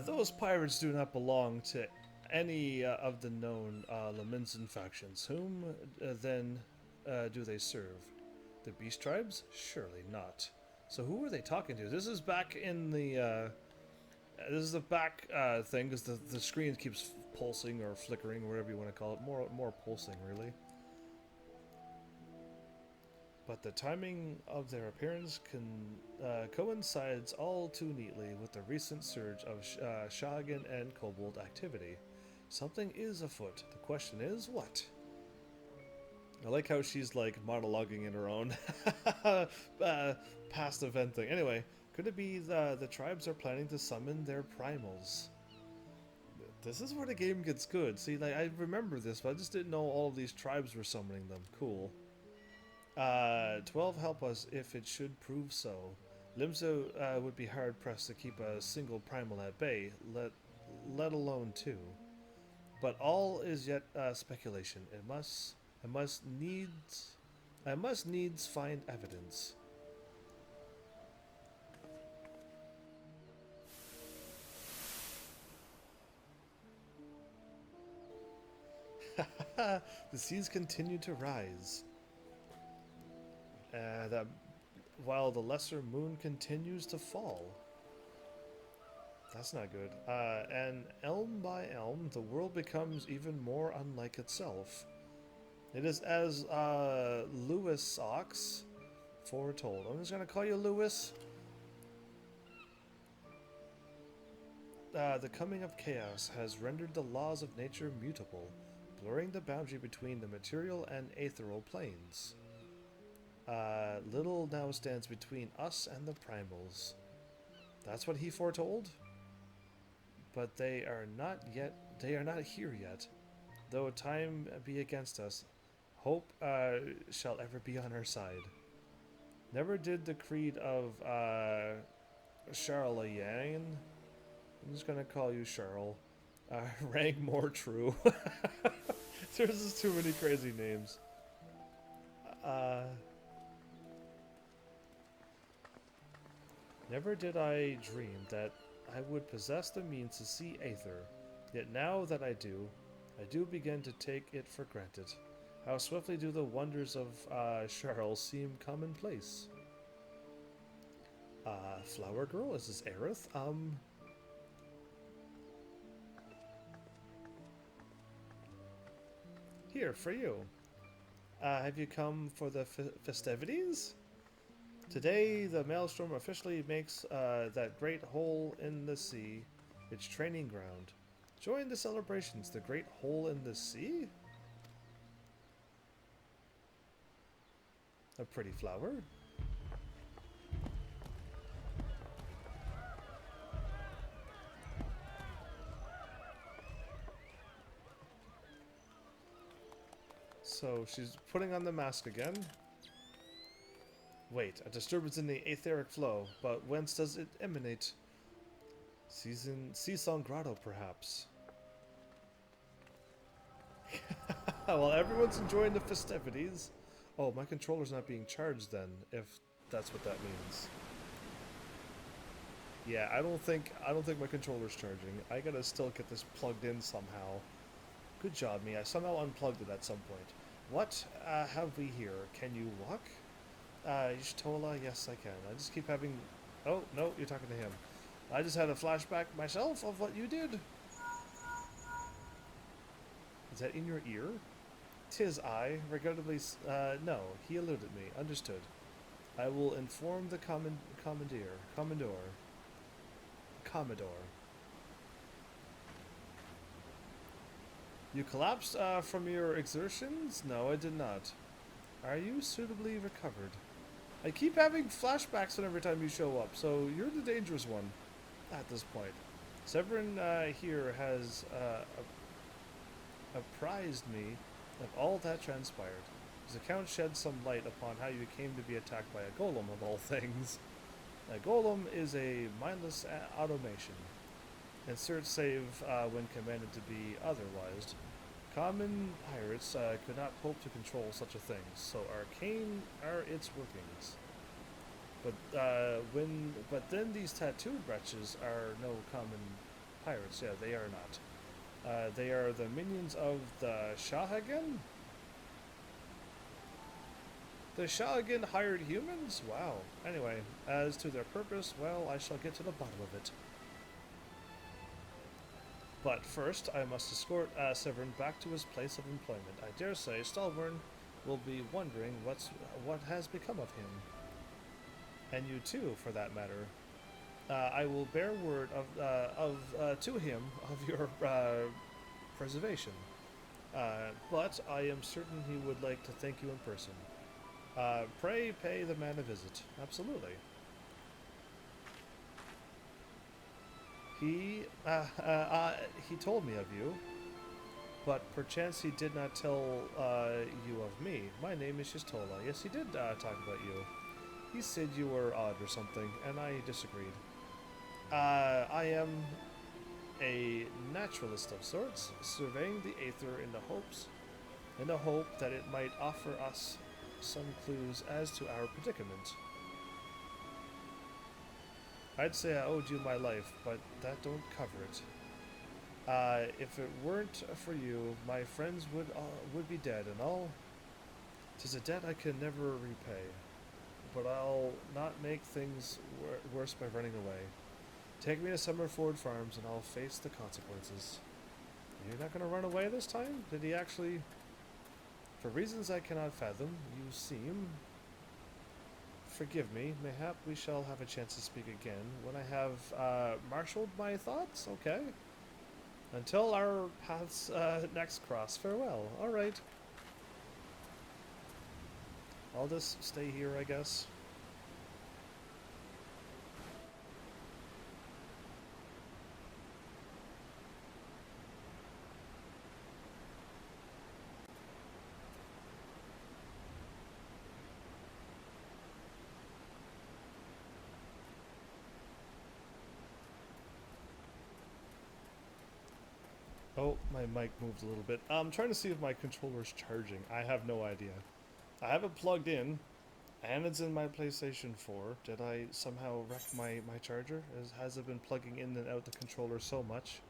Those pirates do not belong to any of the known Laminsan factions. Whom then do they serve? The Beast Tribes? Surely not. So who are they talking to? This is back in the. This is the back thing because the screen keeps pulsing or flickering or whatever you want to call it. More pulsing, really. But the timing of their appearance coincides all too neatly with the recent surge of Shagan and Kobold activity. Something is afoot. The question is, what? I like how she's like monologuing in her own past event thing. Anyway, could it be the tribes are planning to summon their primals? This is where the game gets good. See, like I remember this, but I just didn't know all of these tribes were summoning them. Cool. 12 help us if it should prove so. Limzo would be hard pressed to keep a single primal at bay, let alone two. But all is yet speculation. I must needs find evidence. The seas continue to rise. That while the lesser moon continues to fall. That's not good. And elm by elm, the world becomes even more unlike itself. It is as Lewis Ox foretold. I'm just gonna call you Lewis. The coming of chaos has rendered the laws of nature mutable, blurring the boundary between the material and ethereal planes. Little now stands between us and the primals. That's what he foretold? But they are not here yet. Though time be against us, hope shall ever be on our side. Never did the creed of Charlemagne, I'm just gonna call you Charles, rang more true. There's just too many crazy names. Never did I dream that I would possess the means to see Aether, yet now that I do begin to take it for granted. How swiftly do the wonders of Charles seem commonplace. Flower Girl? Is this Aerith? Here, for you. Have you come for the festivities? Today, the Maelstrom officially makes that great hole in the sea its training ground. Join the celebrations. The Great Hole in the Sea? A pretty flower. So she's putting on the mask again. Wait, a disturbance in the etheric flow, but whence does it emanate? Seasong Grotto, perhaps. Well, everyone's enjoying the festivities. Oh, my controller's not being charged then, if that's what that means. Yeah, I don't think my controller's charging. I gotta still get this plugged in somehow. Good job, me. I somehow unplugged it at some point. What have we here? Can you walk? Y'shtola, yes I can. I just keep having... Oh, no, you're talking to him. I just had a flashback myself of what you did. Is that in your ear? 'Tis I. Regrettably, no, he eluded me. Understood. I will inform the Commodore. You collapsed from your exertions? No, I did not. Are you suitably recovered? I keep having flashbacks every time you show up, so you're the dangerous one at this point. Severin here has apprised me of all that transpired. His account sheds some light upon how you came to be attacked by a golem of all things. A golem is a mindless automation. Insert save when commanded to be otherwise. Common pirates could not hope to control such a thing, so arcane are its workings. But then these tattooed wretches are no common pirates. Yeah, they are not. They are the minions of the Shahagan? The Shahagan hired humans? Wow. Anyway, as to their purpose, well, I shall get to the bottom of it. But first, I must escort Severin back to his place of employment. I dare say Stalburn will be wondering what has become of him. And you too, for that matter. I will bear word to him of your preservation. But I am certain he would like to thank you in person. Pray pay the man a visit. Absolutely. He told me of you, but perchance he did not tell you of me. My name is Shistola. Yes, he did talk about you. He said you were odd or something, and I disagreed. I am a naturalist of sorts, surveying the aether in the hope that it might offer us some clues as to our predicament. I'd say I owed you my life, but that don't cover it. If it weren't for you, my friends would be dead, and all. 'Tis a debt I can never repay. But I'll not make things worse by running away. Take me to Summerford Farms, and I'll face the consequences. You're not going to run away this time? Did he actually? For reasons I cannot fathom, you seem. Forgive me, mayhap we shall have a chance to speak again when I have marshaled my thoughts? Okay. Until our paths next cross, farewell. Alright. I'll just stay here, I guess. Oh, my mic moved a little bit. I'm trying to see if my controller's charging. I have no idea. I have it plugged in, and it's in my PlayStation 4. Did I somehow wreck my charger? Has it been plugging in and out the controller so much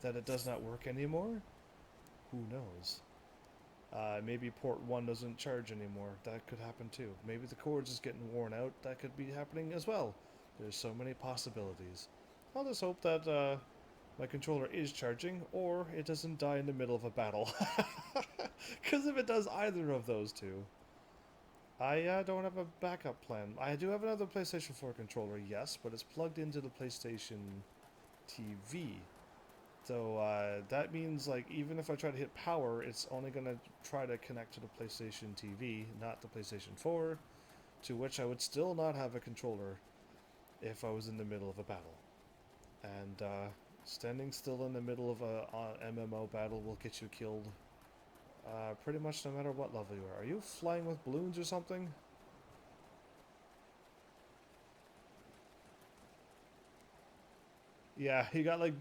that it does not work anymore? Who knows? Maybe port 1 doesn't charge anymore. That could happen too. Maybe the cord's just getting worn out. That could be happening as well. There's so many possibilities. I'll just hope that my controller is charging, or it doesn't die in the middle of a battle. Because if it does either of those two, I don't have a backup plan. I do have another PlayStation 4 controller, yes, but it's plugged into the PlayStation TV. So that means, like, even if I try to hit power, it's only going to try to connect to the PlayStation TV, not the PlayStation 4, to which I would still not have a controller if I was in the middle of a battle. And standing still in the middle of a MMO battle will get you killed pretty much no matter what level you are. Are you flying with balloons or something? Yeah, you got like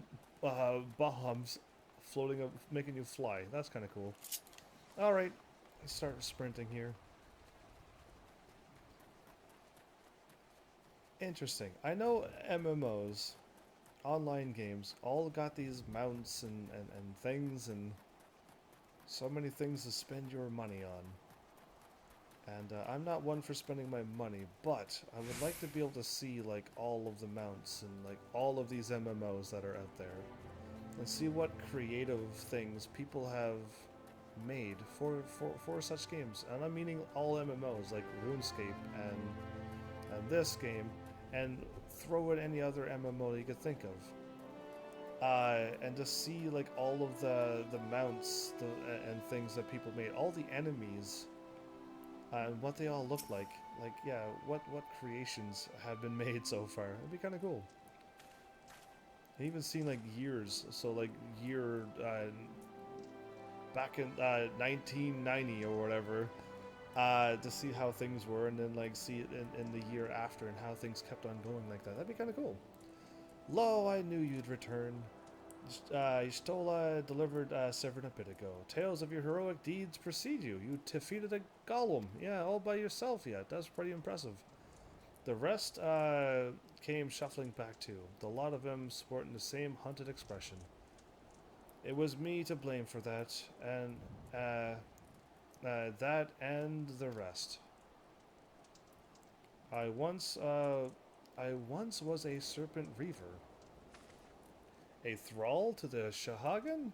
bombs floating up, making you fly. That's kind of cool. Alright, let's start sprinting here. Interesting. I know MMOs, online games, all got these mounts and things and so many things to spend your money on. And I'm not one for spending my money, but I would like to be able to see like all of the mounts and like all of these MMOs that are out there. And see what creative things people have made for such games, and I'm meaning all MMOs like RuneScape and this game, and throw in any other MMO you could think of. And to see like all of the mounts and things that people made, all the enemies, and what they all look like yeah, what creations have been made so far. It'd be kind of cool. I even seen like years, so like year back in 1990 or whatever, to see how things were, and then like see it in the year after and how things kept on going like that. That'd be kind of cool. Lo, I knew you'd return. Y'shtola delivered Severin a bit ago. Tales of your heroic deeds precede you. You defeated a golem. Yeah, all by yourself, yeah. That's pretty impressive. The rest came shuffling back too, the lot of them sporting the same hunted expression. It was me to blame for that, and that and the rest. I once was a serpent reaver. A thrall to the Shahagan?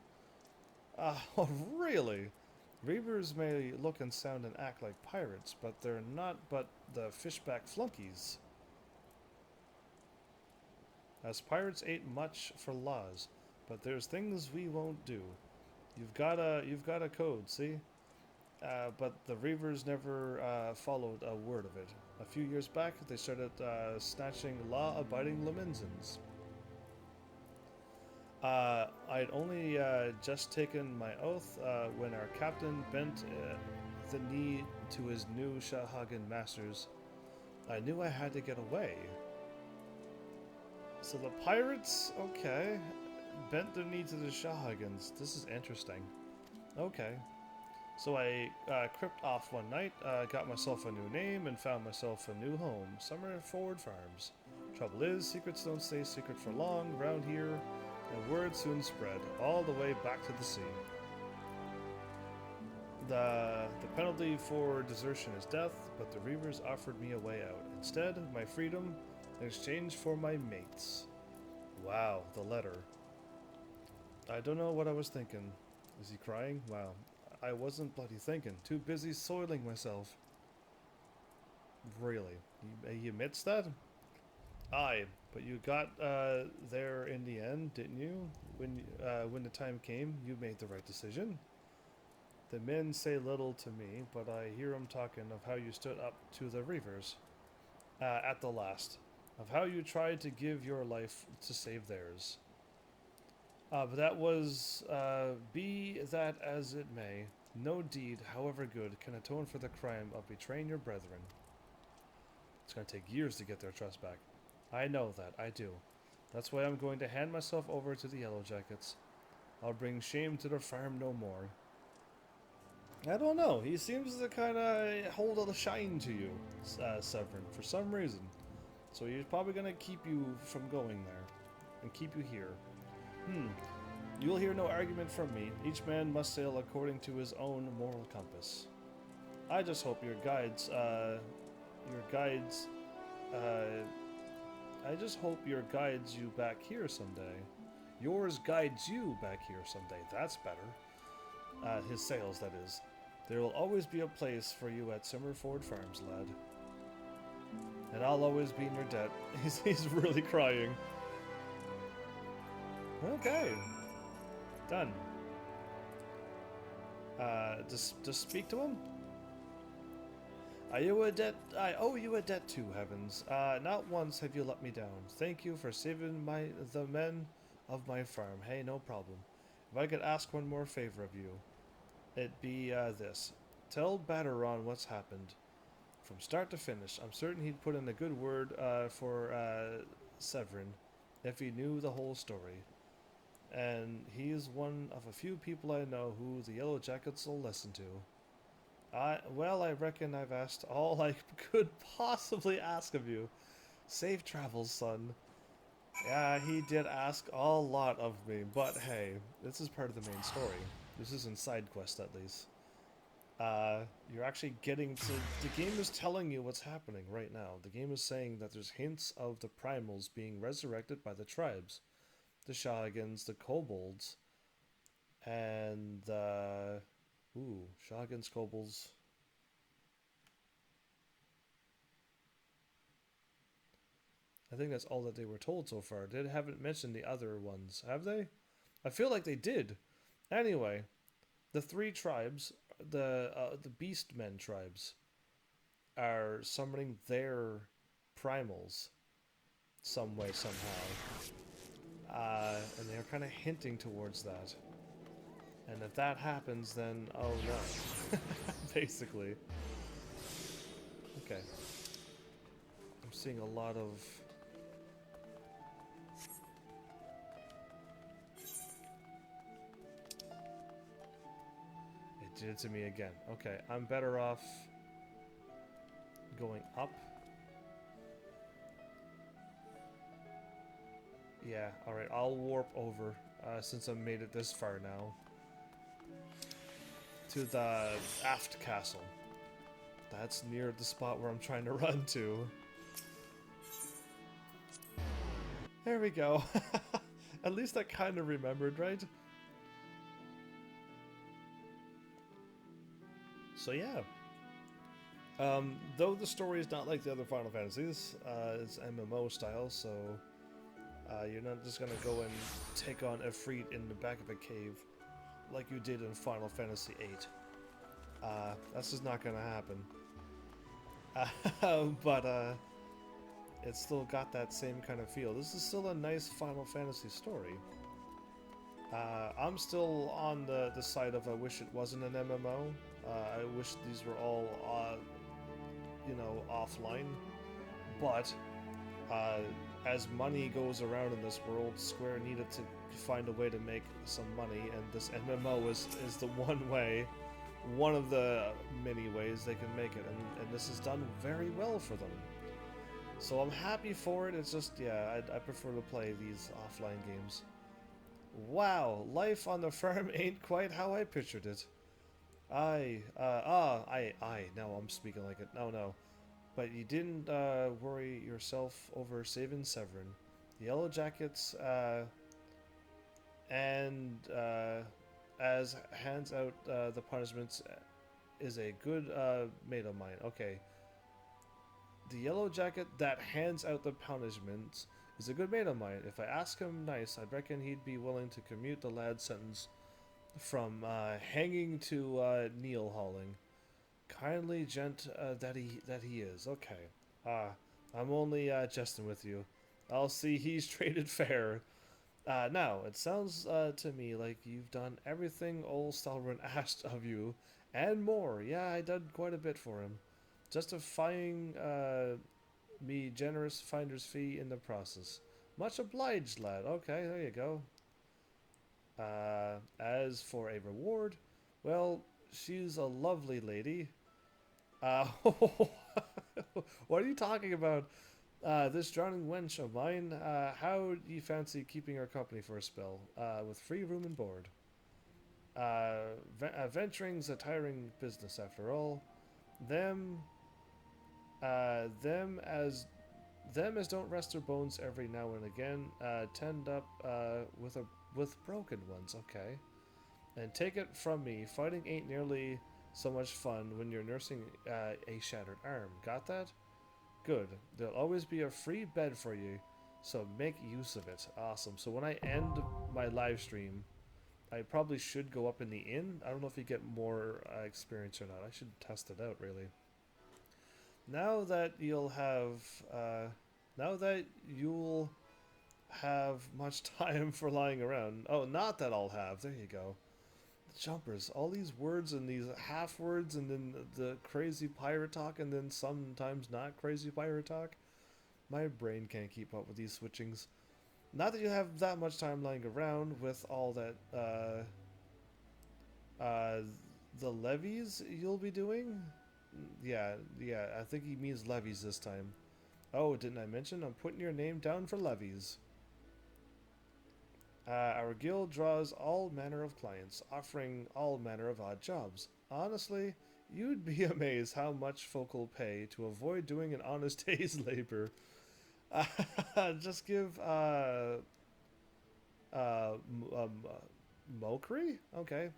Oh, really? Reavers may look and sound and act like pirates, but they're not but the fishback flunkies. As pirates ain't much for laws, but there's things we won't do. You've got a code, see? But the Reavers never followed a word of it. A few years back, they started snatching law-abiding Lemenzins. I'd only just taken my oath when our captain bent the knee to his new Shahagan masters. I knew I had to get away. So the pirates, okay, bent their knee to the Shahagans. This is interesting. Okay. So I crept off one night, got myself a new name, and found myself a new home, Summer Forward Farms. Trouble is, secrets don't stay secret for long round here, and word soon spread, all the way back to the sea. The penalty for desertion is death, but the Reavers offered me a way out. Instead, my freedom in exchange for my mates. Wow, the letter. I don't know what I was thinking. Is he crying? Wow. I wasn't bloody thinking. Too busy soiling myself. Really? He admits that? Aye, but you got there in the end, didn't you? When the time came, you made the right decision. The men say little to me, but I hear 'em talking of how you stood up to the Reavers at the last, of how you tried to give your life to save theirs. But that was, be that as it may, no deed, however good, can atone for the crime of betraying your brethren. It's going to take years to get their trust back. I know that, I do. That's why I'm going to hand myself over to the Yellow Jackets. I'll bring shame to their farm no more. I don't know, he seems to kind of hold a shine to you, Severin, for some reason. So he's probably going to keep you from going there, and keep you here. You'll hear no argument from me. Each man must sail according to his own moral compass. I just hope I just hope your guides you back here someday. Yours guides you back here someday. That's better. His sails, that is. There will always be a place for you at Summerford Farms, lad. And I'll always be in your debt. He's really crying. Okay. Done. Just speak to him? I owe you a debt too, Heavens. Not once have you let me down. Thank you for saving the men of my farm. Hey, no problem. If I could ask one more favor of you, it'd be this. Tell Batteron what's happened. From start to finish, I'm certain he'd put in a good word for Severin if he knew the whole story. And he's one of a few people I know who the Yellow Jackets will listen to. I reckon I've asked all I could possibly ask of you. Safe travels, son. Yeah, he did ask a lot of me, but hey, this is part of the main story. This isn't side quest, at least. You're actually getting to... The game is telling you what's happening right now. The game is saying that there's hints of the primals being resurrected by the tribes. The Shahagans, the kobolds, and Ooh, shotguns, kobolds. I think that's all that they were told so far. They haven't mentioned the other ones, have they? I feel like they did. Anyway, the three tribes, the Beastmen tribes, are summoning their primals some way somehow, and they're kind of hinting towards that. And if that happens, then oh no, basically. Okay, I'm seeing a lot of. It did it to me again. Okay, I'm better off going up. Yeah, alright, I'll warp over, since I've made it this far now, to the aft castle. That's near the spot where I'm trying to run to. There we go. At least I kind of remembered, right? So yeah. Though the story is not like the other Final Fantasies, it's MMO style, so you're not just gonna go and take on Efreet in the back of a cave like you did in Final Fantasy VIII. That's just not gonna happen. But it's still got that same kind of feel. This is still a nice Final Fantasy story. I'm still on the side of I wish it wasn't an MMO. I wish these were all, offline. But as money goes around in this world, Square needed to find a way to make some money, and this MMO is the one way, one of the many ways they can make it, and this is done very well for them. So I'm happy for it. It's just, yeah, I prefer to play these offline games. Wow, life on the farm ain't quite how I pictured it. Now I'm speaking like it. No. But you didn't worry yourself over saving Severin. The Yellow Jackets, and as hands out the punishments, is a good mate of mine. Okay. The Yellow Jacket that hands out the punishments is a good mate of mine. If I ask him nice, I reckon he'd be willing to commute the lad's sentence from hanging to kneel hauling. Kindly gent that he is. Okay. I'm only jesting with you. I'll see he's traded fair. Now, it sounds to me like you've done everything old Stalwart asked of you, and more. Yeah, I did quite a bit for him. Justifying me generous finder's fee in the process. Much obliged, lad. Okay, there you go. As for a reward, well, she's a lovely lady. Uh, what are you talking about? This drowning wench of mine, how do you fancy keeping her company for a spell, with free room and board? Venturing's a tiring business after all. Them, them as don't rest their bones every now and again, tend up with broken ones. Okay, and take it from me, fighting ain't nearly so much fun when you're nursing a shattered arm. Got that? Good. There'll always be a free bed for you, so make use of it. Awesome. So when I end my live stream, I probably should go up in the inn. I don't know if you get more experience or not. I should test it out, really. Now that you'll have, now that you'll have much time for lying around. Oh, not that I'll have. There you go. Jumpers, all these words and these half words, and then the crazy pirate talk, and then sometimes not crazy pirate talk. My brain can't keep up with these switchings. Not that you have that much time lying around with all that the levies you'll be doing. Yeah, I think he means levies this time. Oh, didn't I mention I'm putting your name down for levies? Our guild draws all manner of clients, offering all manner of odd jobs. Honestly, you'd be amazed how much folk will pay to avoid doing an honest day's labor. Just give Mokri? Okay.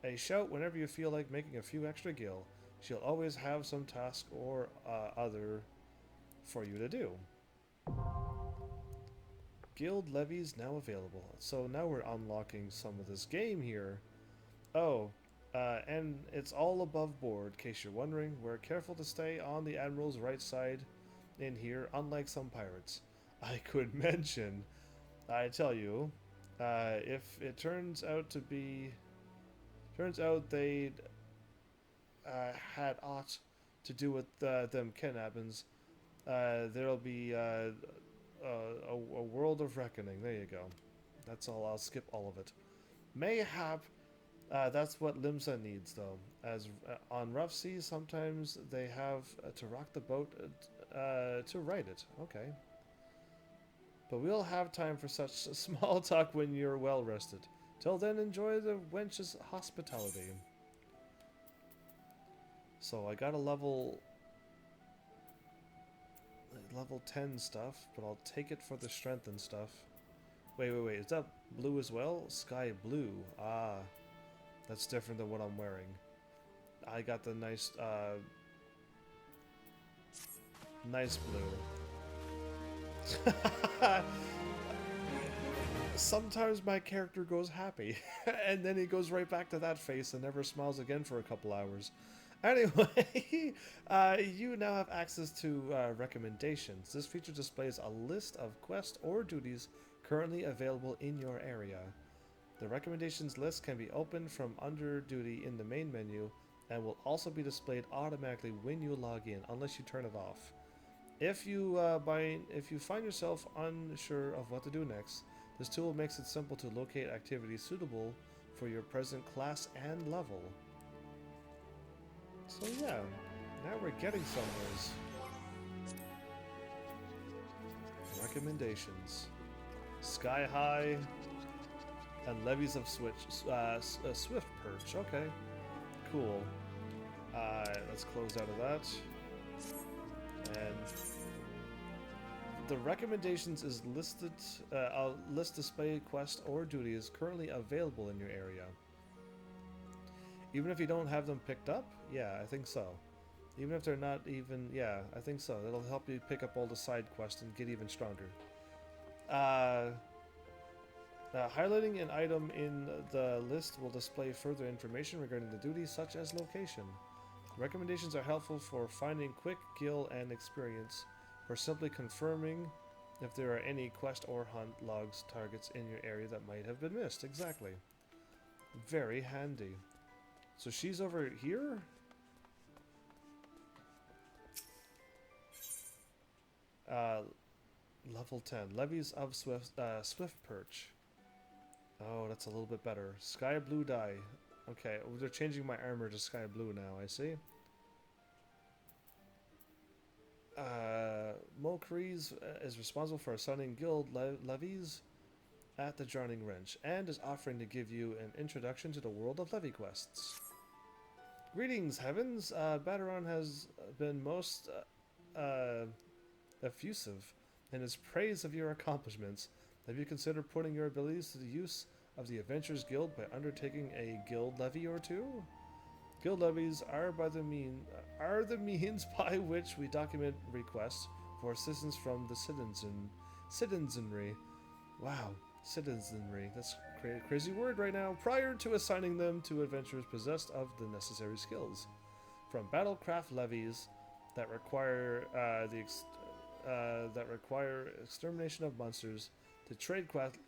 A shout whenever you feel like making a few extra gil. She'll always have some task or other for you to do. Guild levies now available. So now we're unlocking some of this game here. Oh, and it's all above board, in case you're wondering. We're careful to stay on the Admiral's right side in here, unlike some pirates. I could mention, I tell you, if it turns out they'd had aught to do with them kidnappings, there'll be a world of reckoning. There you go. That's all. I'll skip all of it. Mayhap. That's what Limsa needs, though. As on rough seas, sometimes they have to rock the boat to right it. Okay. But we'll have time for such small talk when you're well rested. Till then, enjoy the wench's hospitality. So I got a level 10 stuff, but I'll take it for the strength and stuff. Wait. Is that blue as well? Sky blue. Ah. That's different than what I'm wearing. I got the nice blue. Sometimes my character goes happy, and then he goes right back to that face and never smiles again for a couple hours. Anyway, you now have access to recommendations. This feature displays a list of quests or duties currently available in your area. The recommendations list can be opened from under duty in the main menu and will also be displayed automatically when you log in, unless you turn it off. If you find yourself unsure of what to do next, this tool makes it simple to locate activities suitable for your present class and level. So yeah, now we're getting somewhere. Recommendations. Sky High and levies of Swift Perch. Okay, cool. Let's close out of that. And the recommendations is listed. A list display quest or duty is currently available in your area. Even if you don't have them picked up, yeah, I think so. Even if they're not even, yeah, I think so. That'll help you pick up all the side quests and get even stronger. Highlighting an item in the list will display further information regarding the duties, such as location. Recommendations are helpful for finding quick gil and experience, or simply confirming if there are any quest or hunt logs targets in your area that might have been missed. Exactly. Very handy. So she's over here? Level 10. Levies of Swift Perch. Oh, that's a little bit better. Sky blue dye. Okay, they're changing my armor to sky blue now, I see. Mokries is responsible for assigning guild levies at the Drowning Wrench, and is offering to give you an introduction to the world of levy quests. Greetings, Heavens! Baderon has been most effusive in his praise of your accomplishments. Have you considered putting your abilities to the use of the Adventurers Guild by undertaking a guild levy or two? Guild levies are the means by which we document requests for assistance from the citizenry. Wow, citizenry. That's a crazy word right now. Prior to assigning them to adventurers possessed of the necessary skills. From battlecraft levies that require extermination of monsters, to tradecraft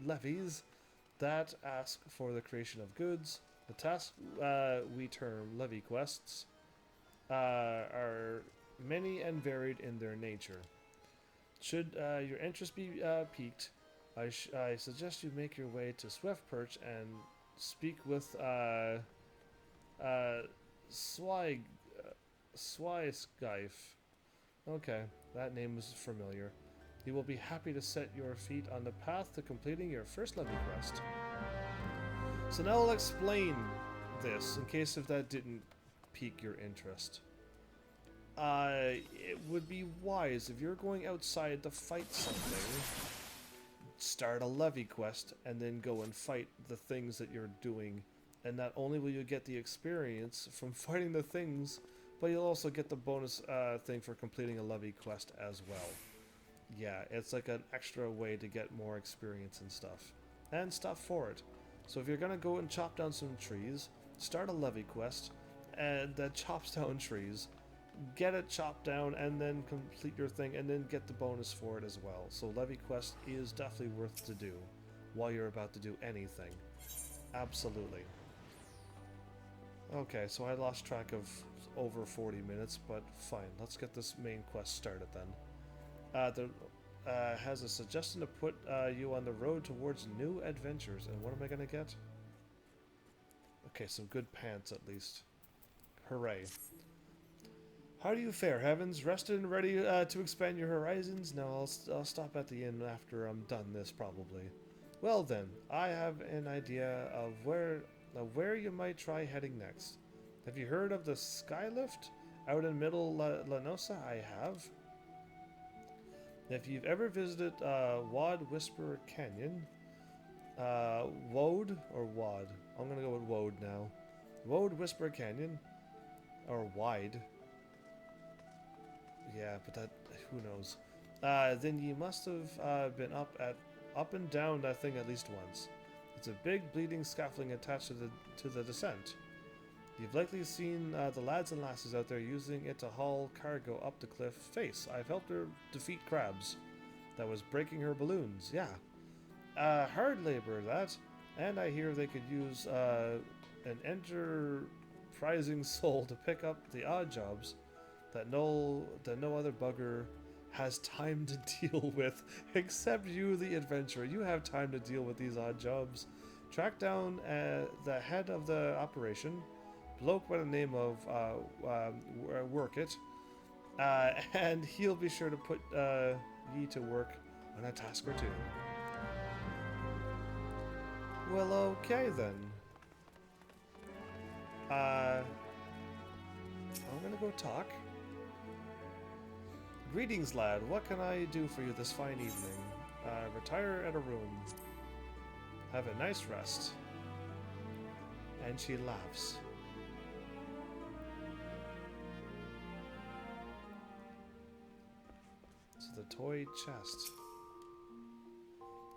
levies that ask for the creation of goods. The tasks we term levy quests are many and varied in their nature. Should your interest be piqued, I suggest you make your way to Swift Perch and speak with Swyskife. Okay, that name is familiar. He will be happy to set your feet on the path to completing your first levy quest. So now I'll explain this, in case if that didn't pique your interest. It would be wise, if you're going outside to fight something, start a levy quest, and then go and fight the things that you're doing And not only will you get the experience from fighting the things, but you'll also get the bonus thing for completing a levy quest as well. Yeah, it's like an extra way to get more experience and stuff. And stuff for it. So if you're gonna go and chop down some trees, start a levy quest, and that chops down trees, get it chopped down, and then complete your thing, and then get the bonus for it as well. So levy quest is definitely worth to do while you're about to do anything. Absolutely. Okay, so I lost track of over 40 minutes, but fine. Let's get this main quest started then. There has a suggestion to put you on the road towards new adventures. And what am I going to get? Okay, some good pants at least. Hooray. How do you fare, Heavens? Rested and ready to expand your horizons? No, I'll stop at the inn after I'm done this, probably. Well then, I have an idea of where you might try heading next. Have you heard of the Skylift out in Middle Lanosa? I have. If you've ever visited Wad Whisperer Canyon, Woad or Wad? I'm gonna go with Woad now. Woad Whisperer Canyon, or Wide. Yeah, but that, who knows? Then you must have been up and down that thing at least once. It's a big bleeding scaffolding attached to the descent. You've likely seen the lads and lasses out there using it to haul cargo up the cliff face. I've helped her defeat crabs that was breaking her balloons. Yeah, hard labor that, and I hear they could use an enterprising soul to pick up the odd jobs that no other bugger has time to deal with, except you, the adventurer. You have time to deal with these odd jobs. Track down the head of the operation, bloke by the name of Work It, and he'll be sure to put ye to work on a task or two. Well, okay then. I'm gonna go talk. Greetings, lad. What can I do for you this fine evening? Retire at a room. Have a nice rest. And she laughs. So the toy chest.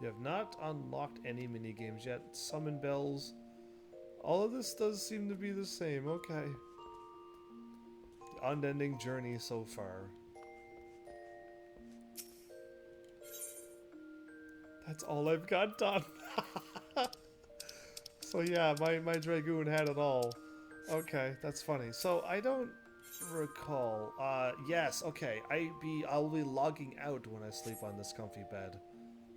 You have not unlocked any minigames yet. Summon bells. All of this does seem to be the same. Okay. Unending journey so far. That's all I've got done. So yeah, my Dragoon had it all. Okay, that's funny. So I don't recall. Yes, okay. I'll be logging out when I sleep on this comfy bed.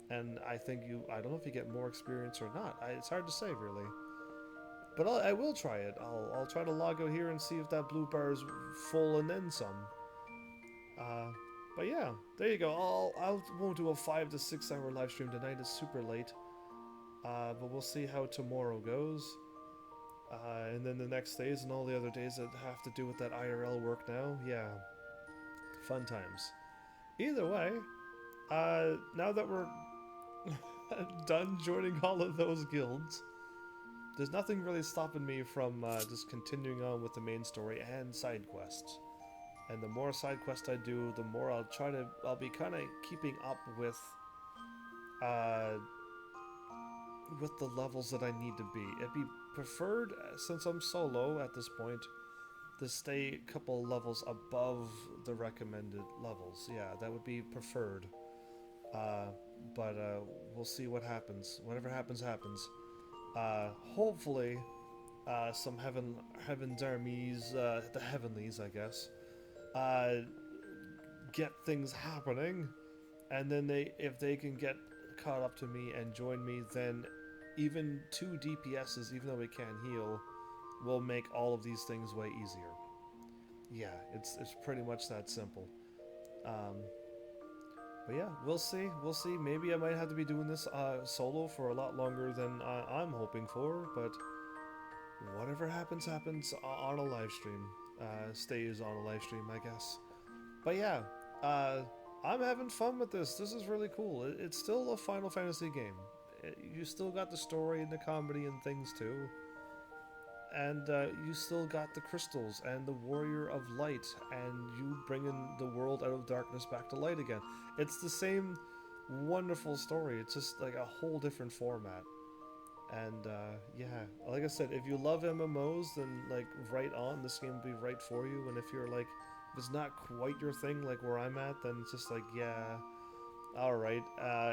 And I think I don't know if you get more experience or not. It's hard to say, really. But I will try it. I'll try to log out here and see if that blue bar is full and then some. But yeah, there you go. I won't do a 5 to 6 hour live stream tonight. It's super late. But we'll see how tomorrow goes. And then the next days and all the other days that have to do with that IRL work now. Yeah. Fun times. Either way, now that we're done joining all of those guilds, there's nothing really stopping me from just continuing on with the main story and side quests. And the more side quests I do, the more I'll be kind of keeping up with the levels that I need to be. It'd be preferred, since I'm solo at this point, to stay a couple levels above the recommended levels. Yeah, that would be preferred. But we'll see what happens. Whatever happens, happens. Hopefully, some HEAVENSARMYs, the Heavenlies, I guess, get things happening, and then if they can get caught up to me and join me, then even 2 DPSs, even though we can't heal, will make all of these things way easier. Yeah, it's pretty much that simple. But yeah, we'll see. Maybe I might have to be doing this solo for a lot longer than I'm hoping for, but whatever happens, happens on a live stream. Stays on a live stream, I guess. But yeah, I'm having fun with this. This is really cool. It's still a Final Fantasy game. You still got the story and the comedy and things too. and you still got the crystals and the warrior of light, and you bringing the world out of darkness back to light again. It's the same wonderful story. It's just like a whole different format. And yeah, like I said, if you love MMOs, then like right on, this game will be right for you. And if you're like, if it's not quite your thing, like where I'm at, then it's just like, yeah, all right.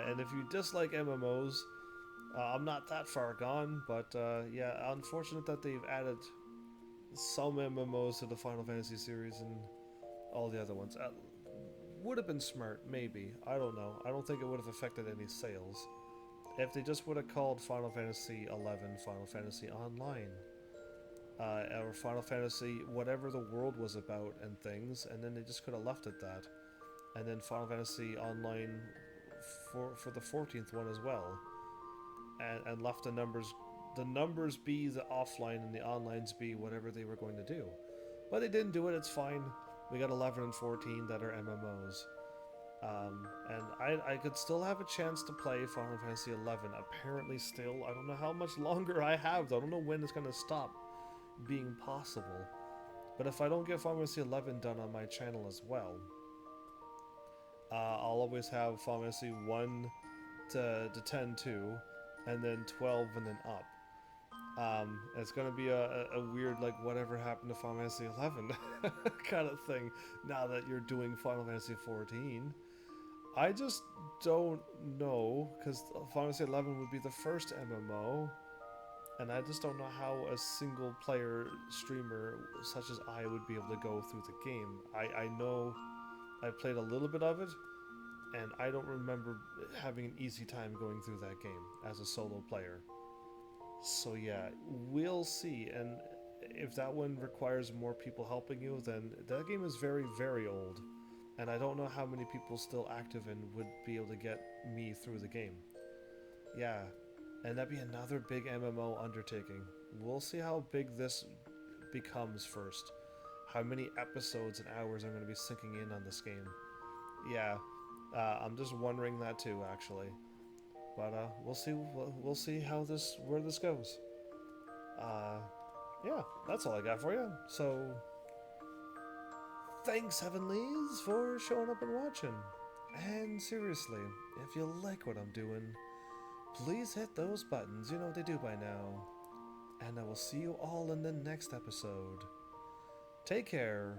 And if you dislike MMOs, I'm not that far gone, but yeah, unfortunate that they've added some MMOs to the Final Fantasy series and all the other ones. Would have been smart, maybe. I don't know. I don't think it would have affected any sales. If they just would have called Final Fantasy 11 Final Fantasy Online, or Final Fantasy whatever the world was about and things, and then they just could have left it that, and then Final Fantasy Online for the 14th one as well, and left the numbers be the offline and the onlines be whatever they were going to do. But they didn't do it. It's fine. We got 11 and 14 that are MMOs. And I could still have a chance to play Final Fantasy XI. Apparently still. I don't know how much longer I have, though. I don't know when it's going to stop being possible. But if I don't get Final Fantasy XI done on my channel as well, I'll always have Final Fantasy 1 to 10 2, and then 12 and then up. It's gonna be a weird, like, whatever happened to Final Fantasy XI kind of thing now that you're doing Final Fantasy 14. I just don't know, because Final Fantasy XI would be the first MMO, and I just don't know how a single player streamer such as I would be able to go through the game. I know I played a little bit of it, and I don't remember having an easy time going through that game as a solo player. So yeah, we'll see, and if that one requires more people helping you, then that game is very, very old, and I don't know how many people still active and would be able to get me through the game. Yeah, and that'd be another big MMO undertaking. We'll see how big this becomes first. How many episodes and hours I'm going to be sinking in on this game. Yeah, I'm just wondering that too, actually. But we'll see. We'll see how where this goes. Yeah, that's all I got for you. So, thanks, Heavenlies, for showing up and watching. And seriously, if you like what I'm doing, please hit those buttons. You know what they do by now. And I will see you all in the next episode. Take care.